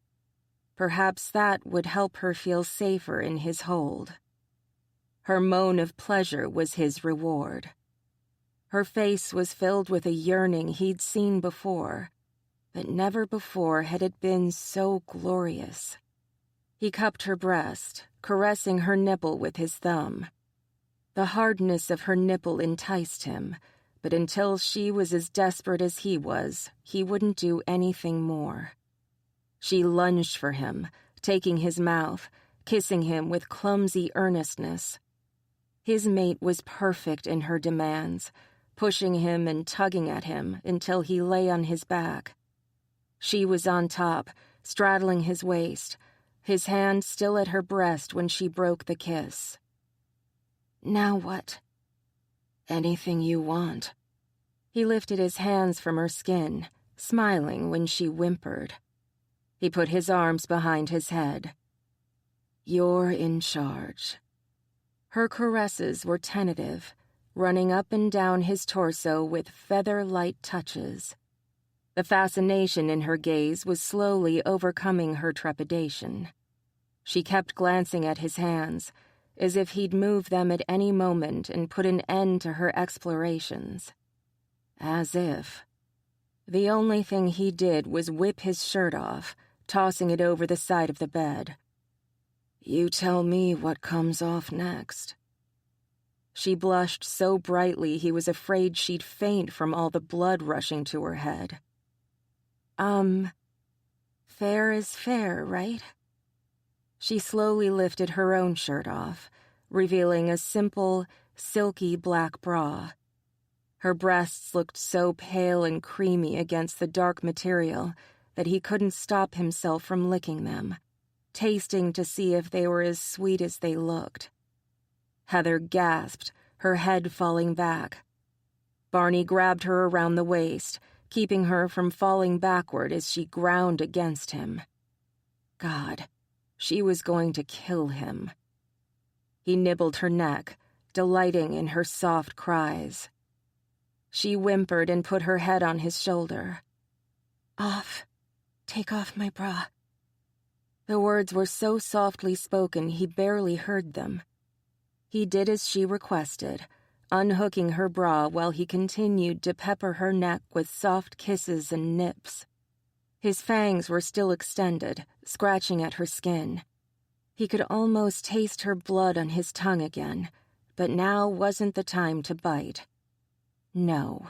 Perhaps that would help her feel safer in his hold. Her moan of pleasure was his reward. Her face was filled with a yearning he'd seen before, but never before had it been so glorious. He cupped her breast, caressing her nipple with his thumb. The hardness of her nipple enticed him, but until she was as desperate as he was, he wouldn't do anything more. She lunged for him, taking his mouth, kissing him with clumsy earnestness. His mate was perfect in her demands, pushing him and tugging at him until he lay on his back. She was on top, straddling his waist, his hand still at her breast when she broke the kiss. "Now what?" "Anything you want." He lifted his hands from her skin, smiling when she whimpered. He put his arms behind his head. "You're in charge." Her caresses were tentative, running up and down his torso with feather-light touches. The fascination in her gaze was slowly overcoming her trepidation. She kept glancing at his hands, as if he'd move them at any moment and put an end to her explorations. As if. The only thing he did was whip his shirt off, tossing it over the side of the bed. "You tell me what comes off next." She blushed so brightly he was afraid she'd faint from all the blood rushing to her head. Fair is fair, right?" She slowly lifted her own shirt off, revealing a simple, silky black bra. Her breasts looked so pale and creamy against the dark material that he couldn't stop himself from licking them, tasting to see if they were as sweet as they looked. Heather gasped, her head falling back. Barney grabbed her around the waist, keeping her from falling backward as she ground against him. God, she was going to kill him. He nibbled her neck, delighting in her soft cries. She whimpered and put her head on his shoulder. "Off. Take off my bra." The words were so softly spoken he barely heard them. He did as she requested, unhooking her bra while he continued to pepper her neck with soft kisses and nips. His fangs were still extended, scratching at her skin. He could almost taste her blood on his tongue again, but now wasn't the time to bite. No.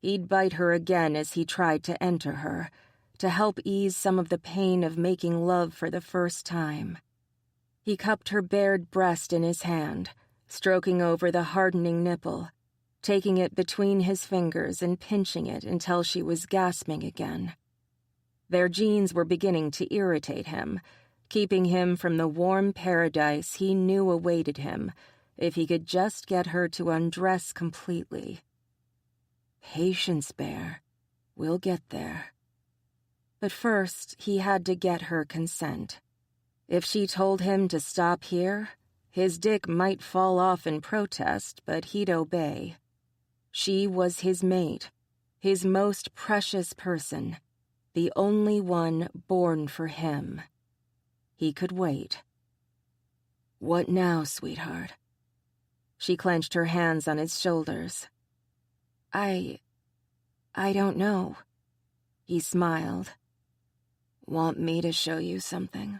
He'd bite her again as he tried to enter her, to help ease some of the pain of making love for the first time. He cupped her bared breast in his hand, stroking over the hardening nipple, taking it between his fingers and pinching it until she was gasping again. Their jeans were beginning to irritate him, keeping him from the warm paradise he knew awaited him if he could just get her to undress completely. Patience, Bear. We'll get there. But first, he had to get her consent. If she told him to stop here, his dick might fall off in protest, but he'd obey. She was his mate, his most precious person, the only one born for him. He could wait. What now, sweetheart? She clenched her hands on his shoulders. I don't know. He smiled. Want me to show you something?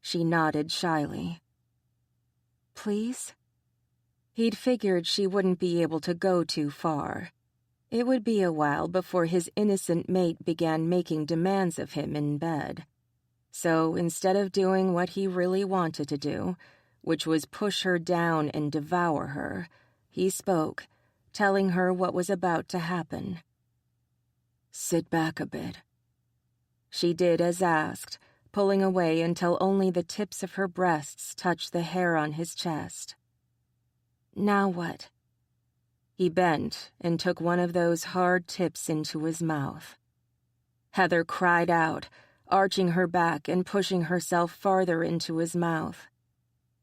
She nodded shyly. Please? He'd figured she wouldn't be able to go too far. It would be a while before his innocent mate began making demands of him in bed. So instead of doing what he really wanted to do, which was push her down and devour her, he spoke, telling her what was about to happen. Sit back a bit. She did as asked, pulling away until only the tips of her breasts touched the hair on his chest. Now what? He bent and took one of those hard tips into his mouth. Heather cried out, arching her back and pushing herself farther into his mouth.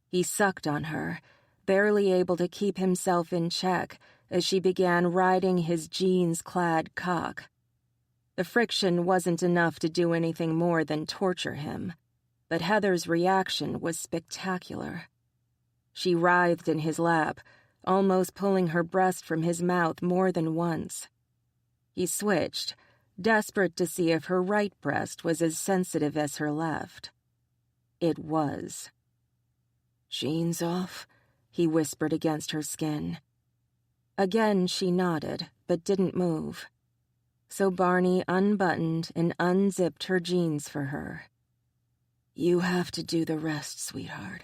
He sucked on her, barely able to keep himself in check as she began riding his jeans-clad cock. The friction wasn't enough to do anything more than torture him, but Heather's reaction was spectacular. She writhed in his lap, almost pulling her breast from his mouth more than once. He switched, desperate to see if her right breast was as sensitive as her left. It was. Jeans off, he whispered against her skin. Again she nodded, but didn't move. So Barney unbuttoned and unzipped her jeans for her. You have to do the rest, sweetheart.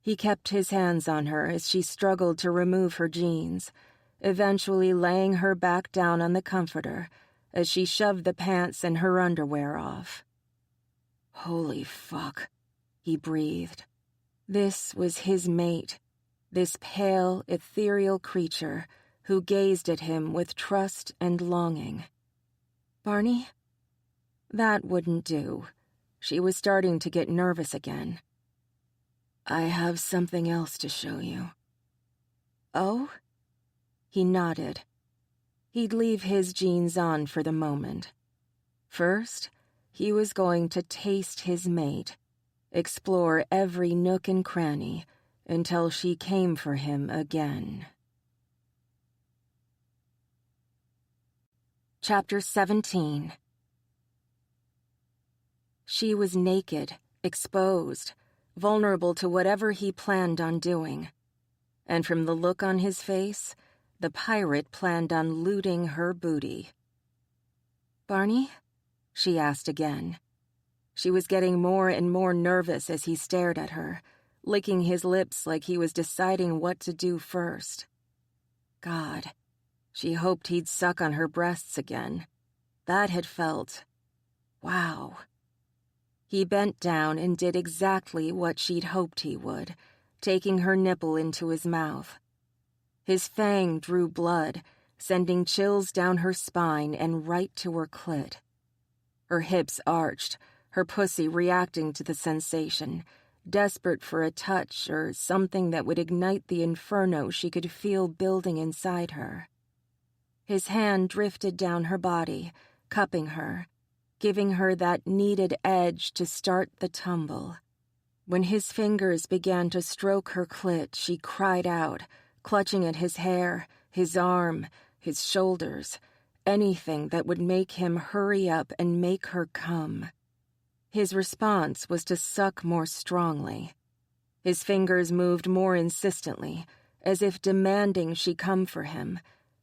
He kept his hands on her as she struggled to remove her jeans, eventually laying her back down on the comforter as she shoved the pants and her underwear off. Holy fuck, he breathed. This was his mate, this pale, ethereal creature who gazed at him with trust and longing. Barney? That wouldn't do. She was starting to get nervous again. I have something else to show you. Oh? He nodded. He'd leave his jeans on for the moment. First, he was going to taste his mate, explore every nook and cranny until she came for him again. Chapter 17. She was naked, exposed, vulnerable to whatever he planned on doing. And from the look on his face, the pirate planned on looting her booty. Barney? She asked again. She was getting more and more nervous as he stared at her, licking his lips like he was deciding what to do first. God, she hoped he'd suck on her breasts again. That had felt... wow. He bent down and did exactly what she'd hoped he would, taking her nipple into his mouth. His fang drew blood, sending chills down her spine and right to her clit. Her hips arched, her pussy reacting to the sensation, desperate for a touch or something that would ignite the inferno she could feel building inside her. His hand drifted down her body, cupping her, giving her that needed edge to start the tumble. When his fingers began to stroke her clit, she cried out, clutching at his hair, his arm, his shoulders, anything that would make him hurry up and make her come. His response was to suck more strongly. His fingers moved more insistently, as if demanding she come for him,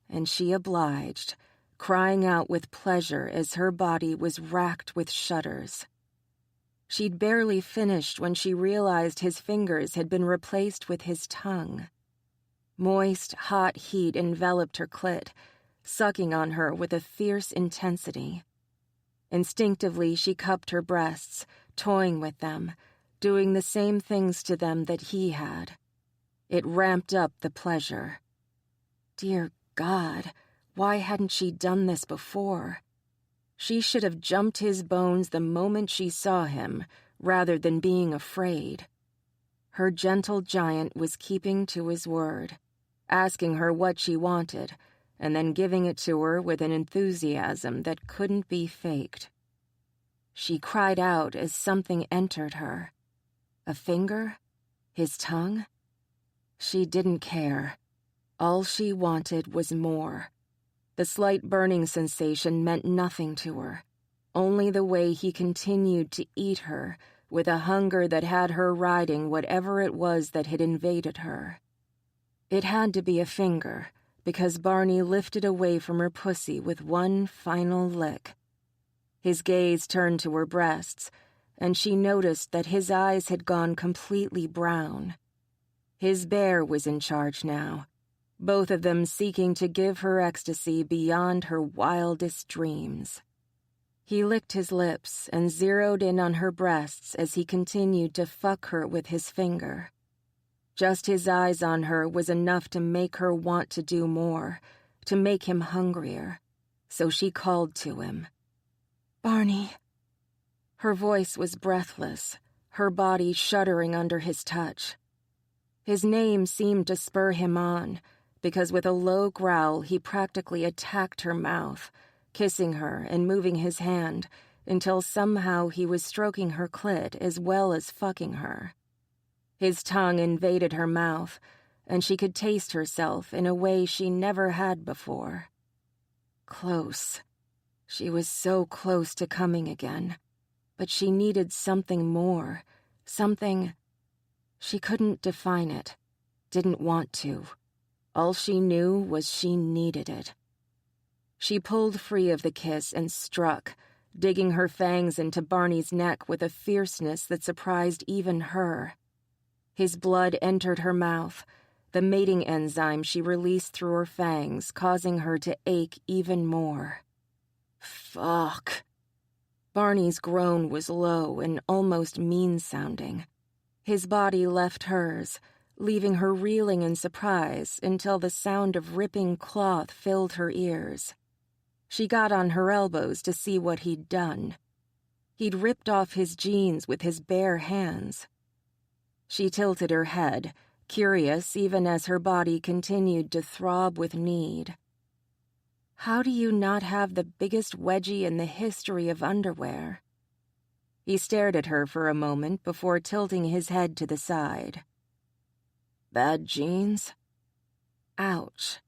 and she obliged, crying out with pleasure as her body was racked with shudders. She'd barely finished when she realized his fingers had been replaced with his tongue. Moist, hot heat enveloped her clit, sucking on her with a fierce intensity. Instinctively, she cupped her breasts, toying with them, doing the same things to them that he had. It ramped up the pleasure. Dear God, Why hadn't she done this before? She should have jumped his bones the moment she saw him, rather than being afraid. Her gentle giant was keeping to his word, asking her what she wanted, and then giving it to her with an enthusiasm that couldn't be faked. She cried out as something entered her. A finger? His tongue? She didn't care. All she wanted was more. The slight burning sensation meant nothing to her, only the way he continued to eat her, with a hunger that had her riding whatever it was that had invaded her. It had to be a finger, because Barney lifted away from her pussy with one final lick. His gaze turned to her breasts, and she noticed that his eyes had gone completely brown. His bear was in charge now, both of them seeking to give her ecstasy beyond her wildest dreams. He licked his lips and zeroed in on her breasts as he continued to fuck her with his finger. Just his eyes on her was enough to make her want to do more, to make him hungrier, so she called to him. "Barney." Her voice was breathless, her body shuddering under his touch. His name seemed to spur him on, because with a low growl he practically attacked her mouth, kissing her and moving his hand until somehow he was stroking her clit as well as fucking her. His tongue invaded her mouth, and she could taste herself in a way she never had before. Close. She was so close to coming again, but she needed something more, something... She couldn't define it, didn't want to. All she knew was she needed it. She pulled free of the kiss and struck, digging her fangs into Barney's neck with a fierceness that surprised even her. His blood entered her mouth, the mating enzyme she released through her fangs causing her to ache even more. Fuck. Barney's groan was low and almost mean-sounding. His body left hers, leaving her reeling in surprise until the sound of ripping cloth filled her ears. She got on her elbows to see what he'd done. He'd ripped off his jeans with his bare hands. She tilted her head, curious even as her body continued to throb with need. How do you not have the biggest wedgie in the history of underwear? He stared at her for a moment before tilting his head to the side. Bad jeans? Ouch.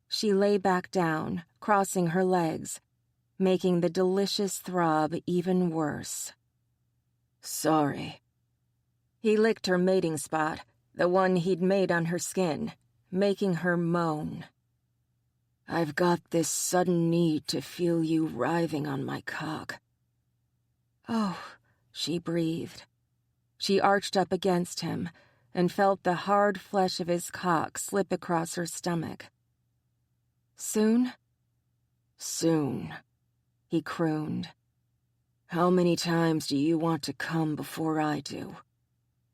She lay back down, crossing her legs, making the delicious throb even worse. Sorry. He licked her mating spot, the one he'd made on her skin, making her moan. I've got this sudden need to feel you writhing on my cock. Oh, she breathed. She arched up against him and felt the hard flesh of his cock slip across her stomach. Soon? Soon, he crooned. How many times do you want to come before I do?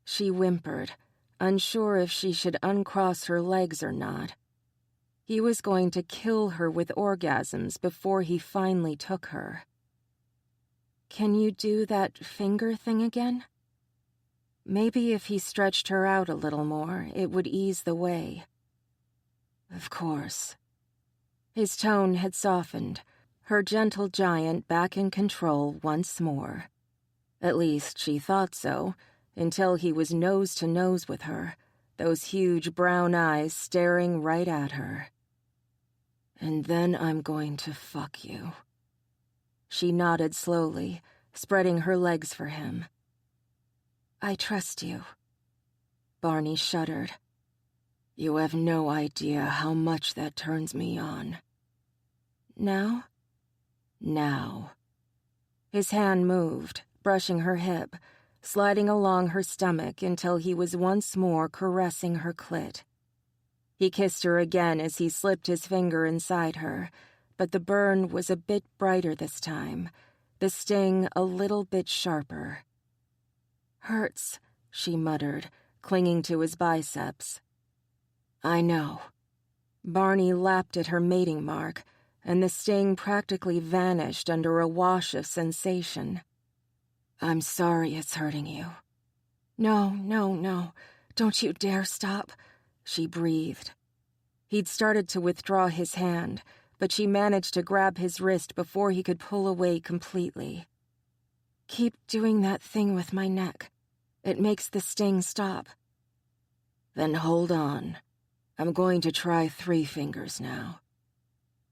She whimpered, unsure if she should uncross her legs or not. He was going to kill her with orgasms before he finally took her. Can you do that finger thing again? Maybe if he stretched her out a little more, it would ease the way. Of course. His tone had softened, her gentle giant back in control once more. At least she thought so, until he was nose to nose with her, those huge brown eyes staring right at her. And then I'm going to fuck you. She nodded slowly, spreading her legs for him. I trust you. Barney shuddered. You have no idea how much that turns me on. Now? Now. His hand moved, brushing her hip, sliding along her stomach until he was once more caressing her clit. He kissed her again as he slipped his finger inside her, but the burn was a bit brighter this time, the sting a little bit sharper. Hurts, she muttered, clinging to his biceps. I know. Barney lapped at her mating mark, and the sting practically vanished under a wash of sensation. I'm sorry it's hurting you. No, no, no. Don't you dare stop, she breathed. He'd started to withdraw his hand, but she managed to grab his wrist before he could pull away completely. Keep doing that thing with my neck. It makes the sting stop. Then hold on. I'm going to try 3 fingers now.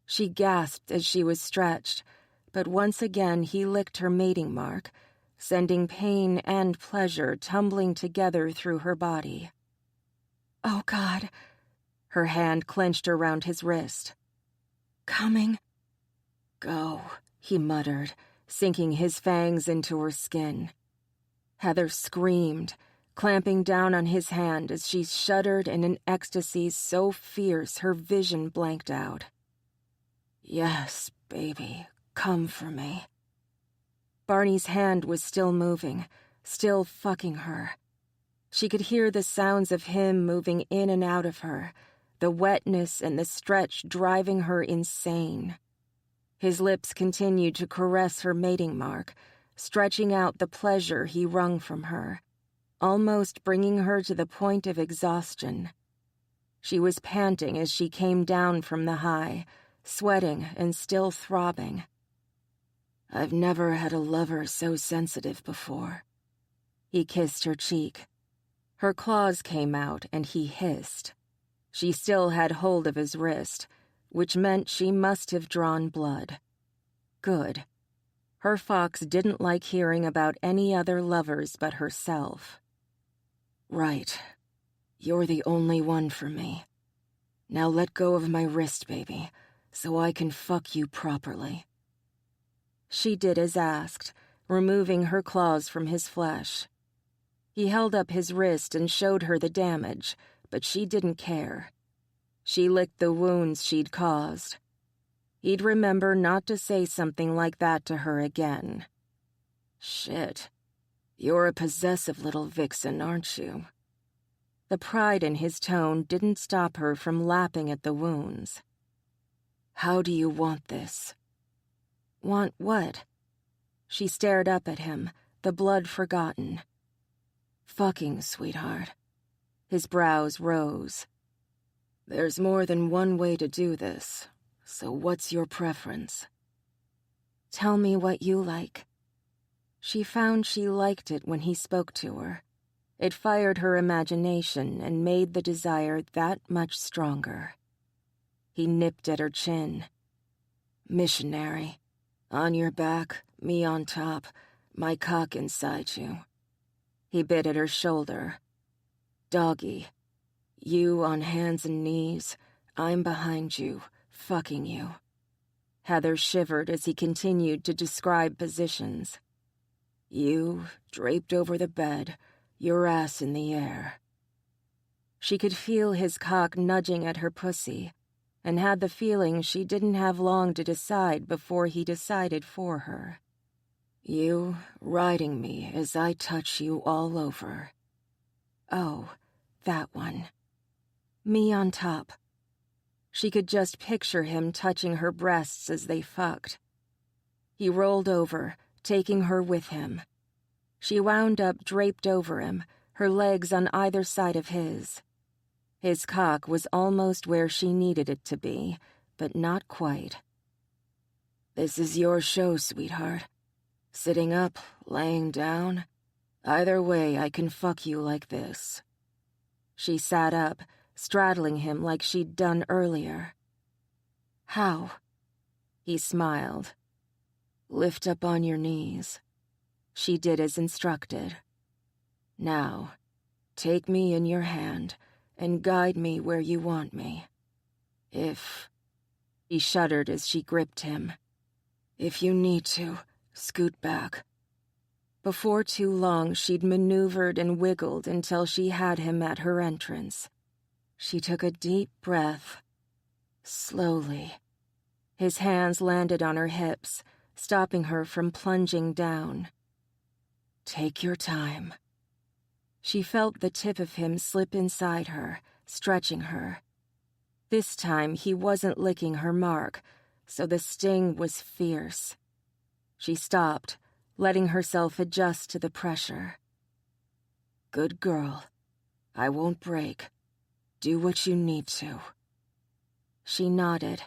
She gasped as she was stretched, but once again he licked her mating mark, sending pain and pleasure tumbling together through her body. Oh, God. Her hand clenched around his wrist. Coming. Go, he muttered, sinking his fangs into her skin. Heather screamed, clamping down on his hand as she shuddered in an ecstasy so fierce her vision blanked out. Yes, baby, come for me. Barney's hand was still moving, still fucking her. She could hear the sounds of him moving in and out of her, the wetness and the stretch driving her insane. His lips continued to caress her mating mark, stretching out the pleasure he wrung from her, almost bringing her to the point of exhaustion. She was panting as she came down from the high, sweating and still throbbing. I've never had a lover so sensitive before. He kissed her cheek. Her claws came out and he hissed. She still had hold of his wrist, which meant she must have drawn blood. Good. Her fox didn't like hearing about any other lovers but herself. Right. You're the only one for me. Now let go of my wrist, baby, so I can fuck you properly. She did as asked, removing her claws from his flesh. He held up his wrist and showed her the damage, but she didn't care. She licked the wounds she'd caused. He'd remember not to say something like that to her again. Shit. You're a possessive little vixen, aren't you? The pride in his tone didn't stop her from lapping at the wounds. How do you want this? Want what? She stared up at him, the blood forgotten. Fucking, sweetheart. His brows rose. There's more than one way to do this, so what's your preference? Tell me what you like. She found she liked it when he spoke to her. It fired her imagination and made the desire that much stronger. He nipped at her chin. Missionary. On your back, me on top, my cock inside you. He bit at her shoulder. Doggy. You on hands and knees, I'm behind you, fucking you. Heather shivered as he continued to describe positions. You, draped over the bed, your ass in the air. She could feel his cock nudging at her pussy, and had the feeling she didn't have long to decide before he decided for her. You, riding me as I touch you all over. Oh, that one. Me on top. She could just picture him touching her breasts as they fucked. He rolled over, taking her with him. She wound up draped over him, her legs on either side of his. His cock was almost where she needed it to be, but not quite. This is your show, sweetheart. Sitting up, laying down. Either way, I can fuck you like this. She sat up, straddling him like she'd done earlier. How? He smiled. Lift up on your knees. She did as instructed. Now, take me in your hand and guide me where you want me. He shuddered as she gripped him. If you need to, scoot back. Before too long, she'd maneuvered and wiggled until she had him at her entrance. She took a deep breath. Slowly. His hands landed on her hips, stopping her from plunging down. Take your time. She felt the tip of him slip inside her, stretching her. This time he wasn't licking her mark, so the sting was fierce. She stopped, letting herself adjust to the pressure. Good girl. I won't break. Do what you need to. She nodded,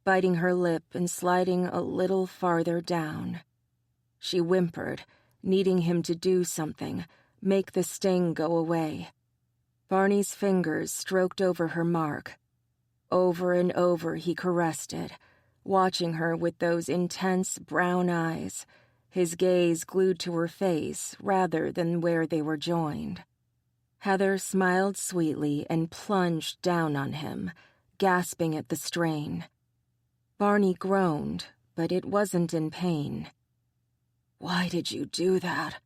biting her lip and sliding a little farther down. She whimpered, needing him to do something, make the sting go away. Barney's fingers stroked over her mark. Over and over he caressed it, watching her with those intense brown eyes, his gaze glued to her face rather than where they were joined. Heather smiled sweetly and plunged down on him, gasping at the strain. Barney groaned, but it wasn't in pain. Why did you do that?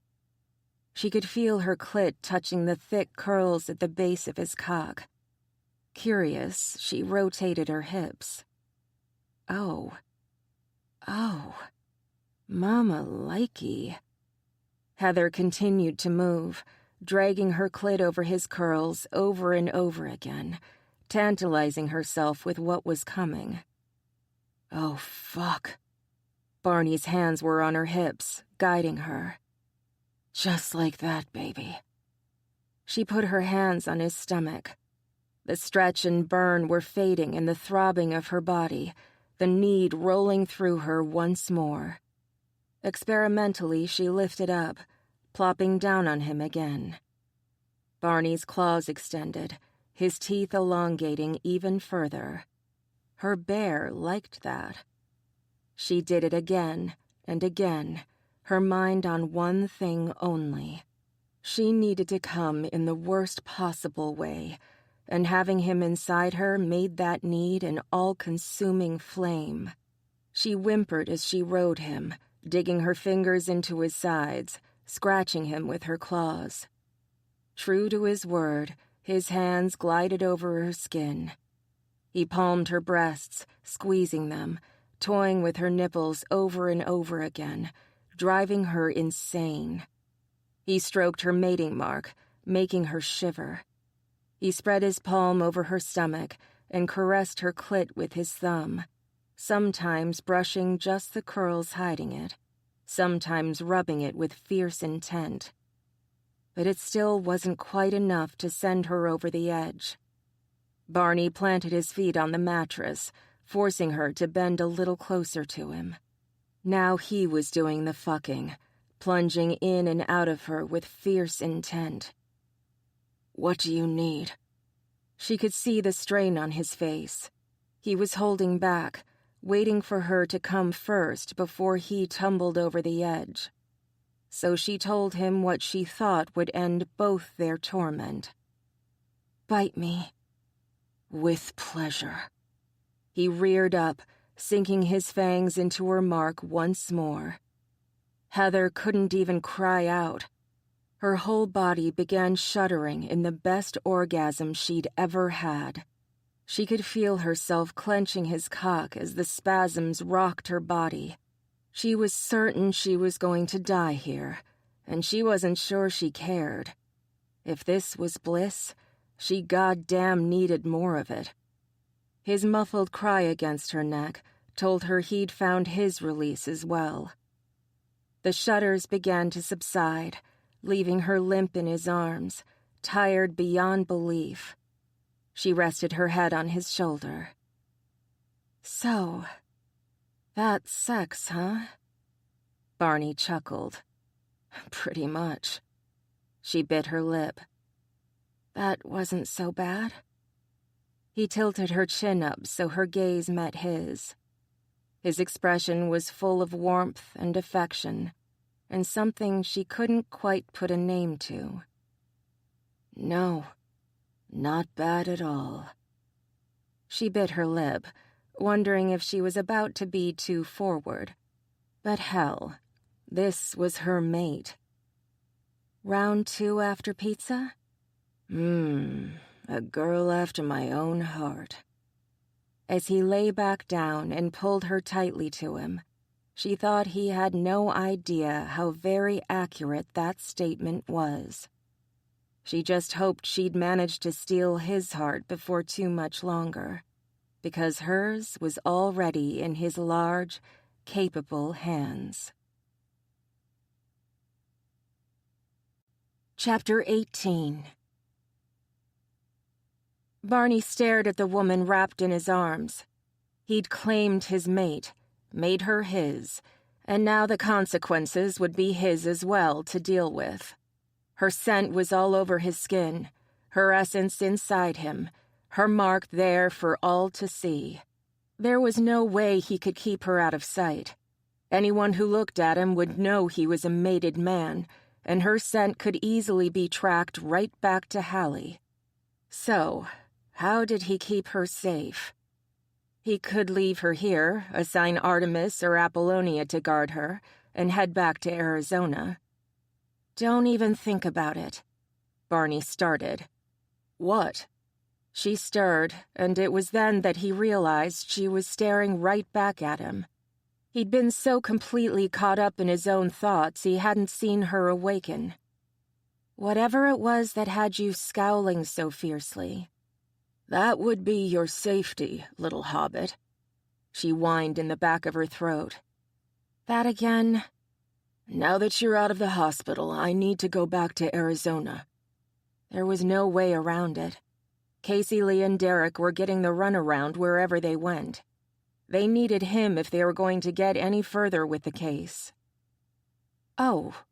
She could feel her clit touching the thick curls at the base of his cock. Curious, she rotated her hips. Oh, mama likey. Heather continued to move, dragging her clit over his curls over and over again, tantalizing herself with what was coming. Oh, fuck. Barney's hands were on her hips, guiding her. Just like that, baby. She put her hands on his stomach. The stretch and burn were fading in the throbbing of her body, the need rolling through her once more. Experimentally, she lifted up, plopping down on him again. Barney's claws extended, his teeth elongating even further. Her bear liked that. She did it again and again, her mind on one thing only. She needed to come in the worst possible way, and having him inside her made that need an all-consuming flame. She whimpered as she rode him, digging her fingers into his sides, scratching him with her claws. True to his word, his hands glided over her skin. He palmed her breasts, squeezing them, toying with her nipples over and over again, driving her insane. He stroked her mating mark, making her shiver. He spread his palm over her stomach and caressed her clit with his thumb, sometimes brushing just the curls hiding it, sometimes rubbing it with fierce intent. But it still wasn't quite enough to send her over the edge. Barney planted his feet on the mattress, forcing her to bend a little closer to him. Now he was doing the fucking, plunging in and out of her with fierce intent. What do you need? She could see the strain on his face. He was holding back, waiting for her to come first before he tumbled over the edge. So she told him what she thought would end both their torment. Bite me. With pleasure. He reared up, sinking his fangs into her mark once more. Heather couldn't even cry out. Her whole body began shuddering in the best orgasm she'd ever had. She could feel herself clenching his cock as the spasms rocked her body. She was certain she was going to die here, and she wasn't sure she cared. If this was bliss, she goddamn needed more of it. His muffled cry against her neck told her he'd found his release as well. The shudders began to subside, leaving her limp in his arms, tired beyond belief. She rested her head on his shoulder. So, that's sex, huh? Barney chuckled. Pretty much. She bit her lip. That wasn't so bad. He tilted her chin up so her gaze met his. His expression was full of warmth and affection, and something she couldn't quite put a name to. No, not bad at all. She bit her lip, wondering if she was about to be too forward. But hell, this was her mate. Round 2 after pizza? A girl after my own heart. As he lay back down and pulled her tightly to him, she thought he had no idea how very accurate that statement was. She just hoped she'd managed to steal his heart before too much longer. because hers was already in his large, capable hands. Chapter 18. Barney stared at the woman wrapped in his arms. He'd claimed his mate, made her his, and now the consequences would be his as well to deal with. Her scent was all over his skin, her essence inside him, her mark there for all to see. There was no way he could keep her out of sight. Anyone who looked at him would know he was a mated man, and her scent could easily be tracked right back to Halle. So, how did he keep her safe? He could leave her here, assign Artemis or Apollonia to guard her, and head back to Arizona. "Don't even think about it," Barney started. "What?" She stirred, and it was then that he realized she was staring right back at him. He'd been so completely caught up in his own thoughts he hadn't seen her awaken. "Whatever it was that had you scowling so fiercely." "That would be your safety, little hobbit." She whined in the back of her throat. "That again?" "Now that you're out of the hospital, I need to go back to Arizona." There was no way around it. Casey Lee and Derek were getting the runaround wherever they went. They needed him if they were going to get any further with the case. "Oh."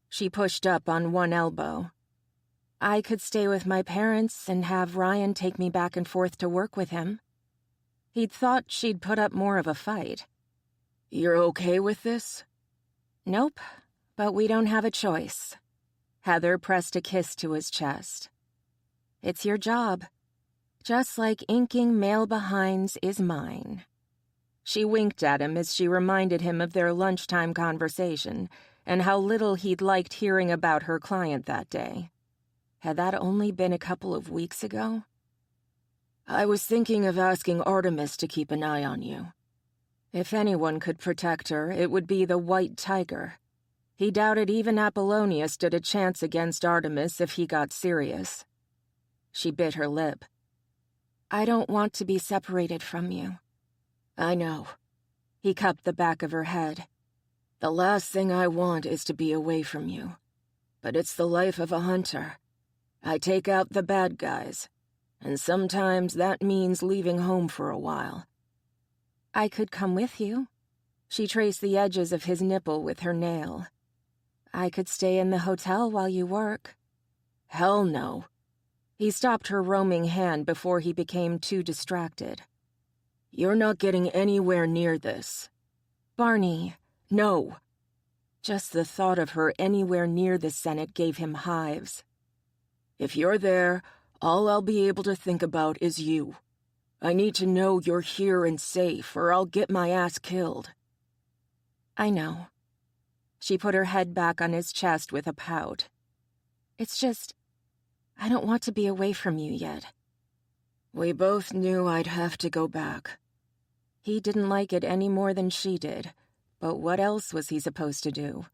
She pushed up on one elbow. "I could stay with my parents and have Ryan take me back and forth to work with him." He'd thought she'd put up more of a fight. "You're okay with this?" "Nope, but we don't have a choice." Heather pressed a kiss to his chest. "It's your job. Just like inking mail behinds is mine." She winked at him as she reminded him of their lunchtime conversation and how little he'd liked hearing about her client that day. Had that only been a couple of weeks ago? "I was thinking of asking Artemis to keep an eye on you." If anyone could protect her, it would be the White Tiger. He doubted even Apollonia stood a chance against Artemis if he got serious. She bit her lip. "I don't want to be separated from you." "I know." He cupped the back of her head. "The last thing I want is to be away from you. But it's the life of a hunter. I take out the bad guys, and sometimes that means leaving home for a while." "I could come with you." She traced the edges of his nipple with her nail. "I could stay in the hotel while you work." "Hell no." He stopped her roaming hand before he became too distracted. "You're not getting anywhere near this." "Barney." "No." Just the thought of her anywhere near the Senate gave him hives. "If you're there, all I'll be able to think about is you. I need to know you're here and safe, or I'll get my ass killed." "I know." She put her head back on his chest with a pout. "It's just, I don't want to be away from you yet." We both knew I'd have to go back. He didn't like it any more than she did, but what else was he supposed to do?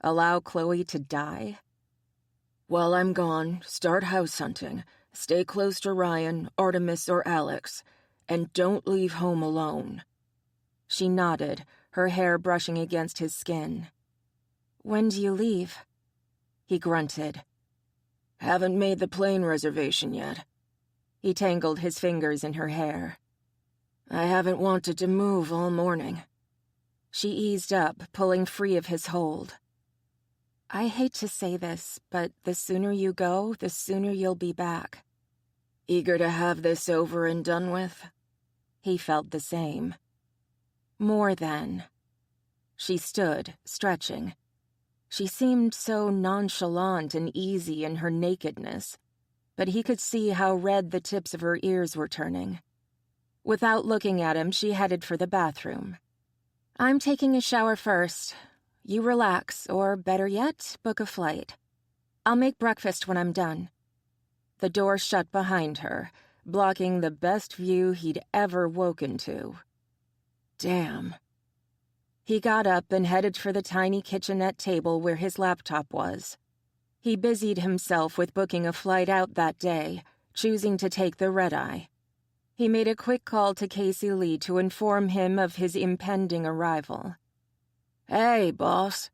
Allow Chloe to die? "While I'm gone, start house hunting. Stay close to Ryan, Artemis, or Alex, and don't leave home alone." She nodded, her hair brushing against his skin. "When do you leave?" He grunted. "Haven't made the plane reservation yet." He tangled his fingers in her hair. "I haven't wanted to move all morning." She eased up, pulling free of his hold. "I hate to say this, but the sooner you go, the sooner you'll be back." "Eager to have this over and done with?" He felt the same. "More than." She stood, stretching. She seemed so nonchalant and easy in her nakedness, but he could see how red the tips of her ears were turning. Without looking at him, she headed for the bathroom. "I'm taking a shower first. You relax, or better yet, book a flight. I'll make breakfast when I'm done." The door shut behind her, blocking the best view he'd ever woken to. Damn. He got up and headed for the tiny kitchenette table where his laptop was. He busied himself with booking a flight out that day, choosing to take the red-eye. He made a quick call to Casey Lee to inform him of his impending arrival. "Hey, boss."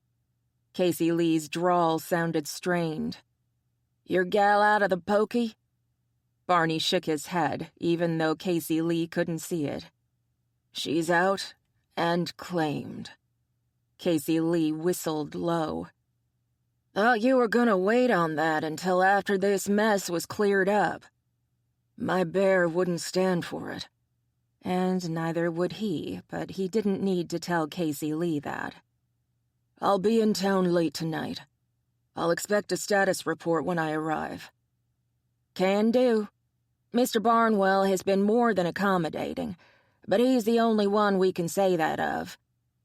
Casey Lee's drawl sounded strained. "Your gal out of the pokey?" Barney shook his head, even though Casey Lee couldn't see it. "She's out and claimed." Casey Lee whistled low. "Thought you were gonna wait on that until after this mess was cleared up. My bear wouldn't stand for it." And neither would he, but he didn't need to tell Casey Lee that. "I'll be in town late tonight. I'll expect a status report when I arrive." "Can do. Mr. Barnwell has been more than accommodating, but he's the only one we can say that of.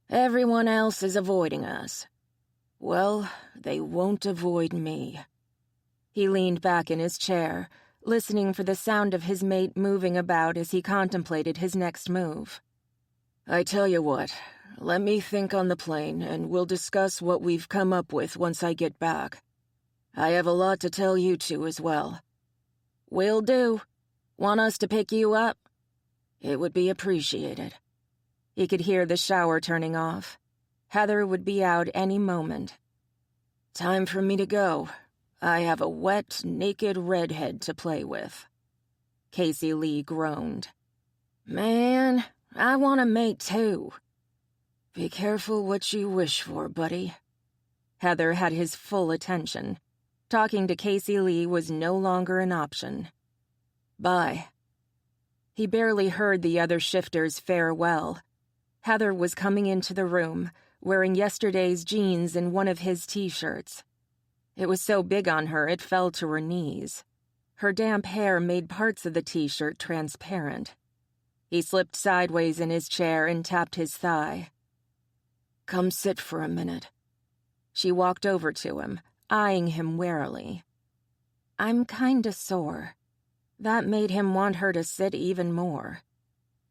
Everyone else is avoiding us." "Well, they won't avoid me." He leaned back in his chair, listening for the sound of his mate moving about as he contemplated his next move. "I tell you what, let me think on the plane, and we'll discuss what we've come up with once I get back. I have a lot to tell you two as well." "Will do. Want us to pick you up?" "It would be appreciated." He could hear the shower turning off. Heather would be out any moment. "Time for me to go. I have a wet, naked redhead to play with." Casey Lee groaned. "Man, I want a mate too." "Be careful what you wish for, buddy." Heather had his full attention. Talking to Casey Lee was no longer an option. "Bye." He barely heard the other shifters' farewell. Heather was coming into the room, wearing yesterday's jeans and one of his T-shirts. It was so big on her it fell to her knees. Her damp hair made parts of the T-shirt transparent. He slipped sideways in his chair and tapped his thigh. "Come sit for a minute." She walked over to him, eyeing him warily. "I'm kinda sore." That made him want her to sit even more.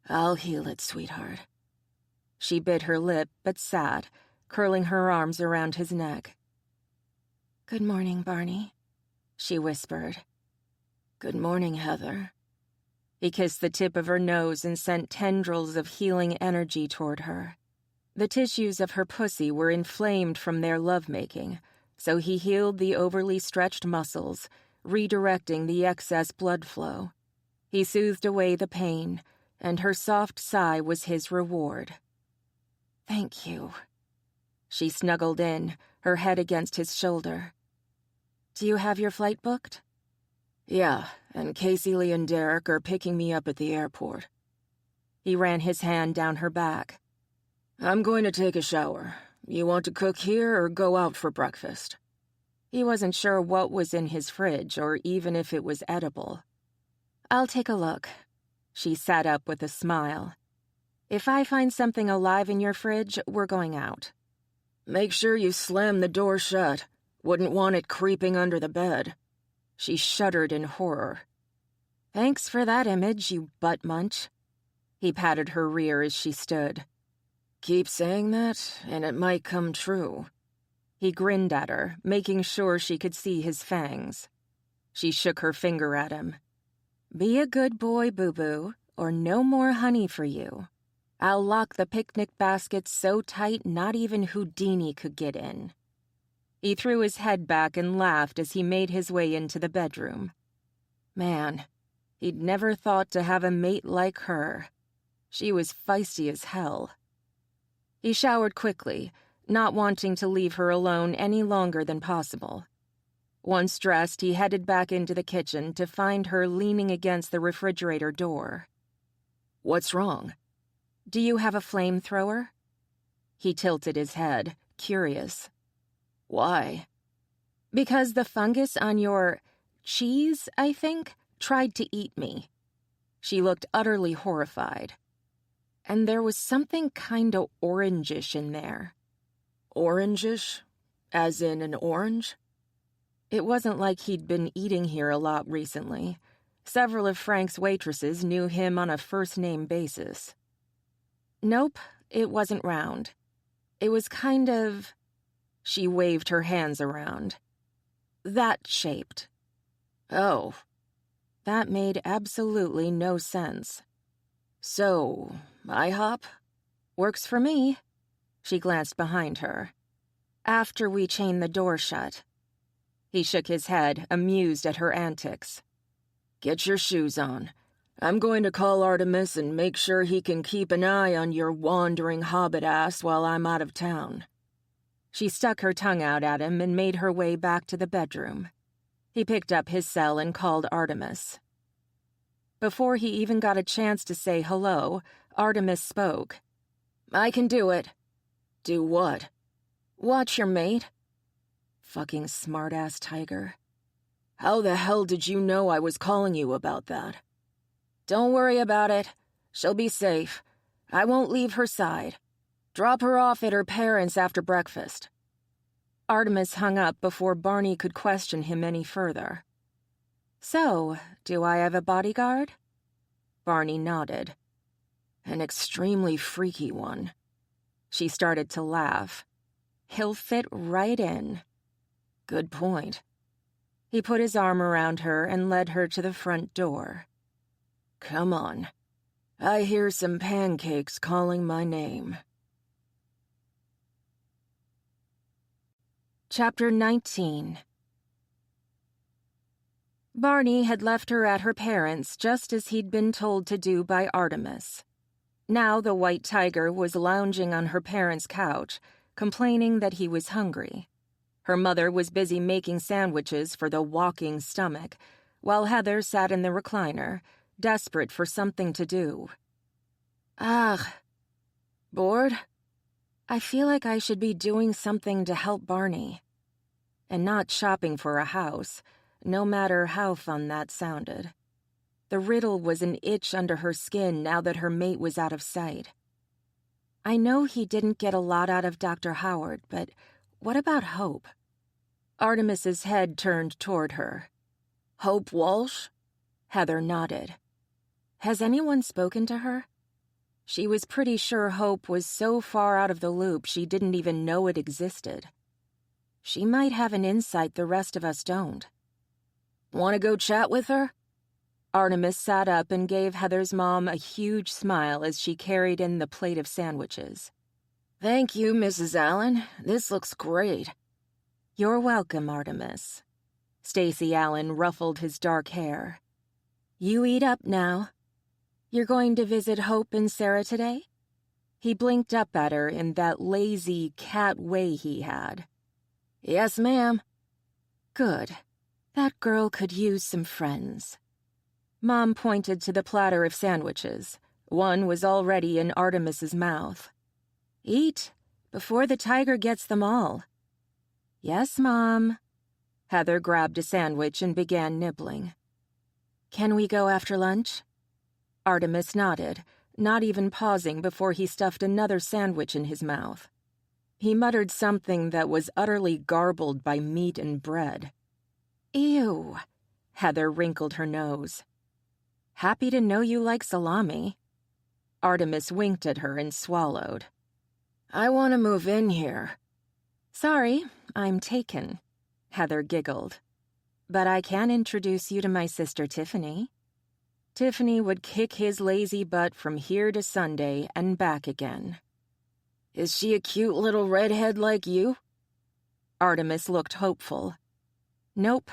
"I'll heal it, sweetheart." She bit her lip but sat, curling her arms around his neck. "Good morning, Barney," she whispered. "Good morning, Heather." He kissed the tip of her nose and sent tendrils of healing energy toward her. The tissues of her pussy were inflamed from their lovemaking, so he healed the overly stretched muscles, redirecting the excess blood flow. He soothed away the pain, and her soft sigh was his reward. "Thank you." She snuggled in, her head against his shoulder. "Do you have your flight booked?" "Yeah, and Casey Lee and Derek are picking me up at the airport." He ran his hand down her back. "I'm going to take a shower. You want to cook here or go out for breakfast?" He wasn't sure what was in his fridge or even if it was edible. "I'll take a look." She sat up with a smile. "If I find something alive in your fridge, we're going out." "Make sure you slam the door shut. Wouldn't want it creeping under the bed." She shuddered in horror. "Thanks for that image, you butt munch." He patted her rear as she stood. "Keep saying that, and it might come true." He grinned at her, making sure she could see his fangs. She shook her finger at him. "Be a good boy, boo-boo, or no more honey for you. I'll lock the picnic basket so tight not even Houdini could get in." He threw his head back and laughed as he made his way into the bedroom. Man, he'd never thought to have a mate like her. She was feisty as hell. He showered quickly, not wanting to leave her alone any longer than possible. Once dressed, he headed back into the kitchen to find her leaning against the refrigerator door. "What's wrong?" "Do you have a flamethrower?" He tilted his head, curious. "Why?" "Because the fungus on your cheese, I think, tried to eat me." She looked utterly horrified. "And there was something kinda orangish in there." "Orangish? As in an orange?" It wasn't like he'd been eating here a lot recently. Several of Frank's waitresses knew him on a first-name basis. "Nope, it wasn't round. It was kind of..." She waved her hands around. "That shaped." "Oh." That made absolutely no sense. So, IHOP? Works for me. She glanced behind her. After we chain the door shut. He shook his head, amused at her antics. Get your shoes on. I'm going to call Artemis and make sure he can keep an eye on your wandering hobbit ass while I'm out of town. She stuck her tongue out at him and made her way back to the bedroom. He picked up his cell and called Artemis. Before he even got a chance to say hello, Artemis spoke. I can do it. Do what? Watch your mate. Fucking smart-ass tiger. How the hell did you know I was calling you about that? Don't worry about it. She'll be safe. I won't leave her side. Drop her off at her parents' after breakfast. Artemis hung up before Barney could question him any further. So, do I have a bodyguard? Barney nodded. An extremely freaky one. She started to laugh. He'll fit right in. Good point. He put his arm around her and led her to the front door. Come on. I hear some pancakes calling my name. Chapter 19. Barney had left her at her parents' just as he'd been told to do by Artemis. Now the white tiger was lounging on her parents' couch, complaining that he was hungry. Her mother was busy making sandwiches for the walking stomach, while Heather sat in the recliner, desperate for something to do. Ugh. Bored? I feel like I should be doing something to help Barney. And not shopping for a house, no matter how fun that sounded. The riddle was an itch under her skin now that her mate was out of sight. I know he didn't get a lot out of Dr. Howard, but what about Hope? Artemis's head turned toward her. Hope Walsh? Heather nodded. Has anyone spoken to her? She was pretty sure Hope was so far out of the loop she didn't even know it existed. She might have an insight the rest of us don't. Want to go chat with her? Artemis sat up and gave Heather's mom a huge smile as she carried in the plate of sandwiches. Thank you, Mrs. Allen. This looks great. You're welcome, Artemis. Stacy Allen ruffled his dark hair. You eat up now. You're going to visit Hope and Sarah today? He blinked up at her in that lazy cat way he had. Yes, ma'am. Good. That girl could use some friends. Mom pointed to the platter of sandwiches. One was already in Artemis's mouth. Eat, before the tiger gets them all. Yes, Mom. Heather grabbed a sandwich and began nibbling. Can we go after lunch? Artemis nodded, not even pausing before he stuffed another sandwich in his mouth. He muttered something that was utterly garbled by meat and bread. Ew. Heather wrinkled her nose. Happy to know you like salami. Artemis winked at her and swallowed. I want to move in here. Sorry, I'm taken. Heather giggled. But I can introduce you to my sister Tiffany. Tiffany would kick his lazy butt from here to Sunday and back again. Is she a cute little redhead like you? Artemis looked hopeful. Nope.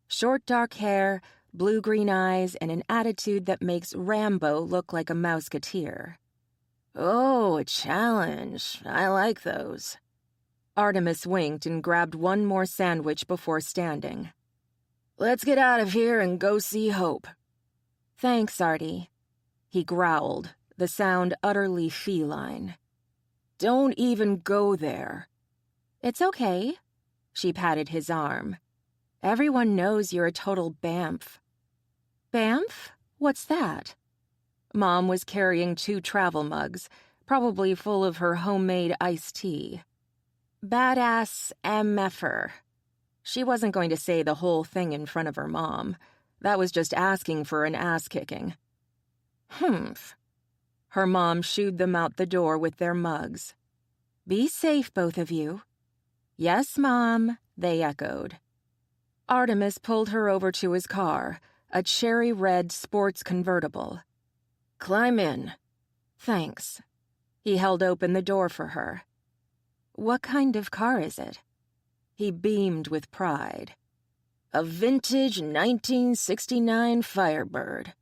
Short dark hair, blue-green eyes, and an attitude that makes Rambo look like a mouseketeer. Oh, a challenge. I like those. Artemis winked and grabbed one more sandwich before standing. Let's get out of here and go see Hope. Thanks, Artie. He growled, the sound utterly feline. Don't even go there. It's okay. She patted his arm. Everyone knows you're a total bamf. Bamf? What's that? Mom was carrying 2 travel mugs, probably full of her homemade iced tea. Badass MFer. She wasn't going to say the whole thing in front of her mom. That was just asking for an ass-kicking. Humph. Her mom shooed them out the door with their mugs. Be safe, both of you. Yes, Mom, they echoed. Artemis pulled her over to his car, a cherry red sports convertible. "Climb in." Thanks. He held open the door for her. What kind of car is it? He beamed with pride. "A vintage 1969 Firebird."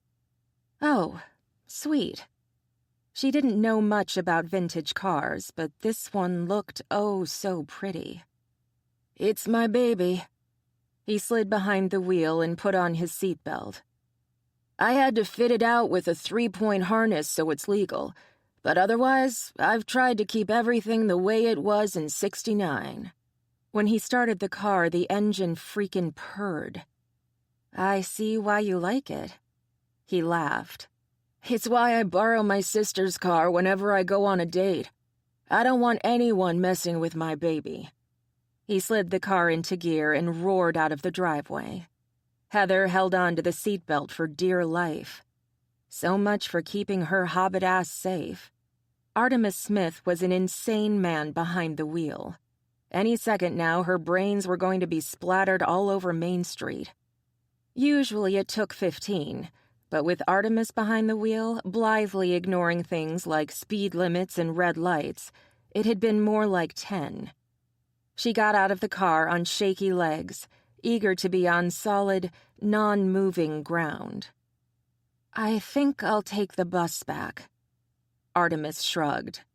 Oh, sweet. She didn't know much about vintage cars, but this one looked oh so pretty. "It's my baby." He slid behind the wheel and put on his seatbelt. "I had to fit it out with a 3-point harness so it's legal, but otherwise, I've tried to keep everything the way it was in '69. When he started the car, the engine freaking purred. I see why you like it. He laughed. "It's why I borrow my sister's car whenever I go on a date. I don't want anyone messing with my baby." He slid the car into gear and roared out of the driveway. Heather held on to the seatbelt for dear life. So much for keeping her hobbit ass safe. Artemis Smith was an insane man behind the wheel. Any second now, her brains were going to be splattered all over Main Street. Usually it took 15, but with Artemis behind the wheel, blithely ignoring things like speed limits and red lights, it had been more like 10. She got out of the car on shaky legs, eager to be on solid, non-moving ground. I think I'll take the bus back. Artemis shrugged.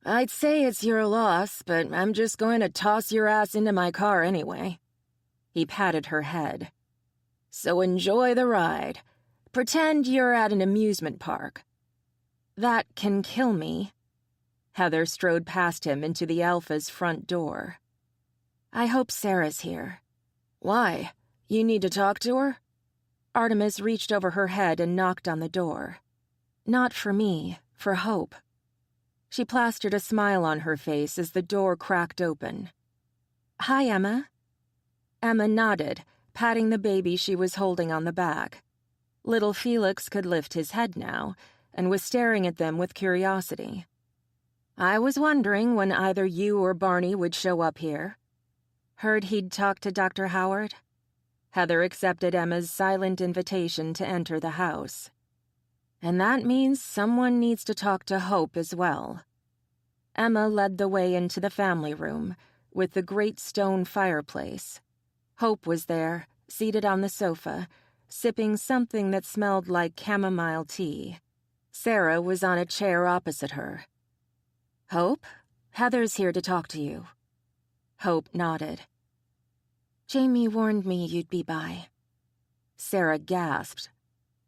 "I'd say it's your loss, but I'm just going to toss your ass into my car anyway." He patted her head. "So enjoy the ride. Pretend you're at an amusement park." That can kill me. Heather strode past him into the Alpha's front door. I hope Sarah's here. "Why? You need to talk to her?" Artemis reached over her head and knocked on the door. Not for me, for Hope. She plastered a smile on her face as the door cracked open. Hi, Emma. Emma nodded, patting the baby she was holding on the back. Little Felix could lift his head now, and was staring at them with curiosity. I was wondering when either you or Barney would show up here. Heard he'd talked to Dr. Howard? Heather accepted Emma's silent invitation to enter the house. And that means someone needs to talk to Hope as well. Emma led the way into the family room, with the great stone fireplace. Hope was there, seated on the sofa, sipping something that smelled like chamomile tea. Sarah was on a chair opposite her. Hope, Heather's here to talk to you. Hope nodded. Jamie warned me you'd be by. Sarah gasped.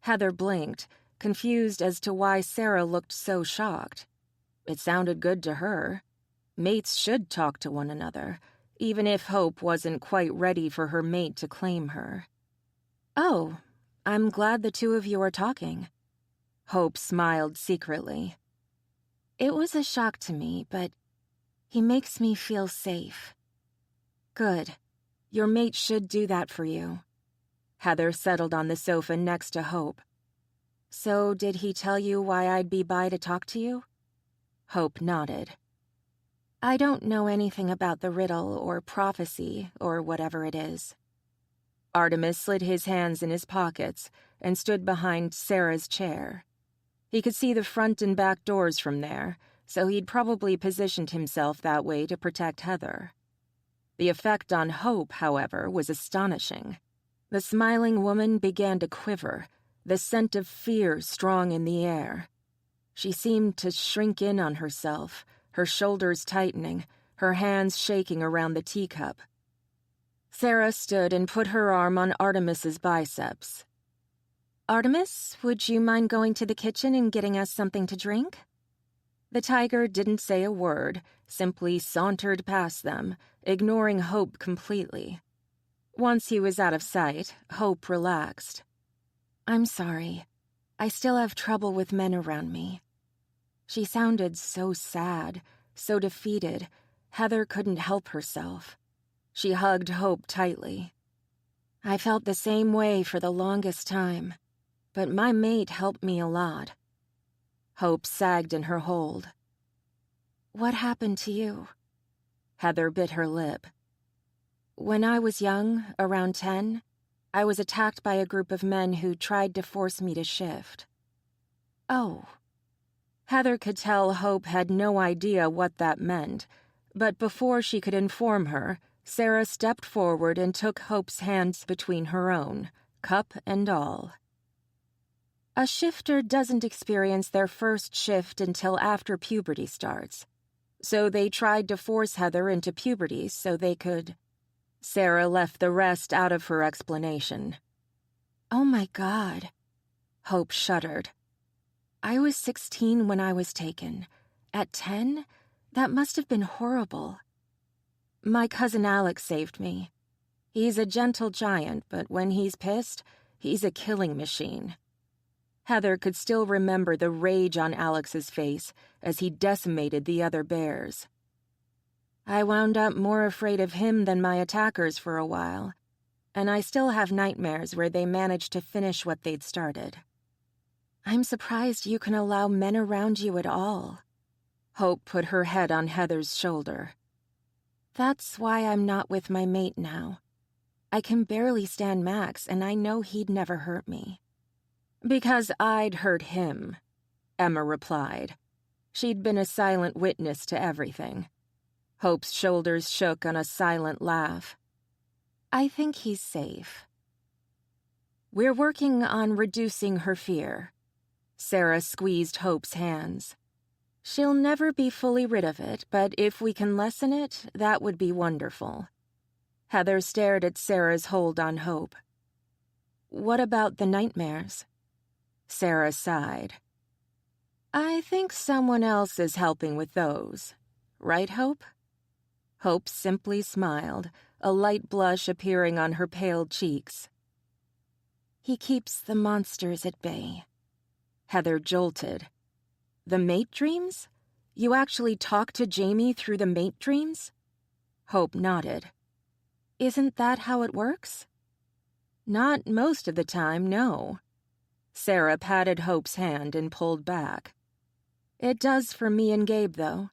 Heather blinked, confused as to why Sarah looked so shocked. It sounded good to her. Mates should talk to one another, even if Hope wasn't quite ready for her mate to claim her. Oh, I'm glad the two of you are talking. Hope smiled secretly. It was a shock to me, but he makes me feel safe. Good. Your mate should do that for you. Heather settled on the sofa next to Hope. So did he tell you why I'd be by to talk to you? Hope nodded. I don't know anything about the riddle or prophecy or whatever it is. Artemis slid his hands in his pockets and stood behind Sarah's chair. He could see the front and back doors from there, so he'd probably positioned himself that way to protect Heather. The effect on Hope, however, was astonishing. The smiling woman began to quiver, the scent of fear strong in the air. She seemed to shrink in on herself, her shoulders tightening, her hands shaking around the teacup. Sarah stood and put her arm on Artemis's biceps. Artemis, would you mind going to the kitchen and getting us something to drink? The tiger didn't say a word, simply sauntered past them, ignoring Hope completely. Once he was out of sight, Hope relaxed. I'm sorry. I still have trouble with men around me. She sounded so sad, so defeated, Heather couldn't help herself. She hugged Hope tightly. I felt the same way for the longest time, but my mate helped me a lot. Hope sagged in her hold. What happened to you? Heather bit her lip. When I was young, around 10, I was attacked by a group of men who tried to force me to shift." "Oh." Heather could tell Hope had no idea what that meant, but before she could inform her, Sarah stepped forward and took Hope's hands between her own, cup and all. A shifter doesn't experience their first shift until after puberty starts, so they tried to force Heather into puberty so they could... Sarah left the rest out of her explanation. "Oh my God." Hope shuddered. "I was 16 when I was taken. At 10? That must have been horrible." "My cousin Alex saved me. He's a gentle giant, but when he's pissed, he's a killing machine." Heather could still remember the rage on Alex's face as he decimated the other bears. "I wound up more afraid of him than my attackers for a while, and I still have nightmares where they managed to finish what they'd started." "I'm surprised you can allow men around you at all." Hope put her head on Heather's shoulder. "That's why I'm not with my mate now. I can barely stand Max, and I know he'd never hurt me." "Because I'd hurt him," Emma replied. She'd been a silent witness to everything. Hope's shoulders shook on a silent laugh. "I think he's safe." "We're working on reducing her fear." Sarah squeezed Hope's hands. "She'll never be fully rid of it, but if we can lessen it, that would be wonderful." Heather stared at Sarah's hold on Hope. "What about the nightmares?" Sarah sighed. "I think someone else is helping with those. Right, Hope?" Hope simply smiled, a light blush appearing on her pale cheeks. "He keeps the monsters at bay." Heather jolted. "The mate dreams? You actually talk to Jamie through the mate dreams?" Hope nodded. "Isn't that how it works?" "Not most of the time, no." Sarah patted Hope's hand and pulled back. "It does for me and Gabe, though.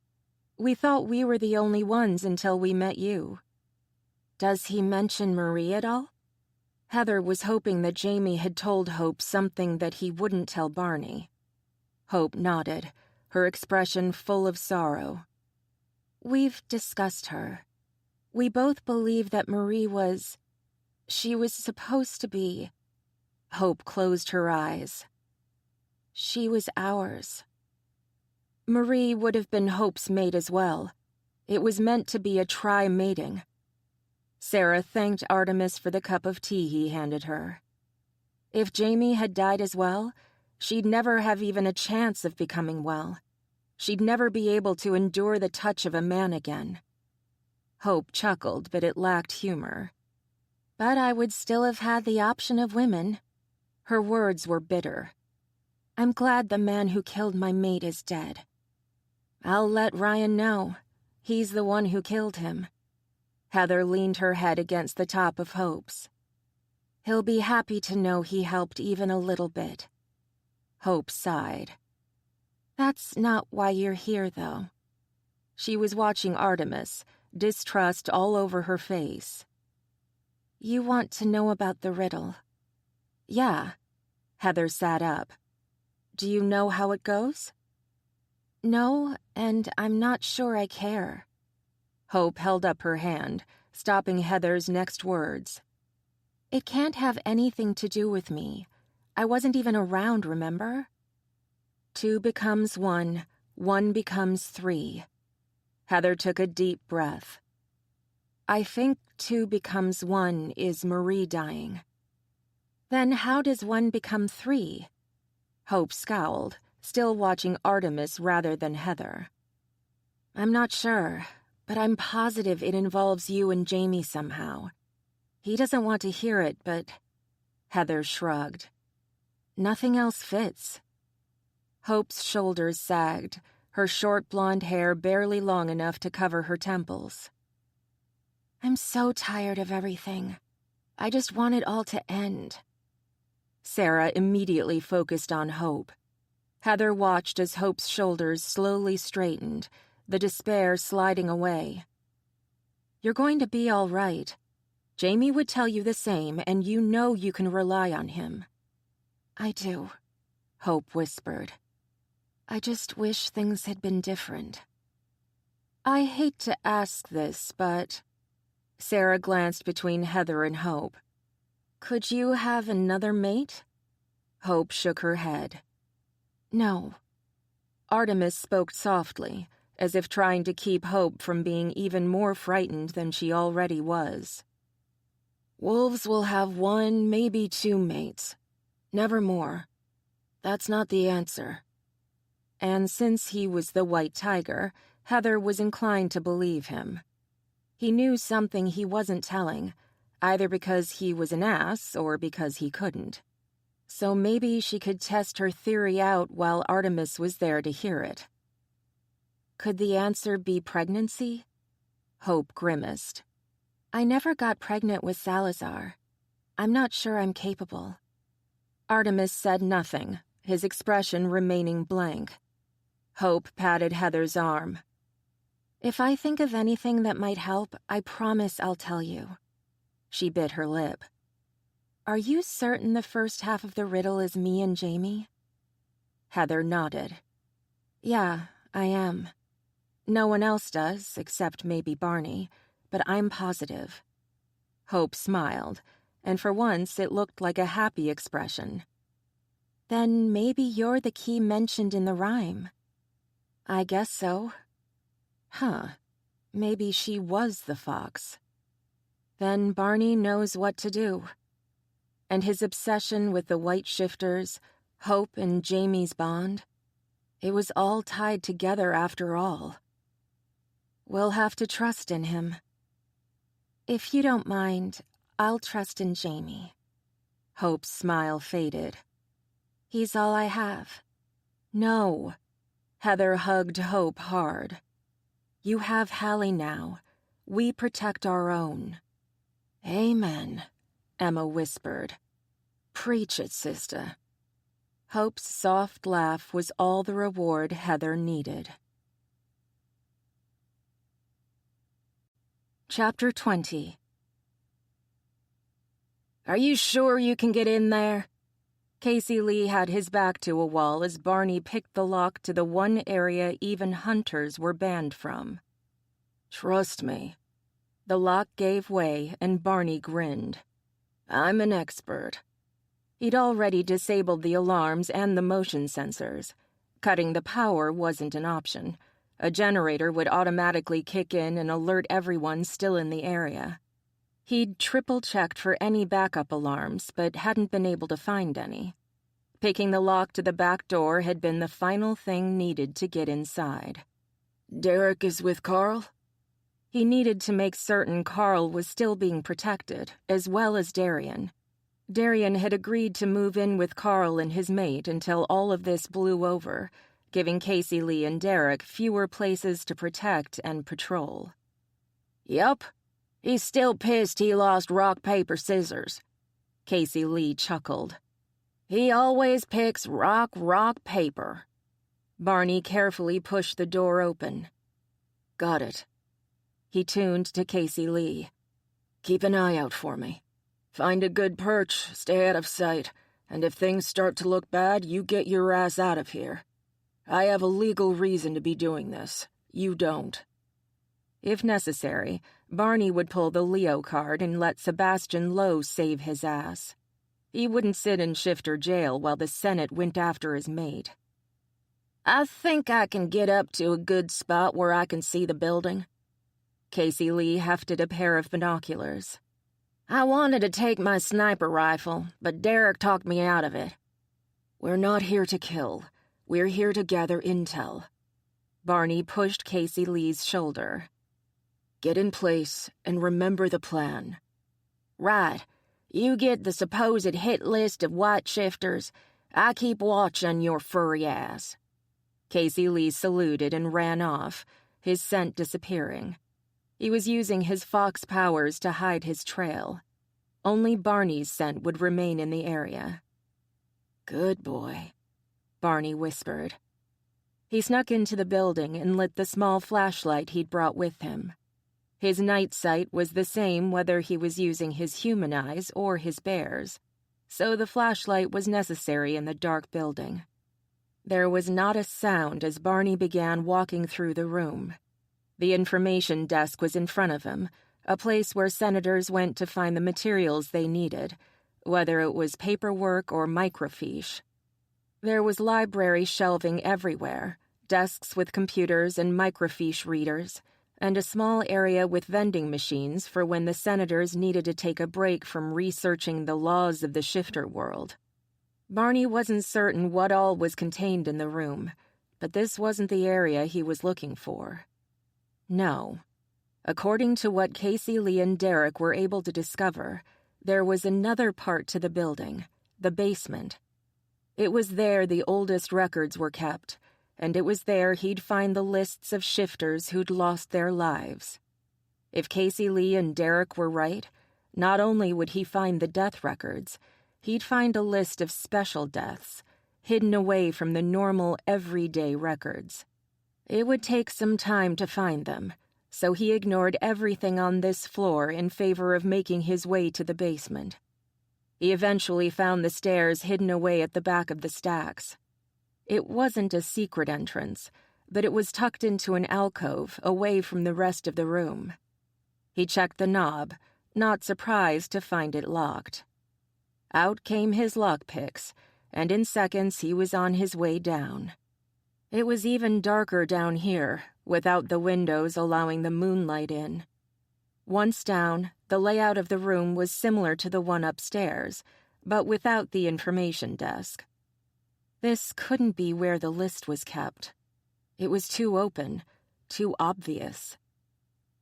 We thought we were the only ones until we met you." "Does he mention Marie at all?" Heather was hoping that Jamie had told Hope something that he wouldn't tell Barney. Hope nodded, her expression full of sorrow. "We've discussed her. We both believe that Marie was... She was supposed to be..." Hope closed her eyes. "She was ours." Marie would have been Hope's mate as well. It was meant to be a tri-mating. Sarah thanked Artemis for the cup of tea he handed her. If Jamie had died as well, she'd never have even a chance of becoming well. She'd never be able to endure the touch of a man again. Hope chuckled, but it lacked humor. "But I would still have had the option of women." Her words were bitter. "I'm glad the man who killed my mate is dead." "I'll let Ryan know. He's the one who killed him." Heather leaned her head against the top of Hope's. "He'll be happy to know he helped even a little bit." Hope sighed. "That's not why you're here, though." She was watching Artemis, distrust all over her face. "You want to know about the riddle?" "Yeah." Heather sat up. "Do you know how it goes?" "No, and I'm not sure I care." Hope held up her hand, stopping Heather's next words. "It can't have anything to do with me. I wasn't even around, remember?" 2 becomes 1, 1 becomes 3. Heather took a deep breath. "I think 2 becomes 1 is Marie dying." "Then how does 1 become 3? Hope scowled, still watching Artemis rather than Heather. "I'm not sure, but I'm positive it involves you and Jamie somehow. He doesn't want to hear it, but..." Heather shrugged. "Nothing else fits." Hope's shoulders sagged, her short blonde hair barely long enough to cover her temples. "I'm so tired of everything. I just want it all to end." Sarah immediately focused on Hope. Heather watched as Hope's shoulders slowly straightened, the despair sliding away. "You're going to be all right." Jamie would tell you the same, and you know you can rely on him." "I do," Hope whispered. "I just wish things had been different." "I hate to ask this, but..." Sarah glanced between Heather and Hope. "Could you have another mate?" Hope shook her head. "No." Artemis spoke softly, as if trying to keep Hope from being even more frightened than she already was. "Wolves will have 1, maybe 2 mates. Never more. That's not the answer." And since he was the white tiger, Heather was inclined to believe him. He knew something he wasn't telling, either because he was an ass or because he couldn't. So maybe she could test her theory out while Artemis was there to hear it. Could the answer be pregnancy? Hope grimaced. "I never got pregnant with Salazar. I'm not sure I'm capable." Artemis said nothing, his expression remaining blank. Hope patted Heather's arm. "If I think of anything that might help, I promise I'll tell you." She bit her lip. "Are you certain the first half of the riddle is me and Jamie?" Heather nodded. "Yeah, I am. No one else does, except maybe Barney, but I'm positive." Hope smiled, and for once it looked like a happy expression. "Then maybe you're the key mentioned in the rhyme." "I guess so." Huh. Maybe she was the fox. Then Barney knows what to do. And his obsession with the white shifters, Hope and Jamie's bond, it was all tied together after all. We'll have to trust in him. "If you don't mind, I'll trust in Jamie." Hope's smile faded. "He's all I have." "No." Heather hugged Hope hard. "You have Halle now. We protect our own." "Amen," Emma whispered. "Preach it, sister." Hope's soft laugh was all the reward Heather needed. Chapter 20. "Are you sure you can get in there?" Casey Lee had his back to a wall as Barney picked the lock to the one area even hunters were banned from. "Trust me." The lock gave way and Barney grinned. "I'm an expert." He'd already disabled the alarms and the motion sensors. Cutting the power wasn't an option. A generator would automatically kick in and alert everyone still in the area. He'd triple-checked for any backup alarms, but hadn't been able to find any. Picking the lock to the back door had been the final thing needed to get inside. "Derek is with Carl?" He needed to make certain Carl was still being protected, as well as Darian. Darian had agreed to move in with Carl and his mate until all of this blew over, giving Casey Lee and Derek fewer places to protect and patrol. "Yup. He's still pissed he lost rock, paper, scissors." Casey Lee chuckled. "He always picks rock, paper." Barney carefully pushed the door open. "Got it." He tuned to Casey Lee. "Keep an eye out for me. Find a good perch, stay out of sight, and if things start to look bad, you get your ass out of here. I have a legal reason to be doing this. You don't." If necessary, Barney would pull the Leo card and let Sebastian Lowe save his ass. He wouldn't sit in shifter jail while the Senate went after his mate. "I think I can get up to a good spot where I can see the building." Casey Lee hefted a pair of binoculars. "I wanted to take my sniper rifle, but Derek talked me out of it." "We're not here to kill. We're here to gather intel." Barney pushed Casey Lee's shoulder. "Get in place and remember the plan." "Right. You get the supposed hit list of white shifters. I keep watch on your furry ass." Casey Lee saluted and ran off, his scent disappearing. He was using his fox powers to hide his trail. Only Barney's scent would remain in the area. "Good boy," Barney whispered. He snuck into the building and lit the small flashlight he'd brought with him. His night sight was the same whether he was using his human eyes or his bear's, so the flashlight was necessary in the dark building. There was not a sound as Barney began walking through the room. The information desk was in front of him, a place where senators went to find the materials they needed, whether it was paperwork or microfiche. There was library shelving everywhere, desks with computers and microfiche readers, and a small area with vending machines for when the senators needed to take a break from researching the laws of the shifter world. Barney wasn't certain what all was contained in the room, but this wasn't the area he was looking for. No. According to what Casey Lee and Derek were able to discover, there was another part to the building, the basement. It was there the oldest records were kept, and it was there he'd find the lists of shifters who'd lost their lives. If Casey Lee and Derek were right, not only would he find the death records, he'd find a list of special deaths, hidden away from the normal, everyday records. It would take some time to find them, so he ignored everything on this floor in favor of making his way to the basement. He eventually found the stairs hidden away at the back of the stacks. It wasn't a secret entrance, but it was tucked into an alcove away from the rest of the room. He checked the knob, not surprised to find it locked. Out came his lockpicks, and in seconds he was on his way down. It was even darker down here, without the windows allowing the moonlight in. Once down, the layout of the room was similar to the one upstairs, but without the information desk. This couldn't be where the list was kept. It was too open, too obvious.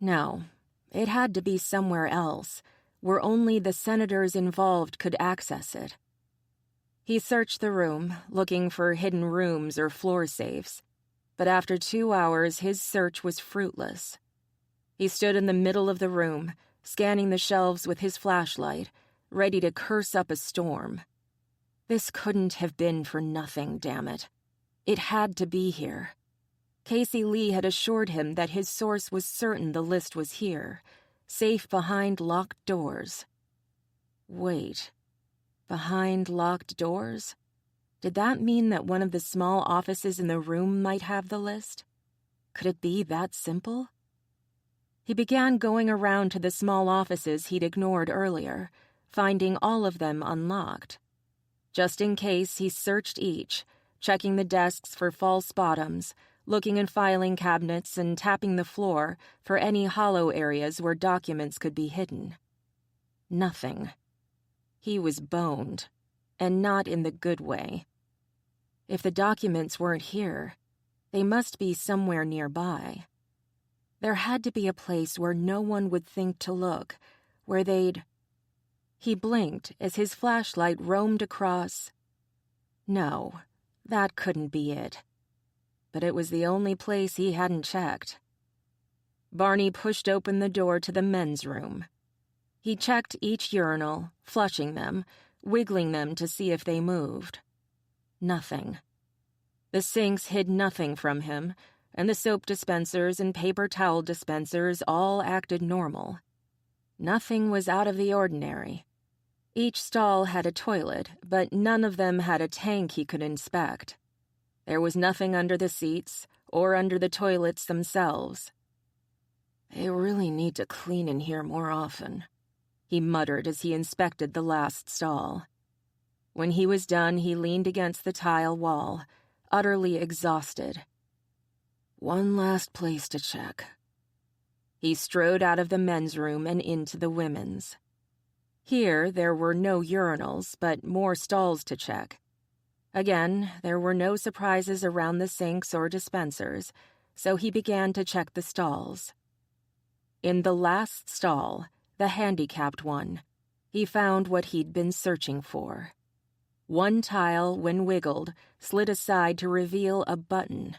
No, it had to be somewhere else, where only the senators involved could access it. He searched the room, looking for hidden rooms or floor safes, but after 2 hours his search was fruitless. He stood in the middle of the room, scanning the shelves with his flashlight, ready to curse up a storm. This couldn't have been for nothing, damn it. It had to be here. Casey Lee had assured him that his source was certain the list was here, safe behind locked doors. Wait. Behind locked doors? Did that mean that one of the small offices in the room might have the list? Could it be that simple? He began going around to the small offices he'd ignored earlier, finding all of them unlocked. Just in case, he searched each, checking the desks for false bottoms, looking in filing cabinets and tapping the floor for any hollow areas where documents could be hidden. Nothing. He was boned, and not in the good way. If the documents weren't here, they must be somewhere nearby. There had to be a place where no one would think to look, where they'd... He blinked as his flashlight roamed across. No, that couldn't be it. But it was the only place he hadn't checked. Barney pushed open the door to the men's room. He checked each urinal, flushing them, wiggling them to see if they moved. Nothing. The sinks hid nothing from him, and the soap dispensers and paper towel dispensers all acted normal. Nothing was out of the ordinary. Each stall had a toilet, but none of them had a tank he could inspect. There was nothing under the seats or under the toilets themselves. They really need to clean in here more often, he muttered as he inspected the last stall. When he was done, he leaned against the tile wall, utterly exhausted. One last place to check. He strode out of the men's room and into the women's. Here, there were no urinals, but more stalls to check. Again, there were no surprises around the sinks or dispensers, so he began to check the stalls. In the last stall, the handicapped one, he found what he'd been searching for. One tile, when wiggled, slid aside to reveal a button.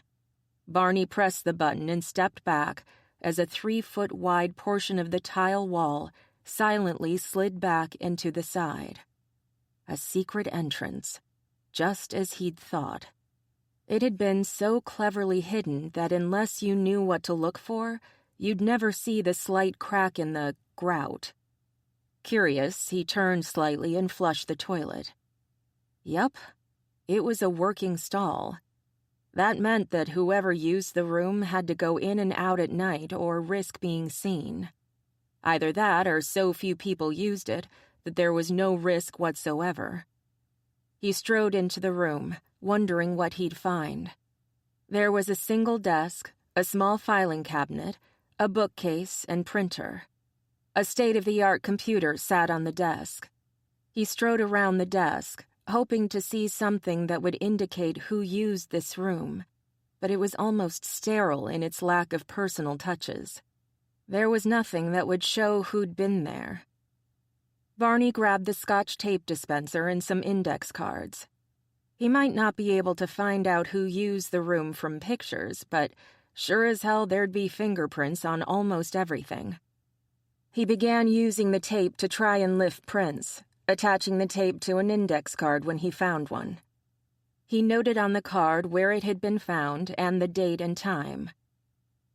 Barney pressed the button and stepped back as a 3-foot-wide portion of the tile wall silently slid back into the side. A secret entrance, just as he'd thought. It had been so cleverly hidden that unless you knew what to look for, you'd never see the slight crack in the grout. Curious, he turned slightly and flushed the toilet. Yup, it was a working stall. That meant that whoever used the room had to go in and out at night or risk being seen. Either that or so few people used it that there was no risk whatsoever. He strode into the room, wondering what he'd find. There was a single desk, a small filing cabinet, a bookcase, and printer. A state-of-the-art computer sat on the desk. He strode around the desk, hoping to see something that would indicate who used this room, but it was almost sterile in its lack of personal touches. There was nothing that would show who'd been there. Barney grabbed the Scotch tape dispenser and some index cards. He might not be able to find out who used the room from pictures, but sure as hell there'd be fingerprints on almost everything. He began using the tape to try and lift prints, attaching the tape to an index card when he found one. He noted on the card where it had been found and the date and time.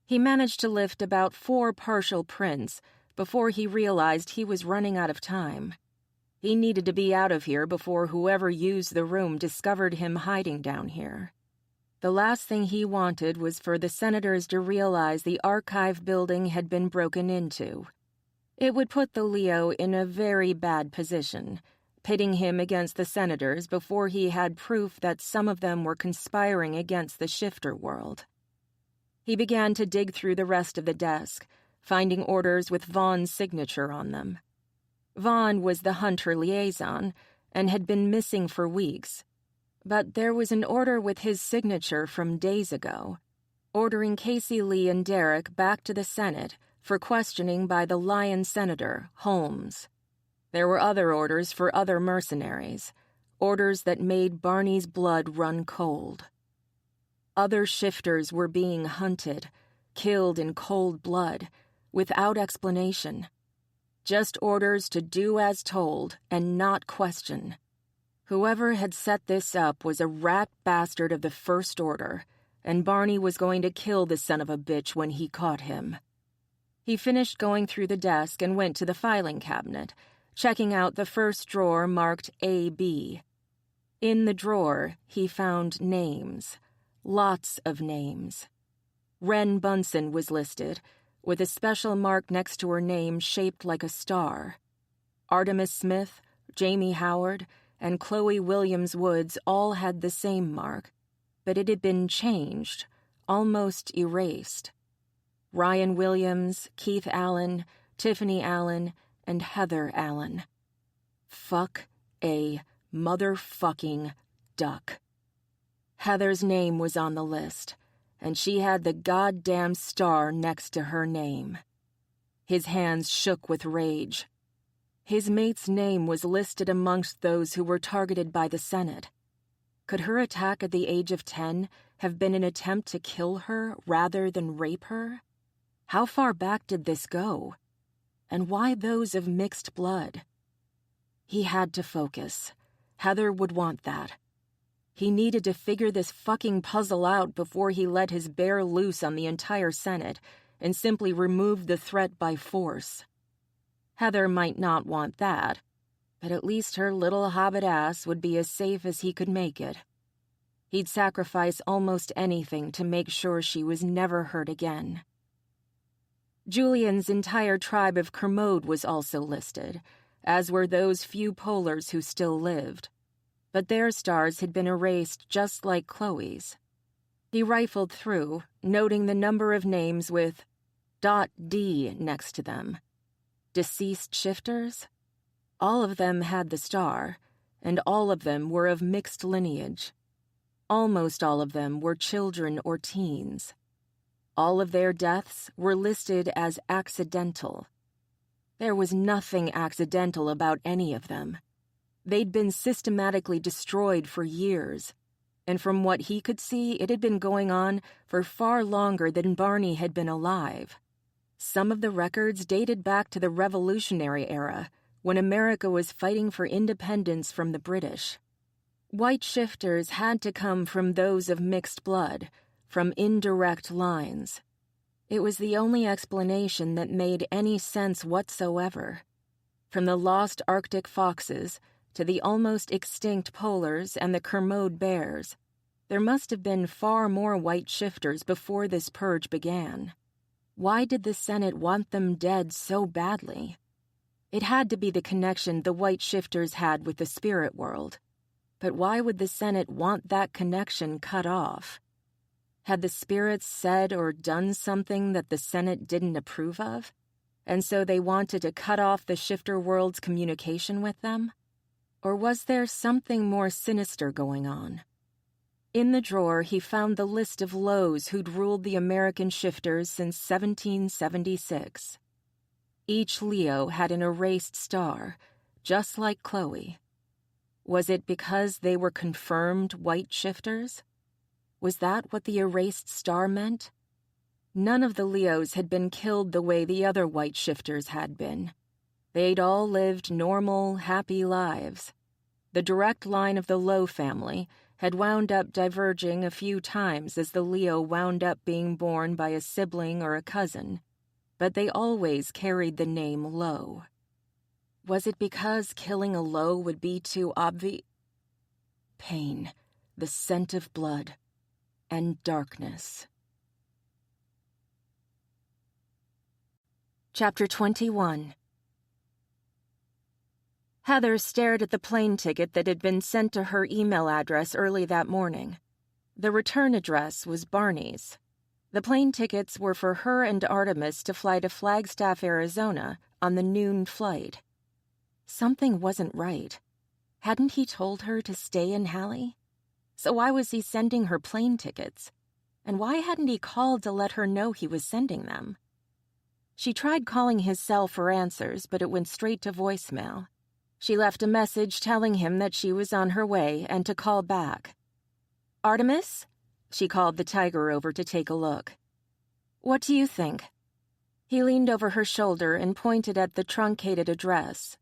He managed to lift about 4 partial prints before he realized he was running out of time. He needed to be out of here before whoever used the room discovered him hiding down here. The last thing he wanted was for the senators to realize the archive building had been broken into. It would put the Leo in a very bad position, pitting him against the senators before he had proof that some of them were conspiring against the shifter world. He began to dig through the rest of the desk, finding orders with Vaughn's signature on them. Vaughn was the hunter liaison and had been missing for weeks, but there was an order with his signature from days ago, ordering Casey Lee and Derek back to the Senate for questioning by the Lion Senator, Holmes. There were other orders for other mercenaries, orders that made Barney's blood run cold. Other shifters were being hunted, killed in cold blood, without explanation. Just orders to do as told and not question. Whoever had set this up was a rat bastard of the First Order, and Barney was going to kill the son of a bitch when he caught him. He finished going through the desk and went to the filing cabinet, checking out the first drawer marked A.B. In the drawer, he found names. Lots of names. Wren Bunsen was listed, with a special mark next to her name shaped like a star. Artemis Smith, Jamie Howard, and Chloe Williams Woods all had the same mark, but it had been changed, almost erased. Ryan Williams, Keith Allen, Tiffany Allen, and Heather Allen. Fuck a motherfucking duck. Heather's name was on the list, and she had the goddamn star next to her name. His hands shook with rage. His mate's name was listed amongst those who were targeted by the Senate. Could her attack at the age of 10 have been an attempt to kill her rather than rape her? How far back did this go? And why those of mixed blood? He had to focus. Heather would want that. He needed to figure this fucking puzzle out before he let his bear loose on the entire Senate and simply removed the threat by force. Heather might not want that, but at least her little hobbit ass would be as safe as he could make it. He'd sacrifice almost anything to make sure she was never hurt again. Julian's entire tribe of Kermode was also listed, as were those few Polars who still lived. But their stars had been erased just like Chloe's. He rifled through, noting the number of names with .D next to them. Deceased shifters? All of them had the star, and all of them were of mixed lineage. Almost all of them were children or teens. All of their deaths were listed as accidental. There was nothing accidental about any of them. They'd been systematically destroyed for years, and from what he could see, it had been going on for far longer than Barney had been alive. Some of the records dated back to the Revolutionary era, when America was fighting for independence from the British. White shifters had to come from those of mixed blood, from indirect lines. It was the only explanation that made any sense whatsoever. From the lost Arctic foxes to the almost extinct polars and the Kermode bears, there must have been far more white shifters before this purge began. Why did the Senate want them dead so badly? It had to be the connection the white shifters had with the spirit world. But why would the Senate want that connection cut off? Had the spirits said or done something that the Senate didn't approve of, and so they wanted to cut off the shifter world's communication with them? Or was there something more sinister going on? In the drawer, he found the list of Lows who'd ruled the American shifters since 1776. Each Leo had an erased star, just like Chloe. Was it because they were confirmed white shifters? Was that what the erased star meant? None of the Leos had been killed the way the other white shifters had been. They'd all lived normal, happy lives. The direct line of the Low family had wound up diverging a few times as the Leo wound up being born by a sibling or a cousin, but they always carried the name Low. Was it because killing a Low would be too obvious? Pain, the scent of blood, and darkness. Chapter 21. Heather stared at the plane ticket that had been sent to her email address early that morning. The return address was Barney's. The plane tickets were for her and Artemis to fly to Flagstaff, Arizona, on the noon flight. Something wasn't right. Hadn't he told her to stay in Halle? So why was he sending her plane tickets? And why hadn't he called to let her know he was sending them? She tried calling his cell for answers, but it went straight to voicemail. She left a message telling him that she was on her way and to call back. "Artemis?" She called the tiger over to take a look. "What do you think?" He leaned over her shoulder and pointed at the truncated address.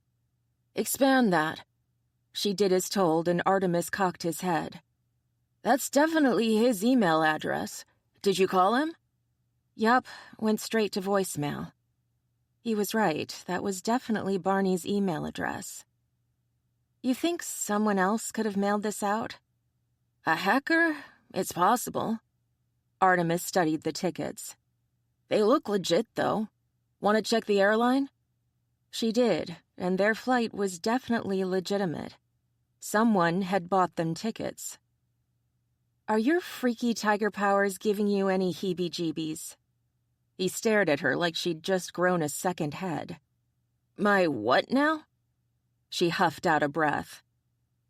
"Expand that." She did as told, and Artemis cocked his head. "That's definitely his email address. Did you call him?" "Yup, went straight to voicemail." He was right. That was definitely Barney's email address. "You think someone else could have mailed this out?" "A hacker? It's possible." Artemis studied the tickets. "They look legit, though. Want to check the airline?" She did, and their flight was definitely legitimate. Someone had bought them tickets. "Are your freaky tiger powers giving you any heebie-jeebies?" He stared at her like she'd just grown a second head. "My what now?" She huffed out a breath.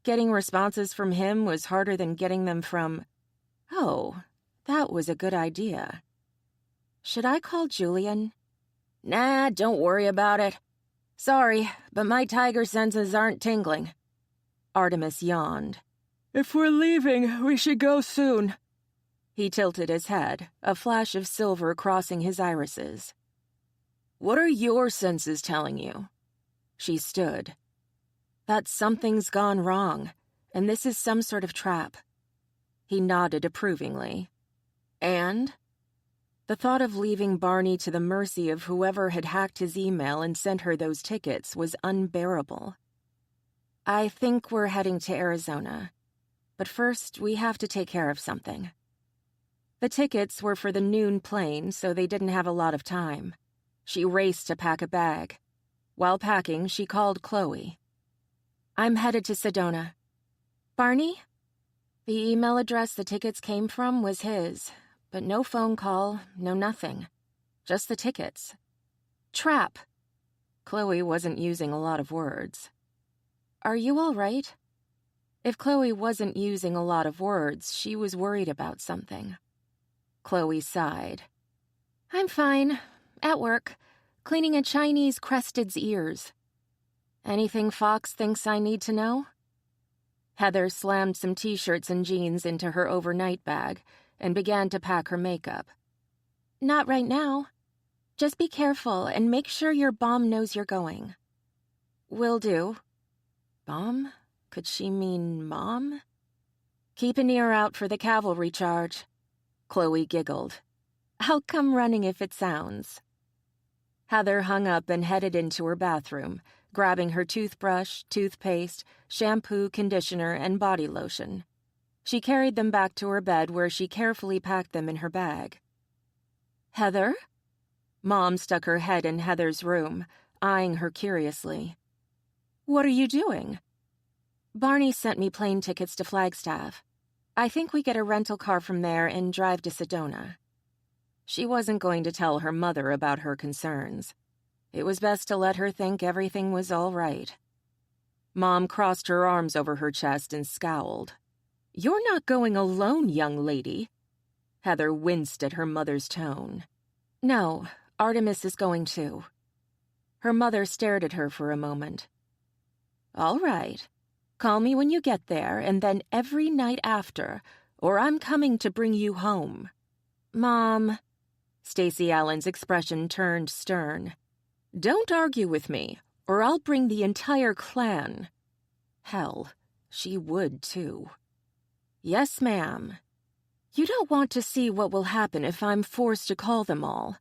Getting responses from him was harder than getting them from... Oh, that was a good idea. "Should I call Julian?" "Nah, don't worry about it. Sorry, but my tiger senses aren't tingling." Artemis yawned. "If we're leaving, we should go soon." He tilted his head, a flash of silver crossing his irises. "What are your senses telling you?" She stood. "That something's gone wrong, and this is some sort of trap." He nodded approvingly. "And?" The thought of leaving Barney to the mercy of whoever had hacked his email and sent her those tickets was unbearable. "I think we're heading to Arizona. But first, we have to take care of something." The tickets were for the noon plane, so they didn't have a lot of time. She raced to pack a bag. While packing, she called Chloe. "I'm headed to Sedona." "Barney?" The email address the tickets came from was his, but no phone call, no nothing. Just the tickets. "Trap." Chloe wasn't using a lot of words. "Are you all right?" If Chloe wasn't using a lot of words, she was worried about something. Chloe sighed. "I'm fine. At work. Cleaning a Chinese crested's ears." "Anything Fox thinks I need to know?" Heather slammed some t-shirts and jeans into her overnight bag and began to pack her makeup. "Not right now. Just be careful and make sure your bomb knows you're going." "Will do." Bomb? Could she mean mom? "Keep an ear out for the cavalry charge." Chloe giggled. I'll come running if it sounds. Heather hung up and headed into her bathroom, grabbing her toothbrush, toothpaste, shampoo, conditioner, and body lotion. She carried them back to her bed where she carefully packed them in her bag. "Heather?" Mom stuck her head in Heather's room, eyeing her curiously. "What are you doing?" "Barney sent me plane tickets to Flagstaff. I think we get a rental car from there and drive to Sedona." She wasn't going to tell her mother about her concerns. It was best to let her think everything was all right. Mom crossed her arms over her chest and scowled. "You're not going alone, young lady." Heather winced at her mother's tone. "No, Artemis is going too." Her mother stared at her for a moment. "All right. Call me when you get there, and then every night after, or I'm coming to bring you home." "Mom..." Stacey Allen's expression turned stern. "Don't argue with me, or I'll bring the entire clan." Hell, she would too. "Yes, ma'am." "You don't want to see what will happen if I'm forced to call them all."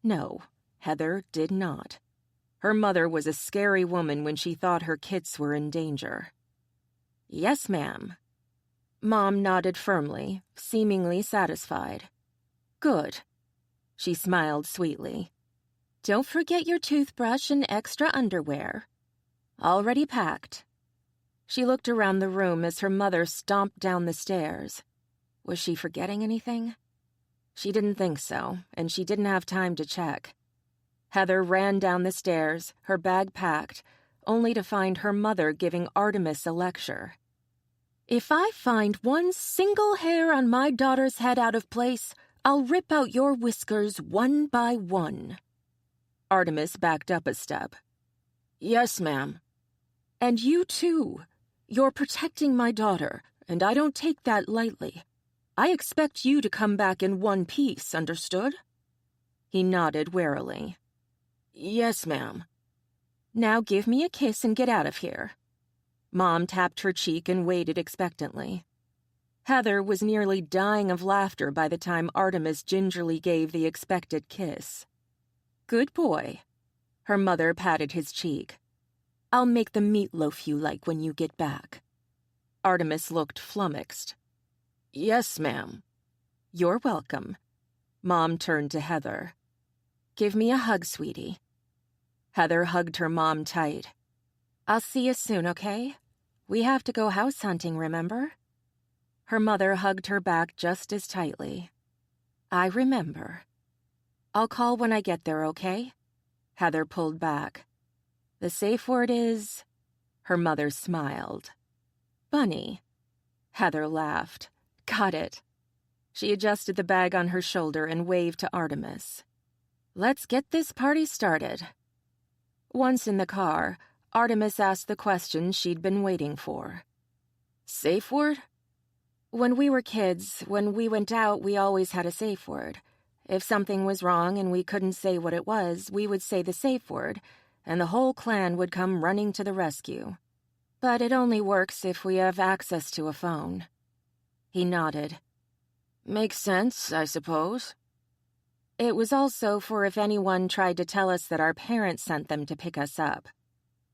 No, Heather did not. Her mother was a scary woman when she thought her kits were in danger. "Yes, ma'am." Mom nodded firmly, seemingly satisfied. "Good." She smiled sweetly. "Don't forget your toothbrush and extra underwear." "Already packed." She looked around the room as her mother stomped down the stairs. Was she forgetting anything? She didn't think so, and she didn't have time to check. Heather ran down the stairs, her bag packed, only to find her mother giving Artemis a lecture. "If I find one single hair on my daughter's head out of place, I'll rip out your whiskers one by one." Artemis backed up a step. "Yes, ma'am." "And you too. You're protecting my daughter, and I don't take that lightly. I expect you to come back in one piece, understood?" He nodded warily. "Yes, ma'am." "Now give me a kiss and get out of here." Mom tapped her cheek and waited expectantly. Heather was nearly dying of laughter by the time Artemis gingerly gave the expected kiss. "Good boy." Her mother patted his cheek. "I'll make the meatloaf you like when you get back." Artemis looked flummoxed. "Yes, ma'am." "You're welcome." Mom turned to Heather. "Give me a hug, sweetie." Heather hugged her mom tight. "I'll see you soon, okay? We have to go house hunting, remember?" Her mother hugged her back just as tightly. "I remember." "I'll call when I get there, okay?" Heather pulled back. "The safe word is..." Her mother smiled. "Bunny." Heather laughed. "Got it." She adjusted the bag on her shoulder and waved to Artemis. "Let's get this party started." Once in the car, Artemis asked the question she'd been waiting for. "Safe word?" "When we were kids, when we went out, we always had a safe word. If something was wrong and we couldn't say what it was, we would say the safe word, and the whole clan would come running to the rescue. But it only works if we have access to a phone." He nodded. "Makes sense, I suppose." "It was also for if anyone tried to tell us that our parents sent them to pick us up.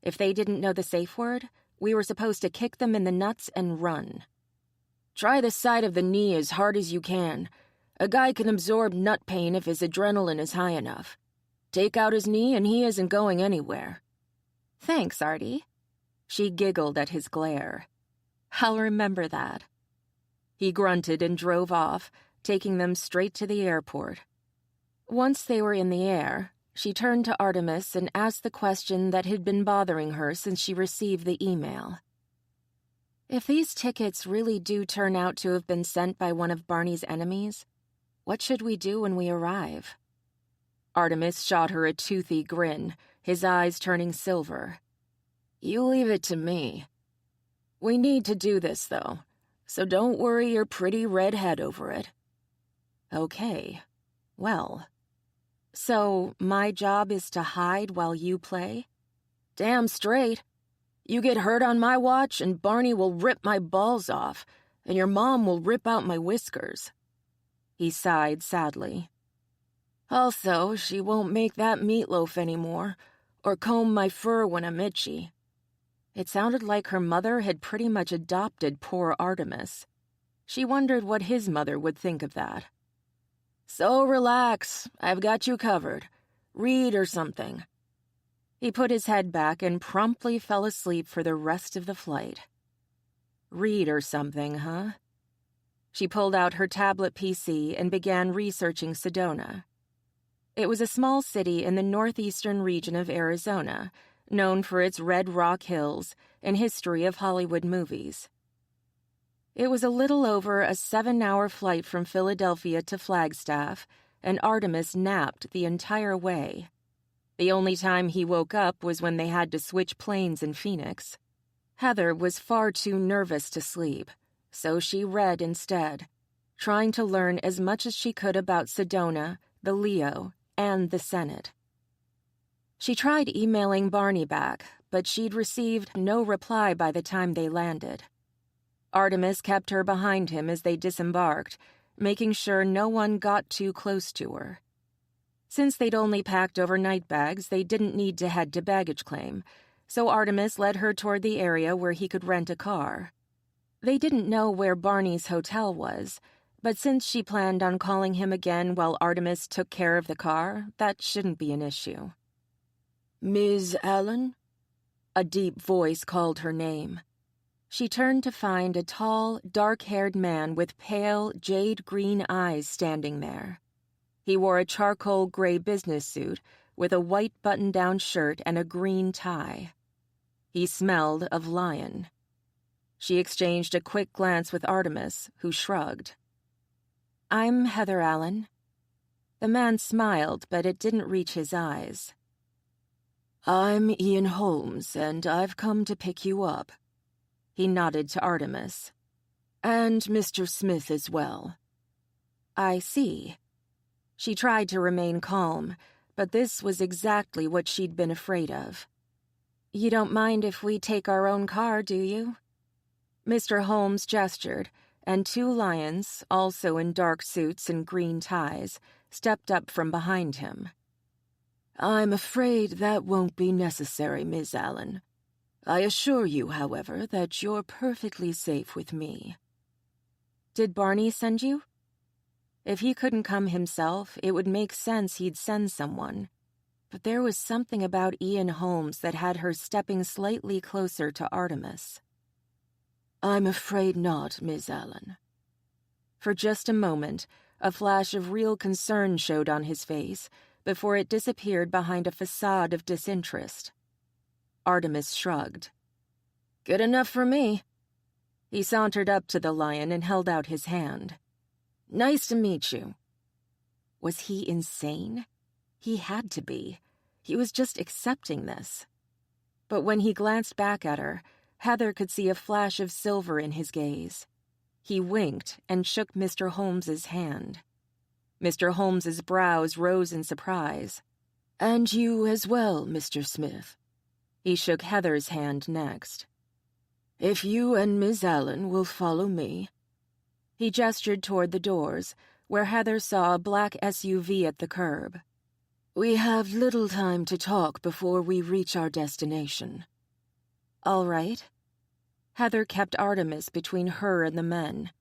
If they didn't know the safe word, we were supposed to kick them in the nuts and run." "Try the side of the knee as hard as you can. A guy can absorb nut pain if his adrenaline is high enough. Take out his knee and he isn't going anywhere." "Thanks, Artie." She giggled at his glare. "I'll remember that." He grunted and drove off, taking them straight to the airport. Once they were in the air, she turned to Artemis and asked the question that had been bothering her since she received the email. "If these tickets really do turn out to have been sent by one of Barney's enemies, what should we do when we arrive?" Artemis shot her a toothy grin, his eyes turning silver. "You leave it to me. We need to do this, though, so don't worry your pretty red head over it." "Okay. Well. So my job is to hide while you play?" "Damn straight. You get hurt on my watch and Barney will rip my balls off, and your mom will rip out my whiskers." He sighed sadly. Also, she won't make that meatloaf anymore, or comb my fur when I'm itchy. It sounded like her mother had pretty much adopted poor Artemis. She wondered what his mother would think of that. So relax, I've got you covered. Read or something. He put his head back and promptly fell asleep for the rest of the flight. Read or something, huh? She pulled out her tablet PC and began researching Sedona. It was a small city in the northeastern region of Arizona, known for its red rock hills and history of Hollywood movies. It was a little over a 7-hour flight from Philadelphia to Flagstaff, and Artemis napped the entire way. The only time he woke up was when they had to switch planes in Phoenix. Heather was far too nervous to sleep, so she read instead, trying to learn as much as she could about Sedona, the Leo, and the Senate. She tried emailing Barney back, but she'd received no reply by the time they landed. Artemis kept her behind him as they disembarked, making sure no one got too close to her. Since they'd only packed overnight bags, they didn't need to head to baggage claim, so Artemis led her toward the area where he could rent a car. They didn't know where Barney's hotel was, but since she planned on calling him again while Artemis took care of the car, that shouldn't be an issue. Ms. Allen? A deep voice called her name. She turned to find a tall, dark-haired man with pale, jade-green eyes standing there. He wore a charcoal gray business suit with a white button-down shirt and a green tie. He smelled of lion. She exchanged a quick glance with Artemis, who shrugged. "I'm Heather Allen." The man smiled, but it didn't reach his eyes. "I'm Ian Holmes, and I've come to pick you up." He nodded to Artemis. "And Mr. Smith as well." "I see." She tried to remain calm, but this was exactly what she'd been afraid of. "You don't mind if we take our own car, do you?" Mr. Holmes gestured, and 2 lions, also in dark suits and green ties, stepped up from behind him. "I'm afraid that won't be necessary, Ms. Allen. I assure you, however, that you're perfectly safe with me." "Did Barney send you?" If he couldn't come himself, it would make sense he'd send someone. But there was something about Ian Holmes that had her stepping slightly closer to Artemis. "I'm afraid not, Ms. Allen." For just a moment, a flash of real concern showed on his face before it disappeared behind a facade of disinterest. Artemis shrugged. "Good enough for me." He sauntered up to the lion and held out his hand. "Nice to meet you." Was he insane? He had to be. He was just accepting this. But when he glanced back at her, Heather could see a flash of silver in his gaze. He winked and shook Mr. Holmes's hand. Mr. Holmes's brows rose in surprise. "And you as well, Mr. Smith." He shook Heather's hand next. "If you and Ms. Allen will follow me." He gestured toward the doors, where Heather saw a black SUV at the curb. "We have little time to talk before we reach our destination." "All right." Heather kept Artemis between her and the men.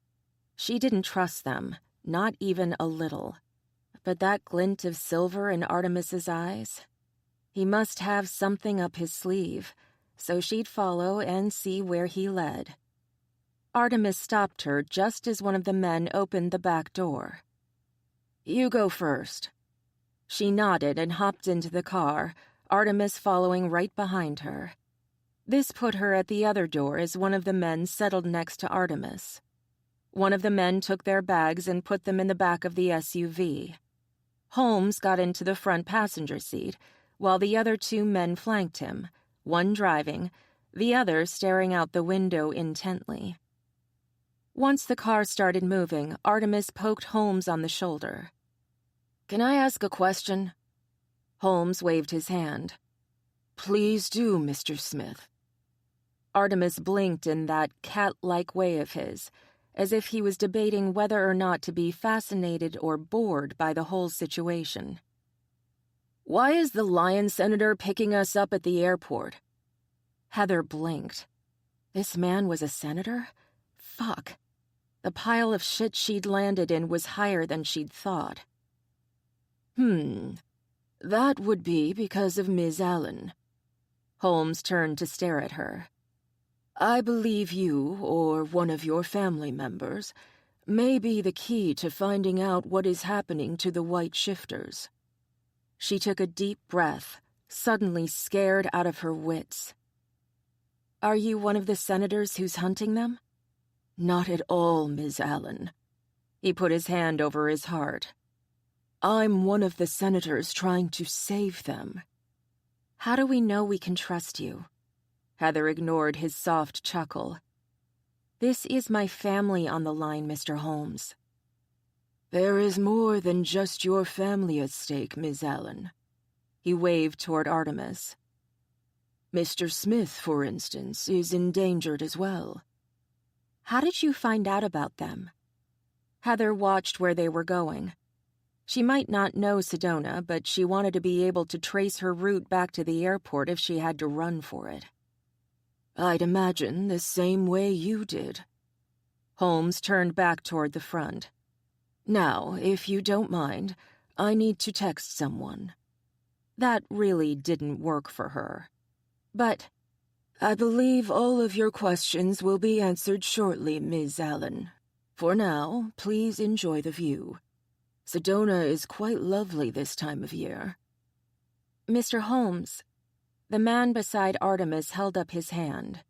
She didn't trust them, not even a little. But that glint of silver in Artemis's eyes? He must have something up his sleeve, so she'd follow and see where he led. Artemis stopped her just as one of the men opened the back door. "You go first." She nodded and hopped into the car, Artemis following right behind her. This put her at the other door as one of the men settled next to Artemis. One of the men took their bags and put them in the back of the SUV. Holmes got into the front passenger seat, while the other 2 men flanked him, one driving, the other staring out the window intently. Once the car started moving, Artemis poked Holmes on the shoulder. "Can I ask a question?" Holmes waved his hand. "Please do, Mr. Smith." Artemis blinked in that cat-like way of his, as if he was debating whether or not to be fascinated or bored by the whole situation. "Why is the Lion Senator picking us up at the airport?" Heather blinked. This man was a senator? Fuck. The pile of shit she'd landed in was higher than she'd thought. That would be because of Ms. Allen. Holmes turned to stare at her. "I believe you, or one of your family members, may be the key to finding out what is happening to the white shifters." She took a deep breath, suddenly scared out of her wits. "Are you one of the senators who's hunting them?" "Not at all, Ms. Allen." He put his hand over his heart. "I'm one of the senators trying to save them." "How do we know we can trust you?" Heather ignored his soft chuckle. "This is my family on the line, Mr. Holmes." "There is more than just your family at stake, Ms. Allen." He waved toward Artemis. "Mr. Smith, for instance, is endangered as well." "How did you find out about them?" Heather watched where they were going. She might not know Sedona, but she wanted to be able to trace her route back to the airport if she had to run for it. "I'd imagine the same way you did." Holmes turned back toward the front. "Now, if you don't mind, I need to text someone." That really didn't work for her. But "I believe all of your questions will be answered shortly, Ms. Allen. For now, please enjoy the view. Sedona is quite lovely this time of year." "Mr. Holmes," the man beside Artemis held up his hand.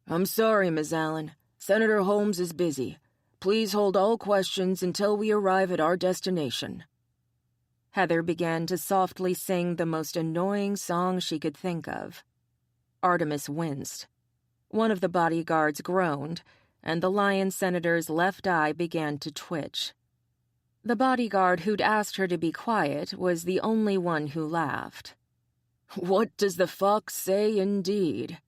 "I'm sorry, Ms. Allen. Senator Holmes is busy. Please hold all questions until we arrive at our destination." Heather began to softly sing the most annoying song she could think of. Artemis winced. One of the bodyguards groaned, and the Lion Senator's left eye began to twitch. The bodyguard who'd asked her to be quiet was the only one who laughed. "What does the fox say, indeed?"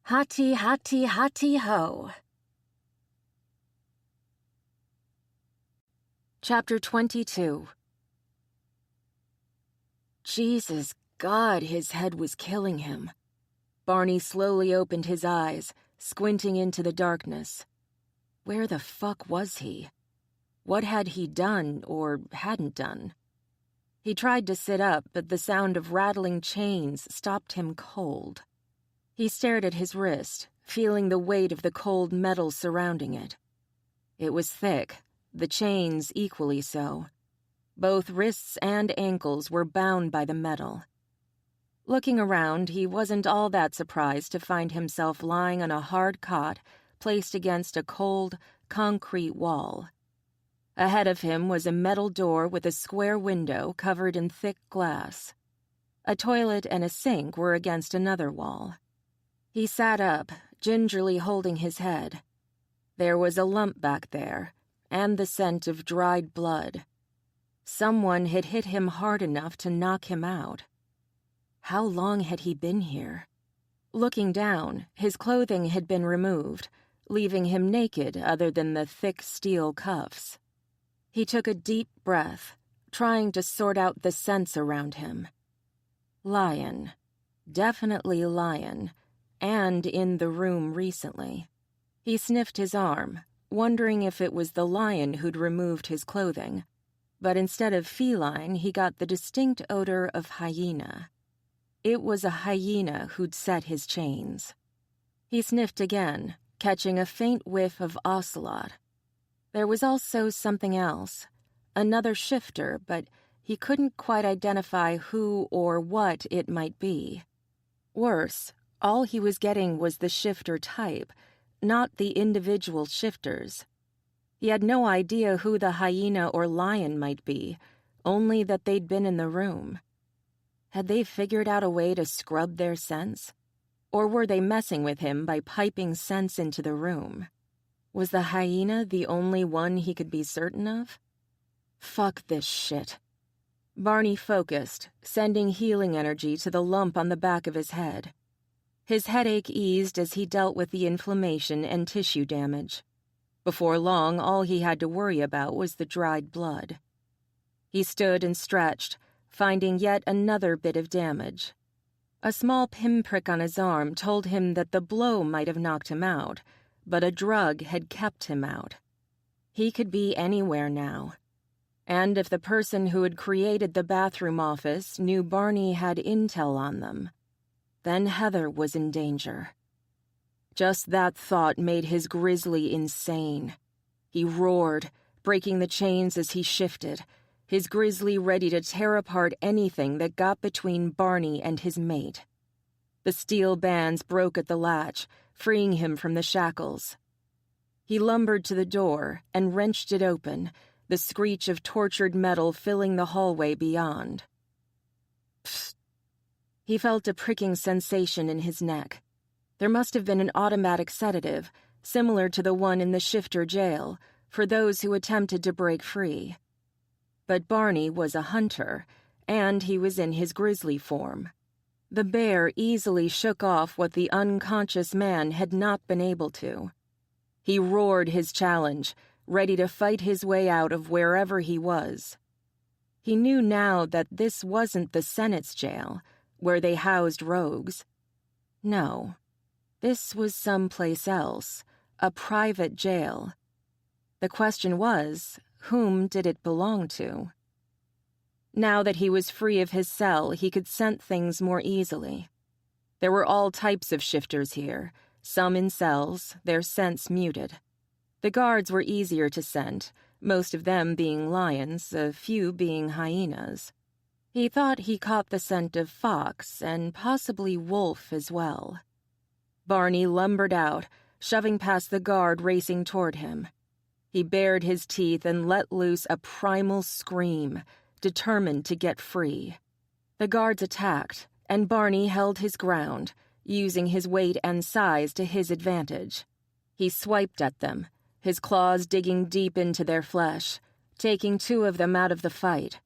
"Hati, hati, hati, ho." Chapter 22. Jesus God, his head was killing him. Barney slowly opened his eyes, squinting into the darkness. Where the fuck was he? What had he done or hadn't done? He tried to sit up, but the sound of rattling chains stopped him cold. He stared at his wrist, feeling the weight of the cold metal surrounding it. It was thick, the chains equally so. Both wrists and ankles were bound by the metal. Looking around, he wasn't all that surprised to find himself lying on a hard cot placed against a cold, concrete wall. Ahead of him was a metal door with a square window covered in thick glass. A toilet and a sink were against another wall. He sat up, gingerly holding his head. There was a lump back there, and the scent of dried blood. Someone had hit him hard enough to knock him out. How long had he been here? Looking down, his clothing had been removed, leaving him naked other than the thick steel cuffs. He took a deep breath, trying to sort out the scents around him. Lion. Definitely lion. And in the room recently. He sniffed his arm, wondering if it was the lion who'd removed his clothing. But instead of feline, he got the distinct odor of hyena. It was a hyena who'd set his chains. He sniffed again, catching a faint whiff of ocelot. There was also something else, another shifter, but he couldn't quite identify who or what it might be. Worse, all he was getting was the shifter type, not the individual shifters. He had no idea who the hyena or lion might be, only that they'd been in the room. Had they figured out a way to scrub their scents? Or were they messing with him by piping scents into the room? Was the hyena the only one he could be certain of? Fuck this shit. Barney focused, sending healing energy to the lump on the back of his head. His headache eased as he dealt with the inflammation and tissue damage. Before long, all he had to worry about was the dried blood. He stood and stretched, finding yet another bit of damage. A small pinprick on his arm told him that the blow might have knocked him out, but a drug had kept him out. He could be anywhere now. And if the person who had created the bathroom office knew Barney had intel on them, then Heather was in danger. Just that thought made his grizzly insane. He roared, breaking the chains as he shifted, his grizzly ready to tear apart anything that got between Barney and his mate. The steel bands broke at the latch, freeing him from the shackles. He lumbered to the door and wrenched it open, the screech of tortured metal filling the hallway beyond. Psst. He felt a pricking sensation in his neck. There must have been an automatic sedative, similar to the one in the shifter jail, for those who attempted to break free. But Barney was a hunter, and he was in his grizzly form. The bear easily shook off what the unconscious man had not been able to. He roared his challenge, ready to fight his way out of wherever he was. He knew now that this wasn't the Senate's jail, where they housed rogues. No, this was someplace else, a private jail. The question was, whom did it belong to? Now that he was free of his cell, he could scent things more easily. There were all types of shifters here, some in cells, their scents muted. The guards were easier to scent, most of them being lions, a few being hyenas. He thought he caught the scent of fox and possibly wolf as well. Barney lumbered out, shoving past the guard racing toward him. He bared his teeth and let loose a primal scream, determined to get free. The guards attacked, and Barney held his ground, using his weight and size to his advantage. He swiped at them, his claws digging deep into their flesh, taking two of them out of the fight.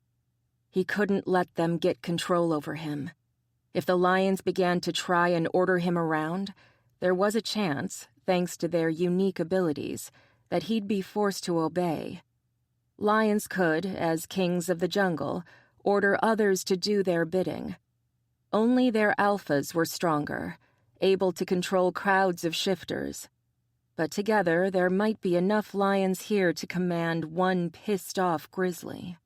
He couldn't let them get control over him. If the lions began to try and order him around, there was a chance, thanks to their unique abilities, that he'd be forced to obey. Lions could, as kings of the jungle, order others to do their bidding. Only their alphas were stronger, able to control crowds of shifters. But together there might be enough lions here to command one pissed-off grizzly.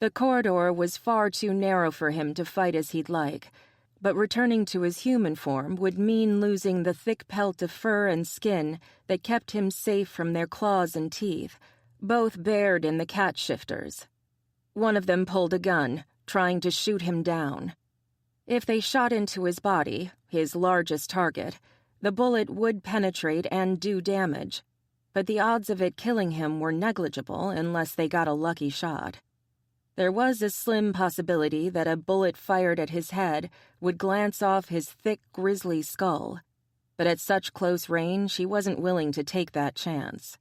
The corridor was far too narrow for him to fight as he'd like, but returning to his human form would mean losing the thick pelt of fur and skin that kept him safe from their claws and teeth, both bared in the cat shifters. One of them pulled a gun, trying to shoot him down. If they shot into his body, his largest target, the bullet would penetrate and do damage, but the odds of it killing him were negligible unless they got a lucky shot. There was a slim possibility that a bullet fired at his head would glance off his thick, grisly skull, but at such close range he wasn't willing to take that chance.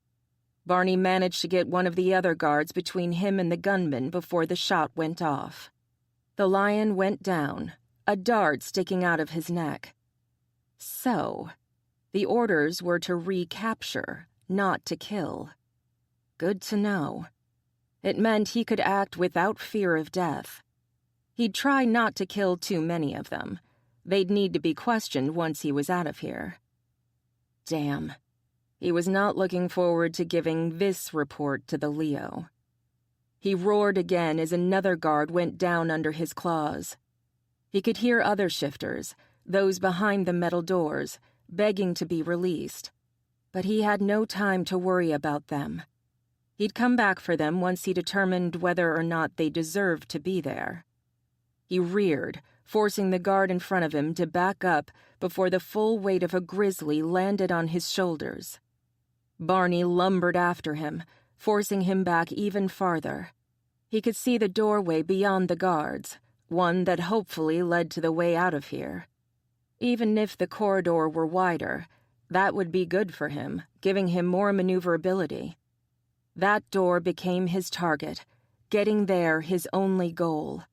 Barney managed to get one of the other guards between him and the gunman before the shot went off. The lion went down, a dart sticking out of his neck. So, the orders were to recapture, not to kill. Good to know. It meant he could act without fear of death. He'd try not to kill too many of them. They'd need to be questioned once he was out of here. Damn. He was not looking forward to giving this report to the Leo. He roared again as another guard went down under his claws. He could hear other shifters, those behind the metal doors, begging to be released. But he had no time to worry about them. He'd come back for them once he determined whether or not they deserved to be there. He reared, forcing the guard in front of him to back up before the full weight of a grizzly landed on his shoulders. Barney lumbered after him, forcing him back even farther. He could see the doorway beyond the guards, one that hopefully led to the way out of here. Even if the corridor were wider, that would be good for him, giving him more maneuverability. That door became his target, getting there his only goal.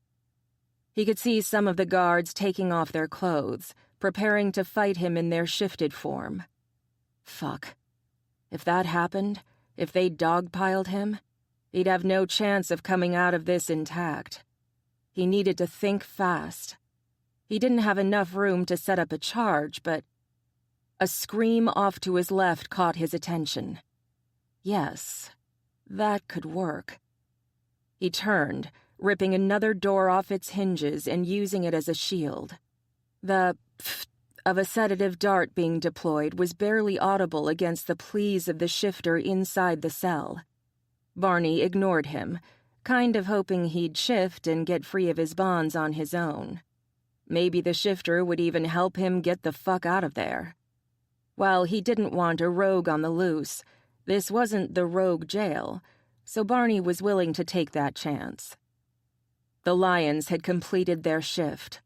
He could see some of the guards taking off their clothes, preparing to fight him in their shifted form. Fuck. If that happened, if they dogpiled him, he'd have no chance of coming out of this intact. He needed to think fast. He didn't have enough room to set up a charge, but a scream off to his left caught his attention. Yes, that could work. He turned, ripping another door off its hinges and using it as a shield. The pfft of a sedative dart being deployed was barely audible against the pleas of the shifter inside the cell. Barney ignored him, kind of hoping he'd shift and get free of his bonds on his own. Maybe the shifter would even help him get the fuck out of there. While he didn't want a rogue on the loose, this wasn't the rogue jail, so Barney was willing to take that chance. The lions had completed their shift.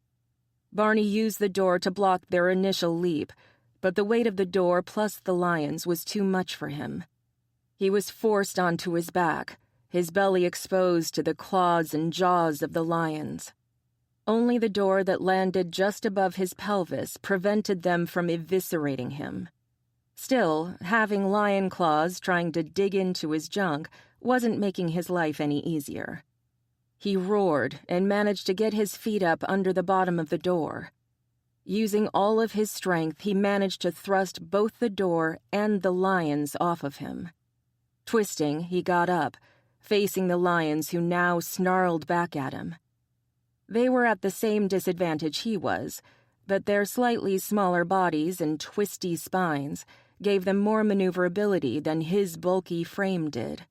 Barney used the door to block their initial leap, but the weight of the door plus the lions was too much for him. He was forced onto his back, his belly exposed to the claws and jaws of the lions. Only the door that landed just above his pelvis prevented them from eviscerating him. Still, having lion claws trying to dig into his junk wasn't making his life any easier. He roared and managed to get his feet up under the bottom of the door. Using all of his strength, he managed to thrust both the door and the lions off of him. Twisting, he got up, facing the lions who now snarled back at him. They were at the same disadvantage he was, but their slightly smaller bodies and twisty spines gave them more maneuverability than his bulky frame did.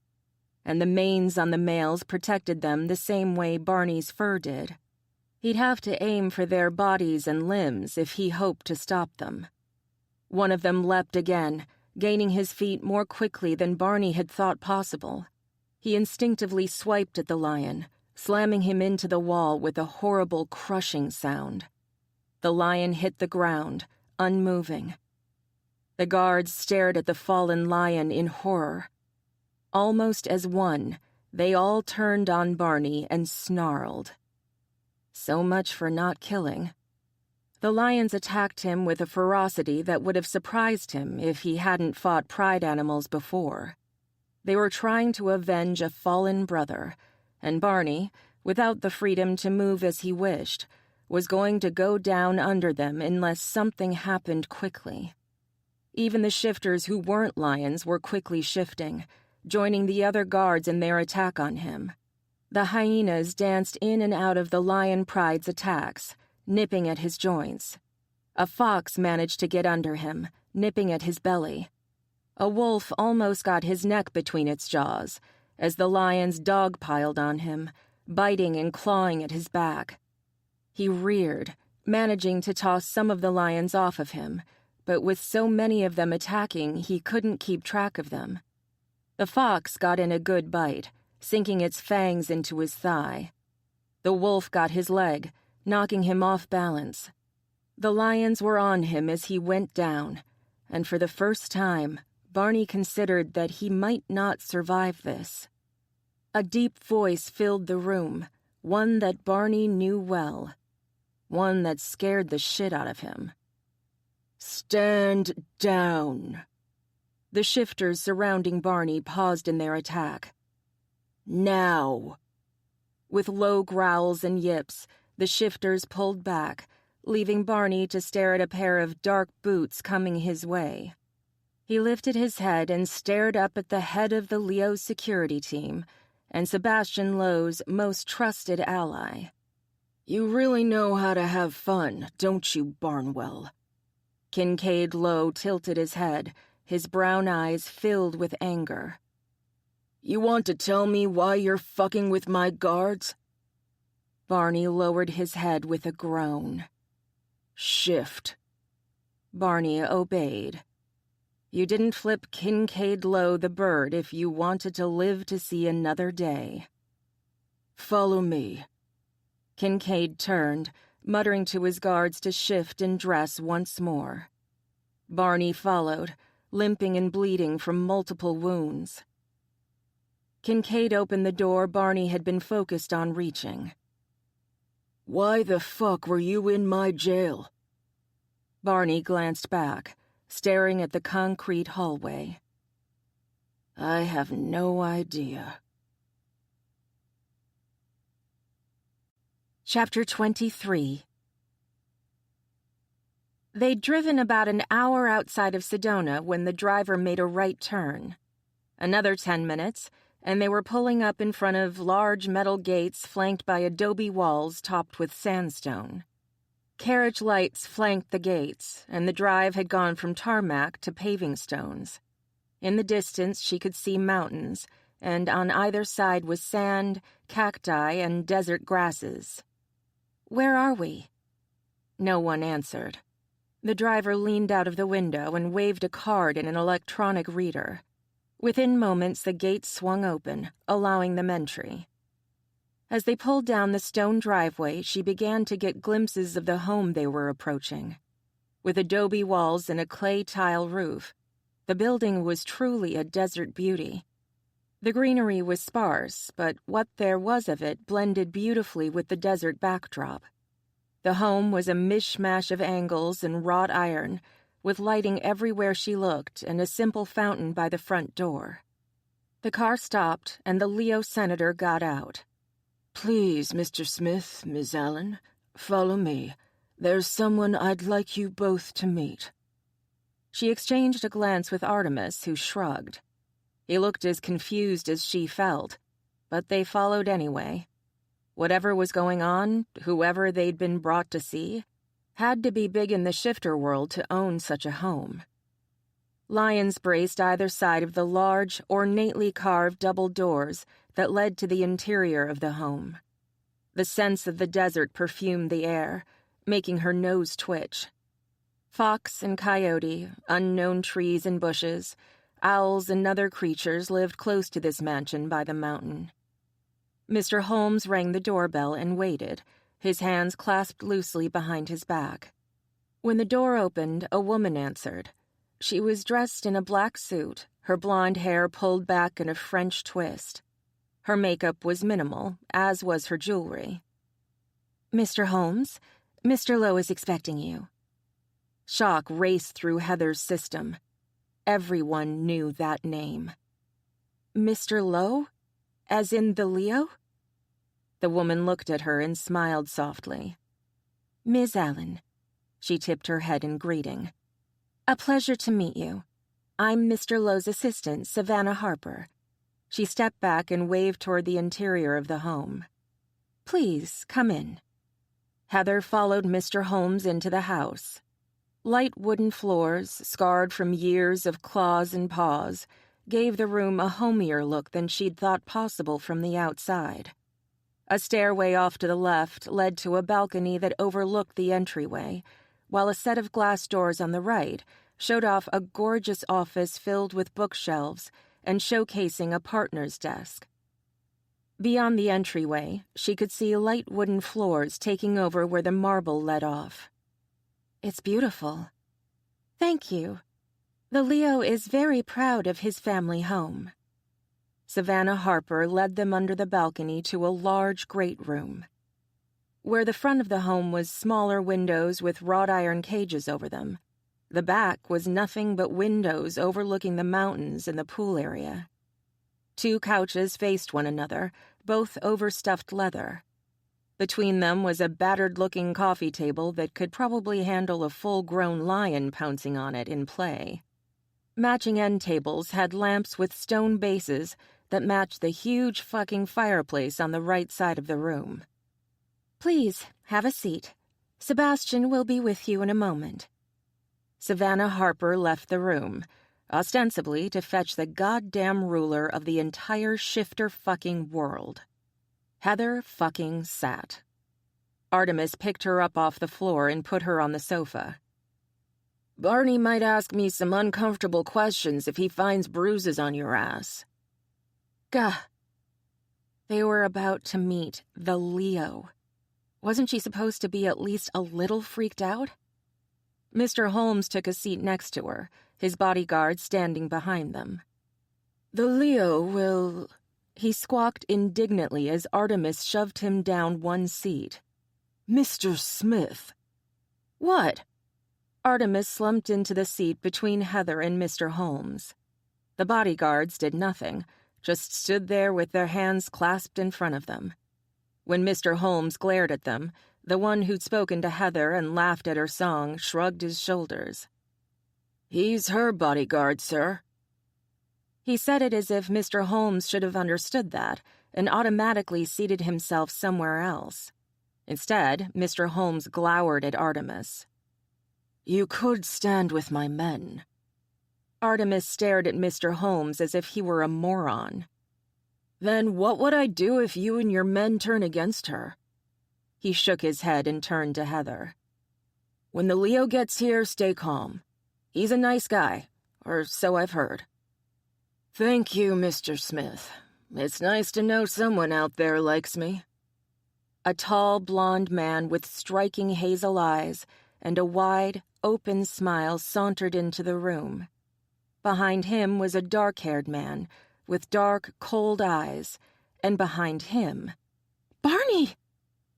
And the manes on the males protected them the same way Barney's fur did. He'd have to aim for their bodies and limbs if he hoped to stop them. One of them leapt again, gaining his feet more quickly than Barney had thought possible. He instinctively swiped at the lion, slamming him into the wall with a horrible crushing sound. The lion hit the ground, unmoving. The guards stared at the fallen lion in horror. Almost as one, they all turned on Barney and snarled. So much for not killing. The lions attacked him with a ferocity that would have surprised him if he hadn't fought pride animals before. They were trying to avenge a fallen brother, and Barney, without the freedom to move as he wished, was going to go down under them unless something happened quickly. Even the shifters who weren't lions were quickly shifting, joining the other guards in their attack on him. The hyenas danced in and out of the lion pride's attacks, nipping at his joints. A fox managed to get under him, nipping at his belly. A wolf almost got his neck between its jaws, as the lions dogpiled on him, biting and clawing at his back. He reared, managing to toss some of the lions off of him, but with so many of them attacking, he couldn't keep track of them. The fox got in a good bite, sinking its fangs into his thigh. The wolf got his leg, knocking him off balance. The lions were on him as he went down, and for the first time, Barney considered that he might not survive this. A deep voice filled the room, one that Barney knew well, one that scared the shit out of him. "Stand down." The shifters surrounding Barney paused in their attack. "Now." With low growls and yips, the shifters pulled back, leaving Barney to stare at a pair of dark boots coming his way. He lifted his head and stared up at the head of the Leo's security team, and Sebastian Lowe's most trusted ally. "You really know how to have fun, don't you, Barnwell?" Kincaid Lowe tilted his head, his brown eyes filled with anger. "You want to tell me why you're fucking with my guards?" Barney lowered his head with a groan. "Shift." Barney obeyed. You didn't flip Kincaid Lowe the bird if you wanted to live to see another day. "Follow me." Kincaid turned, muttering to his guards to shift and dress once more. Barney followed, limping and bleeding from multiple wounds. Kincaid opened the door Barney had been focused on reaching. "Why the fuck were you in my jail?" Barney glanced back, staring at the concrete hallway. I have no idea. Chapter 23. They'd driven about an hour outside of Sedona when the driver made a right turn. Another 10 minutes, and they were pulling up in front of large metal gates flanked by adobe walls topped with sandstone. Carriage lights flanked the gates, and the drive had gone from tarmac to paving stones. In the distance, she could see mountains, and on either side was sand, cacti, and desert grasses. "Where are we?" No one answered. The driver leaned out of the window and waved a card in an electronic reader. Within moments, the gates swung open, allowing them entry. As they pulled down the stone driveway, she began to get glimpses of the home they were approaching. With adobe walls and a clay tile roof, the building was truly a desert beauty. The greenery was sparse, but what there was of it blended beautifully with the desert backdrop. The home was a mishmash of angles and wrought iron, with lighting everywhere she looked and a simple fountain by the front door. The car stopped, and the Leo senator got out. "Please, Mr. Smith, Miss Allen, follow me. There's someone I'd like you both to meet." She exchanged a glance with Artemis, who shrugged. He looked as confused as she felt, but they followed anyway. Whatever was going on, whoever they'd been brought to see, had to be big in the shifter world to own such a home. Lions braced either side of the large, ornately carved double doors that led to the interior of the home. The scents of the desert perfumed the air, making her nose twitch. Fox and coyote, unknown trees and bushes, owls and other creatures lived close to this mansion by the mountain. Mr. Holmes rang the doorbell and waited, his hands clasped loosely behind his back. When the door opened, a woman answered. She was dressed in a black suit, her blonde hair pulled back in a French twist. Her makeup was minimal, as was her jewelry. "Mr. Holmes, Mr. Lowe is expecting you." Shock raced through Heather's system. Everyone knew that name. "Mr. Lowe? As in the Leo?" The woman looked at her and smiled softly. "Ms. Allen." She tipped her head in greeting. "A pleasure to meet you. I'm Mr. Lowe's assistant, Savannah Harper." She stepped back and waved toward the interior of the home. "Please, come in." Heather followed Mr. Holmes into the house. Light wooden floors, scarred from years of claws and paws, gave the room a homier look than she'd thought possible from the outside. A stairway off to the left led to a balcony that overlooked the entryway, while a set of glass doors on the right showed off a gorgeous office filled with bookshelves and showcasing a partner's desk. Beyond the entryway, she could see light wooden floors taking over where the marble led off. "It's beautiful." "Thank you. The Leo is very proud of his family home." Savannah Harper led them under the balcony to a large great room. Where the front of the home was smaller windows with wrought iron cages over them, the back was nothing but windows overlooking the mountains and the pool area. 2 couches faced one another, both overstuffed leather. Between them was a battered-looking coffee table that could probably handle a full-grown lion pouncing on it in play. Matching end tables had lamps with stone bases that matched the huge fucking fireplace on the right side of the room. "Please, have a seat. Sebastian will be with you in a moment." Savannah Harper left the room, ostensibly to fetch the goddamn ruler of the entire shifter fucking world. Heather fucking sat. Artemis picked her up off the floor and put her on the sofa. "Barney might ask me some uncomfortable questions if he finds bruises on your ass." Gah. They were about to meet the Leo. Wasn't she supposed to be at least a little freaked out? Mr. Holmes took a seat next to her, his bodyguard standing behind them. "The Leo will..." He squawked indignantly as Artemis shoved him down one seat. "Mr. Smith." "What?" Artemis slumped into the seat between Heather and Mr. Holmes. The bodyguards did nothing, just stood there with their hands clasped in front of them. When Mr. Holmes glared at them, the one who'd spoken to Heather and laughed at her song shrugged his shoulders. "He's her bodyguard, sir." He said it as if Mr. Holmes should have understood that and automatically seated himself somewhere else. Instead, Mr. Holmes glowered at Artemis. "You could stand with my men." Artemis stared at Mr. Holmes as if he were a moron. "Then what would I do if you and your men turn against her?" He shook his head and turned to Heather. "When the Leo gets here, stay calm. He's a nice guy, or so I've heard." "Thank you, Mr. Smith. It's nice to know someone out there likes me." A tall, blond man with striking hazel eyes and a wide, open smile sauntered into the room. Behind him was a dark-haired man with dark, cold eyes, and behind him... "Barney!"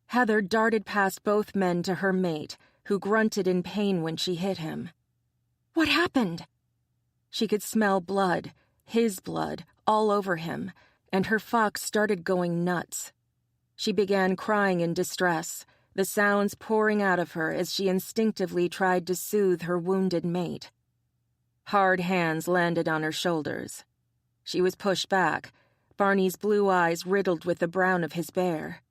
Heather darted past both men to her mate, who grunted in pain when she hit him. "What happened?" She could smell blood, his blood, all over him, and her fox started going nuts. She began crying in distress, the sounds pouring out of her as she instinctively tried to soothe her wounded mate. Hard hands landed on her shoulders. She was pushed back, Barney's blue eyes riddled with the brown of his bear.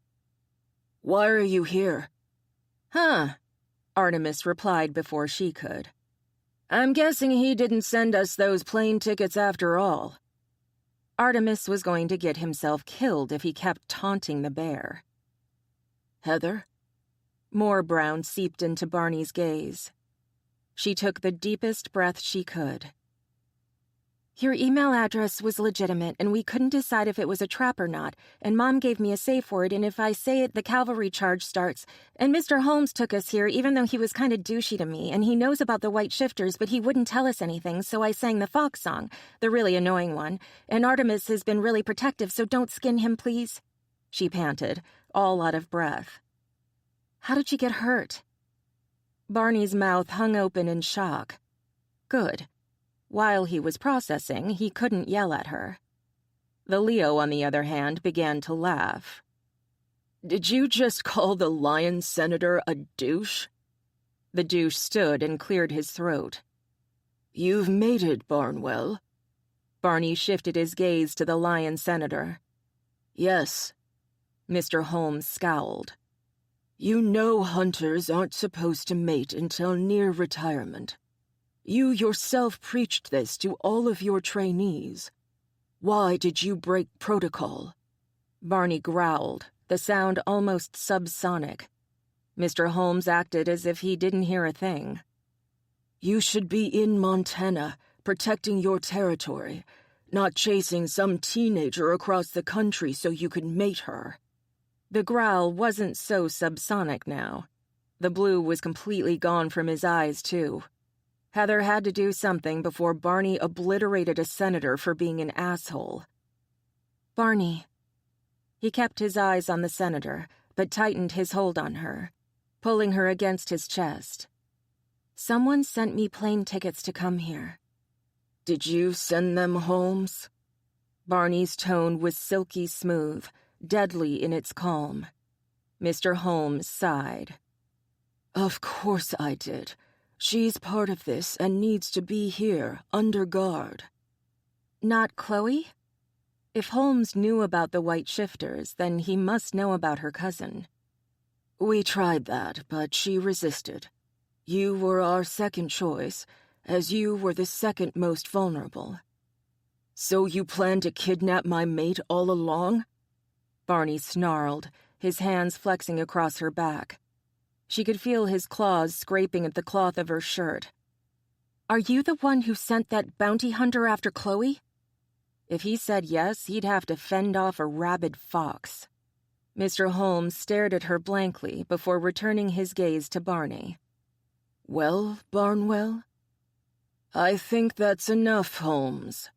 "Why are you here?" "Huh," Artemis replied before she could. "I'm guessing he didn't send us those plane tickets after all." Artemis was going to get himself killed if he kept taunting the bear. "Heather?" More brown seeped into Barney's gaze. She took the deepest breath she could. "Your email address was legitimate, and we couldn't decide if it was a trap or not, and Mom gave me a safe word, and if I say it, the cavalry charge starts. And Mr. Holmes took us here, even though he was kind of douchey to me, and he knows about the white shifters, but he wouldn't tell us anything, so I sang the fox song, the really annoying one. And Artemis has been really protective, so don't skin him, please," she panted, all out of breath. "How did you get hurt?" Barney's mouth hung open in shock. Good. While he was processing, he couldn't yell at her. The Leo, on the other hand, began to laugh. "Did you just call the Lion Senator a douche?" The douche stood and cleared his throat. "You've made it, Barnwell." Barney shifted his gaze to the Lion Senator. "Yes." Mr. Holmes scowled. "You know hunters aren't supposed to mate until near retirement. You yourself preached this to all of your trainees. Why did you break protocol?" Barney growled, the sound almost subsonic. Mr. Holmes acted as if he didn't hear a thing. "You should be in Montana, protecting your territory, not chasing some teenager across the country so you could mate her." The growl wasn't so subsonic now. The blue was completely gone from his eyes, too. Heather had to do something before Barney obliterated a senator for being an asshole. "Barney." He kept his eyes on the senator, but tightened his hold on her, pulling her against his chest. "Someone sent me plane tickets to come here." "Did you send them, Holmes?" Barney's tone was silky smooth, deadly in its calm. Mr. Holmes sighed. "Of course I did. She's part of this and needs to be here, under guard." Not Chloe? If Holmes knew about the white shifters, then he must know about her cousin. "We tried that, but she resisted. You were our second choice, as you were the second most vulnerable." "So you planned to kidnap my mate all along?" Barney snarled, his hands flexing across her back. She could feel his claws scraping at the cloth of her shirt. "Are you the one who sent that bounty hunter after Chloe?" If he said yes, he'd have to fend off a rabid fox. Mr. Holmes stared at her blankly before returning his gaze to Barney. "Well, Barnwell?" "I think that's enough, Holmes."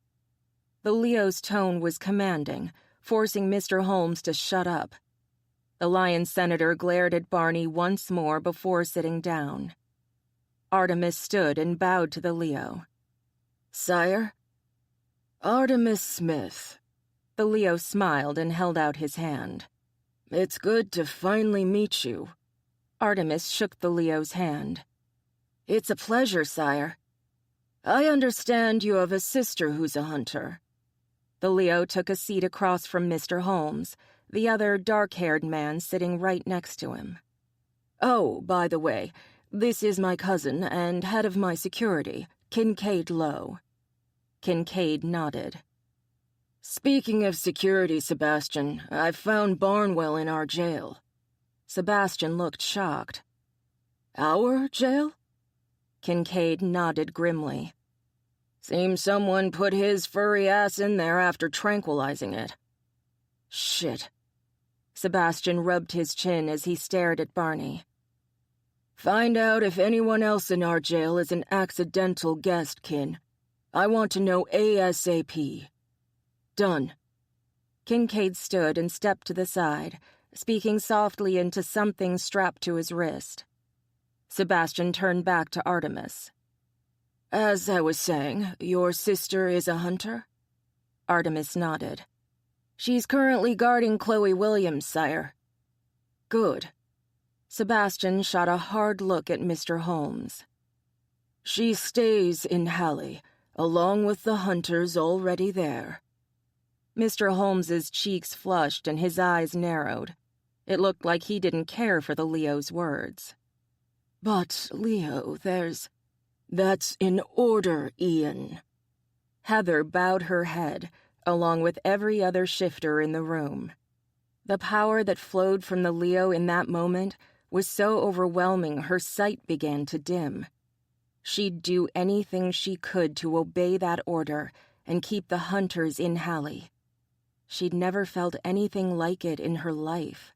The Leo's tone was commanding, forcing Mr. Holmes to shut up. The Lion Senator glared at Barney once more before sitting down. Artemis stood and bowed to the Leo. "Sire?" Artemis Smith. The Leo smiled and held out his hand. It's good to finally meet you. Artemis shook the Leo's hand. It's a pleasure, sire. I understand you have a sister who's a hunter. The Leo took a seat across from Mr. Holmes, the other dark-haired man sitting right next to him. Oh, by the way, this is my cousin and head of my security, Kincaid Lowe. Kincaid nodded. Speaking of security, Sebastian, I've found Barnwell in our jail. Sebastian looked shocked. Our jail? Kincaid nodded grimly. Seems someone put his furry ass in there after tranquilizing it. Shit. Sebastian rubbed his chin as he stared at Barney. Find out if anyone else in our jail is an accidental guest, Kin. I want to know ASAP. Done. Kincaid stood and stepped to the side, speaking softly into something strapped to his wrist. Sebastian turned back to Artemis. As I was saying, your sister is a hunter? Artemis nodded. She's currently guarding Chloe Williams, sire. Good. Sebastian shot a hard look at Mr. Holmes. She stays in Halle, along with the hunters already there. Mr. Holmes's cheeks flushed and his eyes narrowed. It looked like he didn't care for the Leo's words. But, Leo, That's in order, Ian. Heather bowed her head, along with every other shifter in the room. The power that flowed from the Leo in that moment was so overwhelming her sight began to dim. She'd do anything she could to obey that order and keep the hunters in Halle. She'd never felt anything like it in her life.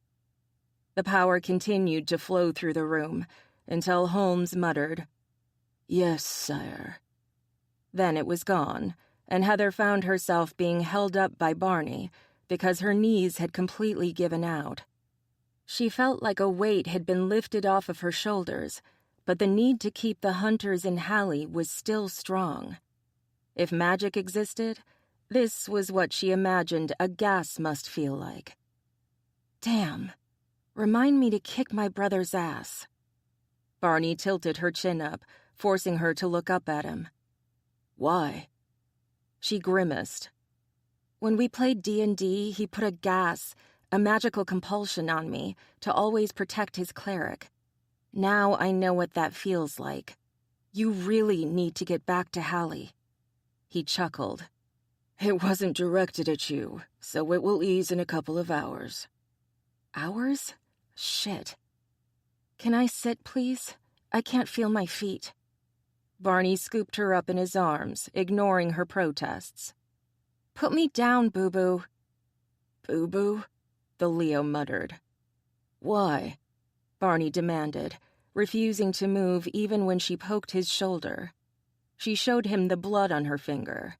The power continued to flow through the room until Holmes muttered, Yes, sire. Then it was gone, and Heather found herself being held up by Barney because her knees had completely given out. She felt like a weight had been lifted off of her shoulders, but the need to keep the hunters in Halle was still strong. If magic existed, this was what she imagined a gas must feel like. Damn. Remind me to kick my brother's ass. Barney tilted her chin up, forcing her to look up at him. Why? She grimaced. When we played D&D, he put a magical compulsion on me to always protect his cleric. Now I know what that feels like. You really need to get back to Halle. He chuckled. It wasn't directed at you, so it will ease in a couple of hours. Hours? Shit. Can I sit, please? I can't feel my feet. Barney scooped her up in his arms, ignoring her protests. Put me down, Boo-Boo. Boo-Boo? The Leo muttered. Why? Barney demanded, refusing to move even when she poked his shoulder. She showed him the blood on her finger.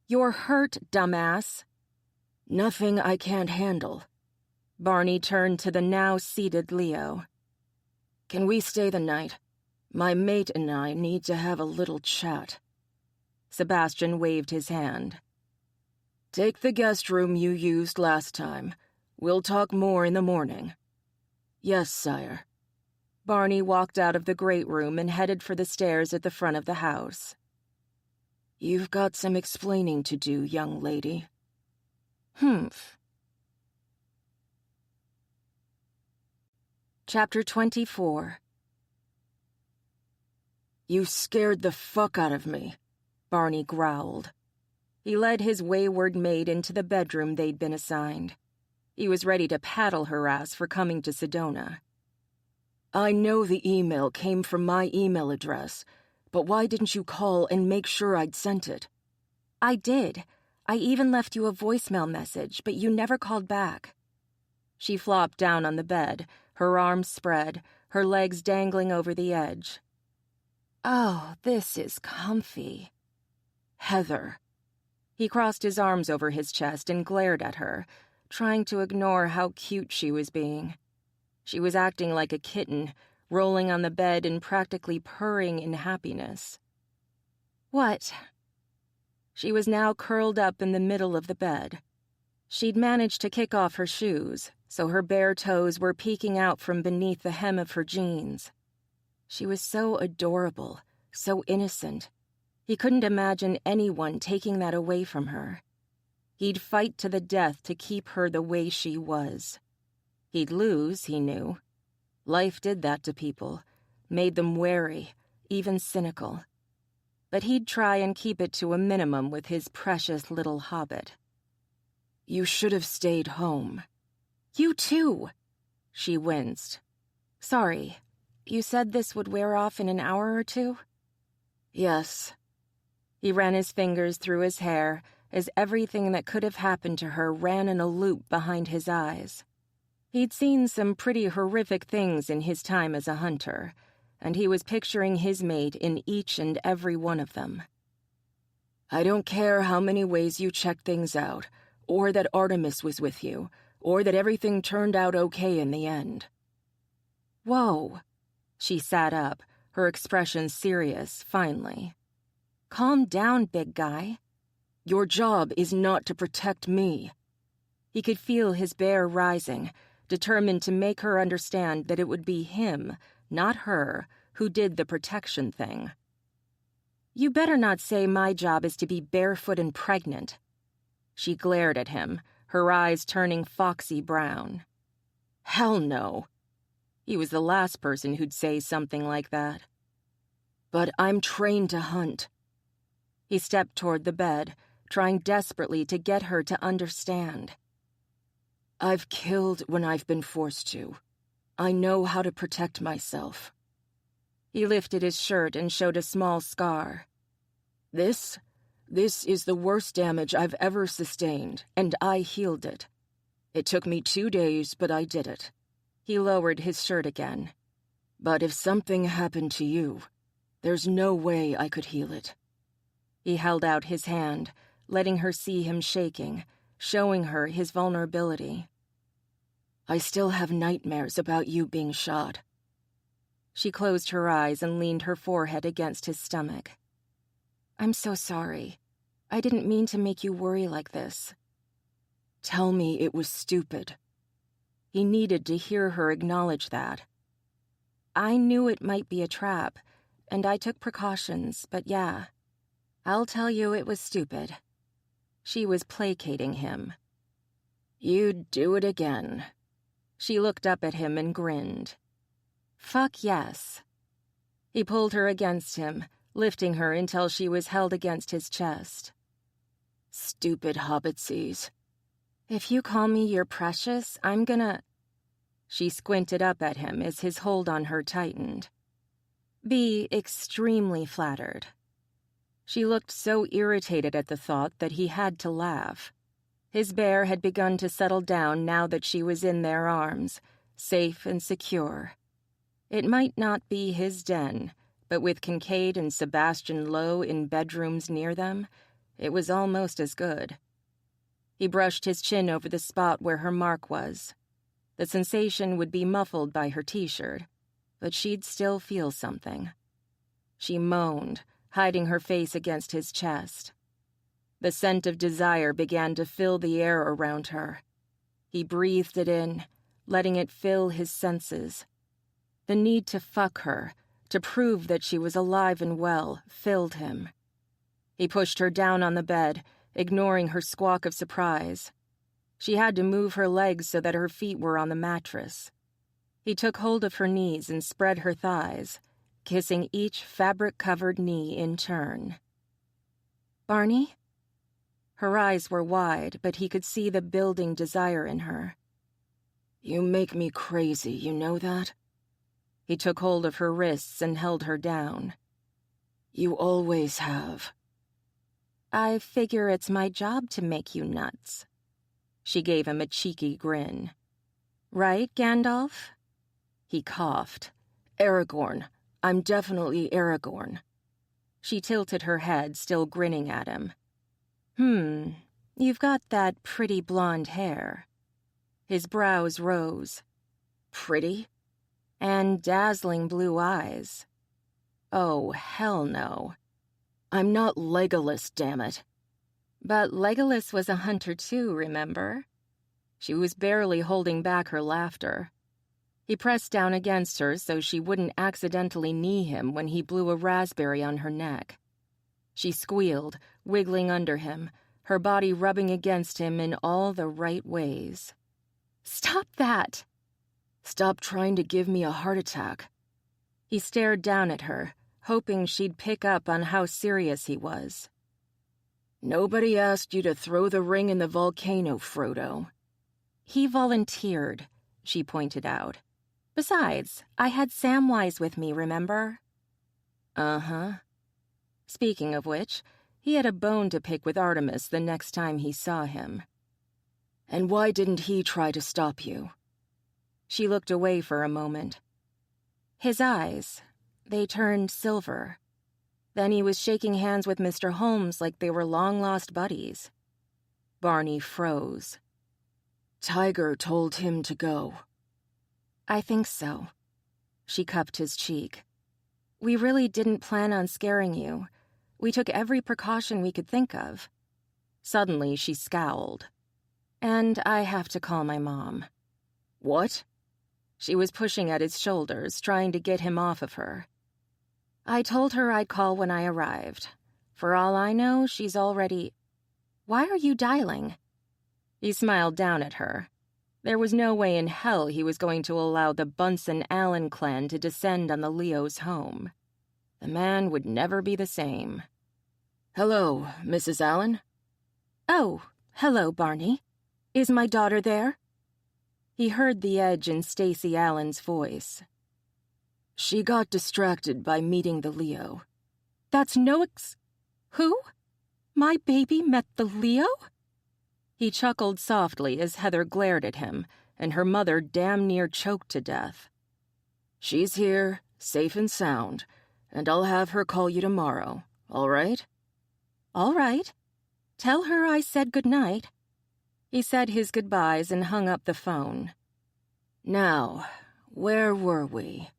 You're hurt, dumbass. Nothing I can't handle. Barney turned to the now seated Leo. Can we stay the night? My mate and I need to have a little chat. Sebastian waved his hand. Take the guest room you used last time. We'll talk more in the morning. Yes, sire. Barney walked out of the great room and headed for the stairs at the front of the house. You've got some explaining to do, young lady. Humph. Chapter 24. You scared the fuck out of me, Barney growled. He led his wayward maid into the bedroom they'd been assigned. He was ready to paddle her ass for coming to Sedona. I know the email came from my email address, but why didn't you call and make sure I'd sent it? I did. I even left you a voicemail message, but you never called back. She flopped down on the bed, her arms spread, her legs dangling over the edge. Oh, this is comfy. Heather. He crossed his arms over his chest and glared at her, trying to ignore how cute she was being. She was acting like a kitten, rolling on the bed and practically purring in happiness. What? She was now curled up in the middle of the bed. She'd managed to kick off her shoes, so her bare toes were peeking out from beneath the hem of her jeans. She was so adorable, so innocent. He couldn't imagine anyone taking that away from her. He'd fight to the death to keep her the way she was. He'd lose, he knew. Life did that to people, made them wary, even cynical. But he'd try and keep it to a minimum with his precious little hobbit. You should have stayed home. You too! She winced. Sorry, you said this would wear off in an hour or two? Yes. He ran his fingers through his hair as everything that could have happened to her ran in a loop behind his eyes. He'd seen some pretty horrific things in his time as a hunter, and he was picturing his mate in each and every one of them. I don't care how many ways you check things out, or that Artemis was with you, or that everything turned out okay in the end. Whoa. She sat up, her expression serious, finally. Calm down, big guy. Your job is not to protect me. He could feel his bear rising, determined to make her understand that it would be him, not her, who did the protection thing. You better not say my job is to be barefoot and pregnant. She glared at him, her eyes turning foxy brown. Hell no. He was the last person who'd say something like that. But I'm trained to hunt. He stepped toward the bed, trying desperately to get her to understand. I've killed when I've been forced to. I know how to protect myself. He lifted his shirt and showed a small scar. This is the worst damage I've ever sustained, and I healed it. It took me 2 days, but I did it. He lowered his shirt again. But if something happened to you, there's no way I could heal it. He held out his hand, letting her see him shaking, showing her his vulnerability. I still have nightmares about you being shot. She closed her eyes and leaned her forehead against his stomach. I'm so sorry. I didn't mean to make you worry like this. Tell me it was stupid. He needed to hear her acknowledge that. I knew it might be a trap, and I took precautions, but yeah. I'll tell you it was stupid. She was placating him. You'd do it again. She looked up at him and grinned. Fuck yes. He pulled her against him, lifting her until she was held against his chest. Stupid hobbitsies. If you call me your precious, I'm gonna... She squinted up at him as his hold on her tightened. Be extremely flattered. She looked so irritated at the thought that he had to laugh. His bear had begun to settle down now that she was in their arms, safe and secure. It might not be his den, but with Kincaid and Sebastian Lowe in bedrooms near them, it was almost as good. He brushed his chin over the spot where her mark was. The sensation would be muffled by her t-shirt, but she'd still feel something. She moaned, hiding her face against his chest. The scent of desire began to fill the air around her. He breathed it in, letting it fill his senses. The need to fuck her, to prove that she was alive and well, filled him. He pushed her down on the bed, ignoring her squawk of surprise. She had to move her legs so that her feet were on the mattress. He took hold of her knees and spread her thighs, kissing each fabric-covered knee in turn. Barney? Her eyes were wide, but he could see the building desire in her. You make me crazy, you know that? He took hold of her wrists and held her down. You always have. I figure it's my job to make you nuts. She gave him a cheeky grin. Right, Gandalf? He coughed. Aragorn. I'm definitely Aragorn. She tilted her head, still grinning at him. You've got that pretty blonde hair. His brows rose. Pretty? And dazzling blue eyes. Oh, hell no. I'm not Legolas, damn it. But Legolas was a hunter too, remember? She was barely holding back her laughter. He pressed down against her so she wouldn't accidentally knee him when he blew a raspberry on her neck. She squealed, wiggling under him, her body rubbing against him in all the right ways. "Stop that!" "Stop trying to give me a heart attack." He stared down at her, hoping she'd pick up on how serious he was. "Nobody asked you to throw the ring in the volcano, Frodo." "He volunteered," she pointed out. "Besides, I had Samwise with me, remember?" Uh-huh. Speaking of which, he had a bone to pick with Artemis the next time he saw him. "And why didn't he try to stop you?" She looked away for a moment. His eyes, they turned silver. Then he was shaking hands with Mr. Holmes like they were long-lost buddies. Barney froze. "Tiger told him to go." "I think so." She cupped his cheek. "We really didn't plan on scaring you. We took every precaution we could think of." Suddenly, she scowled. "And I have to call my mom." "What?" She was pushing at his shoulders, trying to get him off of her. "I told her I'd call when I arrived. For all I know, she's already—" "Why are you dialing?" He smiled down at her. There was no way in hell he was going to allow the Bunsen-Allen clan to descend on the Leos' home. The man would never be the same. "Hello, Mrs. Allen?" "Oh, hello, Barney. Is my daughter there?" He heard the edge in Stacey Allen's voice. "She got distracted by meeting the Leo." "That's no Who? My baby met the Leo?" He chuckled softly as Heather glared at him, and her mother damn near choked to death. "She's here, safe and sound, and I'll have her call you tomorrow, all right?" "All right. Tell her I said goodnight." He said his goodbyes and hung up the phone. "Now, where were we?"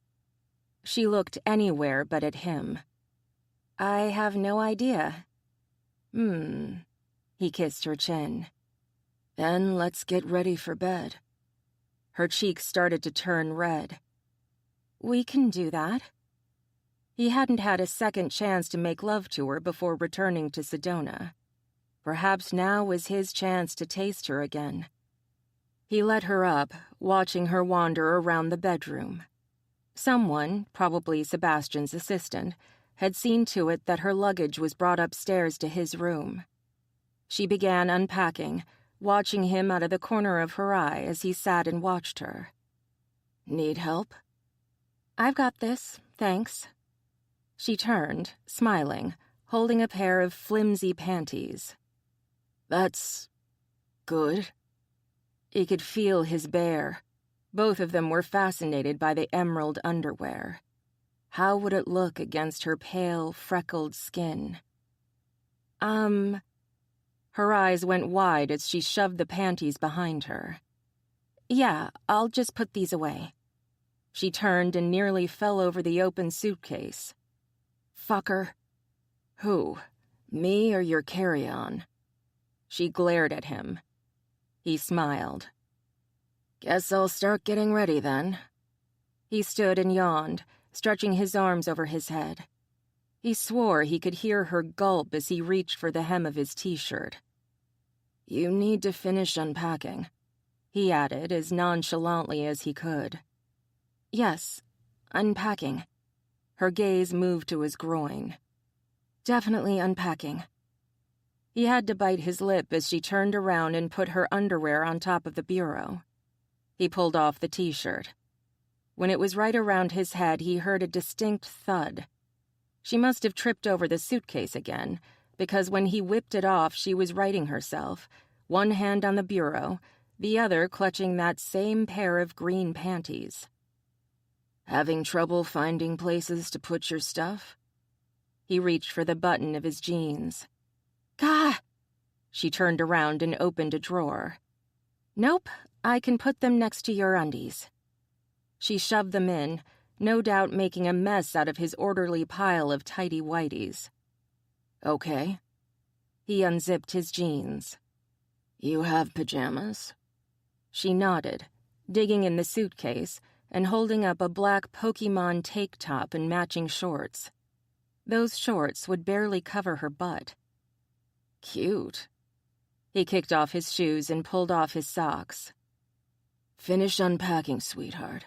She looked anywhere but at him. "I have no idea." He kissed her chin. "Then let's get ready for bed." Her cheeks started to turn red. "We can do that." He hadn't had a second chance to make love to her before returning to Sedona. Perhaps now was his chance to taste her again. He let her up, watching her wander around the bedroom. Someone, probably Sebastian's assistant, had seen to it that her luggage was brought upstairs to his room. She began unpacking, watching him out of the corner of her eye as he sat and watched her. "Need help?" "I've got this, thanks." She turned, smiling, holding a pair of flimsy panties. "That's good." He could feel his bare. Both of them were fascinated by the emerald underwear. How would it look against her pale, freckled skin? Her eyes went wide as she shoved the panties behind her. "Yeah, I'll just put these away." She turned and nearly fell over the open suitcase. "Fucker." "Who? Me or your carry-on?" She glared at him. He smiled. "Guess I'll start getting ready then." He stood and yawned, stretching his arms over his head. He swore he could hear her gulp as he reached for the hem of his t-shirt. "You need to finish unpacking," he added as nonchalantly as he could. "Yes, unpacking." Her gaze moved to his groin. "Definitely unpacking." He had to bite his lip as she turned around and put her underwear on top of the bureau. He pulled off the t-shirt. When it was right around his head, he heard a distinct thud. She must have tripped over the suitcase again, because when he whipped it off, she was righting herself, one hand on the bureau, the other clutching that same pair of green panties. "Having trouble finding places to put your stuff?" He reached for the button of his jeans. "Gah!" She turned around and opened a drawer. "Nope, I can put them next to your undies." She shoved them in, no doubt making a mess out of his orderly pile of tighty-whities. "Okay." He unzipped his jeans. You have pajamas? She nodded, digging in the suitcase and holding up a black Pokemon tank top and matching shorts. Those shorts would barely cover her butt. Cute. He kicked off his shoes and pulled off his socks. Finish unpacking, sweetheart.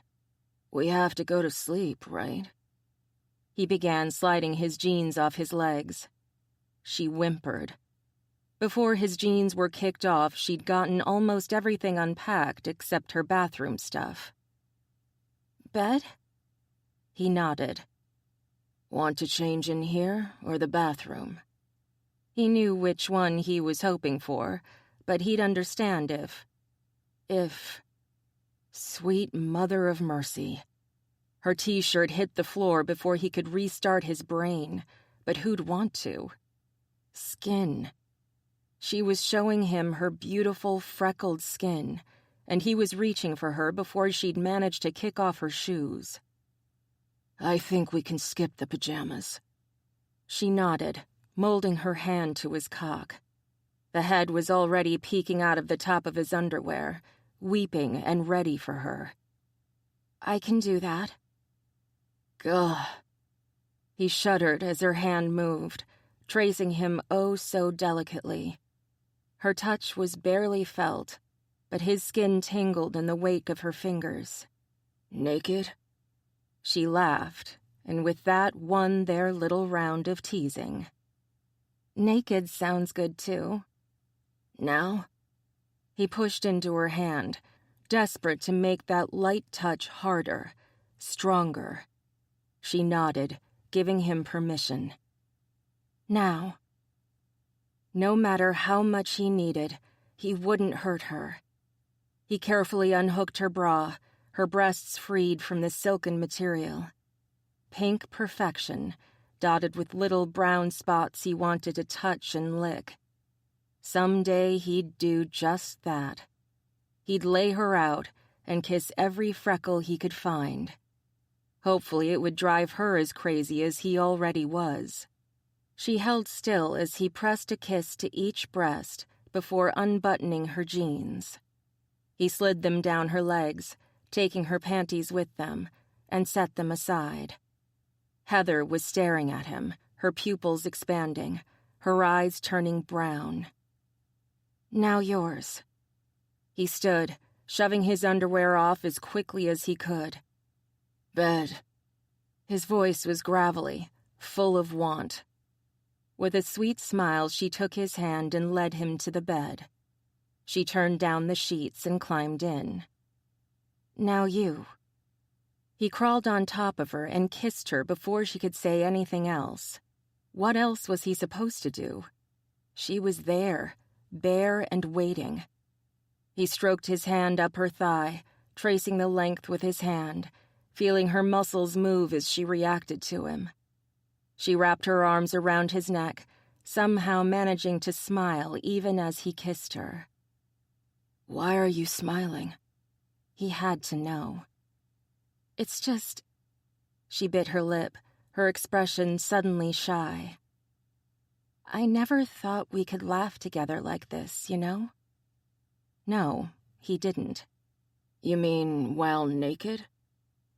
We have to go to sleep, right? He began sliding his jeans off his legs. She whimpered. Before his jeans were kicked off, she'd gotten almost everything unpacked except her bathroom stuff. Bed? He nodded. Want to change in here or the bathroom? He knew which one he was hoping for, but he'd understand if... Sweet mother of mercy. Her t-shirt hit the floor before he could restart his brain, but who'd want to? Skin. She was showing him her beautiful, freckled skin, and he was reaching for her before she'd managed to kick off her shoes. I think we can skip the pajamas. She nodded, molding her hand to his cock. The head was already peeking out of the top of his underwear, weeping and ready for her. I can do that. Gah. He shuddered as her hand moved, tracing him oh so delicately. Her touch was barely felt, but his skin tingled in the wake of her fingers. Naked? She laughed, and with that won their little round of teasing. Naked sounds good, too. Now? He pushed into her hand, desperate to make that light touch harder, stronger. She nodded, giving him permission. Now. No matter how much he needed, he wouldn't hurt her. He carefully unhooked her bra, her breasts freed from the silken material. Pink perfection, dotted with little brown spots he wanted to touch and lick. Someday he'd do just that. He'd lay her out and kiss every freckle he could find. Hopefully it would drive her as crazy as he already was. She held still as he pressed a kiss to each breast before unbuttoning her jeans. He slid them down her legs, taking her panties with them, and set them aside. Heather was staring at him, her pupils expanding, her eyes turning brown. Now yours. He stood, shoving his underwear off as quickly as he could. Bed. His voice was gravelly, full of want. With a sweet smile, she took his hand and led him to the bed. She turned down the sheets and climbed in. Now you. He crawled on top of her and kissed her before she could say anything else. What else was he supposed to do? She was there, bare and waiting. He stroked his hand up her thigh, tracing the length with his hand, feeling her muscles move as she reacted to him. She wrapped her arms around his neck, somehow managing to smile even as he kissed her. Why are you smiling? He had to know. It's just... She bit her lip, her expression suddenly shy. I never thought we could laugh together like this, you know? No, he didn't. You mean while naked?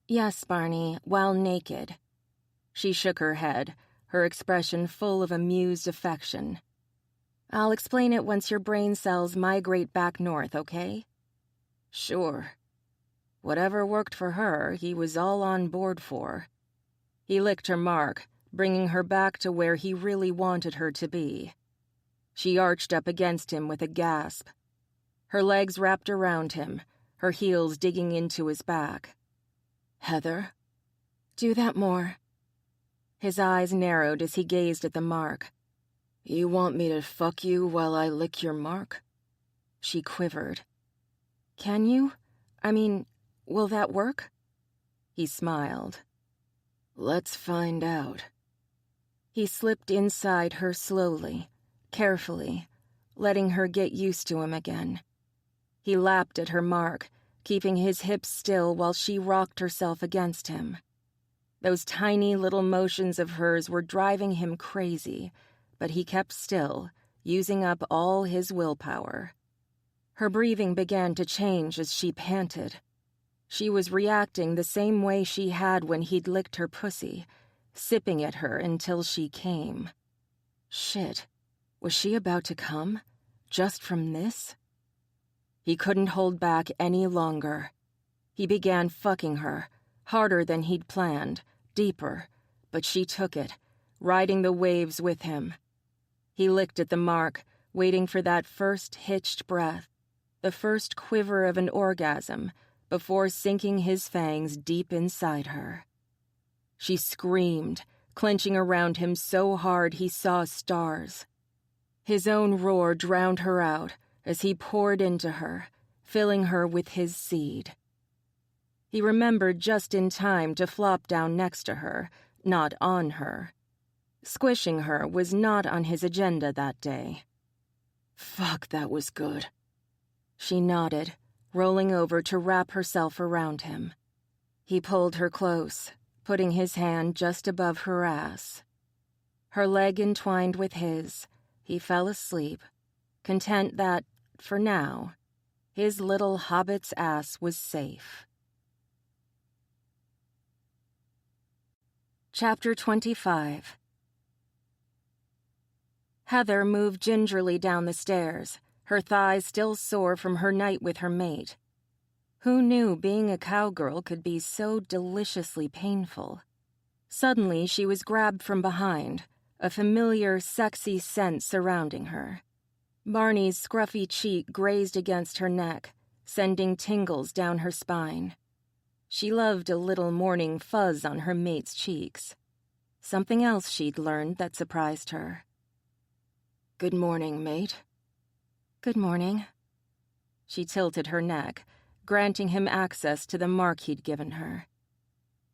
Yes, Barney, while naked. She shook her head, her expression full of amused affection. I'll explain it once your brain cells migrate back north, okay? Sure. Whatever worked for her, he was all on board for. He licked her mark, bringing her back to where he really wanted her to be. She arched up against him with a gasp. Her legs wrapped around him, her heels digging into his back. Heather? Do that more. His eyes narrowed as he gazed at the mark. You want me to fuck you while I lick your mark? She quivered. Can you? I mean, will that work? He smiled. Let's find out. He slipped inside her slowly, carefully, letting her get used to him again. He lapped at her mark, keeping his hips still while she rocked herself against him. Those tiny little motions of hers were driving him crazy, but he kept still, using up all his willpower. Her breathing began to change as she panted. She was reacting the same way she had when he'd licked her pussy, sipping at her until she came. Shit, was she about to come? Just from this? He couldn't hold back any longer. He began fucking her, harder than he'd planned, deeper, but she took it, riding the waves with him. He licked at the mark, waiting for that first hitched breath, the first quiver of an orgasm, before sinking his fangs deep inside her. She screamed, clenching around him so hard he saw stars. His own roar drowned her out as he poured into her, filling her with his seed. He remembered just in time to flop down next to her, not on her. Squishing her was not on his agenda that day. Fuck, that was good. She nodded, rolling over to wrap herself around him. He pulled her close, putting his hand just above her ass. Her leg entwined with his, he fell asleep, content that, for now, his little hobbit's ass was safe. Chapter 25. Heather moved gingerly down the stairs, her thighs still sore from her night with her mate. Who knew being a cowgirl could be so deliciously painful? Suddenly, she was grabbed from behind, a familiar, sexy scent surrounding her. Barney's scruffy cheek grazed against her neck, sending tingles down her spine. She loved a little morning fuzz on her mate's cheeks. Something else she'd learned that surprised her. Good morning, mate. Good morning. She tilted her neck, granting him access to the mark he'd given her.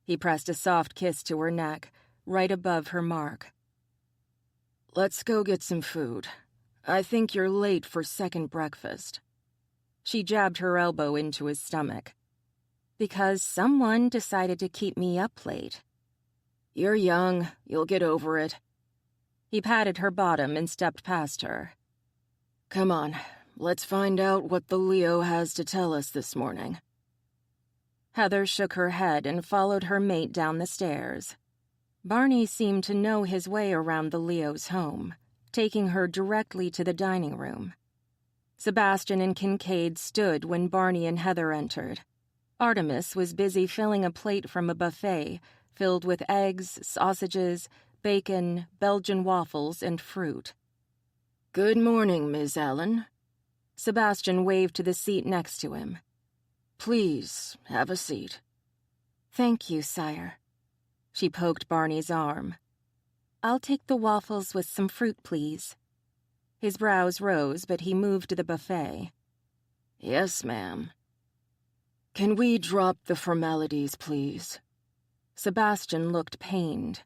He pressed a soft kiss to her neck, right above her mark. Let's go get some food. I think you're late for second breakfast. She jabbed her elbow into his stomach. Because someone decided to keep me up late. You're young. You'll get over it. He patted her bottom and stepped past her. Come on, let's find out what the Leo has to tell us this morning. Heather shook her head and followed her mate down the stairs. Barney seemed to know his way around the Leo's home, taking her directly to the dining room. Sebastian and Kincaid stood when Barney and Heather entered. Artemis was busy filling a plate from a buffet filled with eggs, sausages, bacon, Belgian waffles, and fruit. Good morning, Miss Allen. Sebastian waved to the seat next to him. Please, have a seat. Thank you, sire. She poked Barney's arm. I'll take the waffles with some fruit, please. His brows rose, but he moved to the buffet. Yes, ma'am. Can we drop the formalities, please? Sebastian looked pained.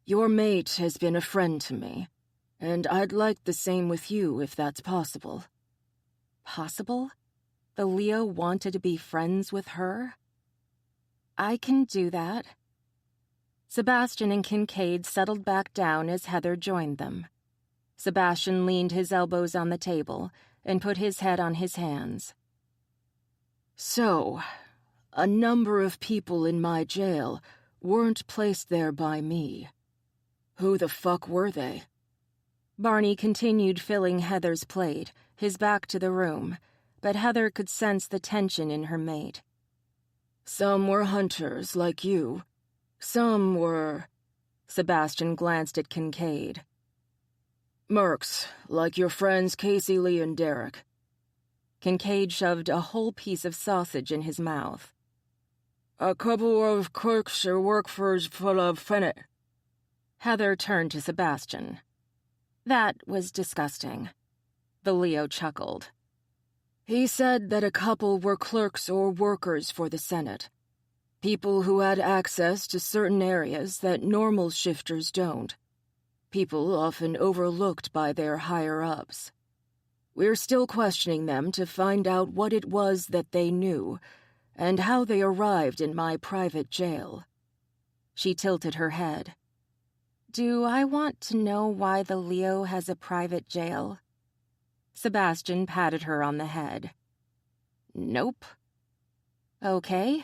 Your mate has been a friend to me, and I'd like the same with you if that's possible. Possible? The Leo wanted to be friends with her? I can do that. Sebastian and Kincaid settled back down as Heather joined them. Sebastian leaned his elbows on the table and put his head on his hands. So, a number of people in my jail weren't placed there by me. Who the fuck were they? Barney continued filling Heather's plate, his back to the room, but Heather could sense the tension in her mate. Some were hunters, like you. Some were... Sebastian glanced at Kincaid. Mercs, like your friends Casey, Lee, and Derek. Kincaid shoved a whole piece of sausage in his mouth. A couple of clerks or workers full of Fennec. Heather turned to Sebastian. That was disgusting. The Leo chuckled. He said that a couple were clerks or workers for the Senate. People who had access to certain areas that normal shifters don't. People often overlooked by their higher-ups. We're still questioning them to find out what it was that they knew, and how they arrived in my private jail. She tilted her head. Do I want to know why the Leo has a private jail? Sebastian patted her on the head. Nope. Okay.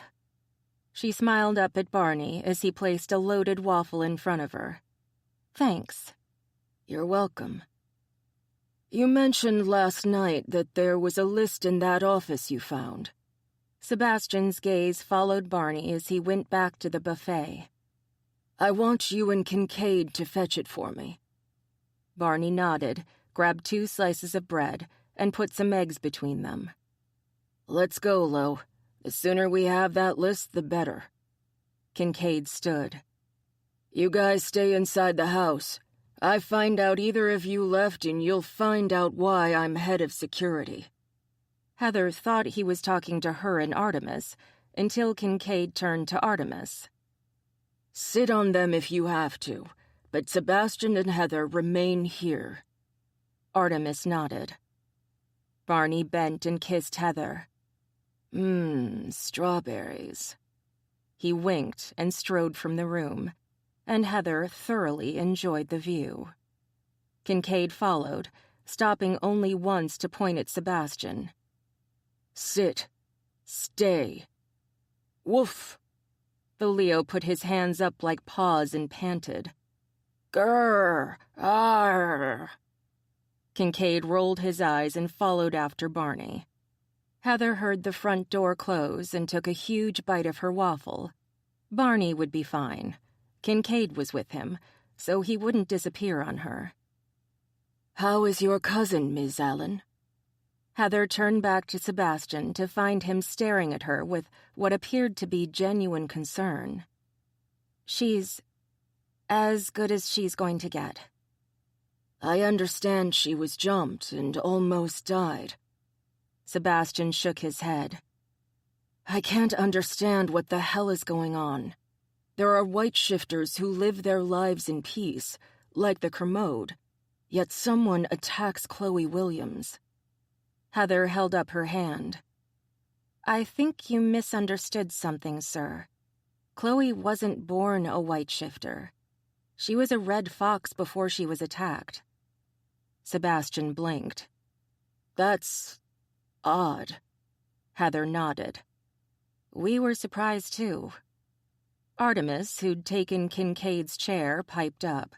She smiled up at Barney as he placed a loaded waffle in front of her. Thanks. You're welcome. You mentioned last night that there was a list in that office you found. Sebastian's gaze followed Barney as he went back to the buffet. I want you and Kincaid to fetch it for me. Barney nodded, grabbed 2 slices of bread, and put some eggs between them. Let's go, Lo. The sooner we have that list, the better. Kincaid stood. You guys stay inside the house. I find out either of you left and you'll find out why I'm head of security. Heather thought he was talking to her and Artemis, until Kincaid turned to Artemis. Sit on them if you have to, but Sebastian and Heather remain here. Artemis nodded. Barney bent and kissed Heather. Strawberries. He winked and strode from the room, and Heather thoroughly enjoyed the view. Kincaid followed, stopping only once to point at Sebastian. Sit. Stay. Woof. The Leo put his hands up like paws and panted. Grrr. Arr. Kincaid rolled his eyes and followed after Barney. Heather heard the front door close and took a huge bite of her waffle. Barney would be fine. Kincaid was with him, so he wouldn't disappear on her. How is your cousin, Ms. Allen? Heather turned back to Sebastian to find him staring at her with what appeared to be genuine concern. She's as good as she's going to get. I understand she was jumped and almost died. Sebastian shook his head. I can't understand what the hell is going on. There are white shifters who live their lives in peace, like the Kermode, yet someone attacks Chloe Williams. Heather held up her hand. I think you misunderstood something, sir. Chloe wasn't born a white shifter. She was a red fox before she was attacked. Sebastian blinked. That's odd. Heather nodded. We were surprised, too. Artemis, who'd taken Kincaid's chair, piped up.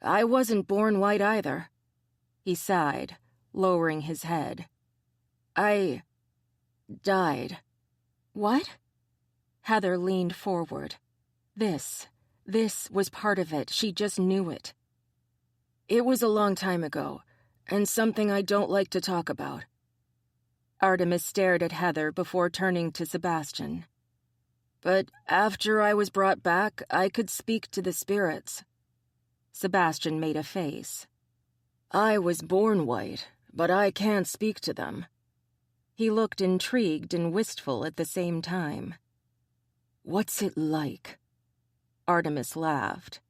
I wasn't born white either. He sighed, lowering his head. I died. What? Heather leaned forward. This was part of it. She just knew it. It was a long time ago, and something I don't like to talk about. Artemis stared at Heather before turning to Sebastian. But after I was brought back, I could speak to the spirits. Sebastian made a face. I was born white, but I can't speak to them. He looked intrigued and wistful at the same time. What's it like? Artemis laughed.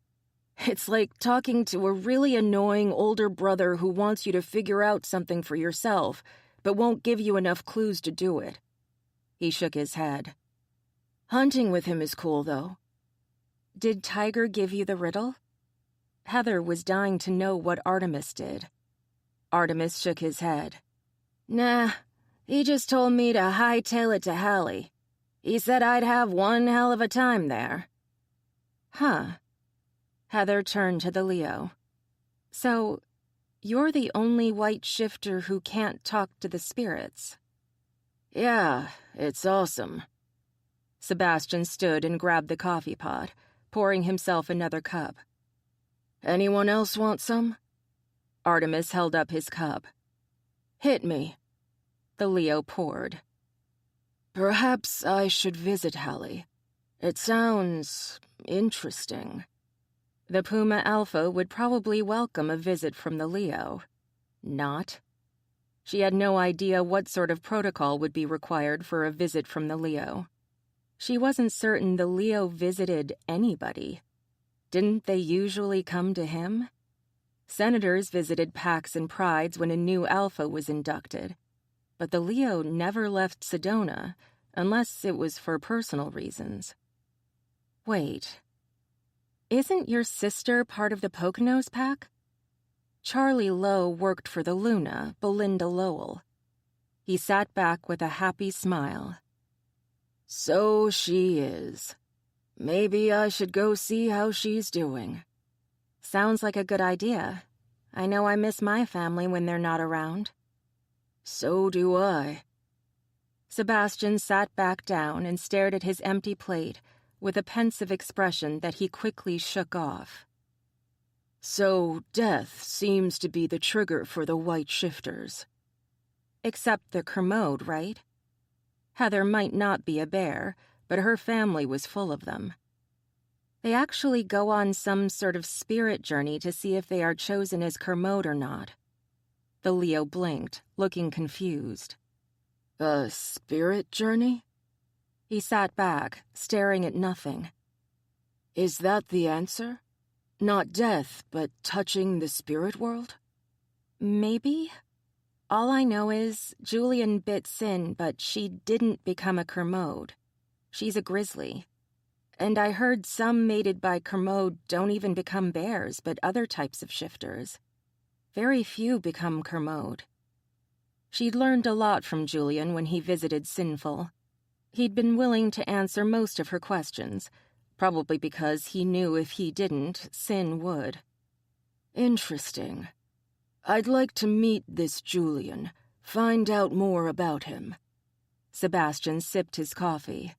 It's like talking to a really annoying older brother who wants you to figure out something for yourself, but won't give you enough clues to do it. He shook his head. Hunting with him is cool, though. Did Tiger give you the riddle? Heather was dying to know what Artemis did. Artemis shook his head. Nah, he just told me to hightail it to Halle. He said I'd have one hell of a time there. Huh. Heather turned to the Leo. So, you're the only white shifter who can't talk to the spirits. Yeah, it's awesome. Sebastian stood and grabbed the coffee pot, pouring himself another cup. Anyone else want some? Artemis held up his cup. Hit me. The Leo poured. Perhaps I should visit Halle. It sounds interesting. The Puma Alpha would probably welcome a visit from the Leo. Not. She had no idea what sort of protocol would be required for a visit from the Leo. She wasn't certain the Leo visited anybody. Didn't they usually come to him? Senators visited packs and prides when a new Alpha was inducted, but the Leo never left Sedona unless it was for personal reasons. Wait. Isn't your sister part of the Poconos pack? Charlie Lowe worked for the Luna, Belinda Lowell. He sat back with a happy smile. So she is. Maybe I should go see how she's doing. Sounds like a good idea. I know I miss my family when they're not around. So do I. Sebastian sat back down and stared at his empty plate with a pensive expression that he quickly shook off. So death seems to be the trigger for the white shifters. Except the Kermode, right? Heather might not be a bear, but her family was full of them. They actually go on some sort of spirit journey to see if they are chosen as Kermode or not. The Leo blinked, looking confused. A spirit journey? He sat back, staring at nothing. Is that the answer? Not death, but touching the spirit world? Maybe. All I know is Julian bit Sin, but she didn't become a Kermode. She's a grizzly. And I heard some mated by Kermode don't even become bears, but other types of shifters. Very few become Kermode. She'd learned a lot from Julian when he visited Sinful. He'd been willing to answer most of her questions, probably because he knew if he didn't, Sin would. Interesting. I'd like to meet this Julian, find out more about him. Sebastian sipped his coffee.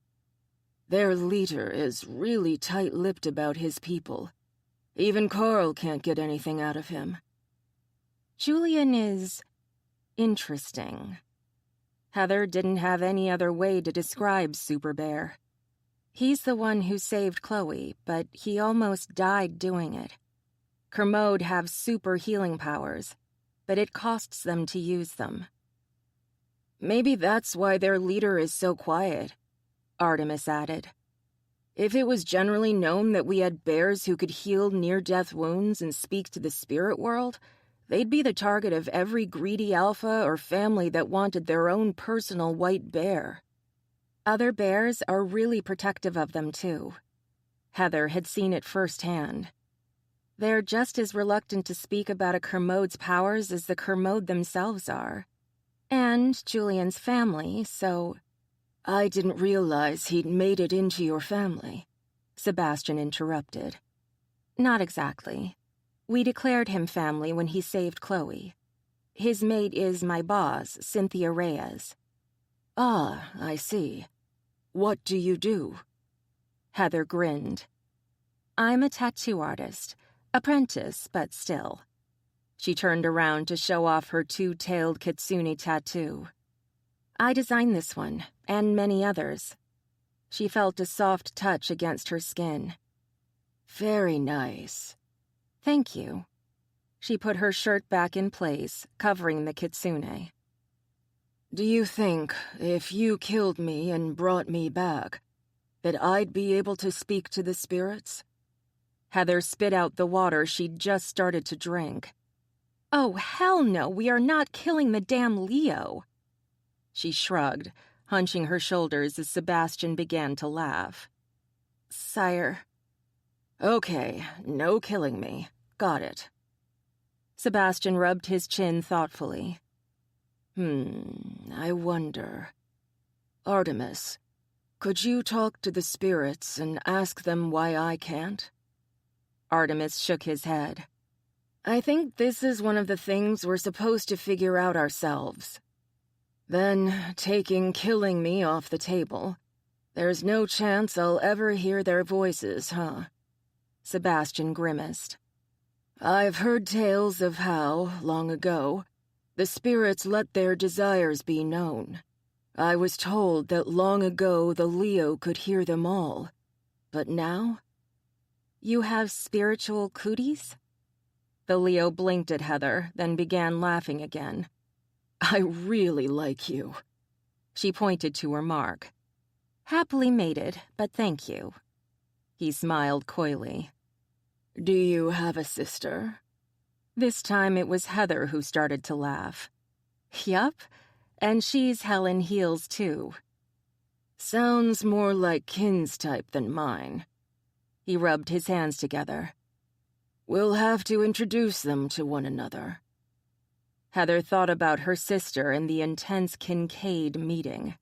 Their leader is really tight-lipped about his people. Even Carl can't get anything out of him. Julian is interesting. Heather didn't have any other way to describe Super Bear. He's the one who saved Chloe, but he almost died doing it. Kermode have super healing powers, but it costs them to use them. Maybe that's why their leader is so quiet, Artemis added. If it was generally known that we had bears who could heal near-death wounds and speak to the spirit world, they'd be the target of every greedy alpha or family that wanted their own personal white bear. Other bears are really protective of them, too. Heather had seen it firsthand. They're just as reluctant to speak about a Kermode's powers as the Kermode themselves are. And Julian's family, so... I didn't realize he'd made it into your family, Sebastian interrupted. Not exactly. We declared him family when he saved Chloe. His mate is my boss, Cynthia Reyes. Ah, I see. What do you do? Heather grinned. I'm a tattoo artist. Apprentice, but still. She turned around to show off her two-tailed kitsune tattoo. I designed this one, and many others. She felt a soft touch against her skin. Very nice. Thank you. She put her shirt back in place, covering the kitsune. Do you think, if you killed me and brought me back, that I'd be able to speak to the spirits? Heather spit out the water she'd just started to drink. Oh, hell no, we are not killing the damn Leo. She shrugged, hunching her shoulders as Sebastian began to laugh. Sire. Okay, no killing me. Got it. Sebastian rubbed his chin thoughtfully. I wonder. Artemis, could you talk to the spirits and ask them why I can't? Artemis shook his head. I think this is one of the things we're supposed to figure out ourselves. Then, taking killing me off the table, there's no chance I'll ever hear their voices, huh? Sebastian grimaced. I've heard tales of how, long ago, the spirits let their desires be known. I was told that long ago the Leo could hear them all. But now? You have spiritual cooties? The Leo blinked at Heather, then began laughing again. I really like you. She pointed to her mark. Happily mated, but thank you. He smiled coyly. Do you have a sister? This time it was Heather who started to laugh. Yup, and she's hell in heels too. Sounds more like Kin's type than mine. He rubbed his hands together. We'll have to introduce them to one another. Heather thought about her sister and the intense Kincaid meeting.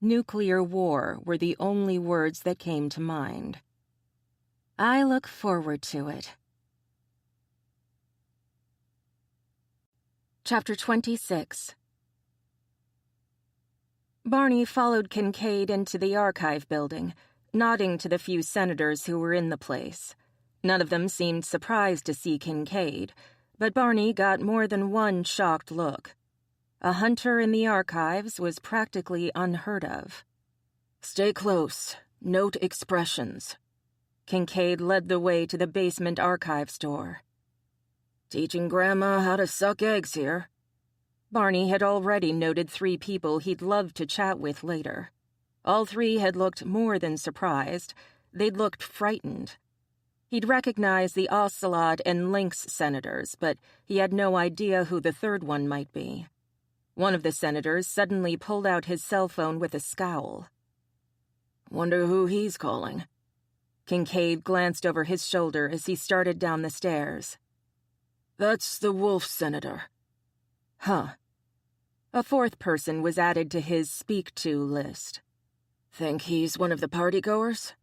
Nuclear war were the only words that came to mind. I look forward to it. Chapter 26. Barney followed Kincaid into the archive building, nodding to the few senators who were in the place. None of them seemed surprised to see Kincaid, but Barney got more than one shocked look. A hunter in the archives was practically unheard of. Stay close. Note expressions. Kincaid led the way to the basement archives door. Teaching Grandma how to suck eggs here. Barney had already noted 3 people he'd love to chat with later. All 3 had looked more than surprised. They'd looked frightened. He'd recognized the Ocelot and Lynx senators, but he had no idea who the third one might be. One of the senators suddenly pulled out his cell phone with a scowl. Wonder who he's calling. Kincaid glanced over his shoulder as he started down the stairs. That's the Wolf Senator. Huh. A 4th person was added to his speak-to list. Think he's one of the partygoers?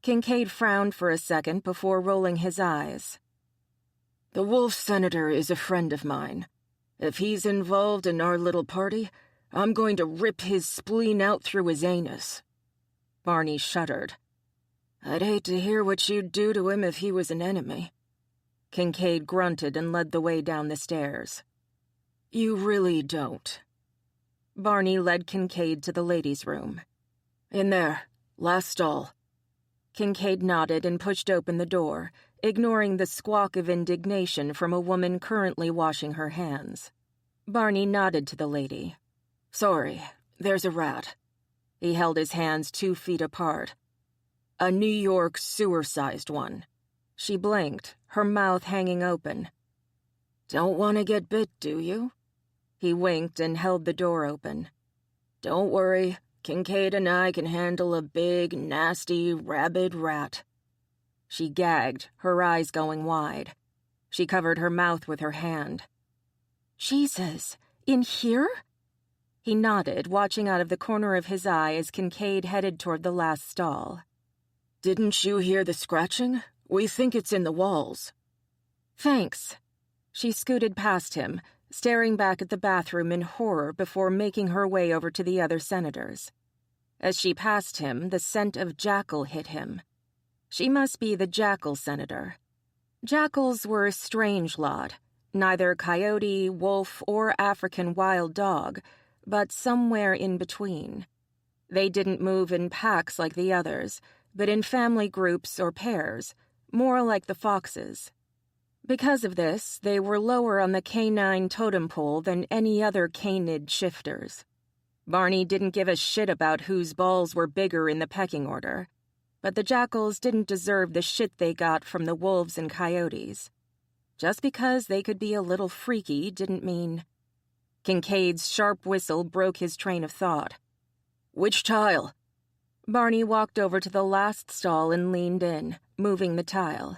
Kincaid frowned for a second before rolling his eyes. The Wolf Senator is a friend of mine. If he's involved in our little party, I'm going to rip his spleen out through his anus. Barney shuddered. I'd hate to hear what you'd do to him if he was an enemy. Kincaid grunted and led the way down the stairs. You really don't. Barney led Kincaid to the ladies' room. In there, last stall. Kincaid nodded and pushed open the door, ignoring the squawk of indignation from a woman currently washing her hands. Barney nodded to the lady. Sorry, there's a rat. He held his hands 2 feet apart. A New York sewer-sized one. She blinked, her mouth hanging open. Don't want to get bit, do you? He winked and held the door open. Don't worry, Kincaid and I can handle a big, nasty, rabid rat. She gagged, her eyes going wide. She covered her mouth with her hand. Jesus, in here? He nodded, watching out of the corner of his eye as Kincaid headed toward the last stall. Didn't you hear the scratching? We think it's in the walls. Thanks. She scooted past him, staring back at the bathroom in horror before making her way over to the other senators. As she passed him, the scent of jackal hit him. She must be the jackal senator. Jackals were a strange lot, neither coyote, wolf, or African wild dog, but somewhere in between. They didn't move in packs like the others, but in family groups or pairs, more like the foxes. Because of this, they were lower on the canine totem pole than any other canid shifters. Barney didn't give a shit about whose balls were bigger in the pecking order, but the jackals didn't deserve the shit they got from the wolves and coyotes. Just because they could be a little freaky didn't mean... Kincaid's sharp whistle broke his train of thought. Which tile? Barney walked over to the last stall and leaned in, moving the tile.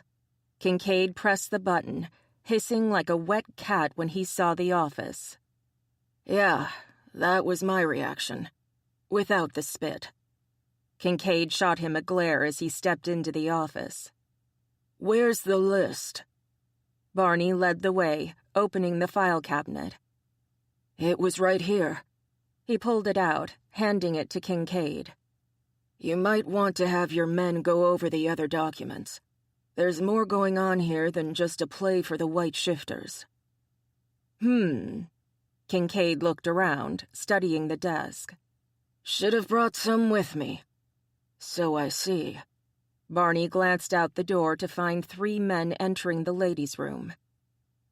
Kincaid pressed the button, hissing like a wet cat when he saw the office. Yeah, that was my reaction. Without the spit. Kincaid shot him a glare as he stepped into the office. Where's the list? Barney led the way, opening the file cabinet. It was right here. He pulled it out, handing it to Kincaid. You might want to have your men go over the other documents. There's more going on here than just a play for the white shifters. Kincaid looked around, studying the desk. Should have brought some with me. So I see. Barney glanced out the door to find 3 men entering the ladies' room.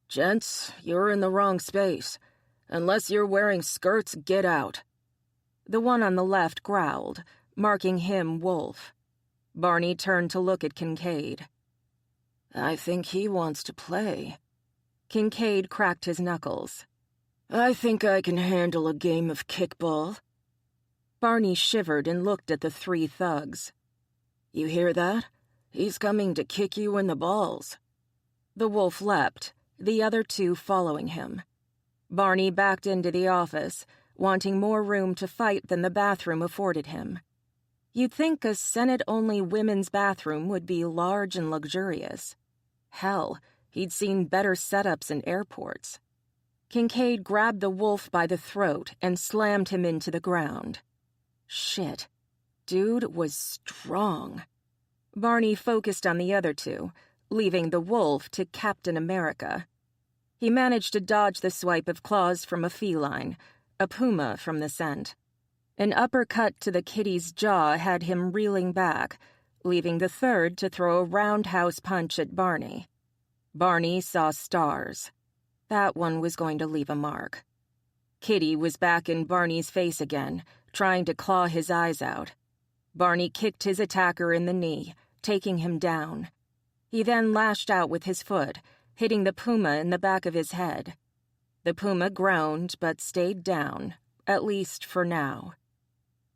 Gents, you're in the wrong space. Unless you're wearing skirts, get out. The one on the left growled, marking him Wolf. Barney turned to look at Kincaid. I think he wants to play. Kincaid cracked his knuckles. I think I can handle a game of kickball. Barney shivered and looked at the 3 thugs. You hear that? He's coming to kick you in the balls." The wolf leapt, the other two following him. Barney backed into the office, wanting more room to fight than the bathroom afforded him. You'd think a Senate-only women's bathroom would be large and luxurious. Hell, he'd seen better setups in airports. Kincaid grabbed the wolf by the throat and slammed him into the ground. Shit. Dude was strong. Barney focused on the other two, leaving the wolf to Captain America. He managed to dodge the swipe of claws from a feline, a puma from the scent. An uppercut to the kitty's jaw had him reeling back, leaving the third to throw a roundhouse punch at Barney. Barney saw stars. That one was going to leave a mark. Kitty was back in Barney's face again, trying to claw his eyes out. Barney kicked his attacker in the knee, taking him down. He then lashed out with his foot, hitting the puma in the back of his head. The puma groaned but stayed down, at least for now.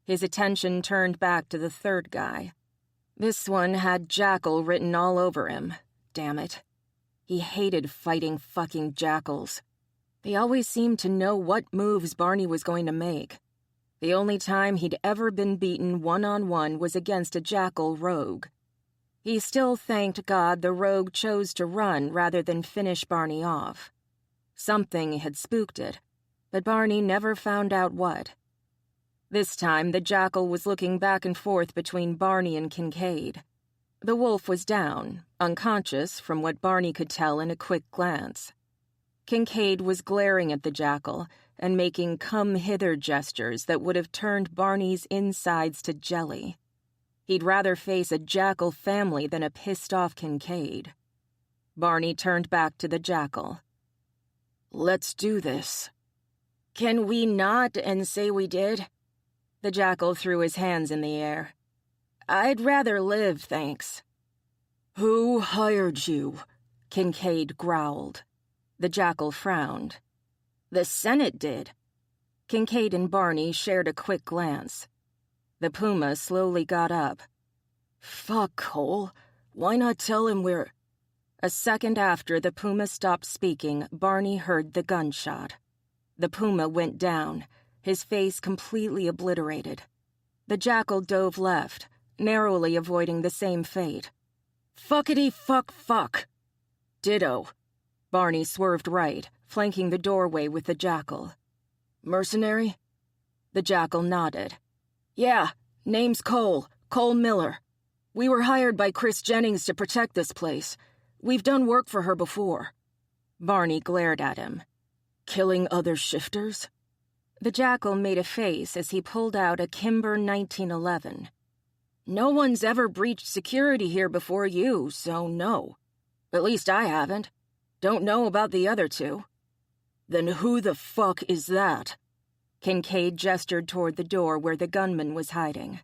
His attention turned back to the third guy. This one had jackal written all over him. Damn it. He hated fighting fucking jackals. They always seemed to know what moves Barney was going to make. The only time he'd ever been beaten one-on-one was against a jackal rogue. He still thanked God the rogue chose to run rather than finish Barney off. Something had spooked it, but Barney never found out what. This time, the jackal was looking back and forth between Barney and Kincaid. The wolf was down, unconscious from what Barney could tell in a quick glance. Kincaid was glaring at the jackal and making come-hither gestures that would have turned Barney's insides to jelly. He'd rather face a jackal family than a pissed-off Kincaid. Barney turned back to the jackal. "Let's do this." "Can we not and say we did?" The jackal threw his hands in the air. "I'd rather live, thanks." "Who hired you?" Kincaid growled. The jackal frowned. "The Senate did." Kincaid and Barney shared a quick glance. The puma slowly got up. "Fuck, Cole. Why not tell him we're—" A second after the puma stopped speaking, Barney heard the gunshot. The puma went down, his face completely obliterated. The jackal dove left, narrowly avoiding the same fate. "Fuckity-fuck-fuck." "Ditto." Barney swerved right, flanking the doorway with the jackal. "Mercenary?" The jackal nodded. "Yeah, name's Cole Miller. We were hired by Chris Jennings to protect this place. We've done work for her before." Barney glared at him. "Killing other shifters?" The jackal made a face as he pulled out a Kimber 1911. "No one's ever breached security here before you, so no. At least I haven't. Don't know about the other two." "Then who the fuck is that?" Kincaid gestured toward the door where the gunman was hiding.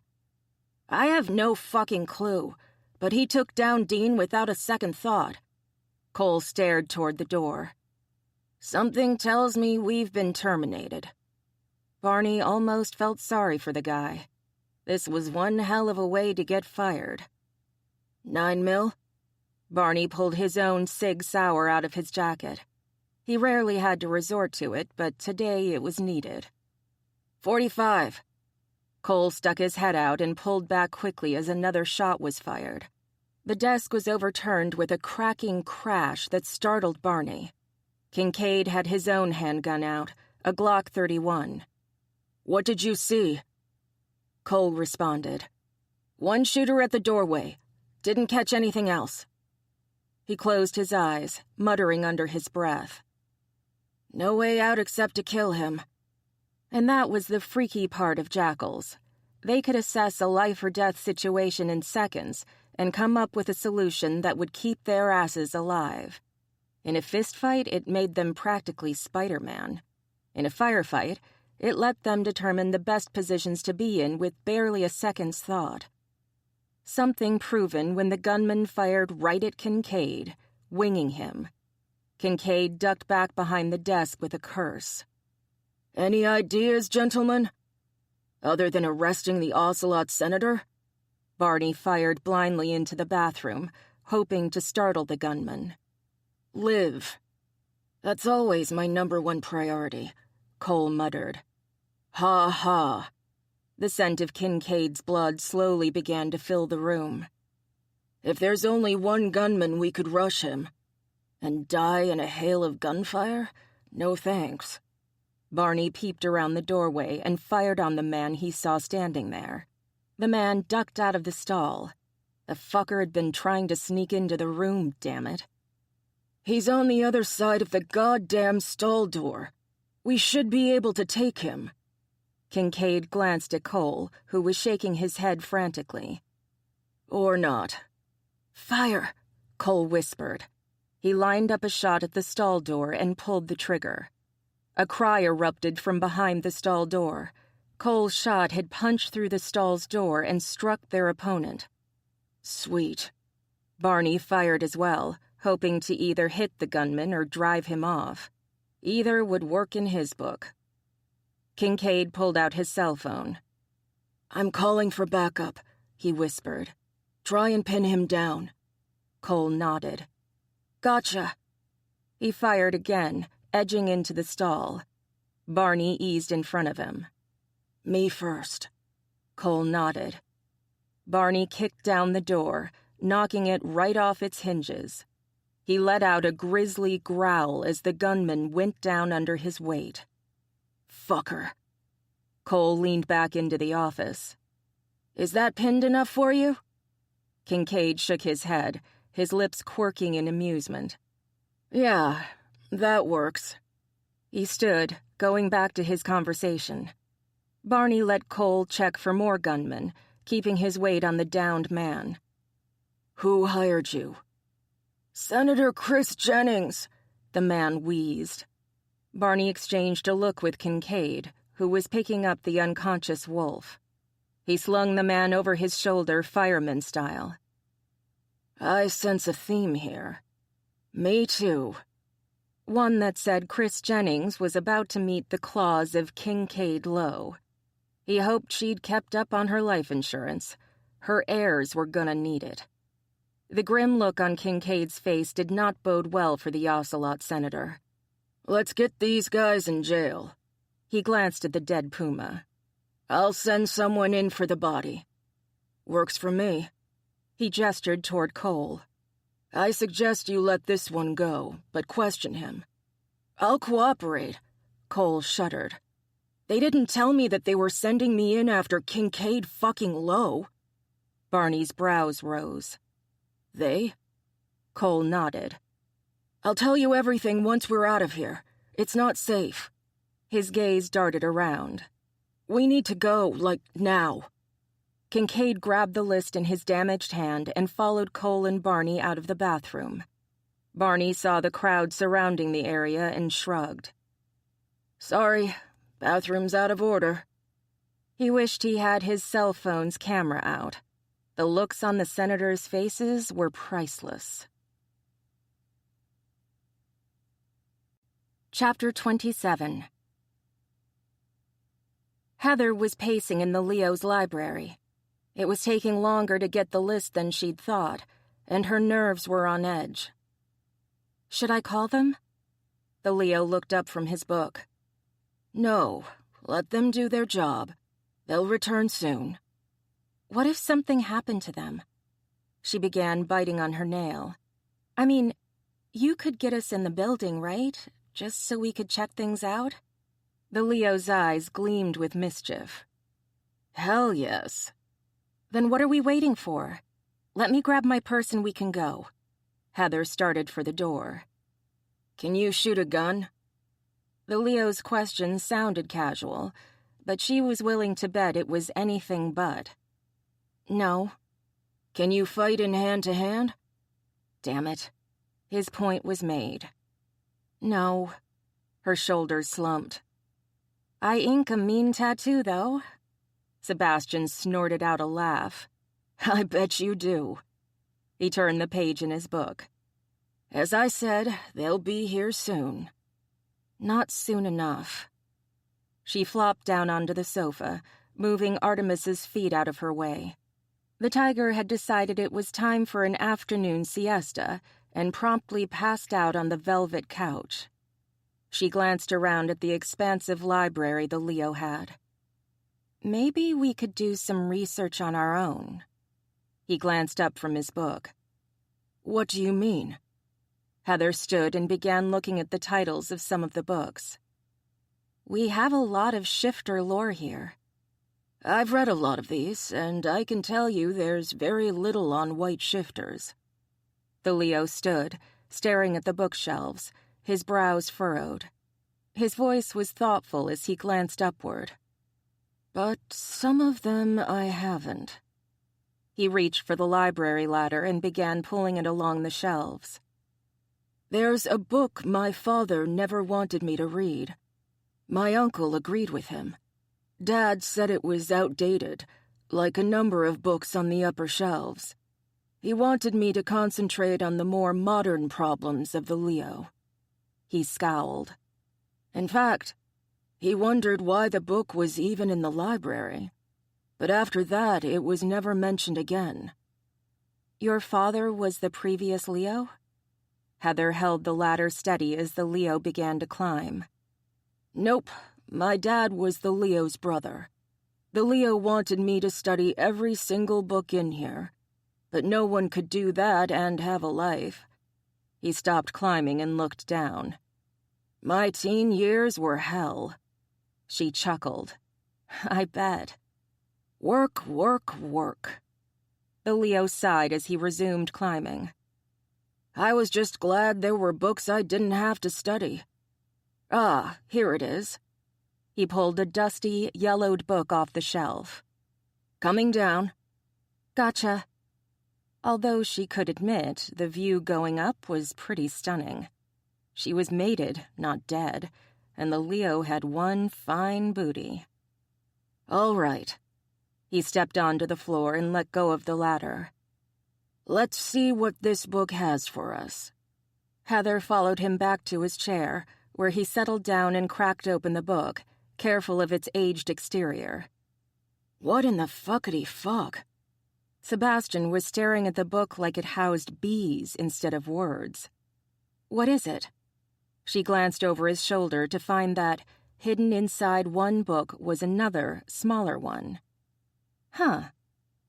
"I have no fucking clue, but he took down Dean without a second thought." Cole stared toward the door. "Something tells me we've been terminated." Barney almost felt sorry for the guy. This was one hell of a way to get fired. 9 mil? Barney pulled his own Sig Sauer out of his jacket. He rarely had to resort to it, but today it was needed. 45. Cole stuck his head out and pulled back quickly as another shot was fired. The desk was overturned with a cracking crash that startled Barney. Kincaid had his own handgun out, a Glock 31. "What did you see?" Cole responded. 1 shooter at the doorway. Didn't catch anything else." He closed his eyes, muttering under his breath. "No way out except to kill him." And that was the freaky part of jackals. They could assess a life-or-death situation in seconds and come up with a solution that would keep their asses alive. In a fistfight, it made them practically Spider-Man. In a firefight, it let them determine the best positions to be in with barely a second's thought. Something proven when the gunman fired right at Kincaid, winging him. Kincaid ducked back behind the desk with a curse. "Any ideas, gentlemen? Other than arresting the Ocelot senator?" Barney fired blindly into the bathroom, hoping to startle the gunman. Live. That's always my #1 priority, Cole muttered. Ha ha. The scent of Kincaid's blood slowly began to fill the room. If there's only one gunman, we could rush him. And die in a hail of gunfire? No thanks. Barney peeped around the doorway and fired on the man he saw standing there. The man ducked out of the stall. The fucker had been trying to sneak into the room, damn it. He's on the other side of the goddamn stall door. We should be able to take him. Kincaid glanced at Cole, who was shaking his head frantically. Or not. Fire, Cole whispered. He lined up a shot at the stall door and pulled the trigger. A cry erupted from behind the stall door. Cole's shot had punched through the stall's door and struck their opponent. Sweet. Barney fired as well, hoping to either hit the gunman or drive him off. Either would work in his book. Kincaid pulled out his cell phone. I'm calling for backup, he whispered. Try and pin him down. Cole nodded. Gotcha. He fired again, edging into the stall. Barney eased in front of him. Me first. Cole nodded. Barney kicked down the door, knocking it right off its hinges. He let out a grisly growl as the gunman went down under his weight. Fucker. Cole leaned back into the office. Is that pinned enough for you? Kincaid shook his head, his lips quirking in amusement. Yeah, that works. He stood, going back to his conversation. Barney let Cole check for more gunmen, keeping his weight on the downed man. Who hired you? Senator Chris Jennings, the man wheezed. Barney exchanged a look with Kincaid, who was picking up the unconscious wolf. He slung the man over his shoulder fireman style. I sense a theme here. Me too. One that said Chris Jennings was about to meet the claws of Kincaid Lowe. He hoped she'd kept up on her life insurance. Her heirs were gonna need it. The grim look on Kincaid's face did not bode well for the Ocelot senator. Let's get these guys in jail. He glanced at the dead puma. I'll send someone in for the body. Works for me. He gestured toward Cole. I suggest you let this one go, but question him. I'll cooperate. Cole shuddered. They didn't tell me that they were sending me in after Kincaid fucking Lowe. Barney's brows rose. They? Cole nodded. I'll tell you everything once we're out of here. It's not safe. His gaze darted around. We need to go, like, now. Kincaid grabbed the list in his damaged hand and followed Cole and Barney out of the bathroom. Barney saw the crowd surrounding the area and shrugged. Sorry, bathroom's out of order. He wished he had his cell phone's camera out. The looks on the senators' faces were priceless. Chapter 27. Heather was pacing in the Leo's library. It was taking longer to get the list than she'd thought, and her nerves were on edge. Should I call them? The Leo looked up from his book. No, let them do their job. They'll return soon. What if something happened to them? She began biting on her nail. I mean, you could get us in the building, right? Just so we could check things out? The Leo's eyes gleamed with mischief. Hell yes. Then what are we waiting for? Let me grab my purse and we can go. Heather started for the door. Can you shoot a gun? The Leo's question sounded casual, but she was willing to bet it was anything but. No. Can you fight in hand-to-hand? Damn it. His point was made. No. Her shoulders slumped. I ink a mean tattoo, though. Sebastian snorted out a laugh. I bet you do. He turned the page in his book. As I said, they'll be here soon. Not soon enough. She flopped down onto the sofa, moving Artemis's feet out of her way. The tiger had decided it was time for an afternoon siesta and promptly passed out on the velvet couch. She glanced around at the expansive library the Leo had. Maybe we could do some research on our own. He glanced up from his book. What do you mean? Heather stood and began looking at the titles of some of the books. We have a lot of shifter lore here. I've read a lot of these, and I can tell you there's very little on white shifters. The Leo stood, staring at the bookshelves, his brows furrowed. His voice was thoughtful as he glanced upward. But some of them I haven't. He reached for the library ladder and began pulling it along the shelves. There's a book my father never wanted me to read. My uncle agreed with him. Dad said it was outdated, like a number of books on the upper shelves. He wanted me to concentrate on the more modern problems of the Leo. He scowled. In fact, he wondered why the book was even in the library. But after that, it was never mentioned again. Your father was the previous Leo? Heather held the ladder steady as the Leo began to climb. Nope, my dad was the Leo's brother. The Leo wanted me to study every single book in here, but no one could do that and have a life. He stopped climbing and looked down. My teen years were hell. She chuckled. I bet. Work, work, work. The Leo sighed as he resumed climbing. I was just glad there were books I didn't have to study. Ah, here it is. He pulled a dusty, yellowed book off the shelf. Coming down. Gotcha. Although she could admit the view going up was pretty stunning. She was mated, not dead, and the Leo had one fine booty. All right. He stepped onto the floor and let go of the ladder. Let's see what this book has for us. Heather followed him back to his chair, where he settled down and cracked open the book, careful of its aged exterior. What in the fuckity-fuck? Sebastian was staring at the book like it housed bees instead of words. What is it? She glanced over his shoulder to find that, hidden inside one book, was another, smaller one. Huh.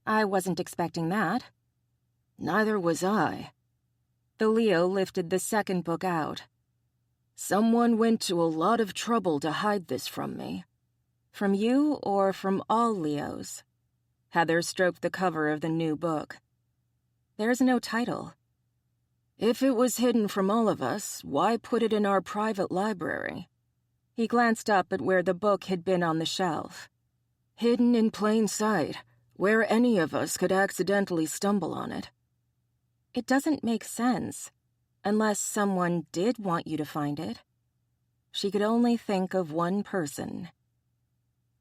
I wasn't expecting that. Neither was I. The Leo lifted the second book out. Someone went to a lot of trouble to hide this from me. From you or from all Leos? Heather stroked the cover of the new book. There's no title. If it was hidden from all of us, why put it in our private library? He glanced up at where the book had been on the shelf. Hidden in plain sight, where any of us could accidentally stumble on it. It doesn't make sense, unless someone did want you to find it. She could only think of one person.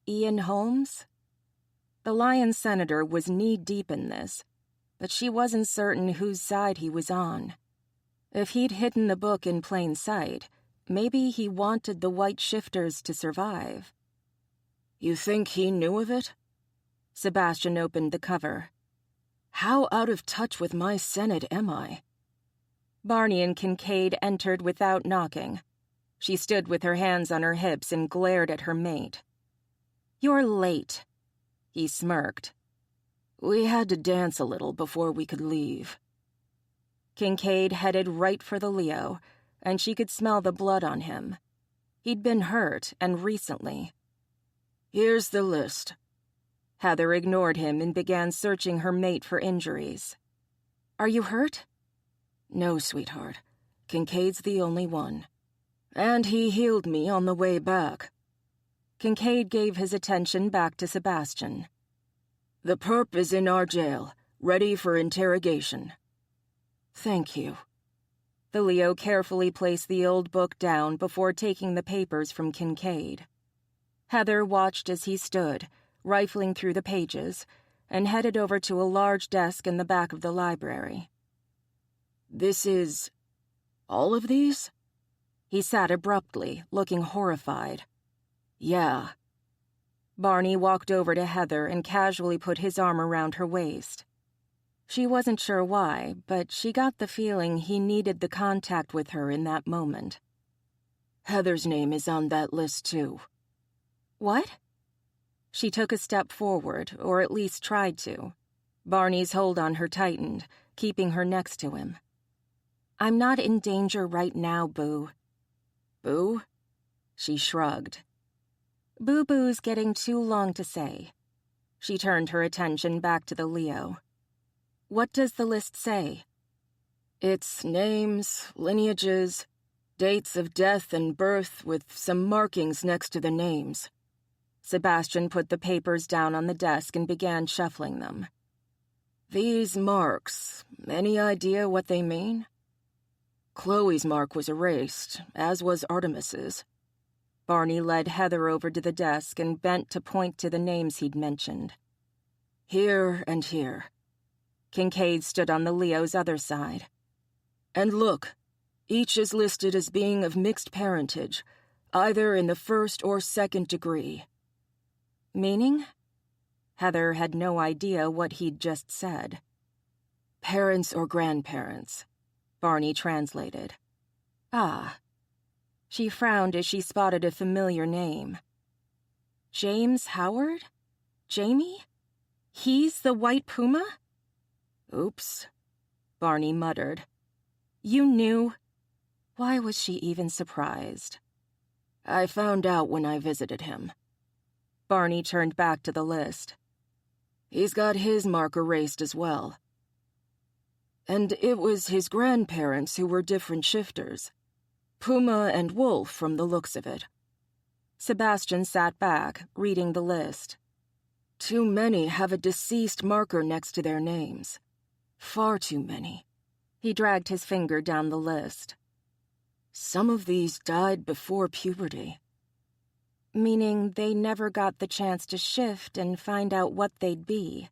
Ian Holmes? The Lion Senator was knee-deep in this, but she wasn't certain whose side he was on. If he'd hidden the book in plain sight, maybe he wanted the white shifters to survive. You think he knew of it? Sebastian opened the cover. How out of touch with my Senate am I? Barney and Kincaid entered without knocking. She stood with her hands on her hips and glared at her mate. You're late. He smirked. We had to dance a little before we could leave. Kincaid headed right for the Leo, and she could smell the blood on him. He'd been hurt, and recently. Here's the list. Heather ignored him and began searching her mate for injuries. Are you hurt? No, sweetheart. Kincaid's the only one. And he healed me on the way back. Kincaid gave his attention back to Sebastian. The perp is in our jail, ready for interrogation. Thank you. The Leo carefully placed the old book down before taking the papers from Kincaid. Heather watched as he stood, rifling through the pages, and headed over to a large desk in the back of the library. This is... all of these? He sat abruptly, looking horrified. Yeah. Barney walked over to Heather and casually put his arm around her waist. She wasn't sure why, but she got the feeling he needed the contact with her in that moment. Heather's name is on that list, too. What? She took a step forward, or at least tried to. Barney's hold on her tightened, keeping her next to him. I'm not in danger right now, Boo. Boo? She shrugged. Boo-boo's getting too long to say. She turned her attention back to the Leo. What does the list say? It's names, lineages, dates of death and birth with some markings next to the names. Sebastian put the papers down on the desk and began shuffling them. These marks, any idea what they mean? Chloe's mark was erased, as was Artemis's. Barney led Heather over to the desk and bent to point to the names he'd mentioned. Here and here. Kincaid stood on the Leo's other side. And look, each is listed as being of mixed parentage, either in the first or second degree. Meaning? Heather had no idea what he'd just said. Parents or grandparents, Barney translated. Ah. She frowned as she spotted a familiar name. James Howard? Jamie? He's the White Puma? Oops, Barney muttered. You knew? Why was she even surprised? I found out when I visited him. Barney turned back to the list. He's got his mark erased as well. And it was his grandparents who were different shifters. Puma and Wolf from the looks of it. Sebastian sat back, reading the list. Too many have a deceased marker next to their names. Far too many. He dragged his finger down the list. Some of these died before puberty. Meaning they never got the chance to shift and find out what they'd be.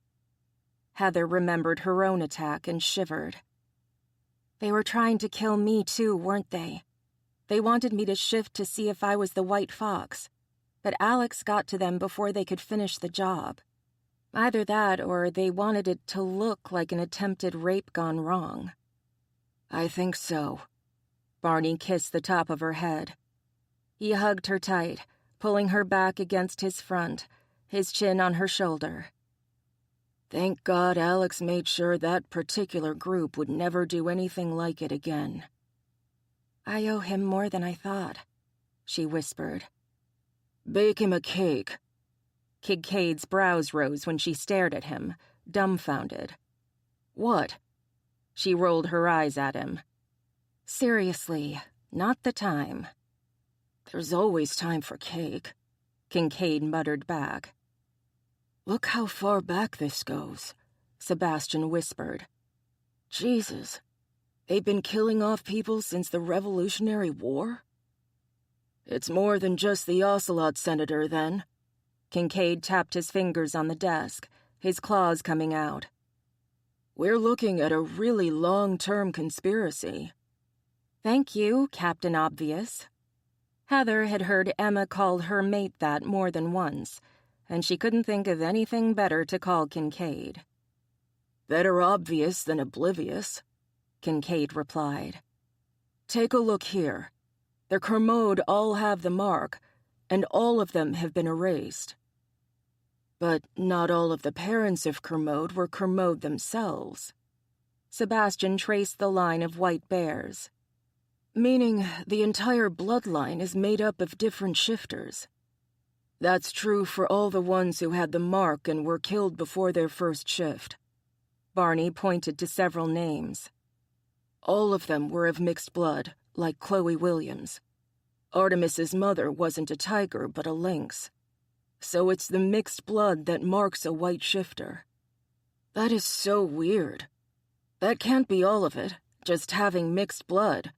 Heather remembered her own attack and shivered. They were trying to kill me too, weren't they? They wanted me to shift to see if I was the White Fox, but Alex got to them before they could finish the job. Either that or they wanted it to look like an attempted rape gone wrong. I think so. Barney kissed the top of her head. He hugged her tight, pulling her back against his front, his chin on her shoulder. Thank God Alex made sure that particular group would never do anything like it again. I owe him more than I thought, she whispered. Bake him a cake. Kincaid's brows rose when she stared at him, dumbfounded. What? She rolled her eyes at him. Seriously, not the time. There's always time for cake, Kincaid muttered back. Look how far back this goes, Sebastian whispered. Jesus, they've been killing off people since the Revolutionary War? It's more than just the Ocelot Senator, then. Kincaid tapped his fingers on the desk, his claws coming out. We're looking at a really long-term conspiracy. Thank you, Captain Obvious. Heather had heard Emma call her mate that more than once, and she couldn't think of anything better to call Kincaid. Better obvious than oblivious, Kincaid replied. Take a look here. The Kermode all have the mark, and all of them have been erased. But not all of the parents of Kermode were Kermode themselves. Sebastian traced the line of white bears. Meaning the entire bloodline is made up of different shifters. That's true for all the ones who had the mark and were killed before their first shift. Barney pointed to several names. All of them were of mixed blood, like Chloe Williams. Artemis's mother wasn't a tiger, but a lynx. So it's the mixed blood that marks a white shifter. That is so weird. That can't be all of it, just having mixed blood.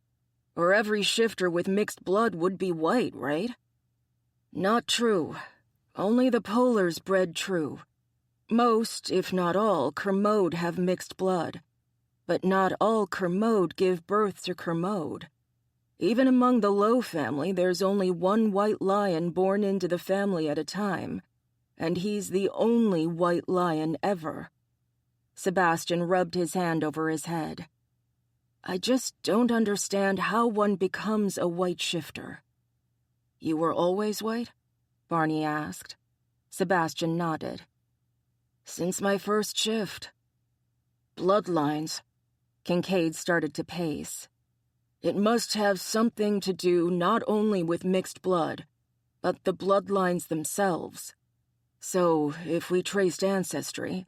Or every shifter with mixed blood would be white, right? Not true. Only the Polars bred true. Most, if not all, Kermode have mixed blood. But not all Kermode give birth to Kermode. Even among the Low family, there's only one white lion born into the family at a time. and he's the only white lion ever." Sebastian rubbed his hand over his head. "I just don't understand how one becomes a white shifter." "You were always white?" Barney asked. Sebastian nodded. "Since my first shift." "Bloodlines." Kincaid started to pace. "It must have something to do not only with mixed blood, but the bloodlines themselves. So, if we traced ancestry,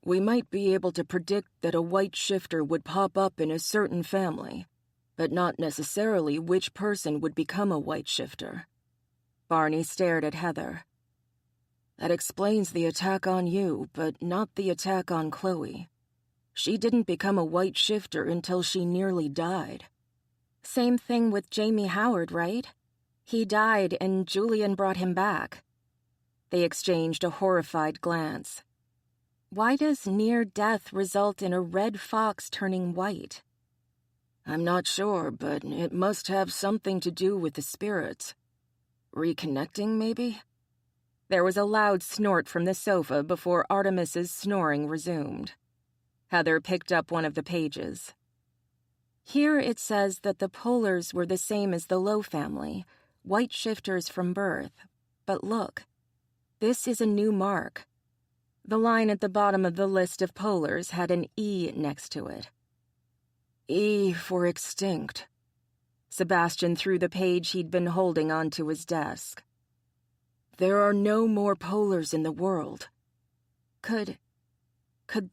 we might be able to predict that a white shifter would pop up in a certain family, but not necessarily which person would become a white shifter." Barney stared at Heather. "That explains the attack on you, but not the attack on Chloe. She didn't become a white shifter until she nearly died." Same thing with Jamie Howard, right? He died and Julian brought him back. They exchanged a horrified glance. Why does near death result in a red fox turning white? "I'm not sure, but it must have something to do with the spirits. Reconnecting, maybe?" There was a loud snort from the sofa before Artemis's snoring resumed. Heather picked up one of the pages. Here it says that the Polars were the same as the Lowe family, white shifters from birth. But look, this is a new mark. The line at the bottom of the list of Polars had an E next to it. "E for extinct." Sebastian threw the page he'd been holding onto his desk. "There are no more Polars in the world." Could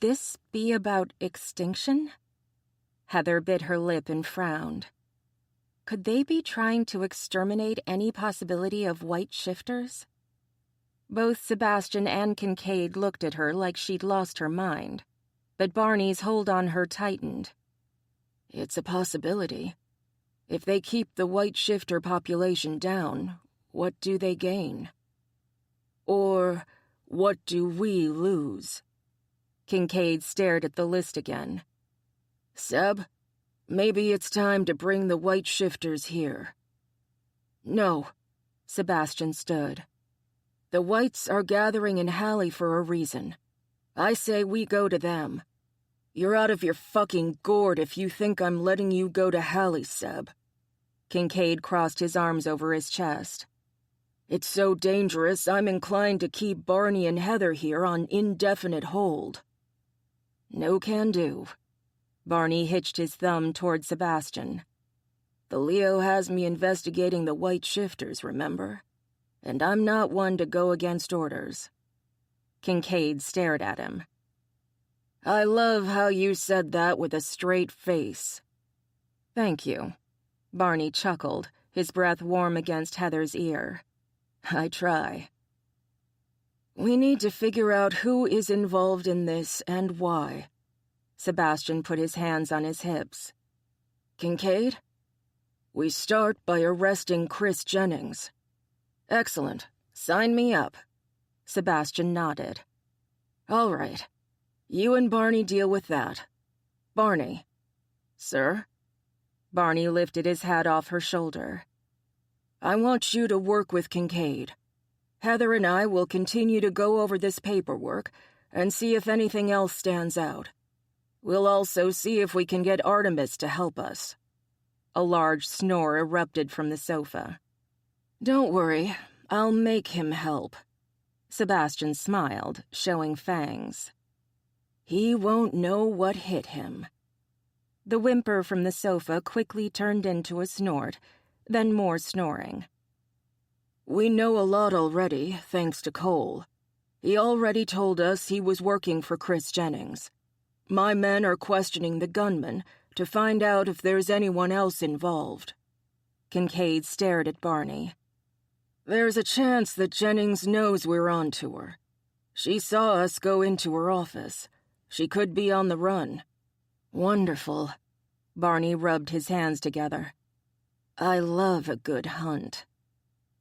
this be about extinction? Heather bit her lip and frowned. Could they be trying to exterminate any possibility of white shifters? Both Sebastian and Kincaid looked at her like she'd lost her mind, but Barney's hold on her tightened. "It's a possibility. If they keep the white shifter population down, what do they gain? Or what do we lose?" Kincaid stared at the list again. "Seb, maybe it's time to bring the white shifters here." "No." Sebastian stood. "The whites are gathering in Halle for a reason. I say we go to them. You're out of your fucking gourd if you think I'm letting you go to Halle, Seb." Kincaid crossed his arms over his chest. "It's so dangerous I'm inclined to keep Barney and Heather here on indefinite hold." "No can do." Barney hitched his thumb toward Sebastian. "The Leo has me investigating the white shifters, remember? And I'm not one to go against orders." Kincaid stared at him. "I love how you said that with a straight face." "Thank you." Barney chuckled, his breath warm against Heather's ear. "I try." "We need to figure out who is involved in this and why." Sebastian put his hands on his hips. "Kincaid? We start by arresting Chris Jennings." "Excellent. Sign me up." Sebastian nodded. "All right. You and Barney deal with that. Barney." "Sir?" Barney lifted his hat off her shoulder. "I want you to work with Kincaid. Heather and I will continue to go over this paperwork and see if anything else stands out. We'll also see if we can get Artemis to help us." A large snore erupted from the sofa. "Don't worry, I'll make him help." Sebastian smiled, showing fangs. "He won't know what hit him." The whimper from the sofa quickly turned into a snort, then more snoring. "We know a lot already, thanks to Cole. He already told us he was working for Chris Jennings. My men are questioning the gunman to find out if there's anyone else involved." Kincaid stared at Barney. "There's a chance that Jennings knows we're on to her. She saw us go into her office. She could be on the run." "Wonderful." Barney rubbed his hands together. "I love a good hunt."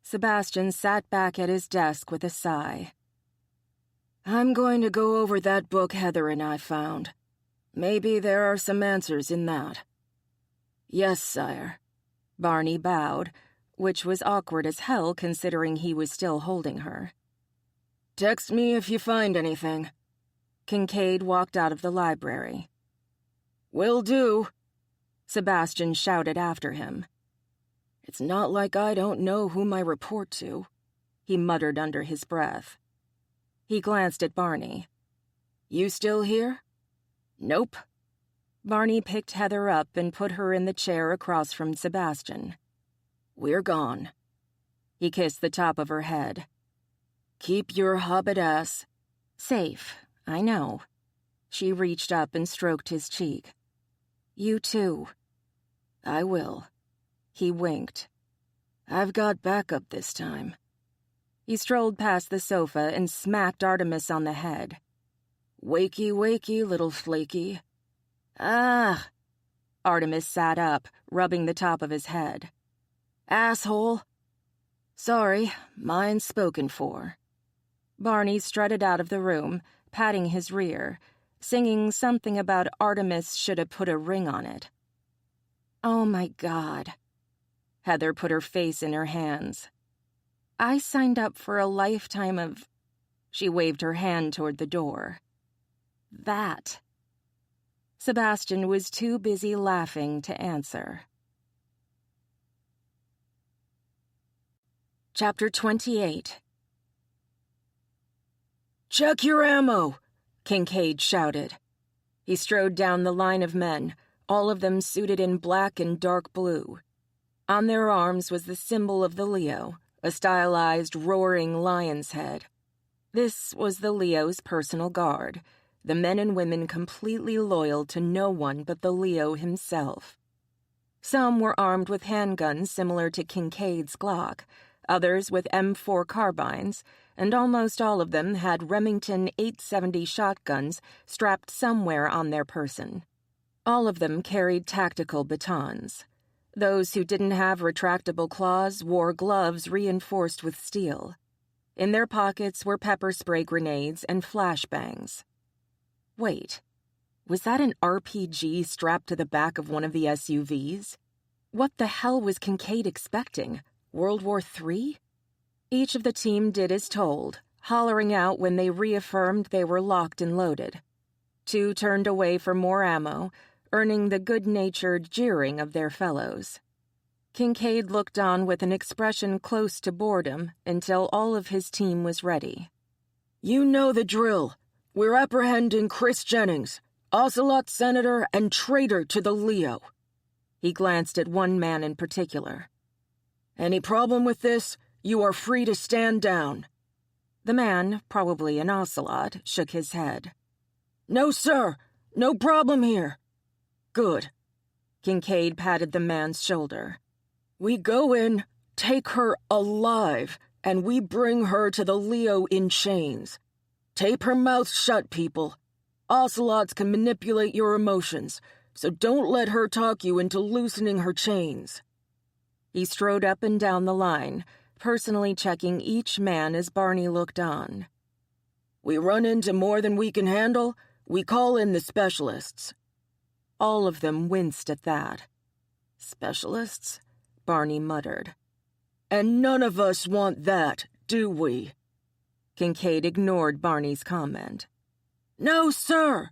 Sebastian sat back at his desk with a sigh. "I'm going to go over that book Heather and I found. Maybe there are some answers in that." "Yes, sire." Barney bowed, which was awkward as hell considering he was still holding her. Text me if you find anything. Kincaid walked out of the library. Will do, Sebastian shouted after him. It's not like I don't know whom I report to, he muttered under his breath. He glanced at Barney. You still here? Nope. Barney picked Heather up and put her in the chair across from Sebastian. We're gone. He kissed the top of her head. Keep your hobbit ass safe, I know. She reached up and stroked his cheek. You too. I will. He winked. I've got backup this time. He strolled past the sofa and smacked Artemis on the head. Wakey, wakey, little flaky. Ah! Artemis sat up, rubbing the top of his head. Asshole. Sorry, mine's spoken for. Barney strutted out of the room, patting his rear, singing something about Artemis should have put a ring on it. Oh my God. Heather put her face in her hands. I signed up for a lifetime of... She waved her hand toward the door. That. Sebastian was too busy laughing to answer. Chapter 28. Check your ammo, Kincaid shouted. He strode down the line of men, all of them suited in black and dark blue. On their arms was the symbol of the Leo, a stylized, roaring lion's head. This was the Leo's personal guard, the men and women completely loyal to no one but the Leo himself. Some were armed with handguns similar to Kincaid's Glock, others with M4 carbines, and almost all of them had Remington 870 shotguns strapped somewhere on their person. All of them carried tactical batons. Those who didn't have retractable claws wore gloves reinforced with steel. In their pockets were pepper spray grenades and flashbangs. Wait, was that an RPG strapped to the back of one of the SUVs? What the hell was Kincaid expecting? World War III? Each of the team did as told, hollering out when they reaffirmed they were locked and loaded. Two turned away for more ammo, earning the good-natured jeering of their fellows. Kincaid looked on with an expression close to boredom until all of his team was ready. You know the drill. We're apprehending Chris Jennings, Ocelot senator and traitor to the Leo. He glanced at one man in particular. Any problem with this? You are free to stand down. The man, probably an ocelot, shook his head. No, sir. No problem here. Good. Kincaid patted the man's shoulder. We go in, take her alive, and we bring her to the Leo in chains. Tape her mouth shut, people. Ocelots can manipulate your emotions, so don't let her talk you into loosening her chains. He strode up and down the line, personally checking each man as Barney looked on. We run into more than we can handle, we call in the specialists. All of them winced at that. Specialists? Barney muttered. And none of us want that, do we? Kincaid ignored Barney's comment. No, sir,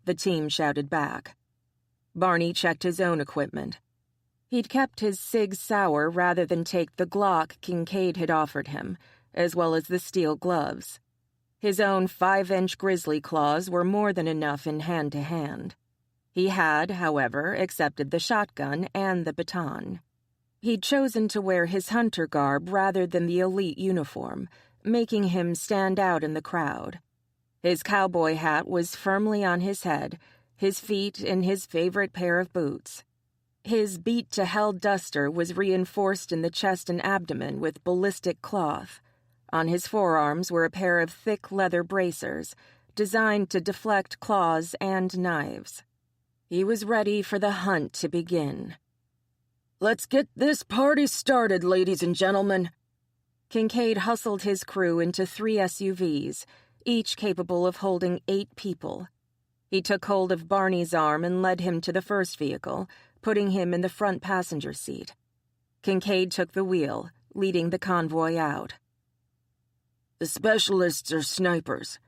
the team shouted back. Barney checked his own equipment. He'd kept his Sig Sauer rather than take the Glock Kincaid had offered him, as well as the steel gloves. His own 5-inch grizzly claws were more than enough in hand-to-hand. He had, however, accepted the shotgun and the baton. He'd chosen to wear his hunter garb rather than the elite uniform, making him stand out in the crowd. His cowboy hat was firmly on his head, his feet in his favorite pair of boots. His beat-to-hell duster was reinforced in the chest and abdomen with ballistic cloth. On his forearms were a pair of thick leather bracers, designed to deflect claws and knives. He was ready for the hunt to begin. Let's get this party started, ladies and gentlemen. Kincaid hustled his crew into 3 SUVs, each capable of holding 8 people. He took hold of Barney's arm and led him to the first vehicle, putting him in the front passenger seat. Kincaid took the wheel, leading the convoy out. The specialists are snipers.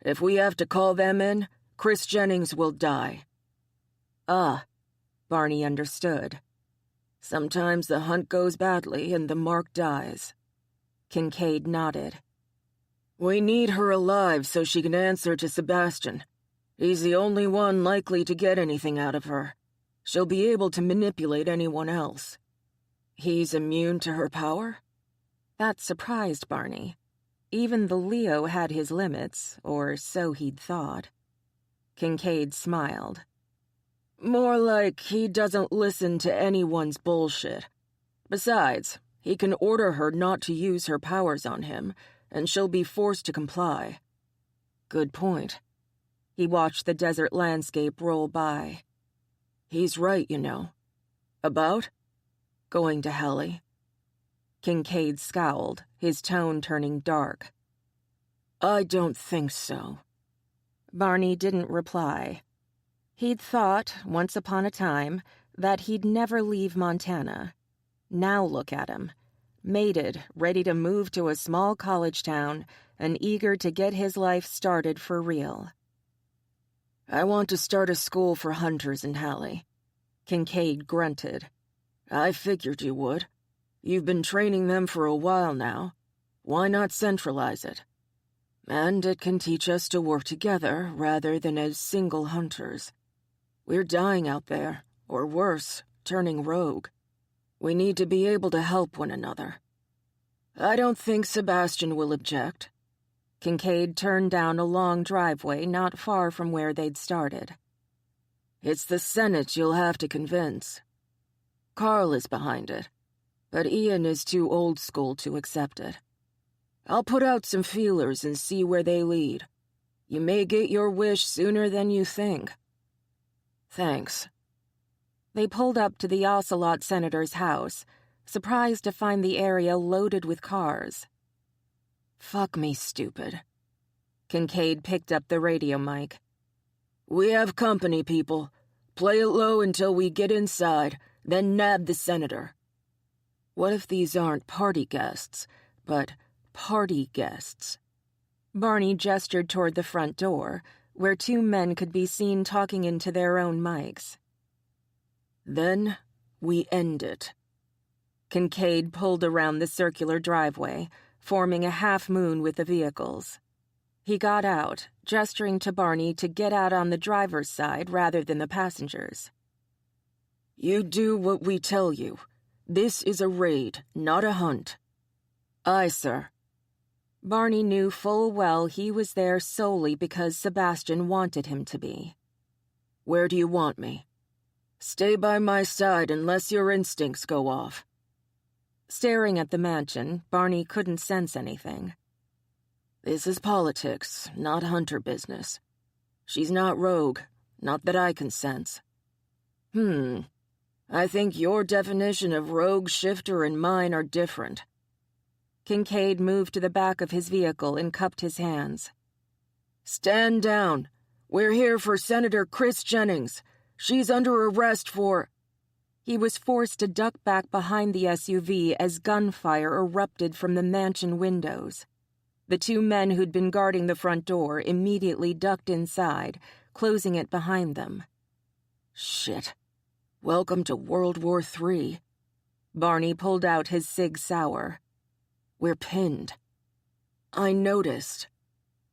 If we have to call them in, Chris Jennings will die." Ah, Barney understood. "Sometimes the hunt goes badly and the mark dies." Kincaid nodded. "We need her alive so she can answer to Sebastian. He's the only one likely to get anything out of her. She'll be able to manipulate anyone else." "He's immune to her power?" That surprised Barney. Even the Leo had his limits, or so he'd thought. Kincaid smiled. "More like he doesn't listen to anyone's bullshit. Besides, he can order her not to use her powers on him, and she'll be forced to comply." Good point. He watched the desert landscape roll by. "He's right, you know." "About?" Going to Halle. Kincaid scowled, his tone turning dark. "I don't think so." Barney didn't reply. He'd thought, once upon a time, that he'd never leave Montana. Now look at him. Mated, ready to move to a small college town, and eager to get his life started for real. "I want to start a school for hunters in Halle." Kincaid grunted. "I figured you would. You've been training them for a while now. Why not centralize it? And it can teach us to work together rather than as single hunters. We're dying out there, or worse, turning rogue. We need to be able to help one another." "I don't think Sebastian will object." Kincaid turned down a long driveway not far from where they'd started. "It's the Senate you'll have to convince. Carl is behind it, but Ian is too old school to accept it. I'll put out some feelers and see where they lead. You may get your wish sooner than you think." "Thanks." They pulled up to the Ocelot senator's house, surprised to find the area loaded with cars. "Fuck me, stupid." Kincaid picked up the radio mic. "We have company, people. Play it low until we get inside, then nab the senator." What if these aren't party guests, but party guests? Barney gestured toward the front door, where two men could be seen talking into their own mics. "Then we end it." Kincaid pulled around the circular driveway, forming a half-moon with the vehicles. He got out, gesturing to Barney to get out on the driver's side rather than the passengers. "You do what we tell you. This is a raid, not a hunt." "Aye, sir." Barney knew full well he was there solely because Sebastian wanted him to be. "Where do you want me?" "Stay by my side unless your instincts go off." Staring at the mansion, Barney couldn't sense anything. "This is politics, not hunter business. She's not rogue, not that I can sense." I think your definition of rogue, shifter, and mine are different." Kincaid moved to the back of his vehicle and cupped his hands. "Stand down. We're here for Senator Chris Jennings. She's under arrest for—" He was forced to duck back behind the SUV as gunfire erupted from the mansion windows. The two men who'd been guarding the front door immediately ducked inside, closing it behind them. "Shit. Welcome to World War III. Barney pulled out his Sig Sauer. "We're pinned." "I noticed,"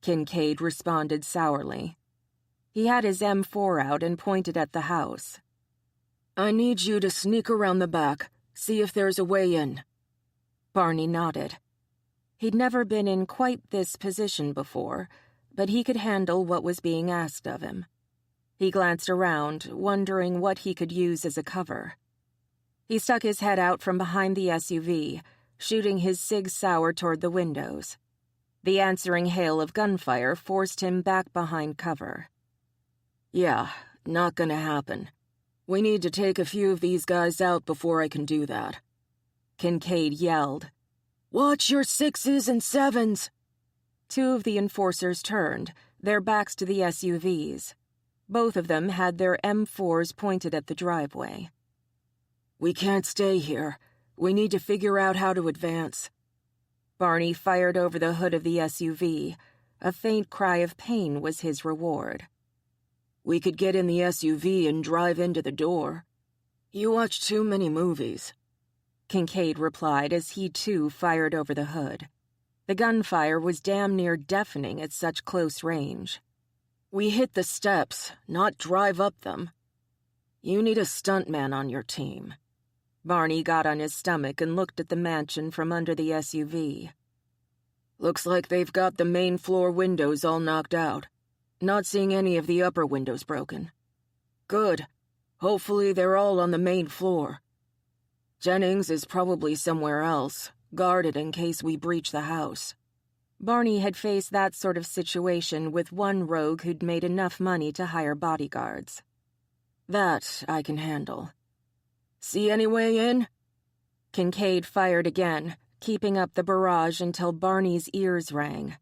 Kincaid responded sourly. He had his M4 out and pointed at the house. "I need you to sneak around the back, see if there's a way in." Barney nodded. He'd never been in quite this position before, but he could handle what was being asked of him. He glanced around, wondering what he could use as a cover. He stuck his head out from behind the SUV, shooting his Sig Sauer toward the windows. The answering hail of gunfire forced him back behind cover. "Yeah, not gonna happen. We need to take a few of these guys out before I can do that." Kincaid yelled. "Watch your 6s and 7s!" Two of the enforcers turned, their backs to the SUVs. Both of them had their M4s pointed at the driveway. "We can't stay here. We need to figure out how to advance." Barney fired over the hood of the SUV. A faint cry of pain was his reward. We could get in the SUV and drive into the door. You watch too many movies, Kincaid replied as he too fired over the hood. The gunfire was damn near deafening at such close range. We hit the steps, not drive up them. You need a stuntman on your team. Barney got on his stomach and looked at the mansion from under the SUV. Looks like they've got the main floor windows all knocked out. Not seeing any of the upper windows broken. Good. Hopefully they're all on the main floor. Jennings is probably somewhere else, guarded in case we breach the house. Barney had faced that sort of situation with one rogue who'd made enough money to hire bodyguards. That I can handle. See any way in? Kincaid fired again, keeping up the barrage until Barney's ears rang.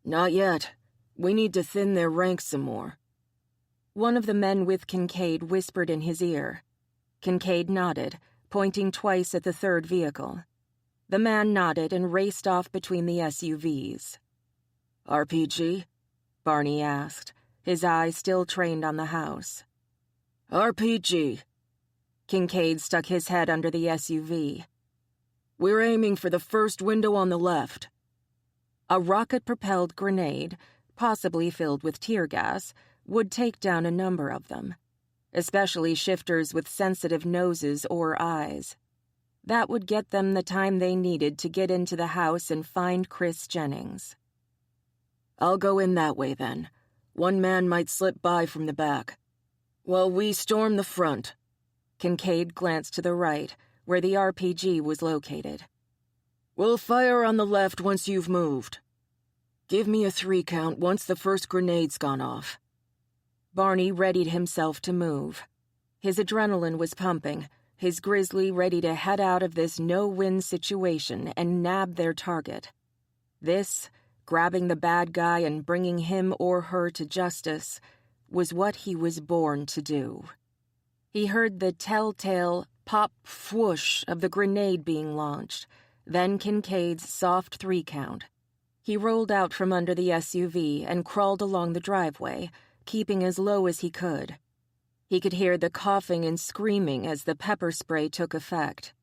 Not yet. We need to thin their ranks some more. One of the men with Kincaid whispered in his ear. Kincaid nodded, pointing twice at the third vehicle. The man nodded and raced off between the SUVs. RPG? Barney asked, his eyes still trained on the house. RPG. Kincaid stuck his head under the SUV. We're aiming for the first window on the left. A rocket-propelled grenade, possibly filled with tear gas, would take down a number of them, especially shifters with sensitive noses or eyes. That would get them the time they needed to get into the house and find Chris Jennings. I'll go in that way, then. One man might slip by from the back. While we storm the front. Kincaid glanced to the right, where the RPG was located. We'll fire on the left once you've moved. Give me a 3 count once the first grenade's gone off. Barney readied himself to move. His adrenaline was pumping, his grizzly ready to head out of this no-win situation and nab their target. This, grabbing the bad guy and bringing him or her to justice, was what he was born to do. He heard the telltale pop-whoosh of the grenade being launched, then Kincaid's soft 3 count. He rolled out from under the SUV and crawled along the driveway, keeping as low as he could. He could hear the coughing and screaming as the pepper spray took effect.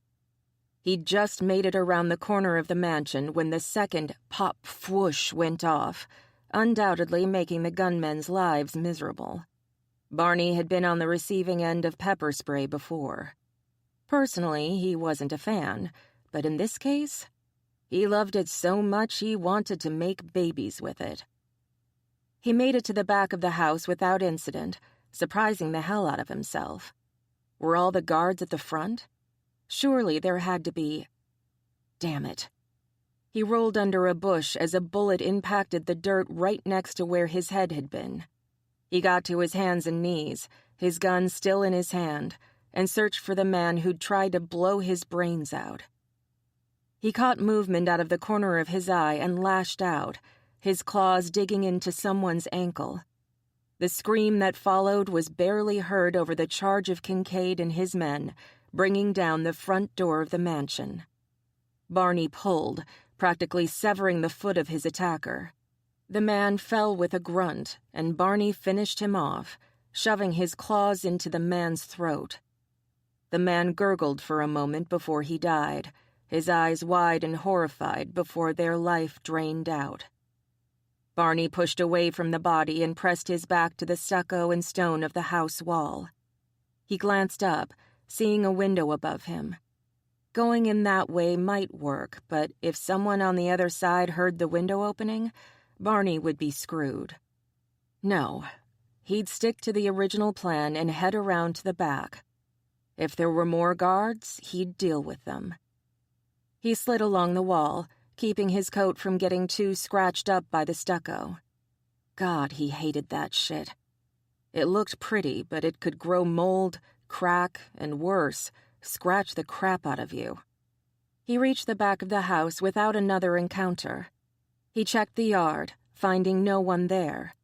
He'd just made it around the corner of the mansion when the second pop-whoosh went off, undoubtedly making the gunmen's lives miserable. Barney had been on the receiving end of pepper spray before. Personally, he wasn't a fan, but in this case, he loved it so much he wanted to make babies with it. He made it to the back of the house without incident, surprising the hell out of himself. Were all the guards at the front? Surely there had to be. Damn it. He rolled under a bush as a bullet impacted the dirt right next to where his head had been. He got to his hands and knees, his gun still in his hand, and searched for the man who'd tried to blow his brains out. He caught movement out of the corner of his eye and lashed out, his claws digging into someone's ankle. The scream that followed was barely heard over the charge of Kincaid and his men, bringing down the front door of the mansion. Barney pulled, practically severing the foot of his attacker. The man fell with a grunt, and Barney finished him off, shoving his claws into the man's throat. The man gurgled for a moment before he died, his eyes wide and horrified before their life drained out. Barney pushed away from the body and pressed his back to the stucco and stone of the house wall. He glanced up, seeing a window above him. Going in that way might work, but if someone on the other side heard the window opening, Barney would be screwed. No, he'd stick to the original plan and head around to the back. If there were more guards, he'd deal with them. He slid along the wall, keeping his coat from getting too scratched up by the stucco. God, he hated that shit. It looked pretty, but it could grow mold, crack, and worse, scratch the crap out of you. He reached the back of the house without another encounter. He checked the yard, finding no one there.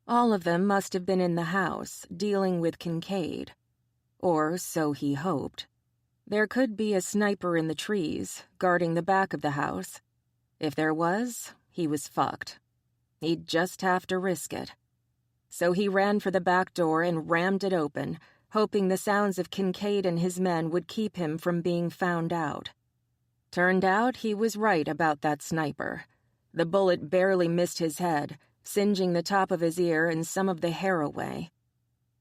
All of them must have been in the house, dealing with Kincaid. Or so he hoped. There could be a sniper in the trees, guarding the back of the house. If there was, he was fucked. He'd just have to risk it. So he ran for the back door and rammed it open, hoping the sounds of Kincaid and his men would keep him from being found out. Turned out he was right about that sniper. The bullet barely missed his head, singeing the top of his ear and some of the hair away.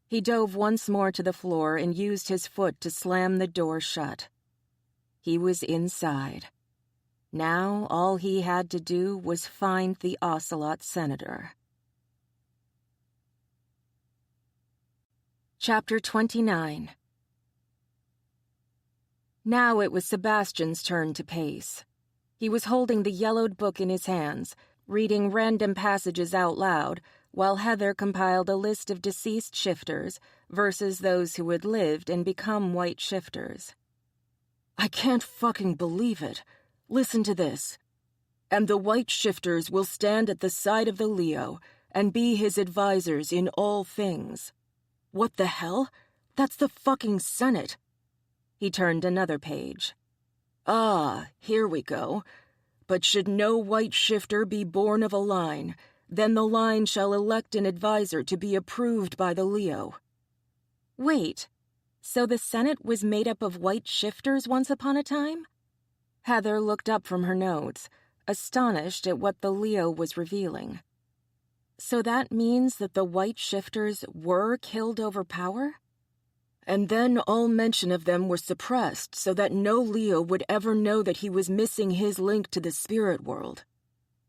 He dove once more to the floor and used his foot to slam the door shut. He was inside. Now all he had to do was find the Ocelot Senator. Chapter 29. Now it was Sebastian's turn to pace. He was holding the yellowed book in his hands, reading random passages out loud, while Heather compiled a list of deceased shifters versus those who had lived and become white shifters. I can't fucking believe it. Listen to this. And the white shifters will stand at the side of the Leo and be his advisors in all things. What the hell? That's the fucking Senate. He turned another page. Ah, here we go. But should no white shifter be born of a line, then the line shall elect an advisor to be approved by the Leo. Wait, so the Senate was made up of white shifters once upon a time? Heather looked up from her notes, astonished at what the Leo was revealing. So that means that the white shifters were killed over power? And then all mention of them were suppressed so that no Leo would ever know that he was missing his link to the spirit world.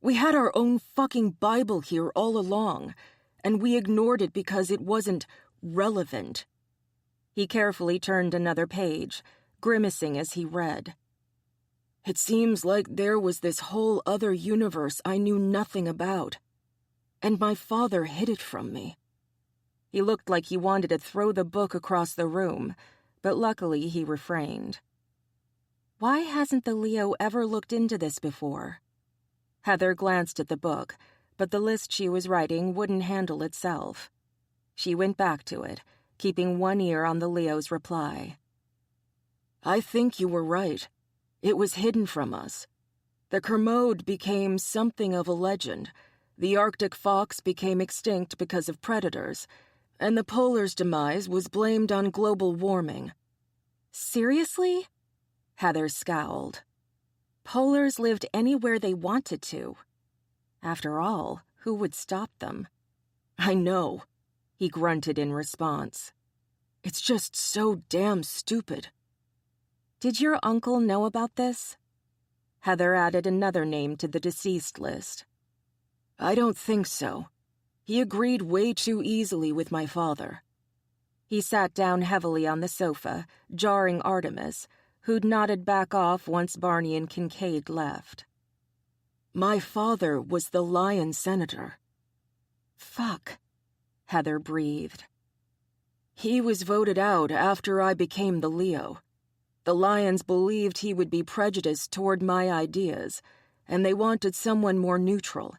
We had our own fucking Bible here all along, and we ignored it because it wasn't relevant. He carefully turned another page, grimacing as he read. It seems like there was this whole other universe I knew nothing about. And my father hid it from me. He looked like he wanted to throw the book across the room, but luckily he refrained. Why hasn't the Leo ever looked into this before? Heather glanced at the book, but the list she was writing wouldn't handle itself. She went back to it, keeping one ear on the Leo's reply. I think you were right. It was hidden from us. The Kermode became something of a legend. The Arctic fox became extinct because of predators, and the polar's demise was blamed on global warming. Seriously? Heather scowled. Polars lived anywhere they wanted to. After all, who would stop them? I know, he grunted in response. It's just so damn stupid. Did your uncle know about this? Heather added another name to the deceased list. I don't think so. He agreed way too easily with my father. He sat down heavily on the sofa, jarring Artemis, who'd nodded back off once Barney and Kincaid left. My father was the Lion Senator. Fuck, Heather breathed. He was voted out after I became the Leo. The Lions believed he would be prejudiced toward my ideas, and they wanted someone more neutral.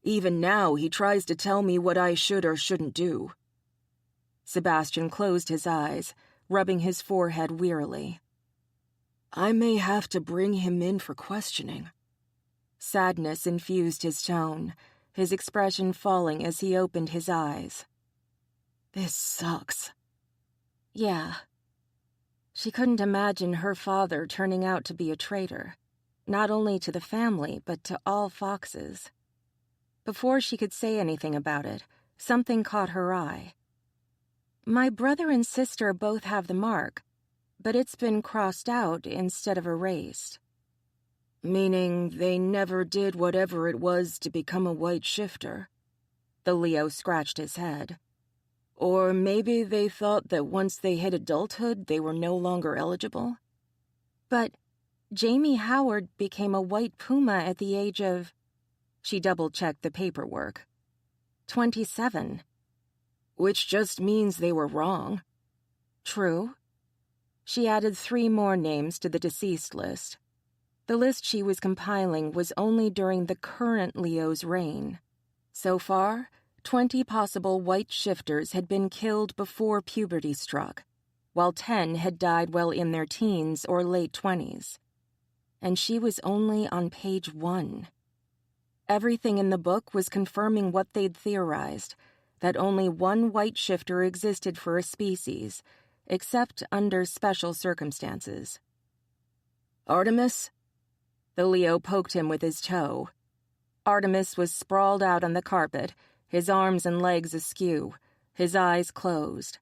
Even now, he tries to tell me what I should or shouldn't do. Sebastian closed his eyes, rubbing his forehead wearily. I may have to bring him in for questioning. Sadness infused his tone, his expression falling as he opened his eyes. This sucks. Yeah. She couldn't imagine her father turning out to be a traitor, not only to the family, but to all foxes. Before she could say anything about it, something caught her eye. My brother and sister both have the mark, but it's been crossed out instead of erased. Meaning they never did whatever it was to become a white shifter. The Leo scratched his head. Or maybe they thought that once they hit adulthood, they were no longer eligible. But Jamie Howard became a white puma at the age of... She double-checked the paperwork. 27. Which just means they were wrong. True. She added 3 more names to the deceased list. The list she was compiling was only during the current Leo's reign. So far, 20 possible white shifters had been killed before puberty struck, while 10 had died while in their teens or late 20s. and she was only on page 1. Everything in the book was confirming what they'd theorized, that only one white shifter existed for a species, except under special circumstances. Artemis? The Leo poked him with his toe. Artemis was sprawled out on the carpet, his arms and legs askew, his eyes closed.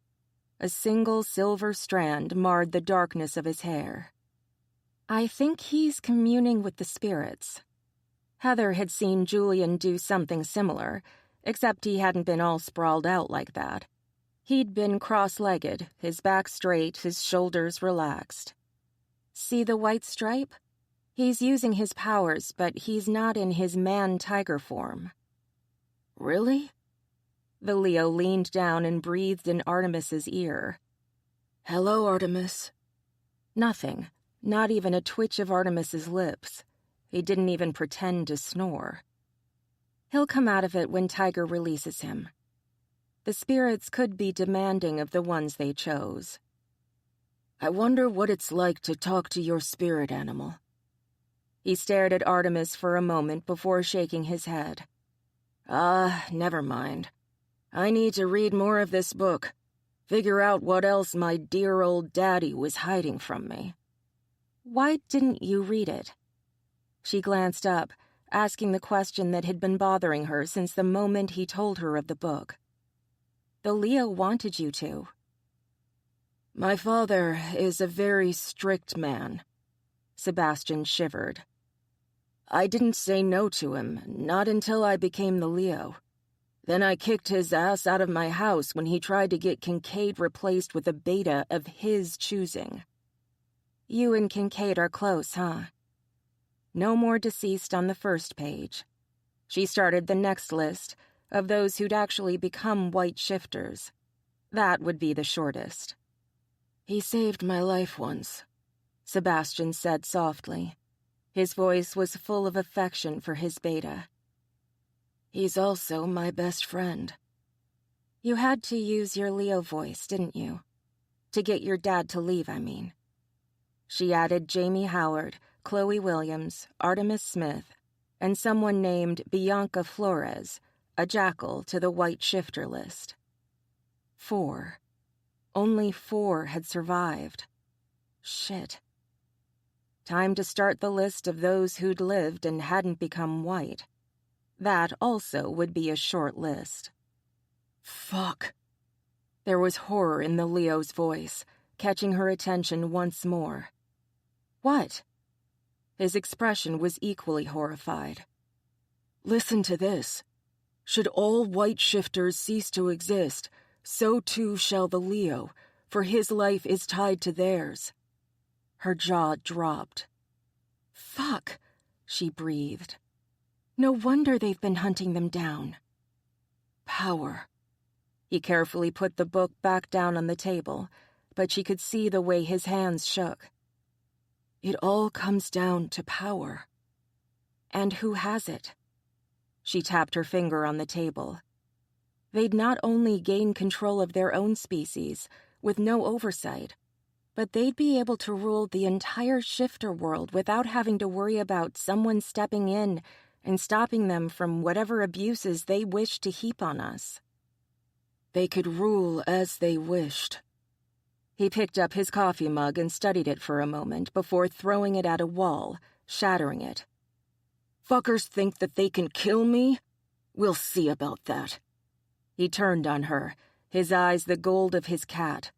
A single silver strand marred the darkness of his hair. I think he's communing with the spirits. Heather had seen Julian do something similar, except he hadn't been all sprawled out like that. He'd been cross-legged, his back straight, his shoulders relaxed. See the white stripe? He's using his powers, but he's not in his man-tiger form. Really? The Leo leaned down and breathed in Artemis's ear. Hello, Artemis. Nothing, not even a twitch of Artemis's lips. He didn't even pretend to snore. He'll come out of it when Tiger releases him. The spirits could be demanding of the ones they chose. I wonder what it's like to talk to your spirit animal. He stared at Artemis for a moment before shaking his head. Never mind. I need to read more of this book. Figure out what else my dear old daddy was hiding from me. Why didn't you read it? She glanced up, asking the question that had been bothering her since the moment he told her of the book. The Leo wanted you to. My father is a very strict man. Sebastian shivered. I didn't say no to him, not until I became the Leo. Then I kicked his ass out of my house when he tried to get Kincaid replaced with a beta of his choosing. You and Kincaid are close, huh? No more deceased on the first page. She started the next list of those who'd actually become white shifters. That would be the shortest. He saved my life once, Sebastian said softly. His voice was full of affection for his beta. He's also my best friend. You had to use your Leo voice, didn't you? To get your dad to leave, I mean. She added Jamie Howard, Chloe Williams, Artemis Smith, and someone named Bianca Flores, a jackal, to the white shifter list. 4. Only 4 had survived. Shit. Time to start the list of those who'd lived and hadn't become white. That also would be a short list. Fuck. There was horror in the Leo's voice, catching her attention once more. What? His expression was equally horrified. Listen to this. Should all white shifters cease to exist, so too shall the Leo, for his life is tied to theirs. Her jaw dropped. Fuck, she breathed. No wonder they've been hunting them down. Power. He carefully put the book back down on the table, but she could see the way his hands shook. It all comes down to power. And who has it? She tapped her finger on the table. They'd not only gain control of their own species, with no oversight, but they'd be able to rule the entire shifter world without having to worry about someone stepping in and stopping them from whatever abuses they wished to heap on us. They could rule as they wished. He picked up his coffee mug and studied it for a moment before throwing it at a wall, shattering it. Fuckers think that they can kill me? We'll see about that. He turned on her, his eyes the gold of his cat.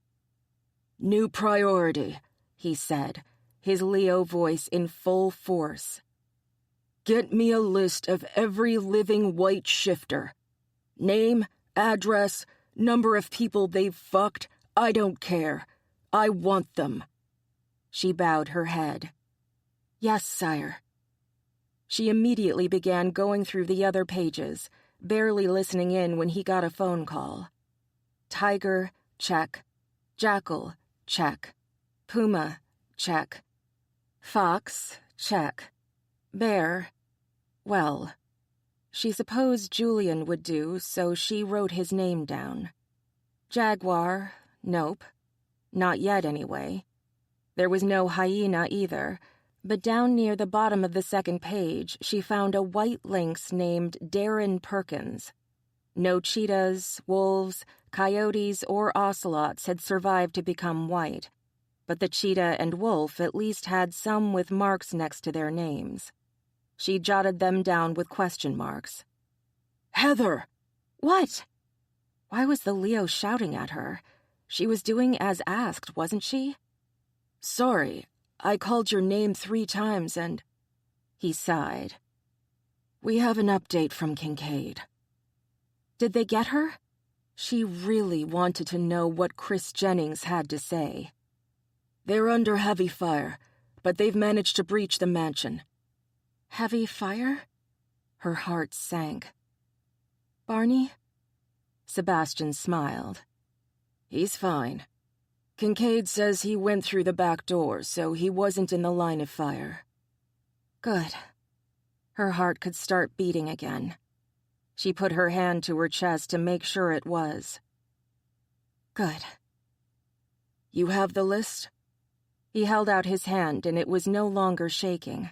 New priority, he said, his Leo voice in full force. Get me a list of every living white shifter. Name, address, number of people they've fucked, I don't care. I want them. She bowed her head. Yes, sire. She immediately began going through the other pages, barely listening in when he got a phone call. Tiger, check. Jackal, check. Puma, check. Fox, check. Bear, well. She supposed Julian would do, so she wrote his name down. Jaguar, nope. Not yet, anyway. There was no hyena either, But down near the bottom of the second page, she found a white lynx named Darren Perkins. No cheetahs, wolves, coyotes, or ocelots had survived to become white, but the cheetah and wolf at least had some with marks next to their names. She jotted them down with question marks. "Heather!" "What?" Why was the Leo shouting at her? She was doing as asked, wasn't she? "Sorry, I called your name 3 times and—" He sighed. "We have an update from Kincaid." Did they get her? She really wanted to know what Chris Jennings had to say. "They're under heavy fire, but they've managed to breach the mansion." Heavy fire? Her heart sank. Barney? Sebastian smiled. "He's fine. Kincaid says he went through the back door, so he wasn't in the line of fire." Good. Her heart could start beating again. She put her hand to her chest to make sure it was. Good. "You have the list?" He held out his hand, and it was no longer shaking.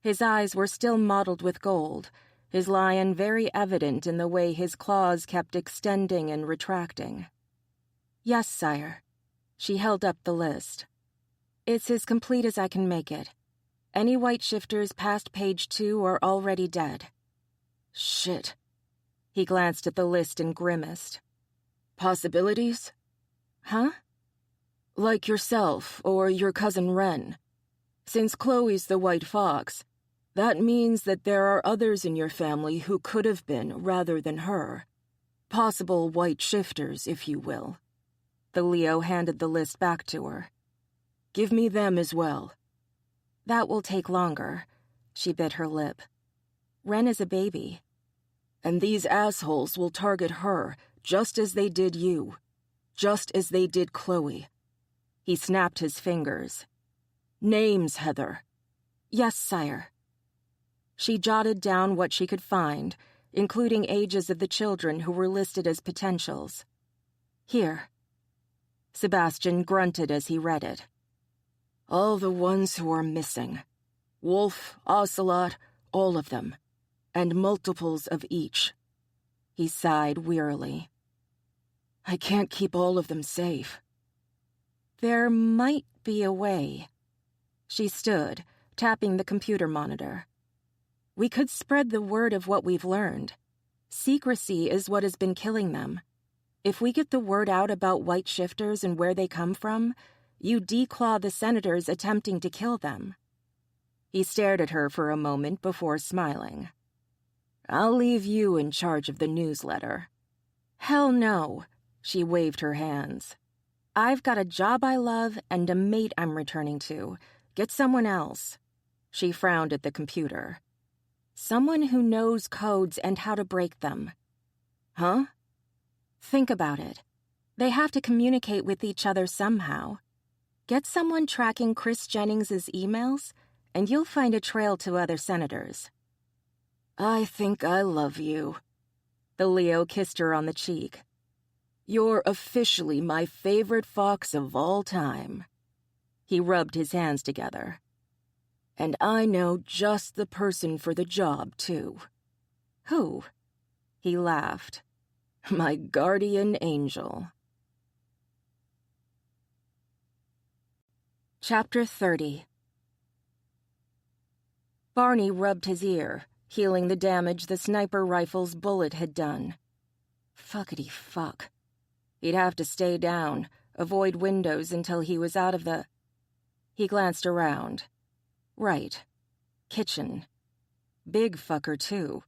His eyes were still mottled with gold, his lion very evident in the way his claws kept extending and retracting. "Yes, sire." She held up the list. "It's as complete as I can make it. Any white shifters past page 2 are already dead." "Shit." He glanced at the list and grimaced. "Possibilities?" "Huh?" "Like yourself or your cousin Wren. Since Chloe's the White Fox, that means that there are others in your family who could have been rather than her. Possible white shifters, if you will." The Leo handed the list back to her. "Give me them as well." "That will take longer." She bit her lip. "Wren is a baby." "And these assholes will target her, just as they did you. Just as they did Chloe." He snapped his fingers. "Names, Heather." "Yes, sire." She jotted down what she could find, including ages of the children who were listed as potentials. "Here." Sebastian grunted as he read it. "All the ones who are missing. Wolf, ocelot, all of them. And multiples of each." He sighed wearily. "I can't keep all of them safe." "There might be a way." She stood, tapping the computer monitor. "We could spread the word of what we've learned. Secrecy is what has been killing them. If we get the word out about white shifters and where they come from, you declaw the senators attempting to kill them." He stared at her for a moment before smiling. "I'll leave you in charge of the newsletter." "Hell no." She waved her hands. "I've got a job I love and a mate I'm returning to. Get someone else." She frowned at the computer. "Someone who knows codes and how to break them." "Huh?" "Think about it. They have to communicate with each other somehow. Get someone tracking Chris Jennings's emails, and you'll find a trail to other senators." "I think I love you." The Leo kissed her on the cheek. "You're officially my favorite fox of all time." He rubbed his hands together. "And I know just the person for the job, too." "Who?" He laughed. "My guardian angel." Chapter 30. Barney rubbed his ear, healing the damage the sniper rifle's bullet had done. Fuckity fuck. He'd have to stay down, avoid windows until he was out of the... He glanced around. Right. Kitchen. Big fucker, too.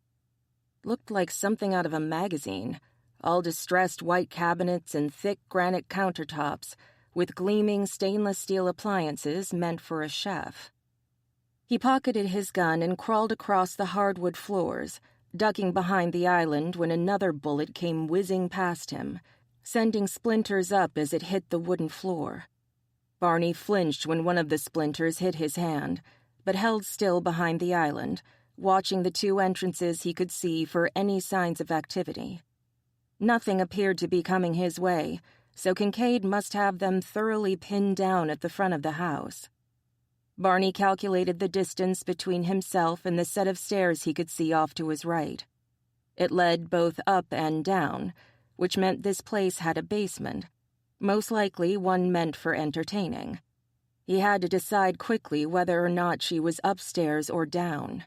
Looked like something out of a magazine, all distressed white cabinets and thick granite countertops, with gleaming stainless steel appliances meant for a chef. He pocketed his gun and crawled across the hardwood floors, ducking behind the island when another bullet came whizzing past him, sending splinters up as it hit the wooden floor. Barney flinched when one of the splinters hit his hand, but held still behind the island, watching the 2 entrances he could see for any signs of activity. Nothing appeared to be coming his way, so Kincaid must have them thoroughly pinned down at the front of the house. Barney calculated the distance between himself and the set of stairs he could see off to his right. It led both up and down, which meant this place had a basement, most likely one meant for entertaining. He had to decide quickly whether or not she was upstairs or down.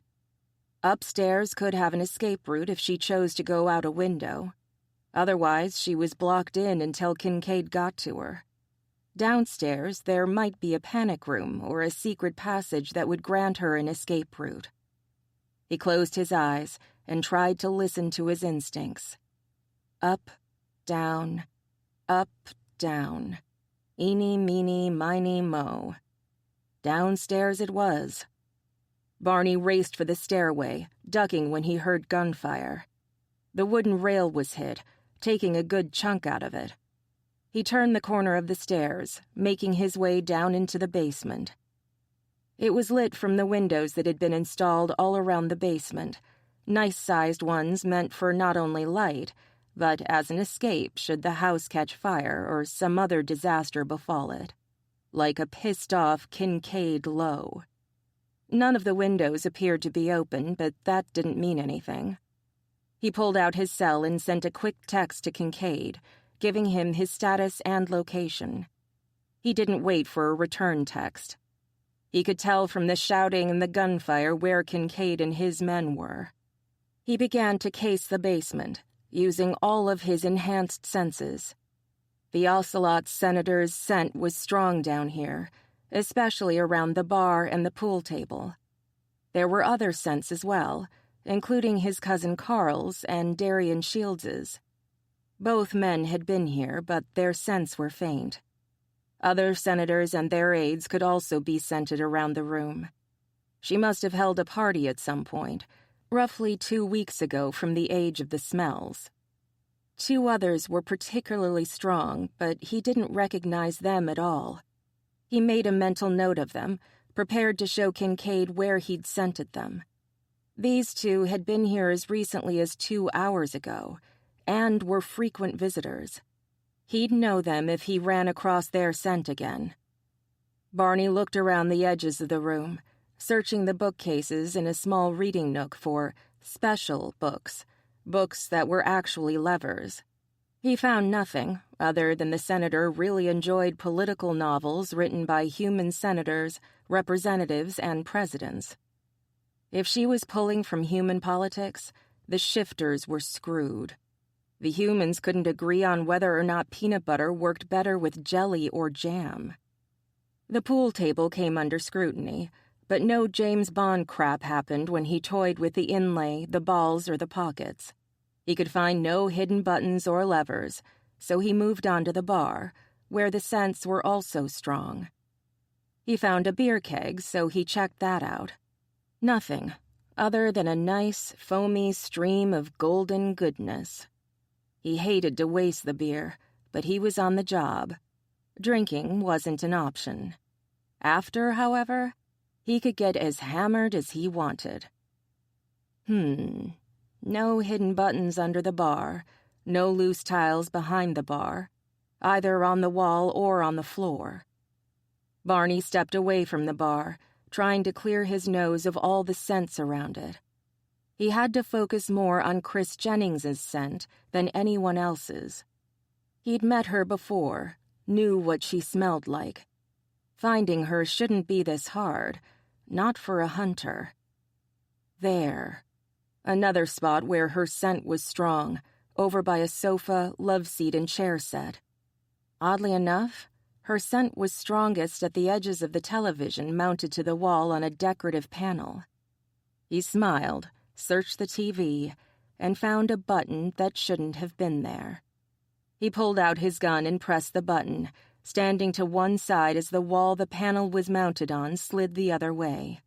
Upstairs could have an escape route if she chose to go out a window. Otherwise, she was blocked in until Kincaid got to her. Downstairs, there might be a panic room or a secret passage that would grant her an escape route. He closed his eyes and tried to listen to his instincts. Up, down, up, down. Eeny, meeny, miny, mo. Downstairs it was. Barney raced for the stairway, ducking when he heard gunfire. The wooden rail was hit, taking a good chunk out of it. He turned the corner of the stairs, making his way down into the basement. It was lit from the windows that had been installed all around the basement, nice-sized ones meant for not only light, but as an escape should the house catch fire or some other disaster befall it. Like a pissed-off Kincaid low. None of the windows appeared to be open, but that didn't mean anything. He pulled out his cell and sent a quick text to Kincaid, giving him his status and location. He didn't wait for a return text. He could tell from the shouting and the gunfire where Kincaid and his men were. He began to case the basement, using all of his enhanced senses. The Ocelot Senator's scent was strong down here, especially around the bar and the pool table. There were other scents as well, including his cousin Carl's and Darian Shields's. Both men had been here, but their scents were faint. Other senators and their aides could also be scented around the room. She must have held a party at some point, roughly 2 weeks ago from the age of the smells. 2 others were particularly strong, but he didn't recognize them at all. He made a mental note of them, prepared to show Kincaid where he'd scented them. These 2 had been here as recently as 2 hours ago, and were frequent visitors. He'd know them if he ran across their scent again. Barney looked around the edges of the room, searching the bookcases in a small reading nook for special books, books that were actually levers. He found nothing, other than the senator really enjoyed political novels written by human senators, representatives, and presidents. If she was pulling from human politics, the shifters were screwed. The humans couldn't agree on whether or not peanut butter worked better with jelly or jam. The pool table came under scrutiny, but no James Bond crap happened when he toyed with the inlay, the balls, or the pockets. He could find no hidden buttons or levers, so he moved on to the bar, where the scents were also strong. He found a beer keg, so he checked that out. Nothing, other than a nice, foamy stream of golden goodness. He hated to waste the beer, but he was on the job. Drinking wasn't an option. After, however, he could get as hammered as he wanted. No hidden buttons under the bar, no loose tiles behind the bar, either on the wall or on the floor. Barney stepped away from the bar, trying to clear his nose of all the scents around it. He had to focus more on Chris Jennings's scent than anyone else's. He'd met her before, knew what she smelled like. Finding her shouldn't be this hard, not for a hunter. There. Another spot where her scent was strong, over by a sofa, love seat, and chair set. Oddly enough, her scent was strongest at the edges of the television mounted to the wall on a decorative panel. He smiled, searched the TV, and found a button that shouldn't have been there. He pulled out his gun and pressed the button, standing to one side as the wall the panel was mounted on slid the other way.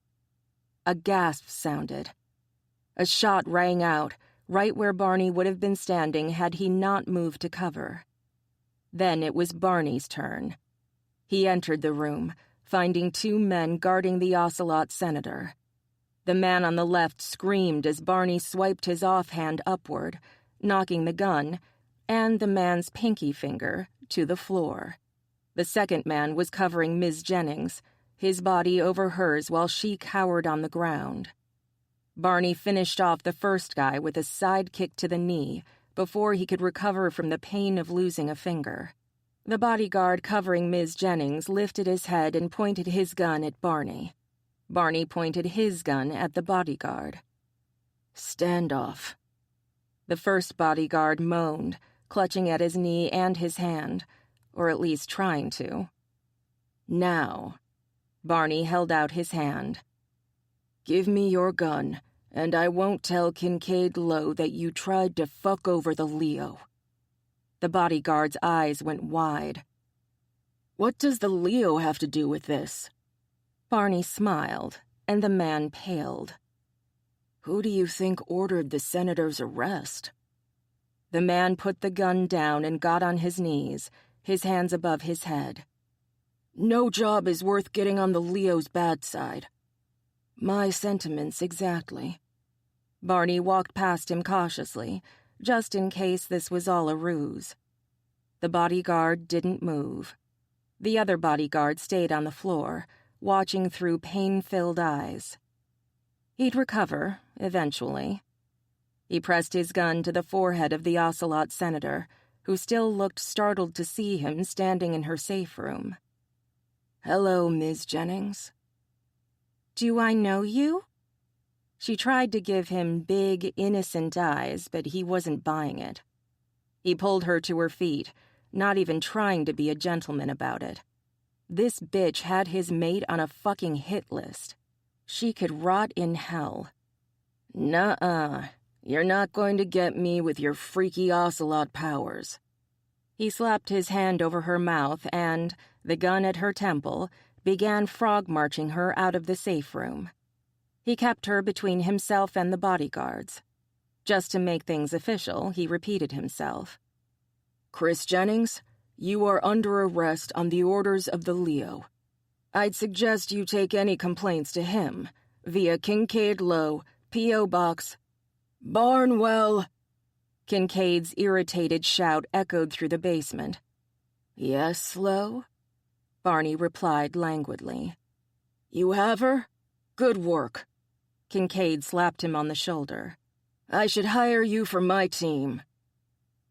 A gasp sounded. A shot rang out, right where Barney would have been standing had he not moved to cover. Then it was Barney's turn. He entered the room, finding 2 men guarding the Ocelot Senator. The man on the left screamed as Barney swiped his offhand upward, knocking the gun, and the man's pinky finger, to the floor. The second man was covering Ms. Jennings, his body over hers while she cowered on the ground. Barney finished off the first guy with a side kick to the knee before he could recover from the pain of losing a finger. The bodyguard covering Ms. Jennings lifted his head and pointed his gun at Barney. Barney pointed his gun at the bodyguard. Stand off. The first bodyguard moaned, clutching at his knee and his hand, or at least trying to. Now. Barney held out his hand. Give me your gun, and I won't tell Kincaid Lowe that you tried to fuck over the Leo. The bodyguard's eyes went wide. What does the Leo have to do with this? Barney smiled, and the man paled. Who do you think ordered the senator's arrest? The man put the gun down and got on his knees, his hands above his head. No job is worth getting on the Leo's bad side. My sentiments exactly. Barney walked past him cautiously, just in case this was all a ruse. The bodyguard didn't move. The other bodyguard stayed on the floor, watching through pain-filled eyes. He'd recover, eventually. He pressed his gun to the forehead of the Ocelot senator, who still looked startled to see him standing in her safe room. Hello, Ms. Jennings. Do I know you? She tried to give him big, innocent eyes, but he wasn't buying it. He pulled her to her feet, not even trying to be a gentleman about it. This bitch had his mate on a fucking hit list. She could rot in hell. Nuh-uh. You're not going to get me with your freaky ocelot powers. He slapped his hand over her mouth and, the gun at her temple, began frog-marching her out of the safe room. He kept her between himself and the bodyguards. Just to make things official, he repeated himself. Chris Jennings, you are under arrest on the orders of the Leo. I'd suggest you take any complaints to him via Kincaid Lowe, P.O. Box, Barnwell. Kincaid's irritated shout echoed through the basement. Yes, Lowe? Barney replied languidly. You have her? Good work. Kincaid slapped him on the shoulder. I should hire you for my team.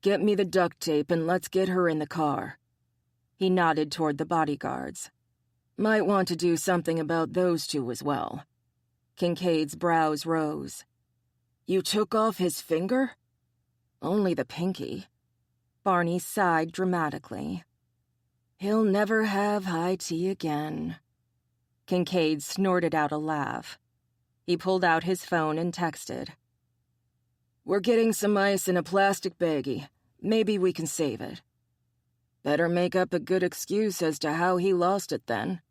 Get me the duct tape and let's get her in the car. He nodded toward the bodyguards. Might want to do something about those two as well. Kincaid's brows rose. You took off his finger? Only the pinky. Barney sighed dramatically. He'll never have high tea again. Kincaid snorted out a laugh. He pulled out his phone and texted. We're getting some ice in a plastic baggie. Maybe we can save it. Better make up a good excuse as to how he lost it then.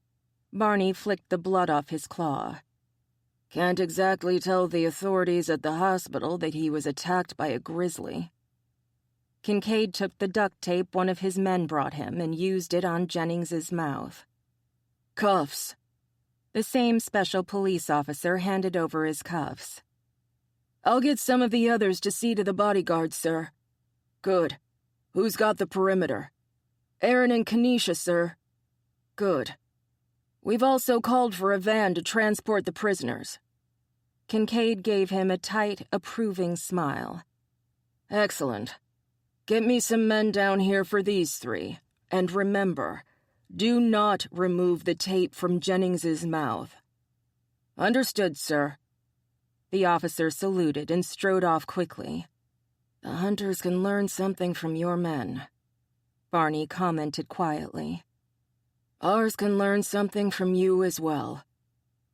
Barney flicked the blood off his claw. Can't exactly tell the authorities at the hospital that he was attacked by a grizzly. Kincaid took the duct tape one of his men brought him and used it on Jennings's mouth. Cuffs. The same special police officer handed over his cuffs. I'll get some of the others to see to the bodyguards, sir. Good. Who's got the perimeter? Aaron and Kenesha, sir. Good. We've also called for a van to transport the prisoners. Kincaid gave him a tight, approving smile. Excellent. Get me some men down here for these three. And remember, do not remove the tape from Jennings's mouth. Understood, sir. The officer saluted and strode off quickly. The hunters can learn something from your men, Barney commented quietly. Ours can learn something from you as well.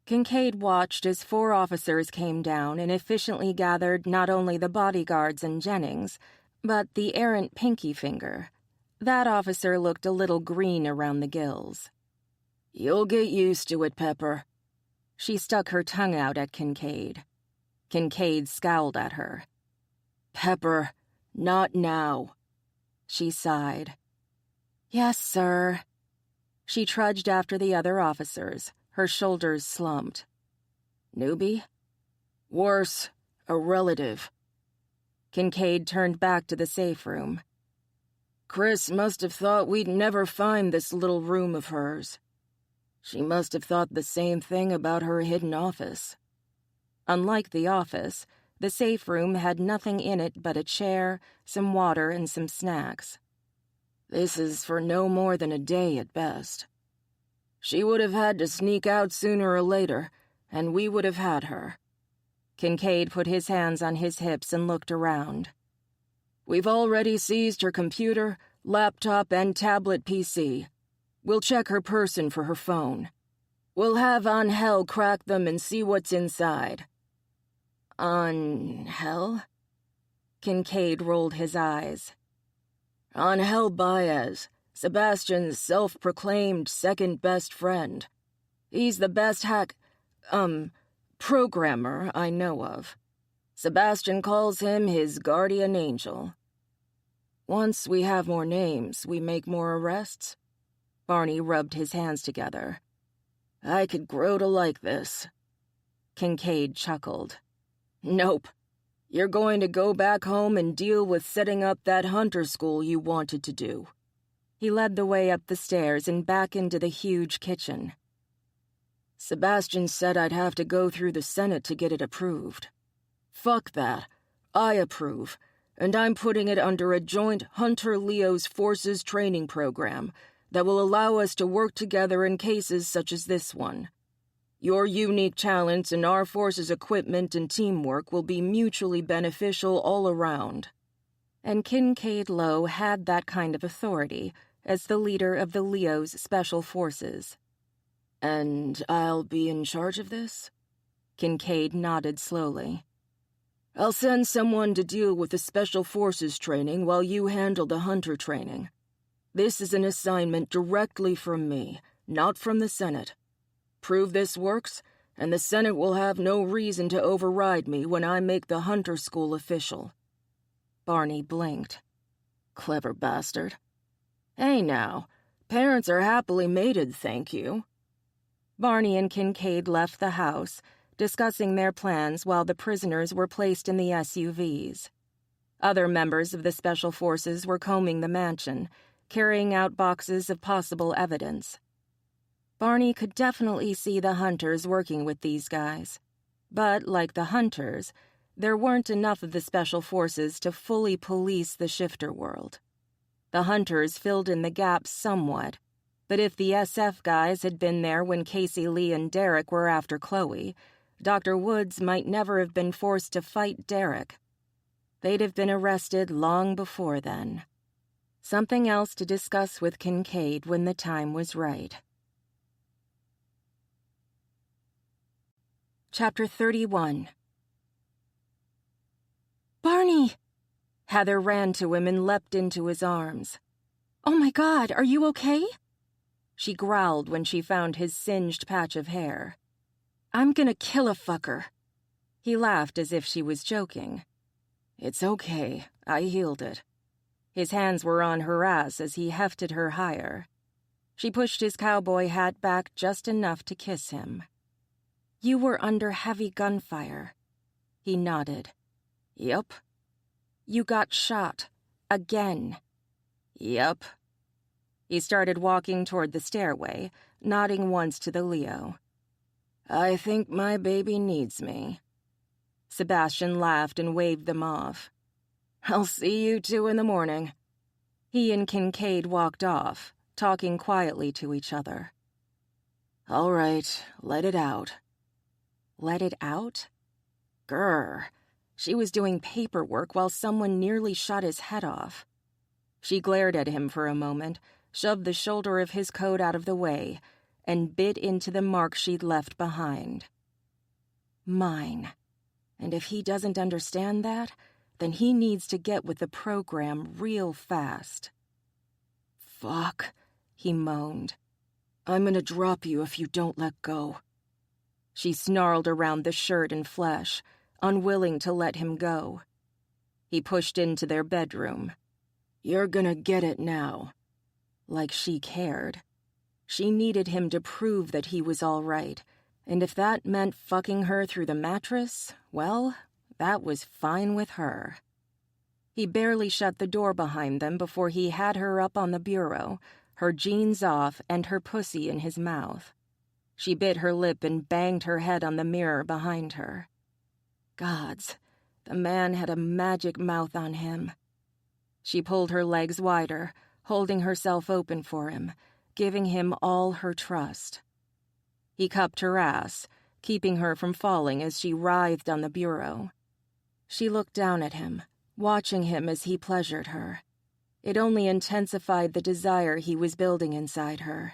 Kincaid watched as 4 officers came down and efficiently gathered not only the bodyguards and Jennings, but the errant pinky finger. That officer looked a little green around the gills. You'll get used to it, Pepper. She stuck her tongue out at Kincaid. Kincaid scowled at her. Pepper, not now. She sighed. Yes, sir. She trudged after the other officers, her shoulders slumped. Newbie? Worse, a relative. Kincaid turned back to the safe room. Chris must have thought we'd never find this little room of hers. She must have thought the same thing about her hidden office. Unlike the office, the safe room had nothing in it but a chair, some water, and some snacks. This is for no more than a day at best. She would have had to sneak out sooner or later, and we would have had her. Kincaid put his hands on his hips and looked around. We've already seized her computer, laptop, and tablet PC. We'll check her person for her phone. We'll have Angel crack them and see what's inside. Angel? Kincaid rolled his eyes. Angel Baez, Sebastian's self-proclaimed second-best friend. He's the best programmer I know of. Sebastian calls him his guardian angel. Once we have more names, we make more arrests. Barney rubbed his hands together. I could grow to like this. Kincaid chuckled. Nope. You're going to go back home and deal with setting up that hunter school you wanted to do. He led the way up the stairs and back into the huge kitchen. Sebastian said I'd have to go through the Senate to get it approved. Fuck that. I approve, and I'm putting it under a joint Hunter-Leo's Forces training program that will allow us to work together in cases such as this one. Your unique talents and our force's equipment and teamwork will be mutually beneficial all around. And Kincaid Lowe had that kind of authority as the leader of the Leo's Special Forces. And I'll be in charge of this? Kincaid nodded slowly. I'll send someone to deal with the Special Forces training while you handle the Hunter training. This is an assignment directly from me, not from the Senate. Prove this works, and the Senate will have no reason to override me when I make the Hunter School official. Barney blinked. Clever bastard. Hey now, parents are happily mated, thank you. Barney and Kincaid left the house, discussing their plans while the prisoners were placed in the SUVs. Other members of the Special Forces were combing the mansion, carrying out boxes of possible evidence. Barney could definitely see the Hunters working with these guys. But, like the Hunters, there weren't enough of the Special Forces to fully police the shifter world. The Hunters filled in the gaps somewhat, but if the SF guys had been there when Casey Lee and Derek were after Chloe, Dr. Woods might never have been forced to fight Derek. They'd have been arrested long before then. Something else to discuss with Kincaid when the time was right. Chapter 31. Barney! Heather ran to him and leapt into his arms. Oh my God, are you okay? She growled when she found his singed patch of hair. I'm gonna kill a fucker. He laughed as if she was joking. It's okay, I healed it. His hands were on her ass as he hefted her higher. She pushed his cowboy hat back just enough to kiss him. You were under heavy gunfire. He nodded. Yep. You got shot. Again. Yep. He started walking toward the stairway, nodding once to the Leo. I think my baby needs me. Sebastian laughed and waved them off. I'll see you two in the morning. He and Kincaid walked off, talking quietly to each other. All right, let it out. Let it out? Grr. She was doing paperwork while someone nearly shot his head off. She glared at him for a moment, shoved the shoulder of his coat out of the way, and bit into the mark she'd left behind. Mine. And if he doesn't understand that, then he needs to get with the program real fast. Fuck, he moaned. I'm gonna drop you if you don't let go. She snarled around the shirt and flesh, unwilling to let him go. He pushed into their bedroom. You're gonna get it now. Like she cared. She needed him to prove that he was all right, and if that meant fucking her through the mattress, well, that was fine with her. He barely shut the door behind them before he had her up on the bureau, her jeans off and her pussy in his mouth. She bit her lip and banged her head on the mirror behind her. Gods, the man had a magic mouth on him. She pulled her legs wider, holding herself open for him, giving him all her trust. He cupped her ass, keeping her from falling as she writhed on the bureau. She looked down at him, watching him as he pleasured her. It only intensified the desire he was building inside her.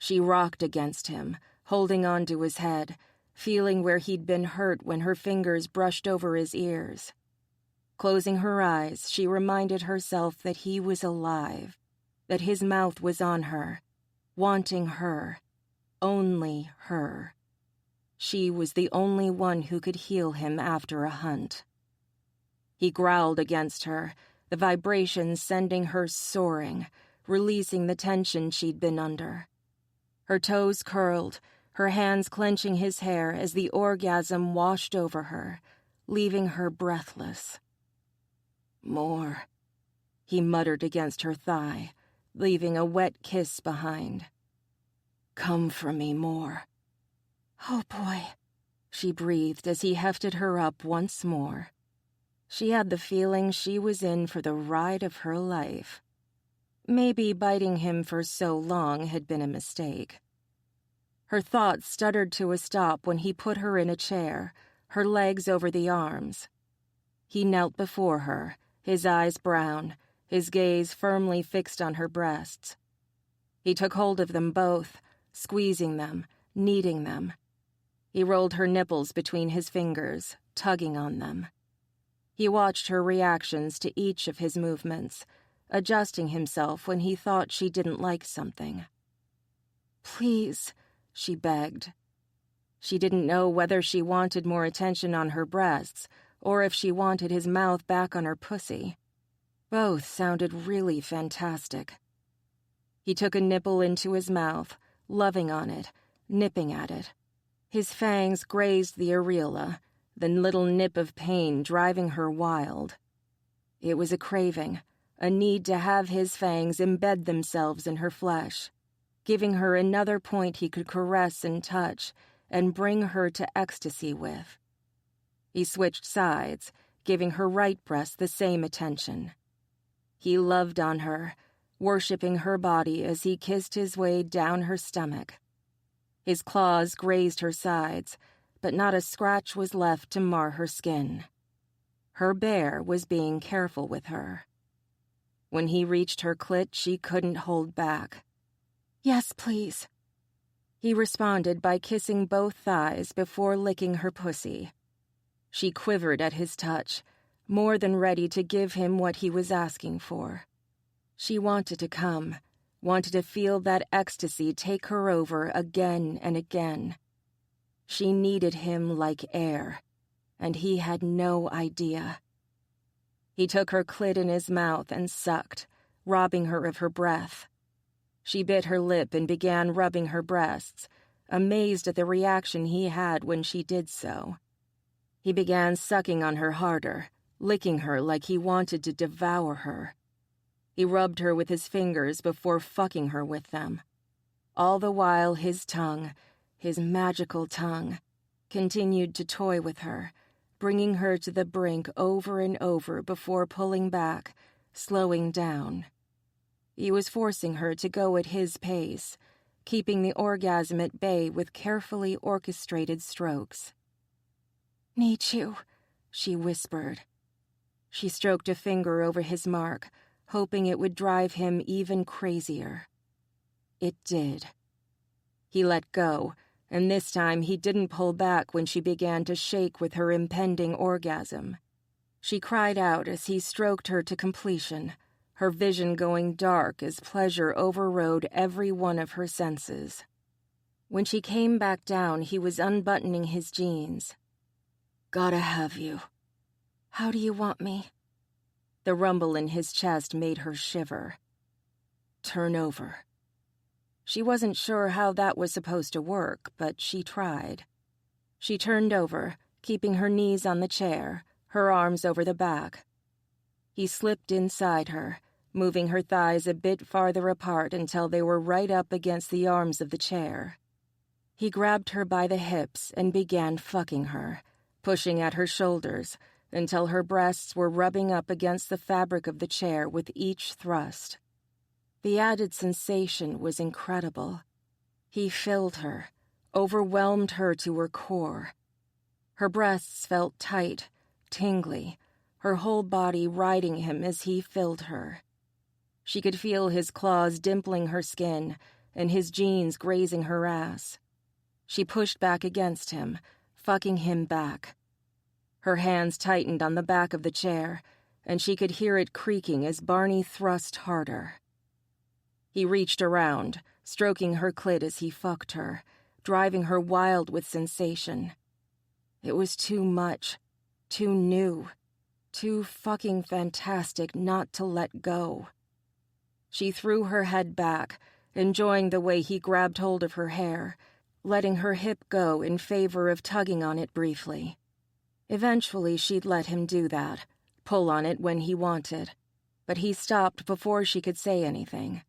She rocked against him, holding onto his head, feeling where he'd been hurt when her fingers brushed over his ears. Closing her eyes, she reminded herself that he was alive, that his mouth was on her, wanting her, only her. She was the only one who could heal him after a hunt. He growled against her, the vibrations sending her soaring, releasing the tension she'd been under. Her toes curled, her hands clenching his hair as the orgasm washed over her, leaving her breathless. "More," he muttered against her thigh, leaving a wet kiss behind. "Come for me more." "Oh, boy," she breathed as he hefted her up once more. She had the feeling she was in for the ride of her life. Maybe biting him for so long had been a mistake. Her thoughts stuttered to a stop when he put her in a chair, her legs over the arms. He knelt before her, his eyes brown, his gaze firmly fixed on her breasts. He took hold of them both, squeezing them, kneading them. He rolled her nipples between his fingers, tugging on them. He watched her reactions to each of his movements, adjusting himself when he thought she didn't like something. "Please," she begged. She didn't know whether she wanted more attention on her breasts or if she wanted his mouth back on her pussy. Both sounded really fantastic. He took a nipple into his mouth, loving on it, nipping at it. His fangs grazed the areola, the little nip of pain driving her wild. It was a craving, a need to have his fangs embed themselves in her flesh, giving her another point he could caress and touch and bring her to ecstasy with. He switched sides, giving her right breast the same attention. He loved on her, worshipping her body as he kissed his way down her stomach. His claws grazed her sides, but not a scratch was left to mar her skin. Her bear was being careful with her. When he reached her clit, she couldn't hold back. "Yes, please." He responded by kissing both thighs before licking her pussy. She quivered at his touch, more than ready to give him what he was asking for. She wanted to come, wanted to feel that ecstasy take her over again and again. She needed him like air, and he had no idea. He took her clit in his mouth and sucked, robbing her of her breath. She bit her lip and began rubbing her breasts, amazed at the reaction he had when she did so. He began sucking on her harder, licking her like he wanted to devour her. He rubbed her with his fingers before fucking her with them. All the while his tongue, his magical tongue, continued to toy with her, bringing her to the brink over and over before pulling back, slowing down. He was forcing her to go at his pace, keeping the orgasm at bay with carefully orchestrated strokes. "Need you," she whispered. She stroked a finger over his mark, hoping it would drive him even crazier. It did. He let go, and this time he didn't pull back when she began to shake with her impending orgasm. She cried out as he stroked her to completion, her vision going dark as pleasure overrode every one of her senses. When she came back down, he was unbuttoning his jeans. "Gotta have you." "How do you want me?" The rumble in his chest made her shiver. "Turn over." She wasn't sure how that was supposed to work, but she tried. She turned over, keeping her knees on the chair, her arms over the back. He slipped inside her, moving her thighs a bit farther apart until they were right up against the arms of the chair. He grabbed her by the hips and began fucking her, pushing at her shoulders until her breasts were rubbing up against the fabric of the chair with each thrust. The added sensation was incredible. He filled her, overwhelmed her to her core. Her breasts felt tight, tingly, her whole body riding him as he filled her. She could feel his claws dimpling her skin and his jeans grazing her ass. She pushed back against him, fucking him back. Her hands tightened on the back of the chair, and she could hear it creaking as Barney thrust harder. He reached around, stroking her clit as he fucked her, driving her wild with sensation. It was too much, too new, too fucking fantastic not to let go. She threw her head back, enjoying the way he grabbed hold of her hair, letting her hip go in favor of tugging on it briefly. Eventually, she'd let him do that, pull on it when he wanted, but he stopped before she could say anything.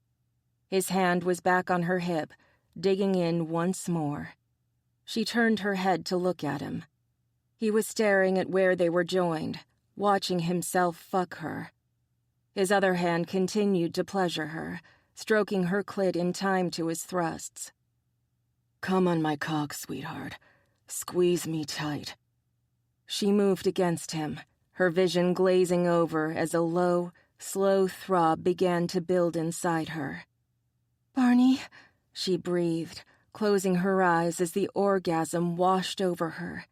His hand was back on her hip, digging in once more. She turned her head to look at him. He was staring at where they were joined, watching himself fuck her. His other hand continued to pleasure her, stroking her clit in time to his thrusts. Come on my cock, sweetheart. Squeeze me tight. She moved against him, her vision glazing over as a low, slow throb began to build inside her. Barney, she breathed, closing her eyes as the orgasm washed over her.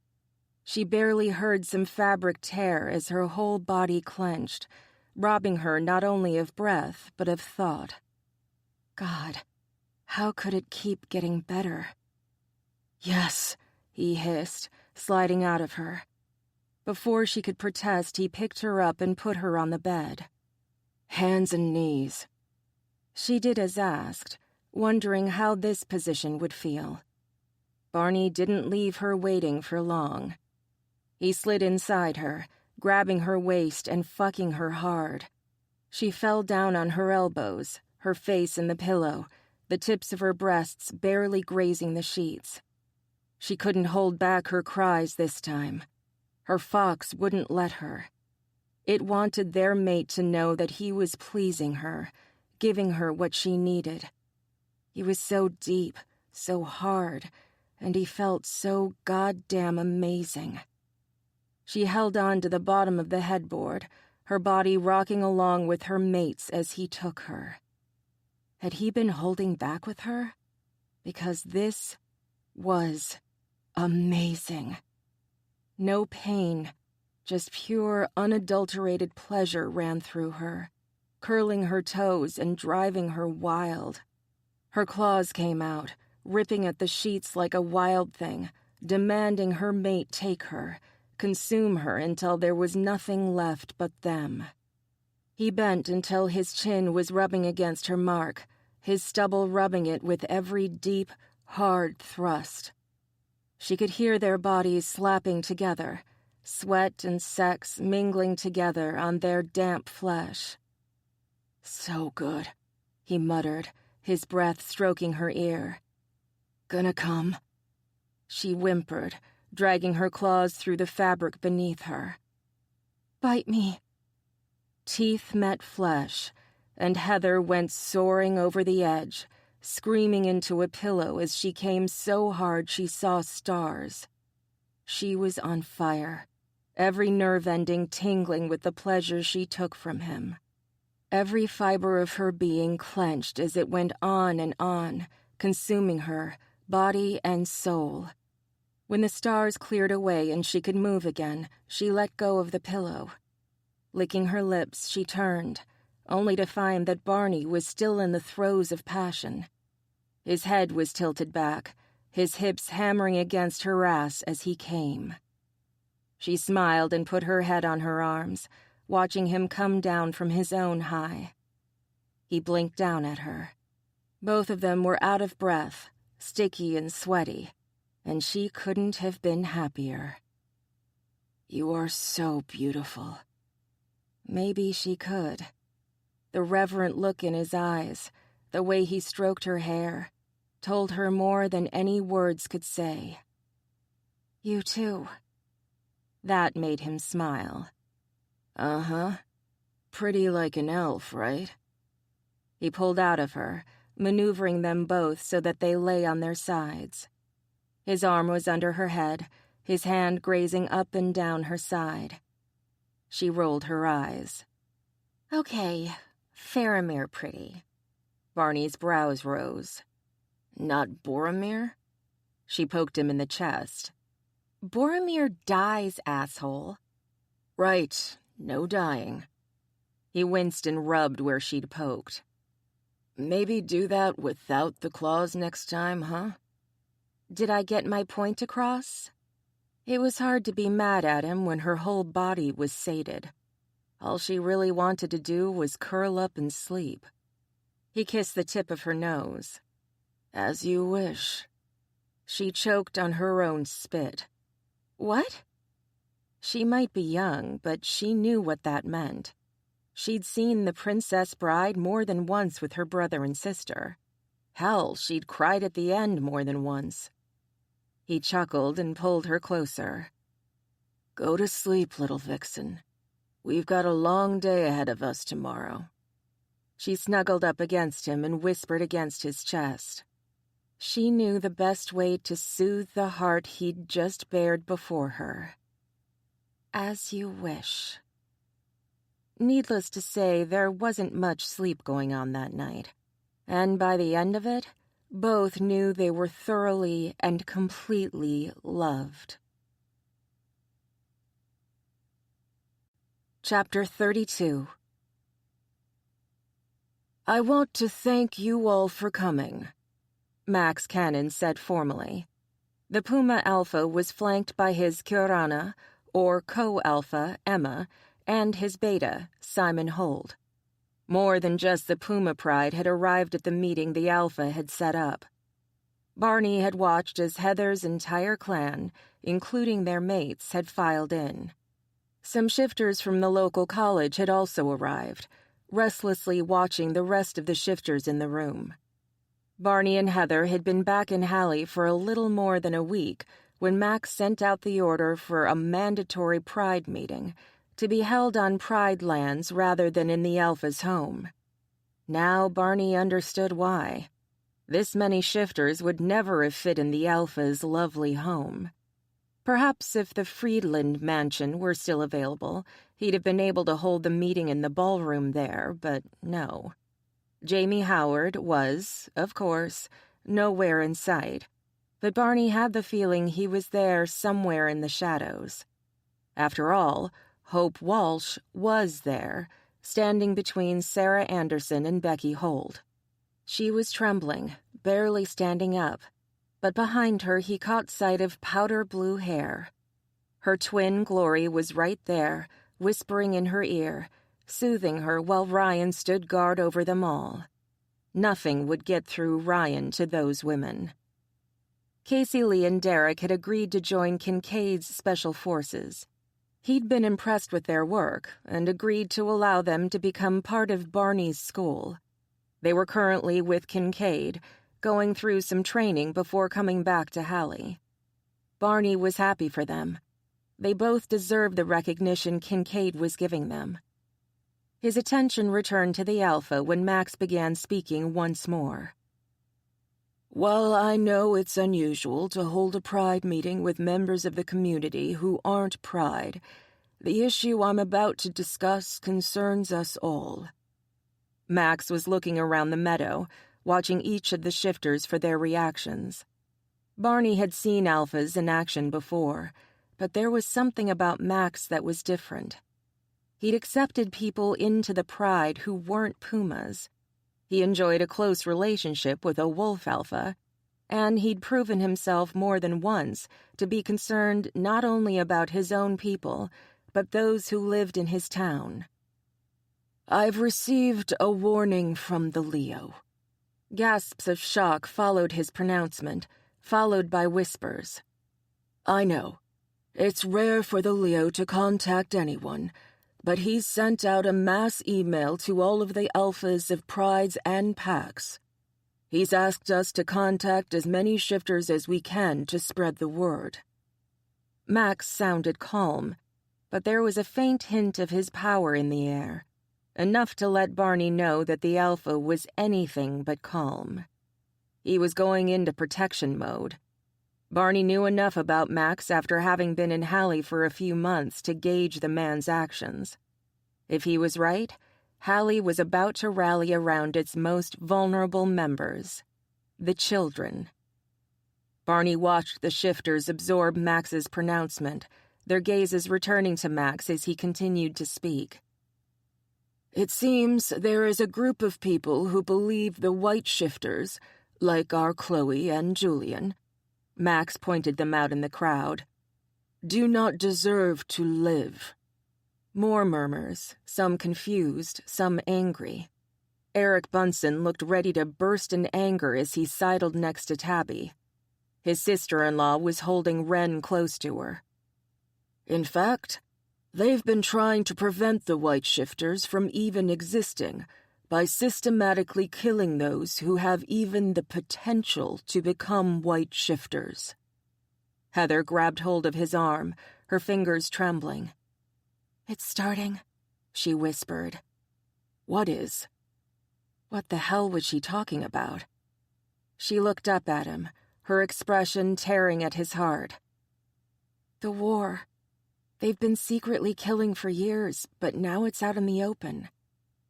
She barely heard some fabric tear as her whole body clenched, robbing her not only of breath, but of thought. God, how could it keep getting better? Yes, he hissed, sliding out of her. Before she could protest, he picked her up and put her on the bed. Hands and knees. She did as asked, wondering how this position would feel. Barney didn't leave her waiting for long. He slid inside her, grabbing her waist and fucking her hard. She fell down on her elbows, her face in the pillow, the tips of her breasts barely grazing the sheets. She couldn't hold back her cries this time. Her fox wouldn't let her. It wanted their mate to know that he was pleasing her, giving her what she needed. He was so deep, so hard, and he felt so goddamn amazing. She held on to the bottom of the headboard, her body rocking along with her mate's as he took her. Had he been holding back with her? Because this was amazing. No pain, just pure, unadulterated pleasure ran through her, curling her toes and driving her wild. Her claws came out, ripping at the sheets like a wild thing, demanding her mate take her, consume her until there was nothing left but them. He bent until his chin was rubbing against her mark, his stubble rubbing it with every deep, hard thrust. She could hear their bodies slapping together, sweat and sex mingling together on their damp flesh. So good, he muttered, his breath stroking her ear. Gonna come? She whimpered, dragging her claws through the fabric beneath her. Bite me. Teeth met flesh, and Heather went soaring over the edge, screaming into a pillow as she came so hard she saw stars. She was on fire, every nerve ending tingling with the pleasure she took from him. Every fiber of her being clenched as it went on and on, consuming her, body and soul. When the stars cleared away and she could move again, she let go of the pillow. Licking her lips, she turned, only to find that Barney was still in the throes of passion. His head was tilted back, his hips hammering against her ass as he came. She smiled and put her head on her arms, watching him come down from his own high. He blinked down at her. Both of them were out of breath, sticky and sweaty, and she couldn't have been happier. You are so beautiful. Maybe she could. The reverent look in his eyes, the way he stroked her hair. told her more than any words could say. You too. That made him smile. Uh-huh. Pretty like an elf, right? He pulled out of her, maneuvering them both so that they lay on their sides. His arm was under her head, his hand grazing up and down her side. She rolled her eyes. Okay, Faramir pretty. Barney's brows rose. Not Boromir? She poked him in the chest. Boromir dies, asshole. Right, no dying. He winced and rubbed where she'd poked. Maybe do that without the claws next time, huh? Did I get my point across? It was hard to be mad at him when her whole body was sated. All she really wanted to do was curl up and sleep. He kissed the tip of her nose. As you wish. She choked on her own spit. What? She might be young, but she knew what that meant. She'd seen The Princess Bride more than once with her brother and sister. Hell, she'd cried at the end more than once. He chuckled and pulled her closer. Go to sleep, little vixen. We've got a long day ahead of us tomorrow. She snuggled up against him and whispered against his chest. She knew the best way to soothe the heart he'd just bared before her. As you wish. Needless to say, there wasn't much sleep going on that night, and by the end of it, both knew they were thoroughly and completely loved. Chapter 32. I want to thank you all for coming, Max Cannon said formally. The Puma Alpha was flanked by his Kiorana, or co-alpha, Emma, and his beta, Simon Holt. More than just the Puma Pride had arrived at the meeting the Alpha had set up. Barney had watched as Heather's entire clan, including their mates, had filed in. Some shifters from the local college had also arrived, restlessly watching the rest of the shifters in the room. Barney and Heather had been back in Halle for a little more than a week when Max sent out the order for a mandatory Pride meeting to be held on Pride lands rather than in the Alpha's home. Now Barney understood why. This many shifters would never have fit in the Alpha's lovely home. Perhaps if the Friedland mansion were still available, he'd have been able to hold the meeting in the ballroom there, but no. Jamie Howard was, of course, nowhere in sight, but Barney had the feeling he was there somewhere in the shadows. After all, Hope Walsh was there, standing between Sarah Anderson and Becky Holt. She was trembling, barely standing up, but behind her he caught sight of powder blue hair. Her twin Glory was right there, whispering in her ear, soothing her while Ryan stood guard over them all. Nothing would get through Ryan to those women. Casey Lee and Derek had agreed to join Kincaid's special forces. He'd been impressed with their work and agreed to allow them to become part of Barney's school. They were currently with Kincaid, going through some training before coming back to Halle. Barney was happy for them. They both deserved the recognition Kincaid was giving them. His attention returned to the Alpha when Max began speaking once more. While I know it's unusual to hold a Pride meeting with members of the community who aren't Pride, the issue I'm about to discuss concerns us all. Max was looking around the meadow, watching each of the shifters for their reactions. Barney had seen Alphas in action before, but there was something about Max that was different. He'd accepted people into the Pride who weren't Pumas. He enjoyed a close relationship with a wolf alpha, and he'd proven himself more than once to be concerned not only about his own people, but those who lived in his town. I've received a warning from the Leo. Gasps of shock followed his pronouncement, followed by whispers. I know. It's rare for the Leo to contact anyone, but he's sent out a mass email to all of the Alphas of Prides and Packs. He's asked us to contact as many shifters as we can to spread the word." Max sounded calm, but there was a faint hint of his power in the air, enough to let Barney know that the Alpha was anything but calm. He was going into protection mode. Barney knew enough about Max after having been in Halle for a few months to gauge the man's actions. If he was right, Halle was about to rally around its most vulnerable members, the children. Barney watched the shifters absorb Max's pronouncement, their gazes returning to Max as he continued to speak. "It seems there is a group of people who believe the white shifters, like our Chloe and Julian," Max pointed them out in the crowd, "do not deserve to live." More murmurs, some confused, some angry. Eric Bunsen looked ready to burst in anger as he sidled next to Tabby. His sister-in-law was holding Wren close to her. "In fact, they've been trying to prevent the white shifters from even existing by systematically killing those who have even the potential to become white shifters." Heather grabbed hold of his arm, her fingers trembling. "It's starting," she whispered. "What is?" What the hell was she talking about? She looked up at him, her expression tearing at his heart. "The war. They've been secretly killing for years, but now it's out in the open.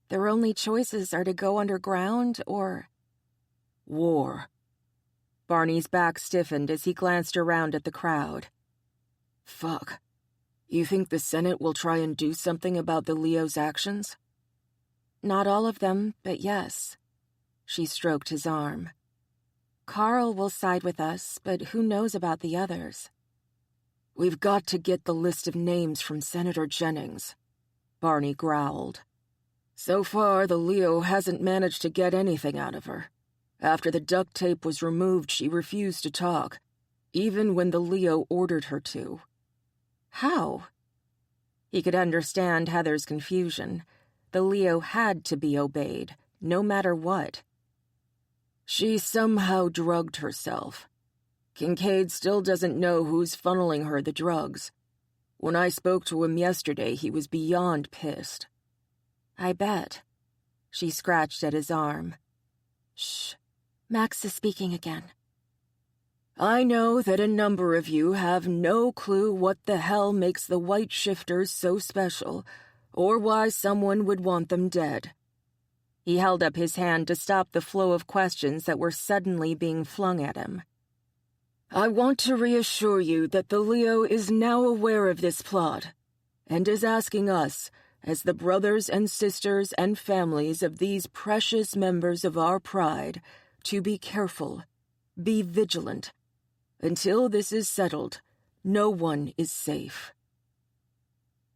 Their only choices are to go underground or—" "War." Barney's back stiffened as he glanced around at the crowd. "Fuck. You think the Senate will try and do something about the Leo's actions?" "Not all of them, but yes." She stroked his arm. "Carl will side with us, but who knows about the others?" "We've got to get the list of names from Senator Jennings," Barney growled. "So far, the Leo hasn't managed to get anything out of her. After the duct tape was removed, she refused to talk, even when the Leo ordered her to." How? He could understand Heather's confusion. The Leo had to be obeyed, no matter what. "She somehow drugged herself. Kincaid still doesn't know who's funneling her the drugs. When I spoke to him yesterday, he was beyond pissed." "I bet." She scratched at his arm. "Shh. Max is speaking again." "I know that a number of you have no clue what the hell makes the white shifters so special, or why someone would want them dead." He held up his hand to stop the flow of questions that were suddenly being flung at him. "I want to reassure you that the Leo is now aware of this plot, and is asking us, as the brothers and sisters and families of these precious members of our pride, to be careful, be vigilant. Until this is settled, no one is safe."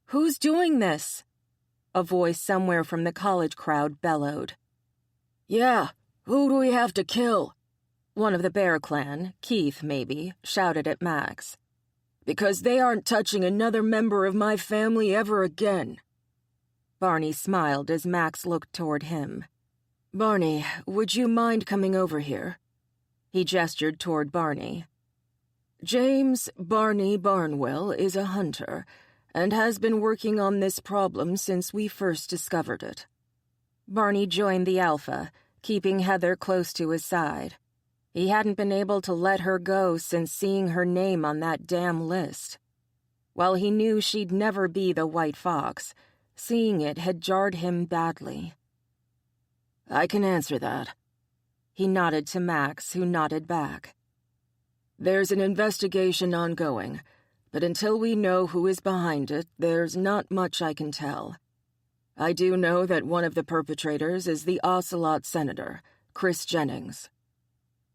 "Who's doing this?" A voice somewhere from the college crowd bellowed. "Yeah, who do we have to kill?" One of the Bear Clan, Keith maybe, shouted at Max. "Because they aren't touching another member of my family ever again." Barney smiled as Max looked toward him. "Barney, would you mind coming over here?" He gestured toward Barney. "James Barney Barnwell is a hunter, and has been working on this problem since we first discovered it." Barney joined the Alpha, keeping Heather close to his side. He hadn't been able to let her go since seeing her name on that damn list. While he knew she'd never be the White Fox, seeing it had jarred him badly. "I can answer that." He nodded to Max, who nodded back. "There's an investigation ongoing, but until we know who is behind it, there's not much I can tell. I do know that one of the perpetrators is the Ocelot Senator, Chris Jennings."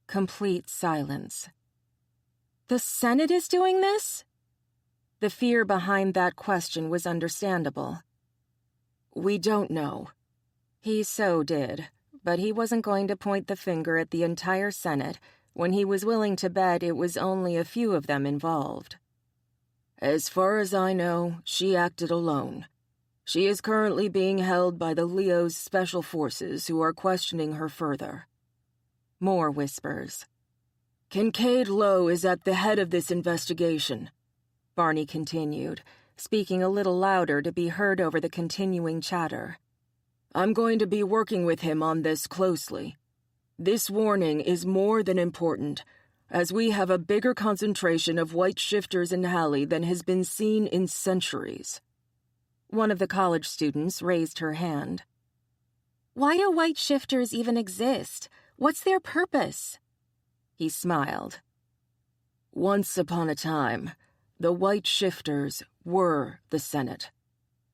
Complete silence. "The Senate is doing this?" The fear behind that question was understandable. "We don't know." He so did, but he wasn't going to point the finger at the entire Senate when he was willing to bet it was only a few of them involved. "As far as I know, she acted alone. She is currently being held by the Leo's special forces who are questioning her further." More whispers. Kincaid Lowe is at the head of this investigation, Barney continued, speaking a little louder to be heard over the continuing chatter. I'm going to be working with him on this closely. This warning is more than important, as we have a bigger concentration of white shifters in Halle than has been seen in centuries. One of the college students raised her hand. Why do white shifters even exist? What's their purpose? He smiled. Once upon a time, the white shifters were the Senate.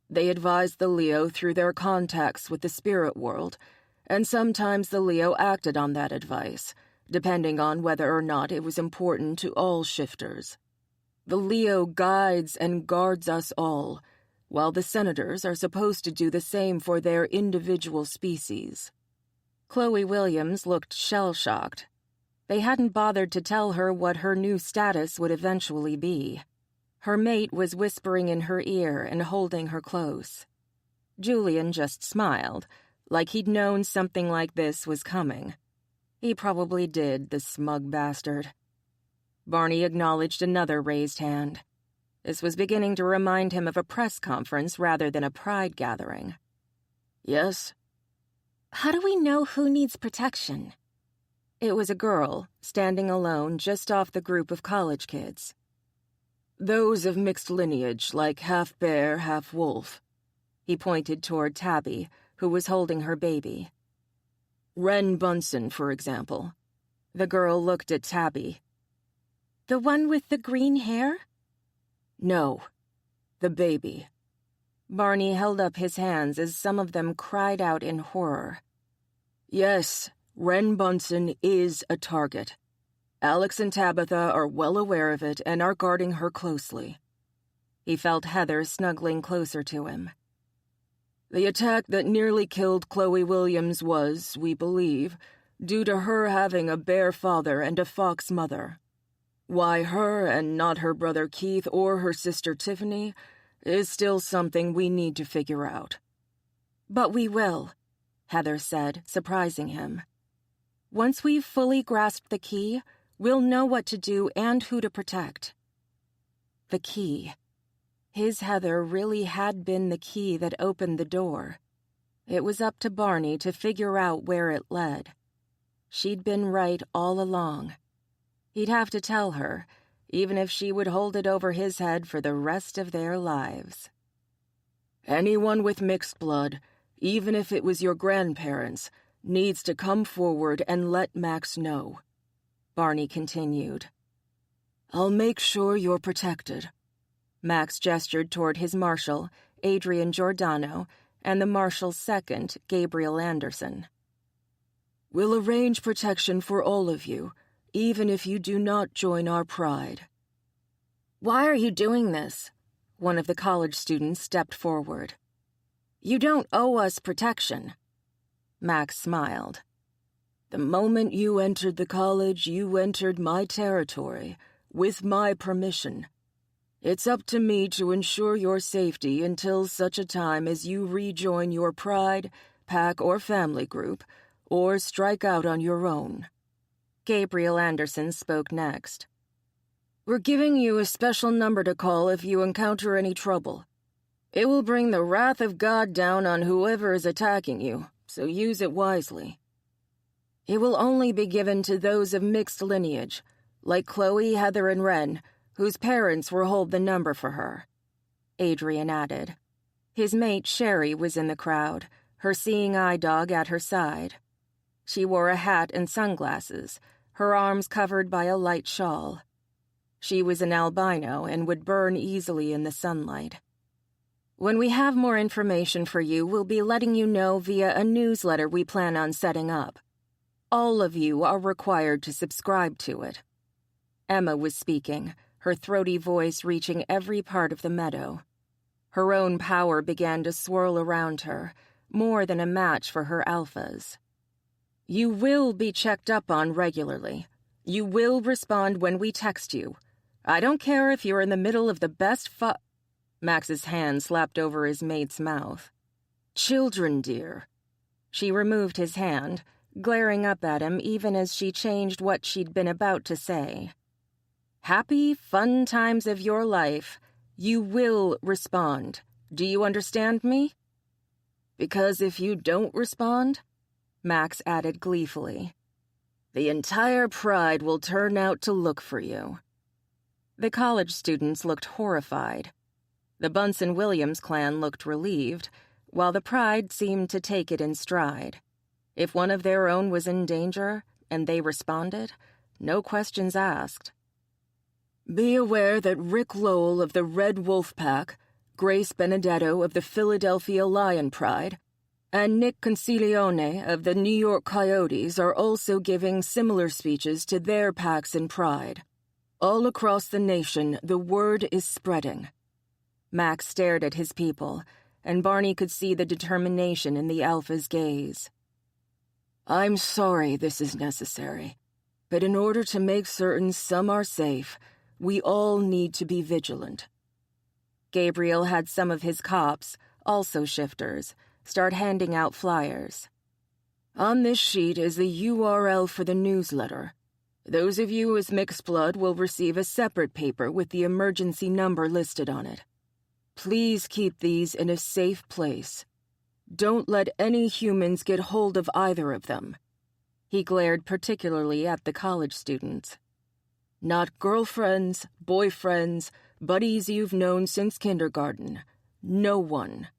They advised the Leo through their contacts with the spirit world, and sometimes the Leo acted on that advice, depending on whether or not it was important to all shifters. The Leo guides and guards us all, while the senators are supposed to do the same for their individual species. Chloe Williams looked shell-shocked. They hadn't bothered to tell her what her new status would eventually be. Her mate was whispering in her ear and holding her close. Julian just smiled, like he'd known something like this was coming. He probably did, the smug bastard. Barney acknowledged another raised hand. This was beginning to remind him of a press conference rather than a pride gathering. Yes? How do we know who needs protection? It was a girl, standing alone just off the group of college kids. Those of mixed lineage, like half-bear, half-wolf. He pointed toward Tabby, who was holding her baby. Wren Bunsen, for example. The girl looked at Tabby. The one with the green hair? No, the baby. Barney held up his hands as some of them cried out in horror. Yes, Wren Bunsen is a target. Alex and Tabitha are well aware of it and are guarding her closely. He felt Heather snuggling closer to him. The attack that nearly killed Chloe Williams was, we believe, due to her having a bear father and a fox mother. Why her and not her brother Keith or her sister Tiffany is still something we need to figure out. But we will, Heather said, surprising him. Once we've fully grasped the key, we'll know what to do and who to protect. The key. His Heather really had been the key that opened the door. It was up to Barney to figure out where it led. She'd been right all along. He'd have to tell her, even if she would hold it over his head for the rest of their lives. Anyone with mixed blood, even if it was your grandparents, needs to come forward and let Max know, Barney continued. I'll make sure you're protected. Max gestured toward his marshal, Adrian Giordano, and the marshal's second, Gabriel Anderson. We'll arrange protection for all of you, even if you do not join our pride. Why are you doing this? One of the college students stepped forward. You don't owe us protection. Max smiled. The moment you entered the college, you entered my territory, with my permission. It's up to me to ensure your safety until such a time as you rejoin your pride, pack, or family group, or strike out on your own. Gabriel Anderson spoke next. We're giving you a special number to call if you encounter any trouble. It will bring the wrath of God down on whoever is attacking you, so use it wisely. It will only be given to those of mixed lineage, like Chloe, Heather, and Wren, whose parents will hold the number for her. Adrian added. His mate Sherry was in the crowd, her seeing-eye dog at her side. She wore a hat and sunglasses, her arms covered by a light shawl. She was an albino and would burn easily in the sunlight. When we have more information for you, we'll be letting you know via a newsletter we plan on setting up. All of you are required to subscribe to it. Emma was speaking, her throaty voice reaching every part of the meadow. Her own power began to swirl around her, more than a match for her alphas. You will be checked up on regularly. You will respond when we text you. I don't care if you're in the middle of the best Max's hand slapped over his mate's mouth. Children, dear. She removed his hand, glaring up at him even as she changed what she'd been about to say. Happy, fun times of your life. You will respond. Do you understand me? Because if you don't respond, Max added gleefully, the entire Pride will turn out to look for you. The college students looked horrified. The Bunsen-Williams clan looked relieved, while the Pride seemed to take it in stride. If one of their own was in danger, and they responded, no questions asked. Be aware that Rick Lowell of the Red Wolf Pack, Grace Benedetto of the Philadelphia Lion Pride, and Nick Concilione of the New York Coyotes are also giving similar speeches to their packs in Pride. All across the nation, the word is spreading. Max stared at his people, and Barney could see the determination in the Alpha's gaze. I'm sorry this is necessary, but in order to make certain some are safe, we all need to be vigilant. Gabriel had some of his cops, also shifters, start handing out flyers. On this sheet is the URL for the newsletter. Those of you with mixed blood will receive a separate paper with the emergency number listed on it. Please keep these in a safe place. Don't let any humans get hold of either of them. He glared particularly at the college students. Not girlfriends, boyfriends, buddies you've known since kindergarten. No one.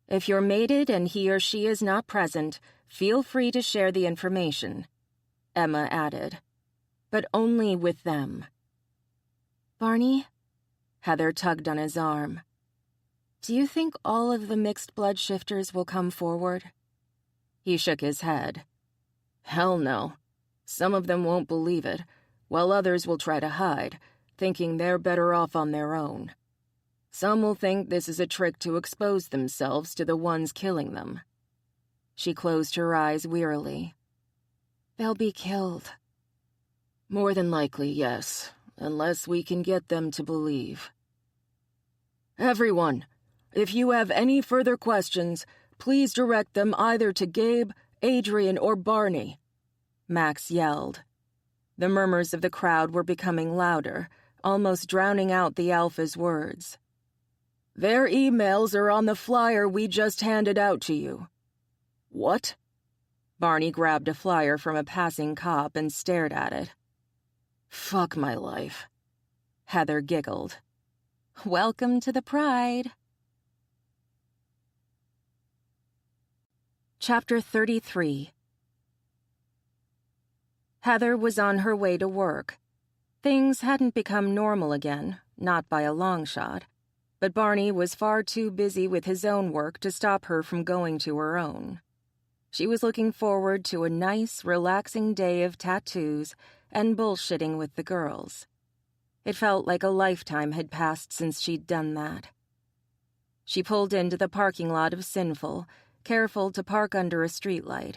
If you're mated and he or she is not present, feel free to share the information, Emma added. But only with them. Barney? Heather tugged on his arm. Do you think all of the mixed blood shifters will come forward? He shook his head. Hell no. Some of them won't believe it, while others will try to hide, thinking they're better off on their own. Some will think this is a trick to expose themselves to the ones killing them. She closed her eyes wearily. They'll be killed. More than likely, yes, unless we can get them to believe. Everyone, if you have any further questions, please direct them either to Gabe, Adrian, or Barney, Max yelled. The murmurs of the crowd were becoming louder, almost drowning out the Alpha's words. Their emails are on the flyer we just handed out to you. What? Barney grabbed a flyer from a passing cop and stared at it. Fuck my life. Heather giggled. Welcome to the Pride. Chapter 33. Heather was on her way to work. Things hadn't become normal again, not by a long shot, but Barney was far too busy with his own work to stop her from going to her own. She was looking forward to a nice, relaxing day of tattoos and bullshitting with the girls. It felt like a lifetime had passed since she'd done that. She pulled into the parking lot of Sinful, careful to park under a streetlight.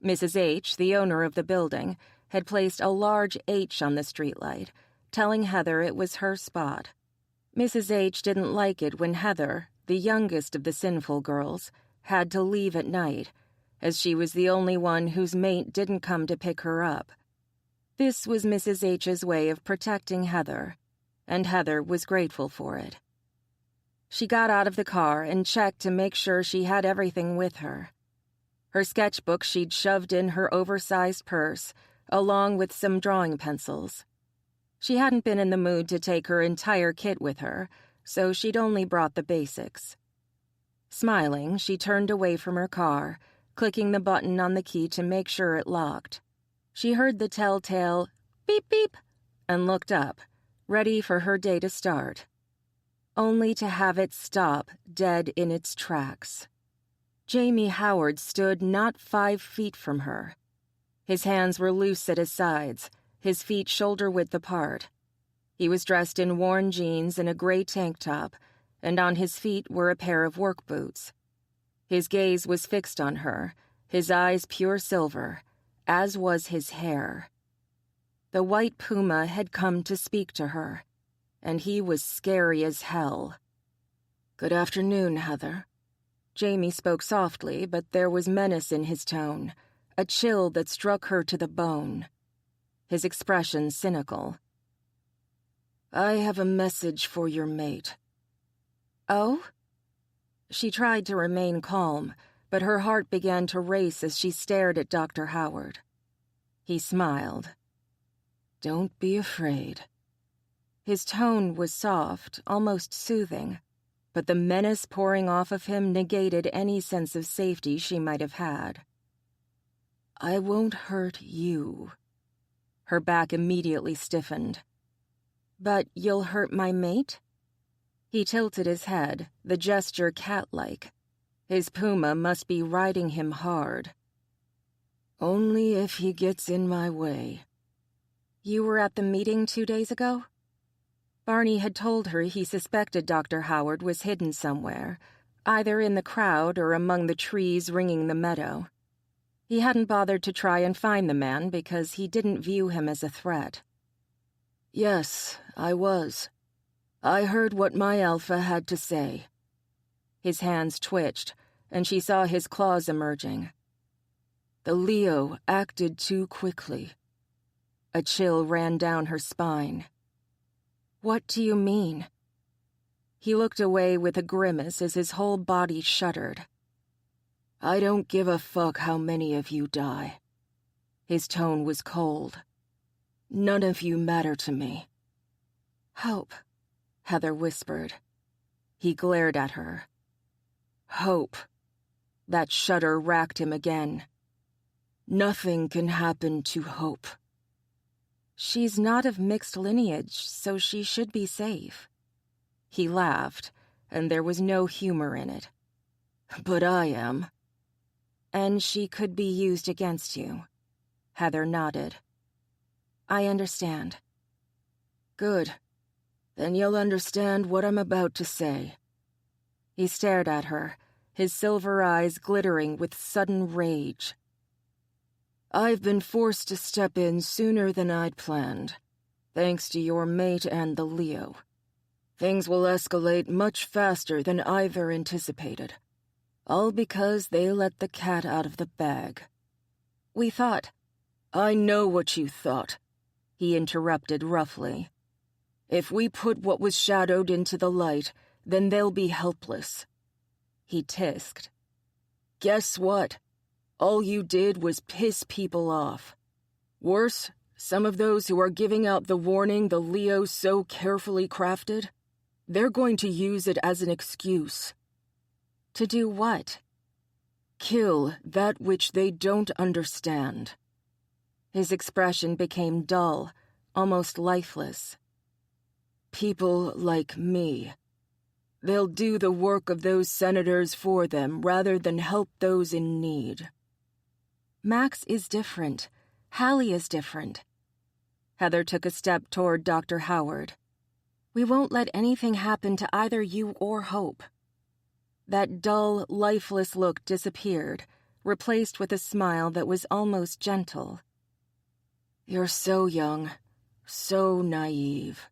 Mrs. H., the owner of the building, had placed a large H on the streetlight, telling Heather it was her spot. Mrs. H. didn't like it when Heather, the youngest of the Sinful girls, had to leave at night, as she was the only one whose mate didn't come to pick her up. This was Mrs. H.'s way of protecting Heather, and Heather was grateful for it. She got out of the car and checked to make sure she had everything with her. Her sketchbook she'd shoved in her oversized purse, along with some drawing pencils. She hadn't been in the mood to take her entire kit with her, so she'd only brought the basics. Smiling, she turned away from her car, clicking the button on the key to make sure it locked. She heard the telltale beep beep and looked up, ready for her day to start. Only to have it stop dead in its tracks. Jamie Howard stood not 5 feet from her. His hands were loose at his sides, his feet shoulder-width apart. He was dressed in worn jeans and a gray tank top, and on his feet were a pair of work boots. His gaze was fixed on her, his eyes pure silver, as was his hair. The white puma had come to speak to her, and he was scary as hell. Good afternoon, Heather. Jamie spoke softly, but there was menace in his tone, a chill that struck her to the bone. His expression cynical. I have a message for your mate. Oh? She tried to remain calm, but her heart began to race as she stared at Dr. Howard. He smiled. Don't be afraid. His tone was soft, almost soothing, but the menace pouring off of him negated any sense of safety she might have had. I won't hurt you. Her back immediately stiffened. But you'll hurt my mate? He tilted his head, the gesture cat-like. His puma must be riding him hard. Only if he gets in my way. You were at the meeting 2 days ago? Barney had told her he suspected Dr. Howard was hidden somewhere, either in the crowd or among the trees ringing the meadow. He hadn't bothered to try and find the man because he didn't view him as a threat. Yes, I was. I heard what my alpha had to say. His hands twitched, and she saw his claws emerging. The Leo acted too quickly. A chill ran down her spine. What do you mean? He looked away with a grimace as his whole body shuddered. I don't give a fuck how many of you die. His tone was cold. None of you matter to me. Hope, Heather whispered. He glared at her. Hope. That shudder racked him again. Nothing can happen to Hope. She's not of mixed lineage, so she should be safe. He laughed, and there was no humor in it. But I am. And she could be used against you. Heather nodded. I understand. Good. Then you'll understand what I'm about to say. He stared at her, his silver eyes glittering with sudden rage. I've been forced to step in sooner than I'd planned, thanks to your mate and the Leo. Things will escalate much faster than either anticipated. All because they let the cat out of the bag. We thought... I know what you thought, he interrupted roughly. If we put what was shadowed into the light, then they'll be helpless. He tisked. Guess what? All you did was piss people off. Worse, some of those who are giving out the warning the Leo so carefully crafted, they're going to use it as an excuse. To do what? Kill that which they don't understand. His expression became dull, almost lifeless. People like me. They'll do the work of those senators for them rather than help those in need. Max is different. Halle is different. Heather took a step toward Dr. Howard. We won't let anything happen to either you or Hope. That dull, lifeless look disappeared, replaced with a smile that was almost gentle. You're so young, so naive.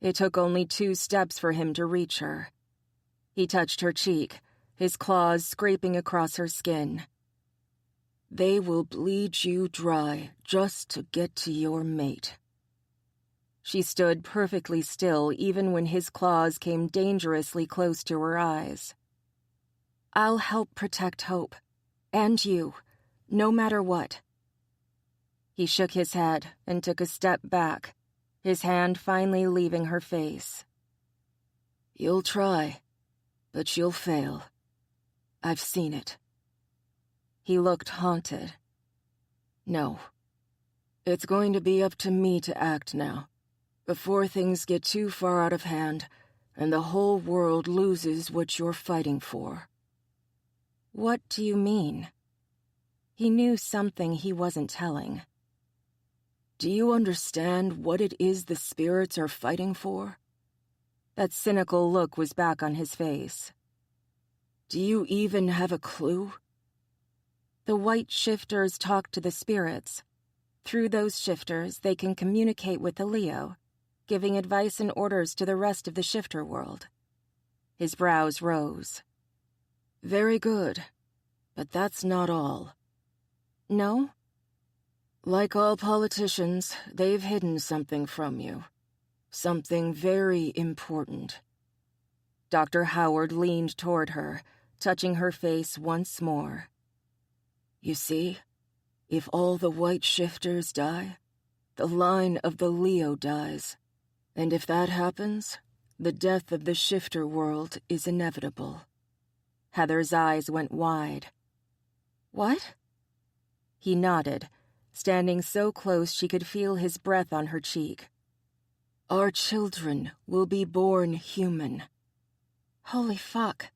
It took only 2 steps for him to reach her. He touched her cheek, his claws scraping across her skin. They will bleed you dry just to get to your mate. She stood perfectly still even when his claws came dangerously close to her eyes. I'll help protect Hope. And you. No matter what. He shook his head and took a step back, his hand finally leaving her face. You'll try, but you'll fail. I've seen it. He looked haunted. No. It's going to be up to me to act now, before things get too far out of hand and the whole world loses what you're fighting for. What do you mean? He knew something he wasn't telling. Do you understand what it is the spirits are fighting for? That cynical look was back on his face. Do you even have a clue? The white shifters talk to the spirits. Through those shifters, they can communicate with the Leo, giving advice and orders to the rest of the shifter world. His brows rose. Very good, but that's not all. No? Like all politicians, they've hidden something from you. Something very important. Dr. Howard leaned toward her, touching her face once more. You see, if all the white shifters die, the line of the Leo dies. And if that happens, the death of the shifter world is inevitable. Heather's eyes went wide. What? He nodded, standing so close she could feel his breath on her cheek. Our children will be born human. Holy fuck.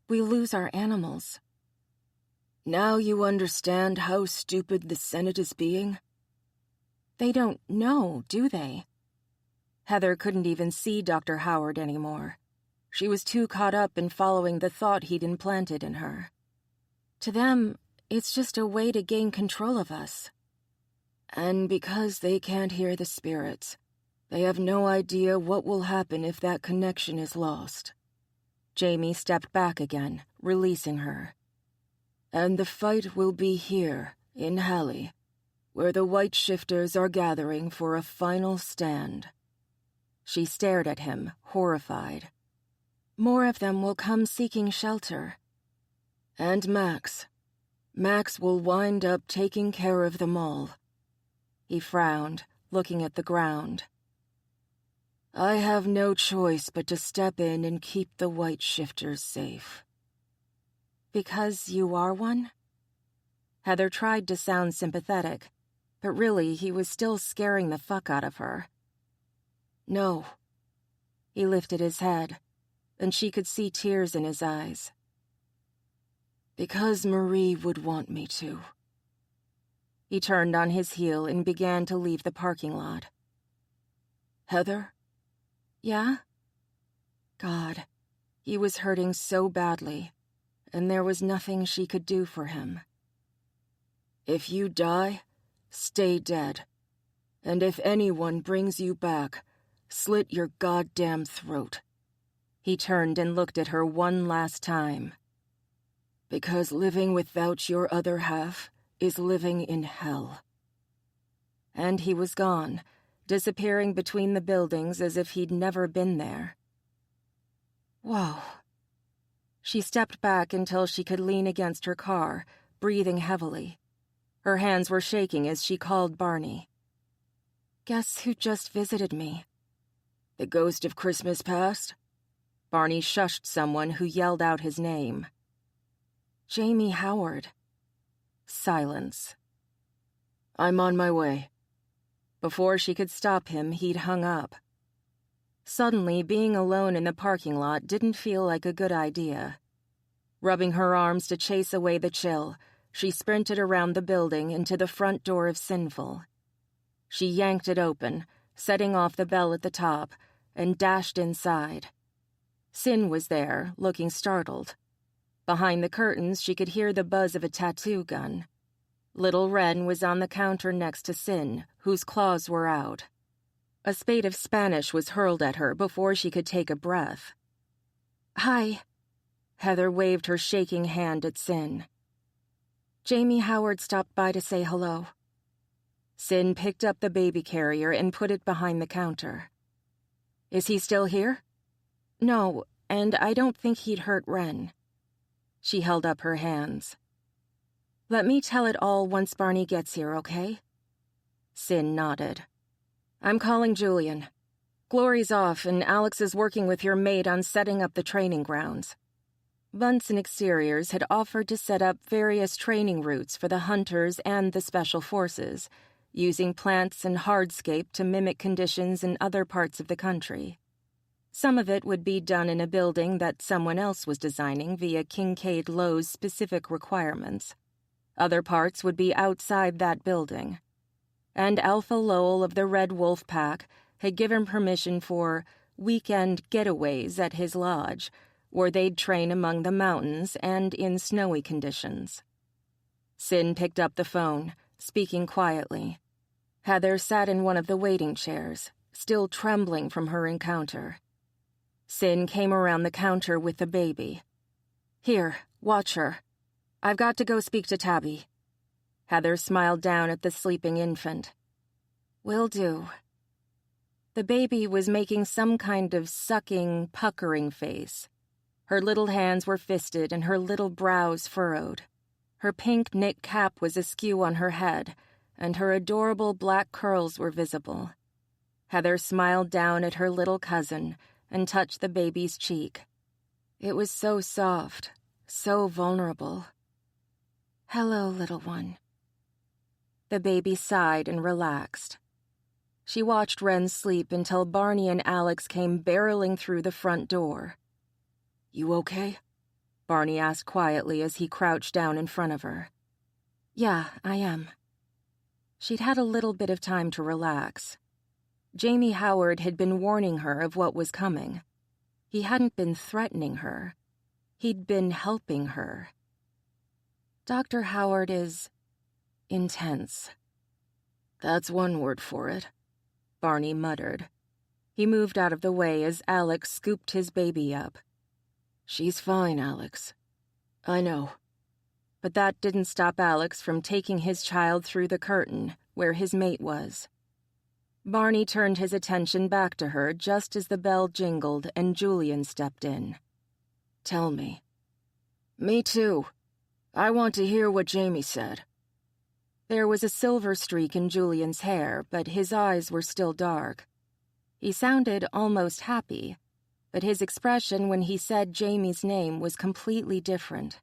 We lose our animals. Now you understand how stupid the Senate is being? They don't know, do they? Heather couldn't even see Dr. Howard anymore. She was too caught up in following the thought he'd implanted in her. To them, it's just a way to gain control of us. And because they can't hear the spirits, they have no idea what will happen if that connection is lost. Jamie stepped back again, releasing her. And the fight will be here, in Halle, where the white shifters are gathering for a final stand. She stared at him, horrified. More of them will come seeking shelter. And Max. Max will wind up taking care of them all. He frowned, looking at the ground. I have no choice but to step in and keep the white shifters safe. Because you are one? Heather tried to sound sympathetic, but really he was still scaring the fuck out of her. No. He lifted his head, and she could see tears in his eyes. Because Marie would want me to. He turned on his heel and began to leave the parking lot. Heather? Yeah? God, he was hurting so badly, and there was nothing she could do for him. If you die, stay dead. And if anyone brings you back, slit your goddamn throat. He turned and looked at her one last time. Because living without your other half is living in hell. And he was gone, disappearing between the buildings as if he'd never been there. Whoa. She stepped back until she could lean against her car, breathing heavily. Her hands were shaking as she called Barney. Guess who just visited me? The ghost of Christmas past? Barney shushed someone who yelled out his name. Jamie Howard. Silence. I'm on my way. Before she could stop him, he'd hung up. Suddenly, being alone in the parking lot didn't feel like a good idea. Rubbing her arms to chase away the chill, she sprinted around the building into the front door of Sinful. She yanked it open, setting off the bell at the top, and dashed inside. Sin was there, looking startled. Behind the curtains, she could hear the buzz of a tattoo gun. Little Ren was on the counter next to Sin, whose claws were out. A spate of Spanish was hurled at her before she could take a breath. Hi. Heather waved her shaking hand at Sin. Jamie Howard stopped by to say hello. Sin picked up the baby carrier and put it behind the counter. Is he still here? No, and I don't think he'd hurt Ren. She held up her hands. Let me tell it all once Barney gets here, okay? Sin nodded. I'm calling Julian. Glory's off, and Alex is working with your maid on setting up the training grounds. Bunsen Exteriors had offered to set up various training routes for the hunters and the special forces, using plants and hardscape to mimic conditions in other parts of the country. Some of it would be done in a building that someone else was designing via Kincaid Lowe's specific requirements. Other parts would be outside that building. And Alpha Lowell of the Red Wolf Pack had given permission for weekend getaways at his lodge, where they'd train among the mountains and in snowy conditions. Sin picked up the phone, speaking quietly. Heather sat in one of the waiting chairs, still trembling from her encounter. Sin came around the counter with the baby. Here, watch her. I've got to go speak to Tabby. Heather smiled down at the sleeping infant. "Will do." The baby was making some kind of sucking, puckering face. Her little hands were fisted and her little brows furrowed. Her pink knit cap was askew on her head, and her adorable black curls were visible. Heather smiled down at her little cousin and touched the baby's cheek. It was so soft, so vulnerable. "Hello, little one." The baby sighed and relaxed. She watched Wren sleep until Barney and Alex came barreling through the front door. "You okay?" Barney asked quietly as he crouched down in front of her. "Yeah, I am." She'd had a little bit of time to relax. Jamie Howard had been warning her of what was coming. He hadn't been threatening her. He'd been helping her. Dr. Howard is intense. "That's one word for it," Barney muttered. He moved out of the way as Alex scooped his baby up. "She's fine, Alex. I know." But that didn't stop Alex from taking his child through the curtain, where his mate was. Barney turned his attention back to her just as the bell jingled and Julian stepped in. "Tell me." "Me too. I want to hear what Jamie said." There was a silver streak in Julian's hair, but his eyes were still dark. He sounded almost happy, but his expression when he said Jamie's name was completely different.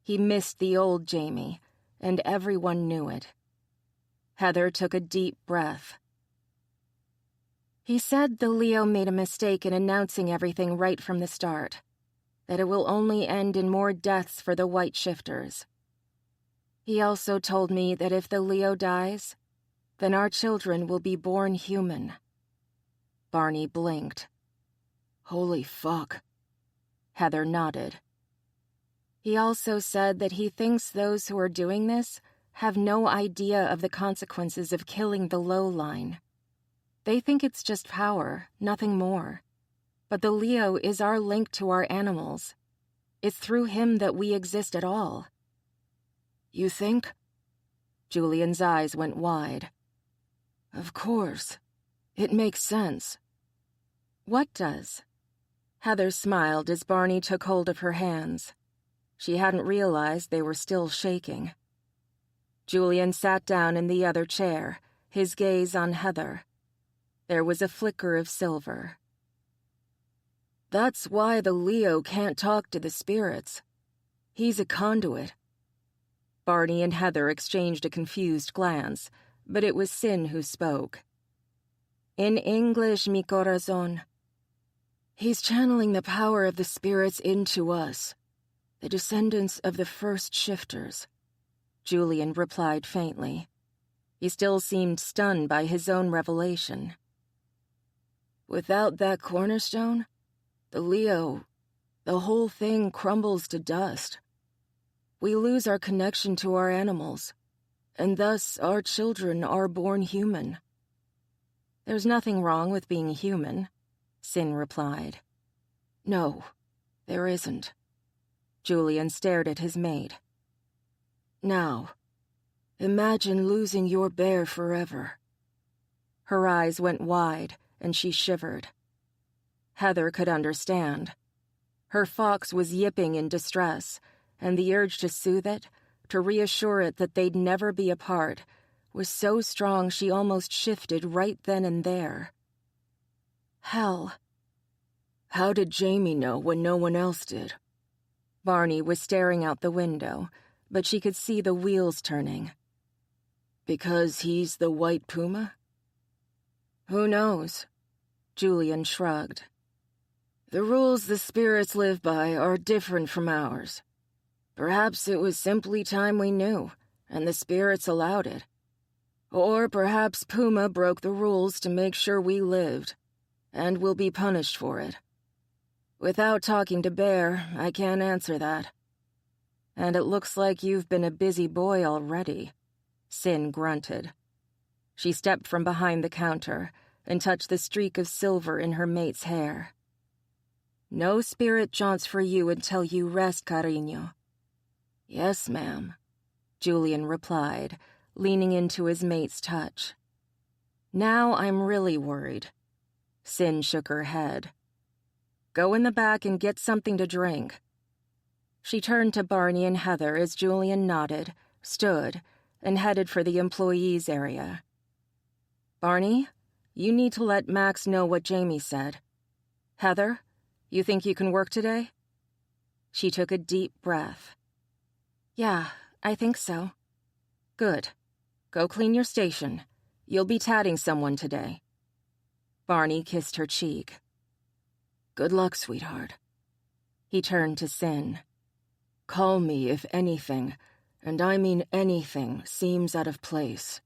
He missed the old Jamie, and everyone knew it. Heather took a deep breath. "He said the Leo made a mistake in announcing everything right from the start, that it will only end in more deaths for the white shifters. He also told me that if the Leo dies, then our children will be born human." Barney blinked. "Holy fuck." Heather nodded. "He also said that he thinks those who are doing this have no idea of the consequences of killing the low line. They think it's just power, nothing more. But the Leo is our link to our animals. It's through him that we exist at all." "You think?" Julian's eyes went wide. "Of course. It makes sense." "What does?" Heather smiled as Barney took hold of her hands. She hadn't realized they were still shaking. Julian sat down in the other chair, his gaze on Heather. There was a flicker of silver. "That's why the Leo can't talk to the spirits. He's a conduit." Barney and Heather exchanged a confused glance, but it was Sin who spoke. "In English, mi corazón." "He's channeling the power of the spirits into us, the descendants of the first shifters," Julian replied faintly. He still seemed stunned by his own revelation. "Without that cornerstone, the Leo, the whole thing crumbles to dust. We lose our connection to our animals, and thus our children are born human." "There's nothing wrong with being human," Sin replied. "No, there isn't." Julian stared at his mate. "Now, imagine losing your bear forever." Her eyes went wide, and she shivered. Heather could understand. Her fox was yipping in distress, and the urge to soothe it, to reassure it that they'd never be apart, was so strong she almost shifted right then and there. "Hell." "How did Jamie know when no one else did?" Barney was staring out the window, but she could see the wheels turning. "Because he's the white puma?" "Who knows?" Julian shrugged. "The rules the spirits live by are different from ours. Perhaps it was simply time we knew, and the spirits allowed it. Or perhaps Puma broke the rules to make sure we lived, and will be punished for it. Without talking to Bear, I can't answer that." "And it looks like you've been a busy boy already," Sin grunted. She stepped from behind the counter and touched the streak of silver in her mate's hair. "No spirit jaunts for you until you rest, cariño." "Yes, ma'am." Julian replied, leaning into his mate's touch. Now I'm really worried. Sin shook her head. Go in the back and get something to drink. She turned to Barney and Heather as Julian nodded, stood, and headed for the employees area. Barney, you need to let Max know what Jamie said. Heather, you think you can work today? She took a deep breath. Yeah, I think so. Good. Go clean your station. You'll be tatting someone today. Barney kissed her cheek. Good luck, sweetheart. He turned to Sin. Call me if anything, and I mean anything, seems out of place.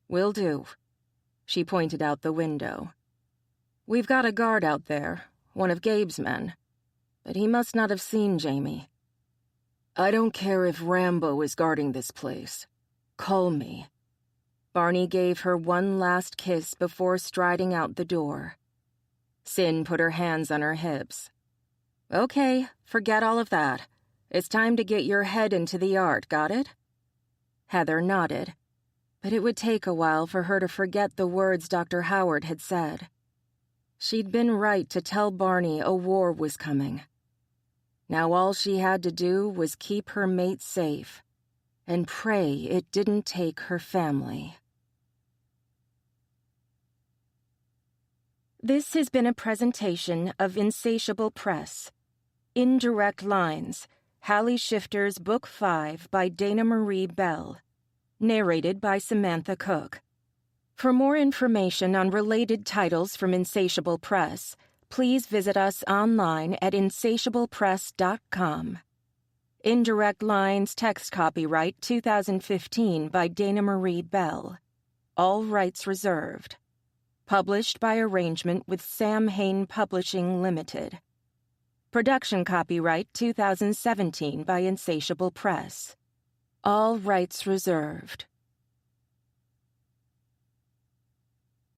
Will do. She pointed out the window. We've got a guard out there, one of Gabe's men, but he must not have seen Jamie. I don't care if Rambo is guarding this place. Call me. Barney gave her one last kiss before striding out the door. Sin put her hands on her hips. Okay, forget all of that. It's time to get your head into the art, got it? Heather nodded, but it would take a while for her to forget the words Dr. Howard had said. She'd been right to tell Barney a war was coming. Now all she had to do was keep her mate safe and pray it didn't take her family. This has been a presentation of Insatiable Press. Indirect Lines, Halle Shifter's Book 5 by Dana Marie Bell. Narrated by Samantha Cook. For more information on related titles from Insatiable Press, please visit us online at insatiablepress.com. Indirect Lines text copyright 2015 by Dana Marie Bell. All rights reserved. Published by arrangement with Sam Hain Publishing Limited. Production copyright 2017 by Insatiable Press. All rights reserved.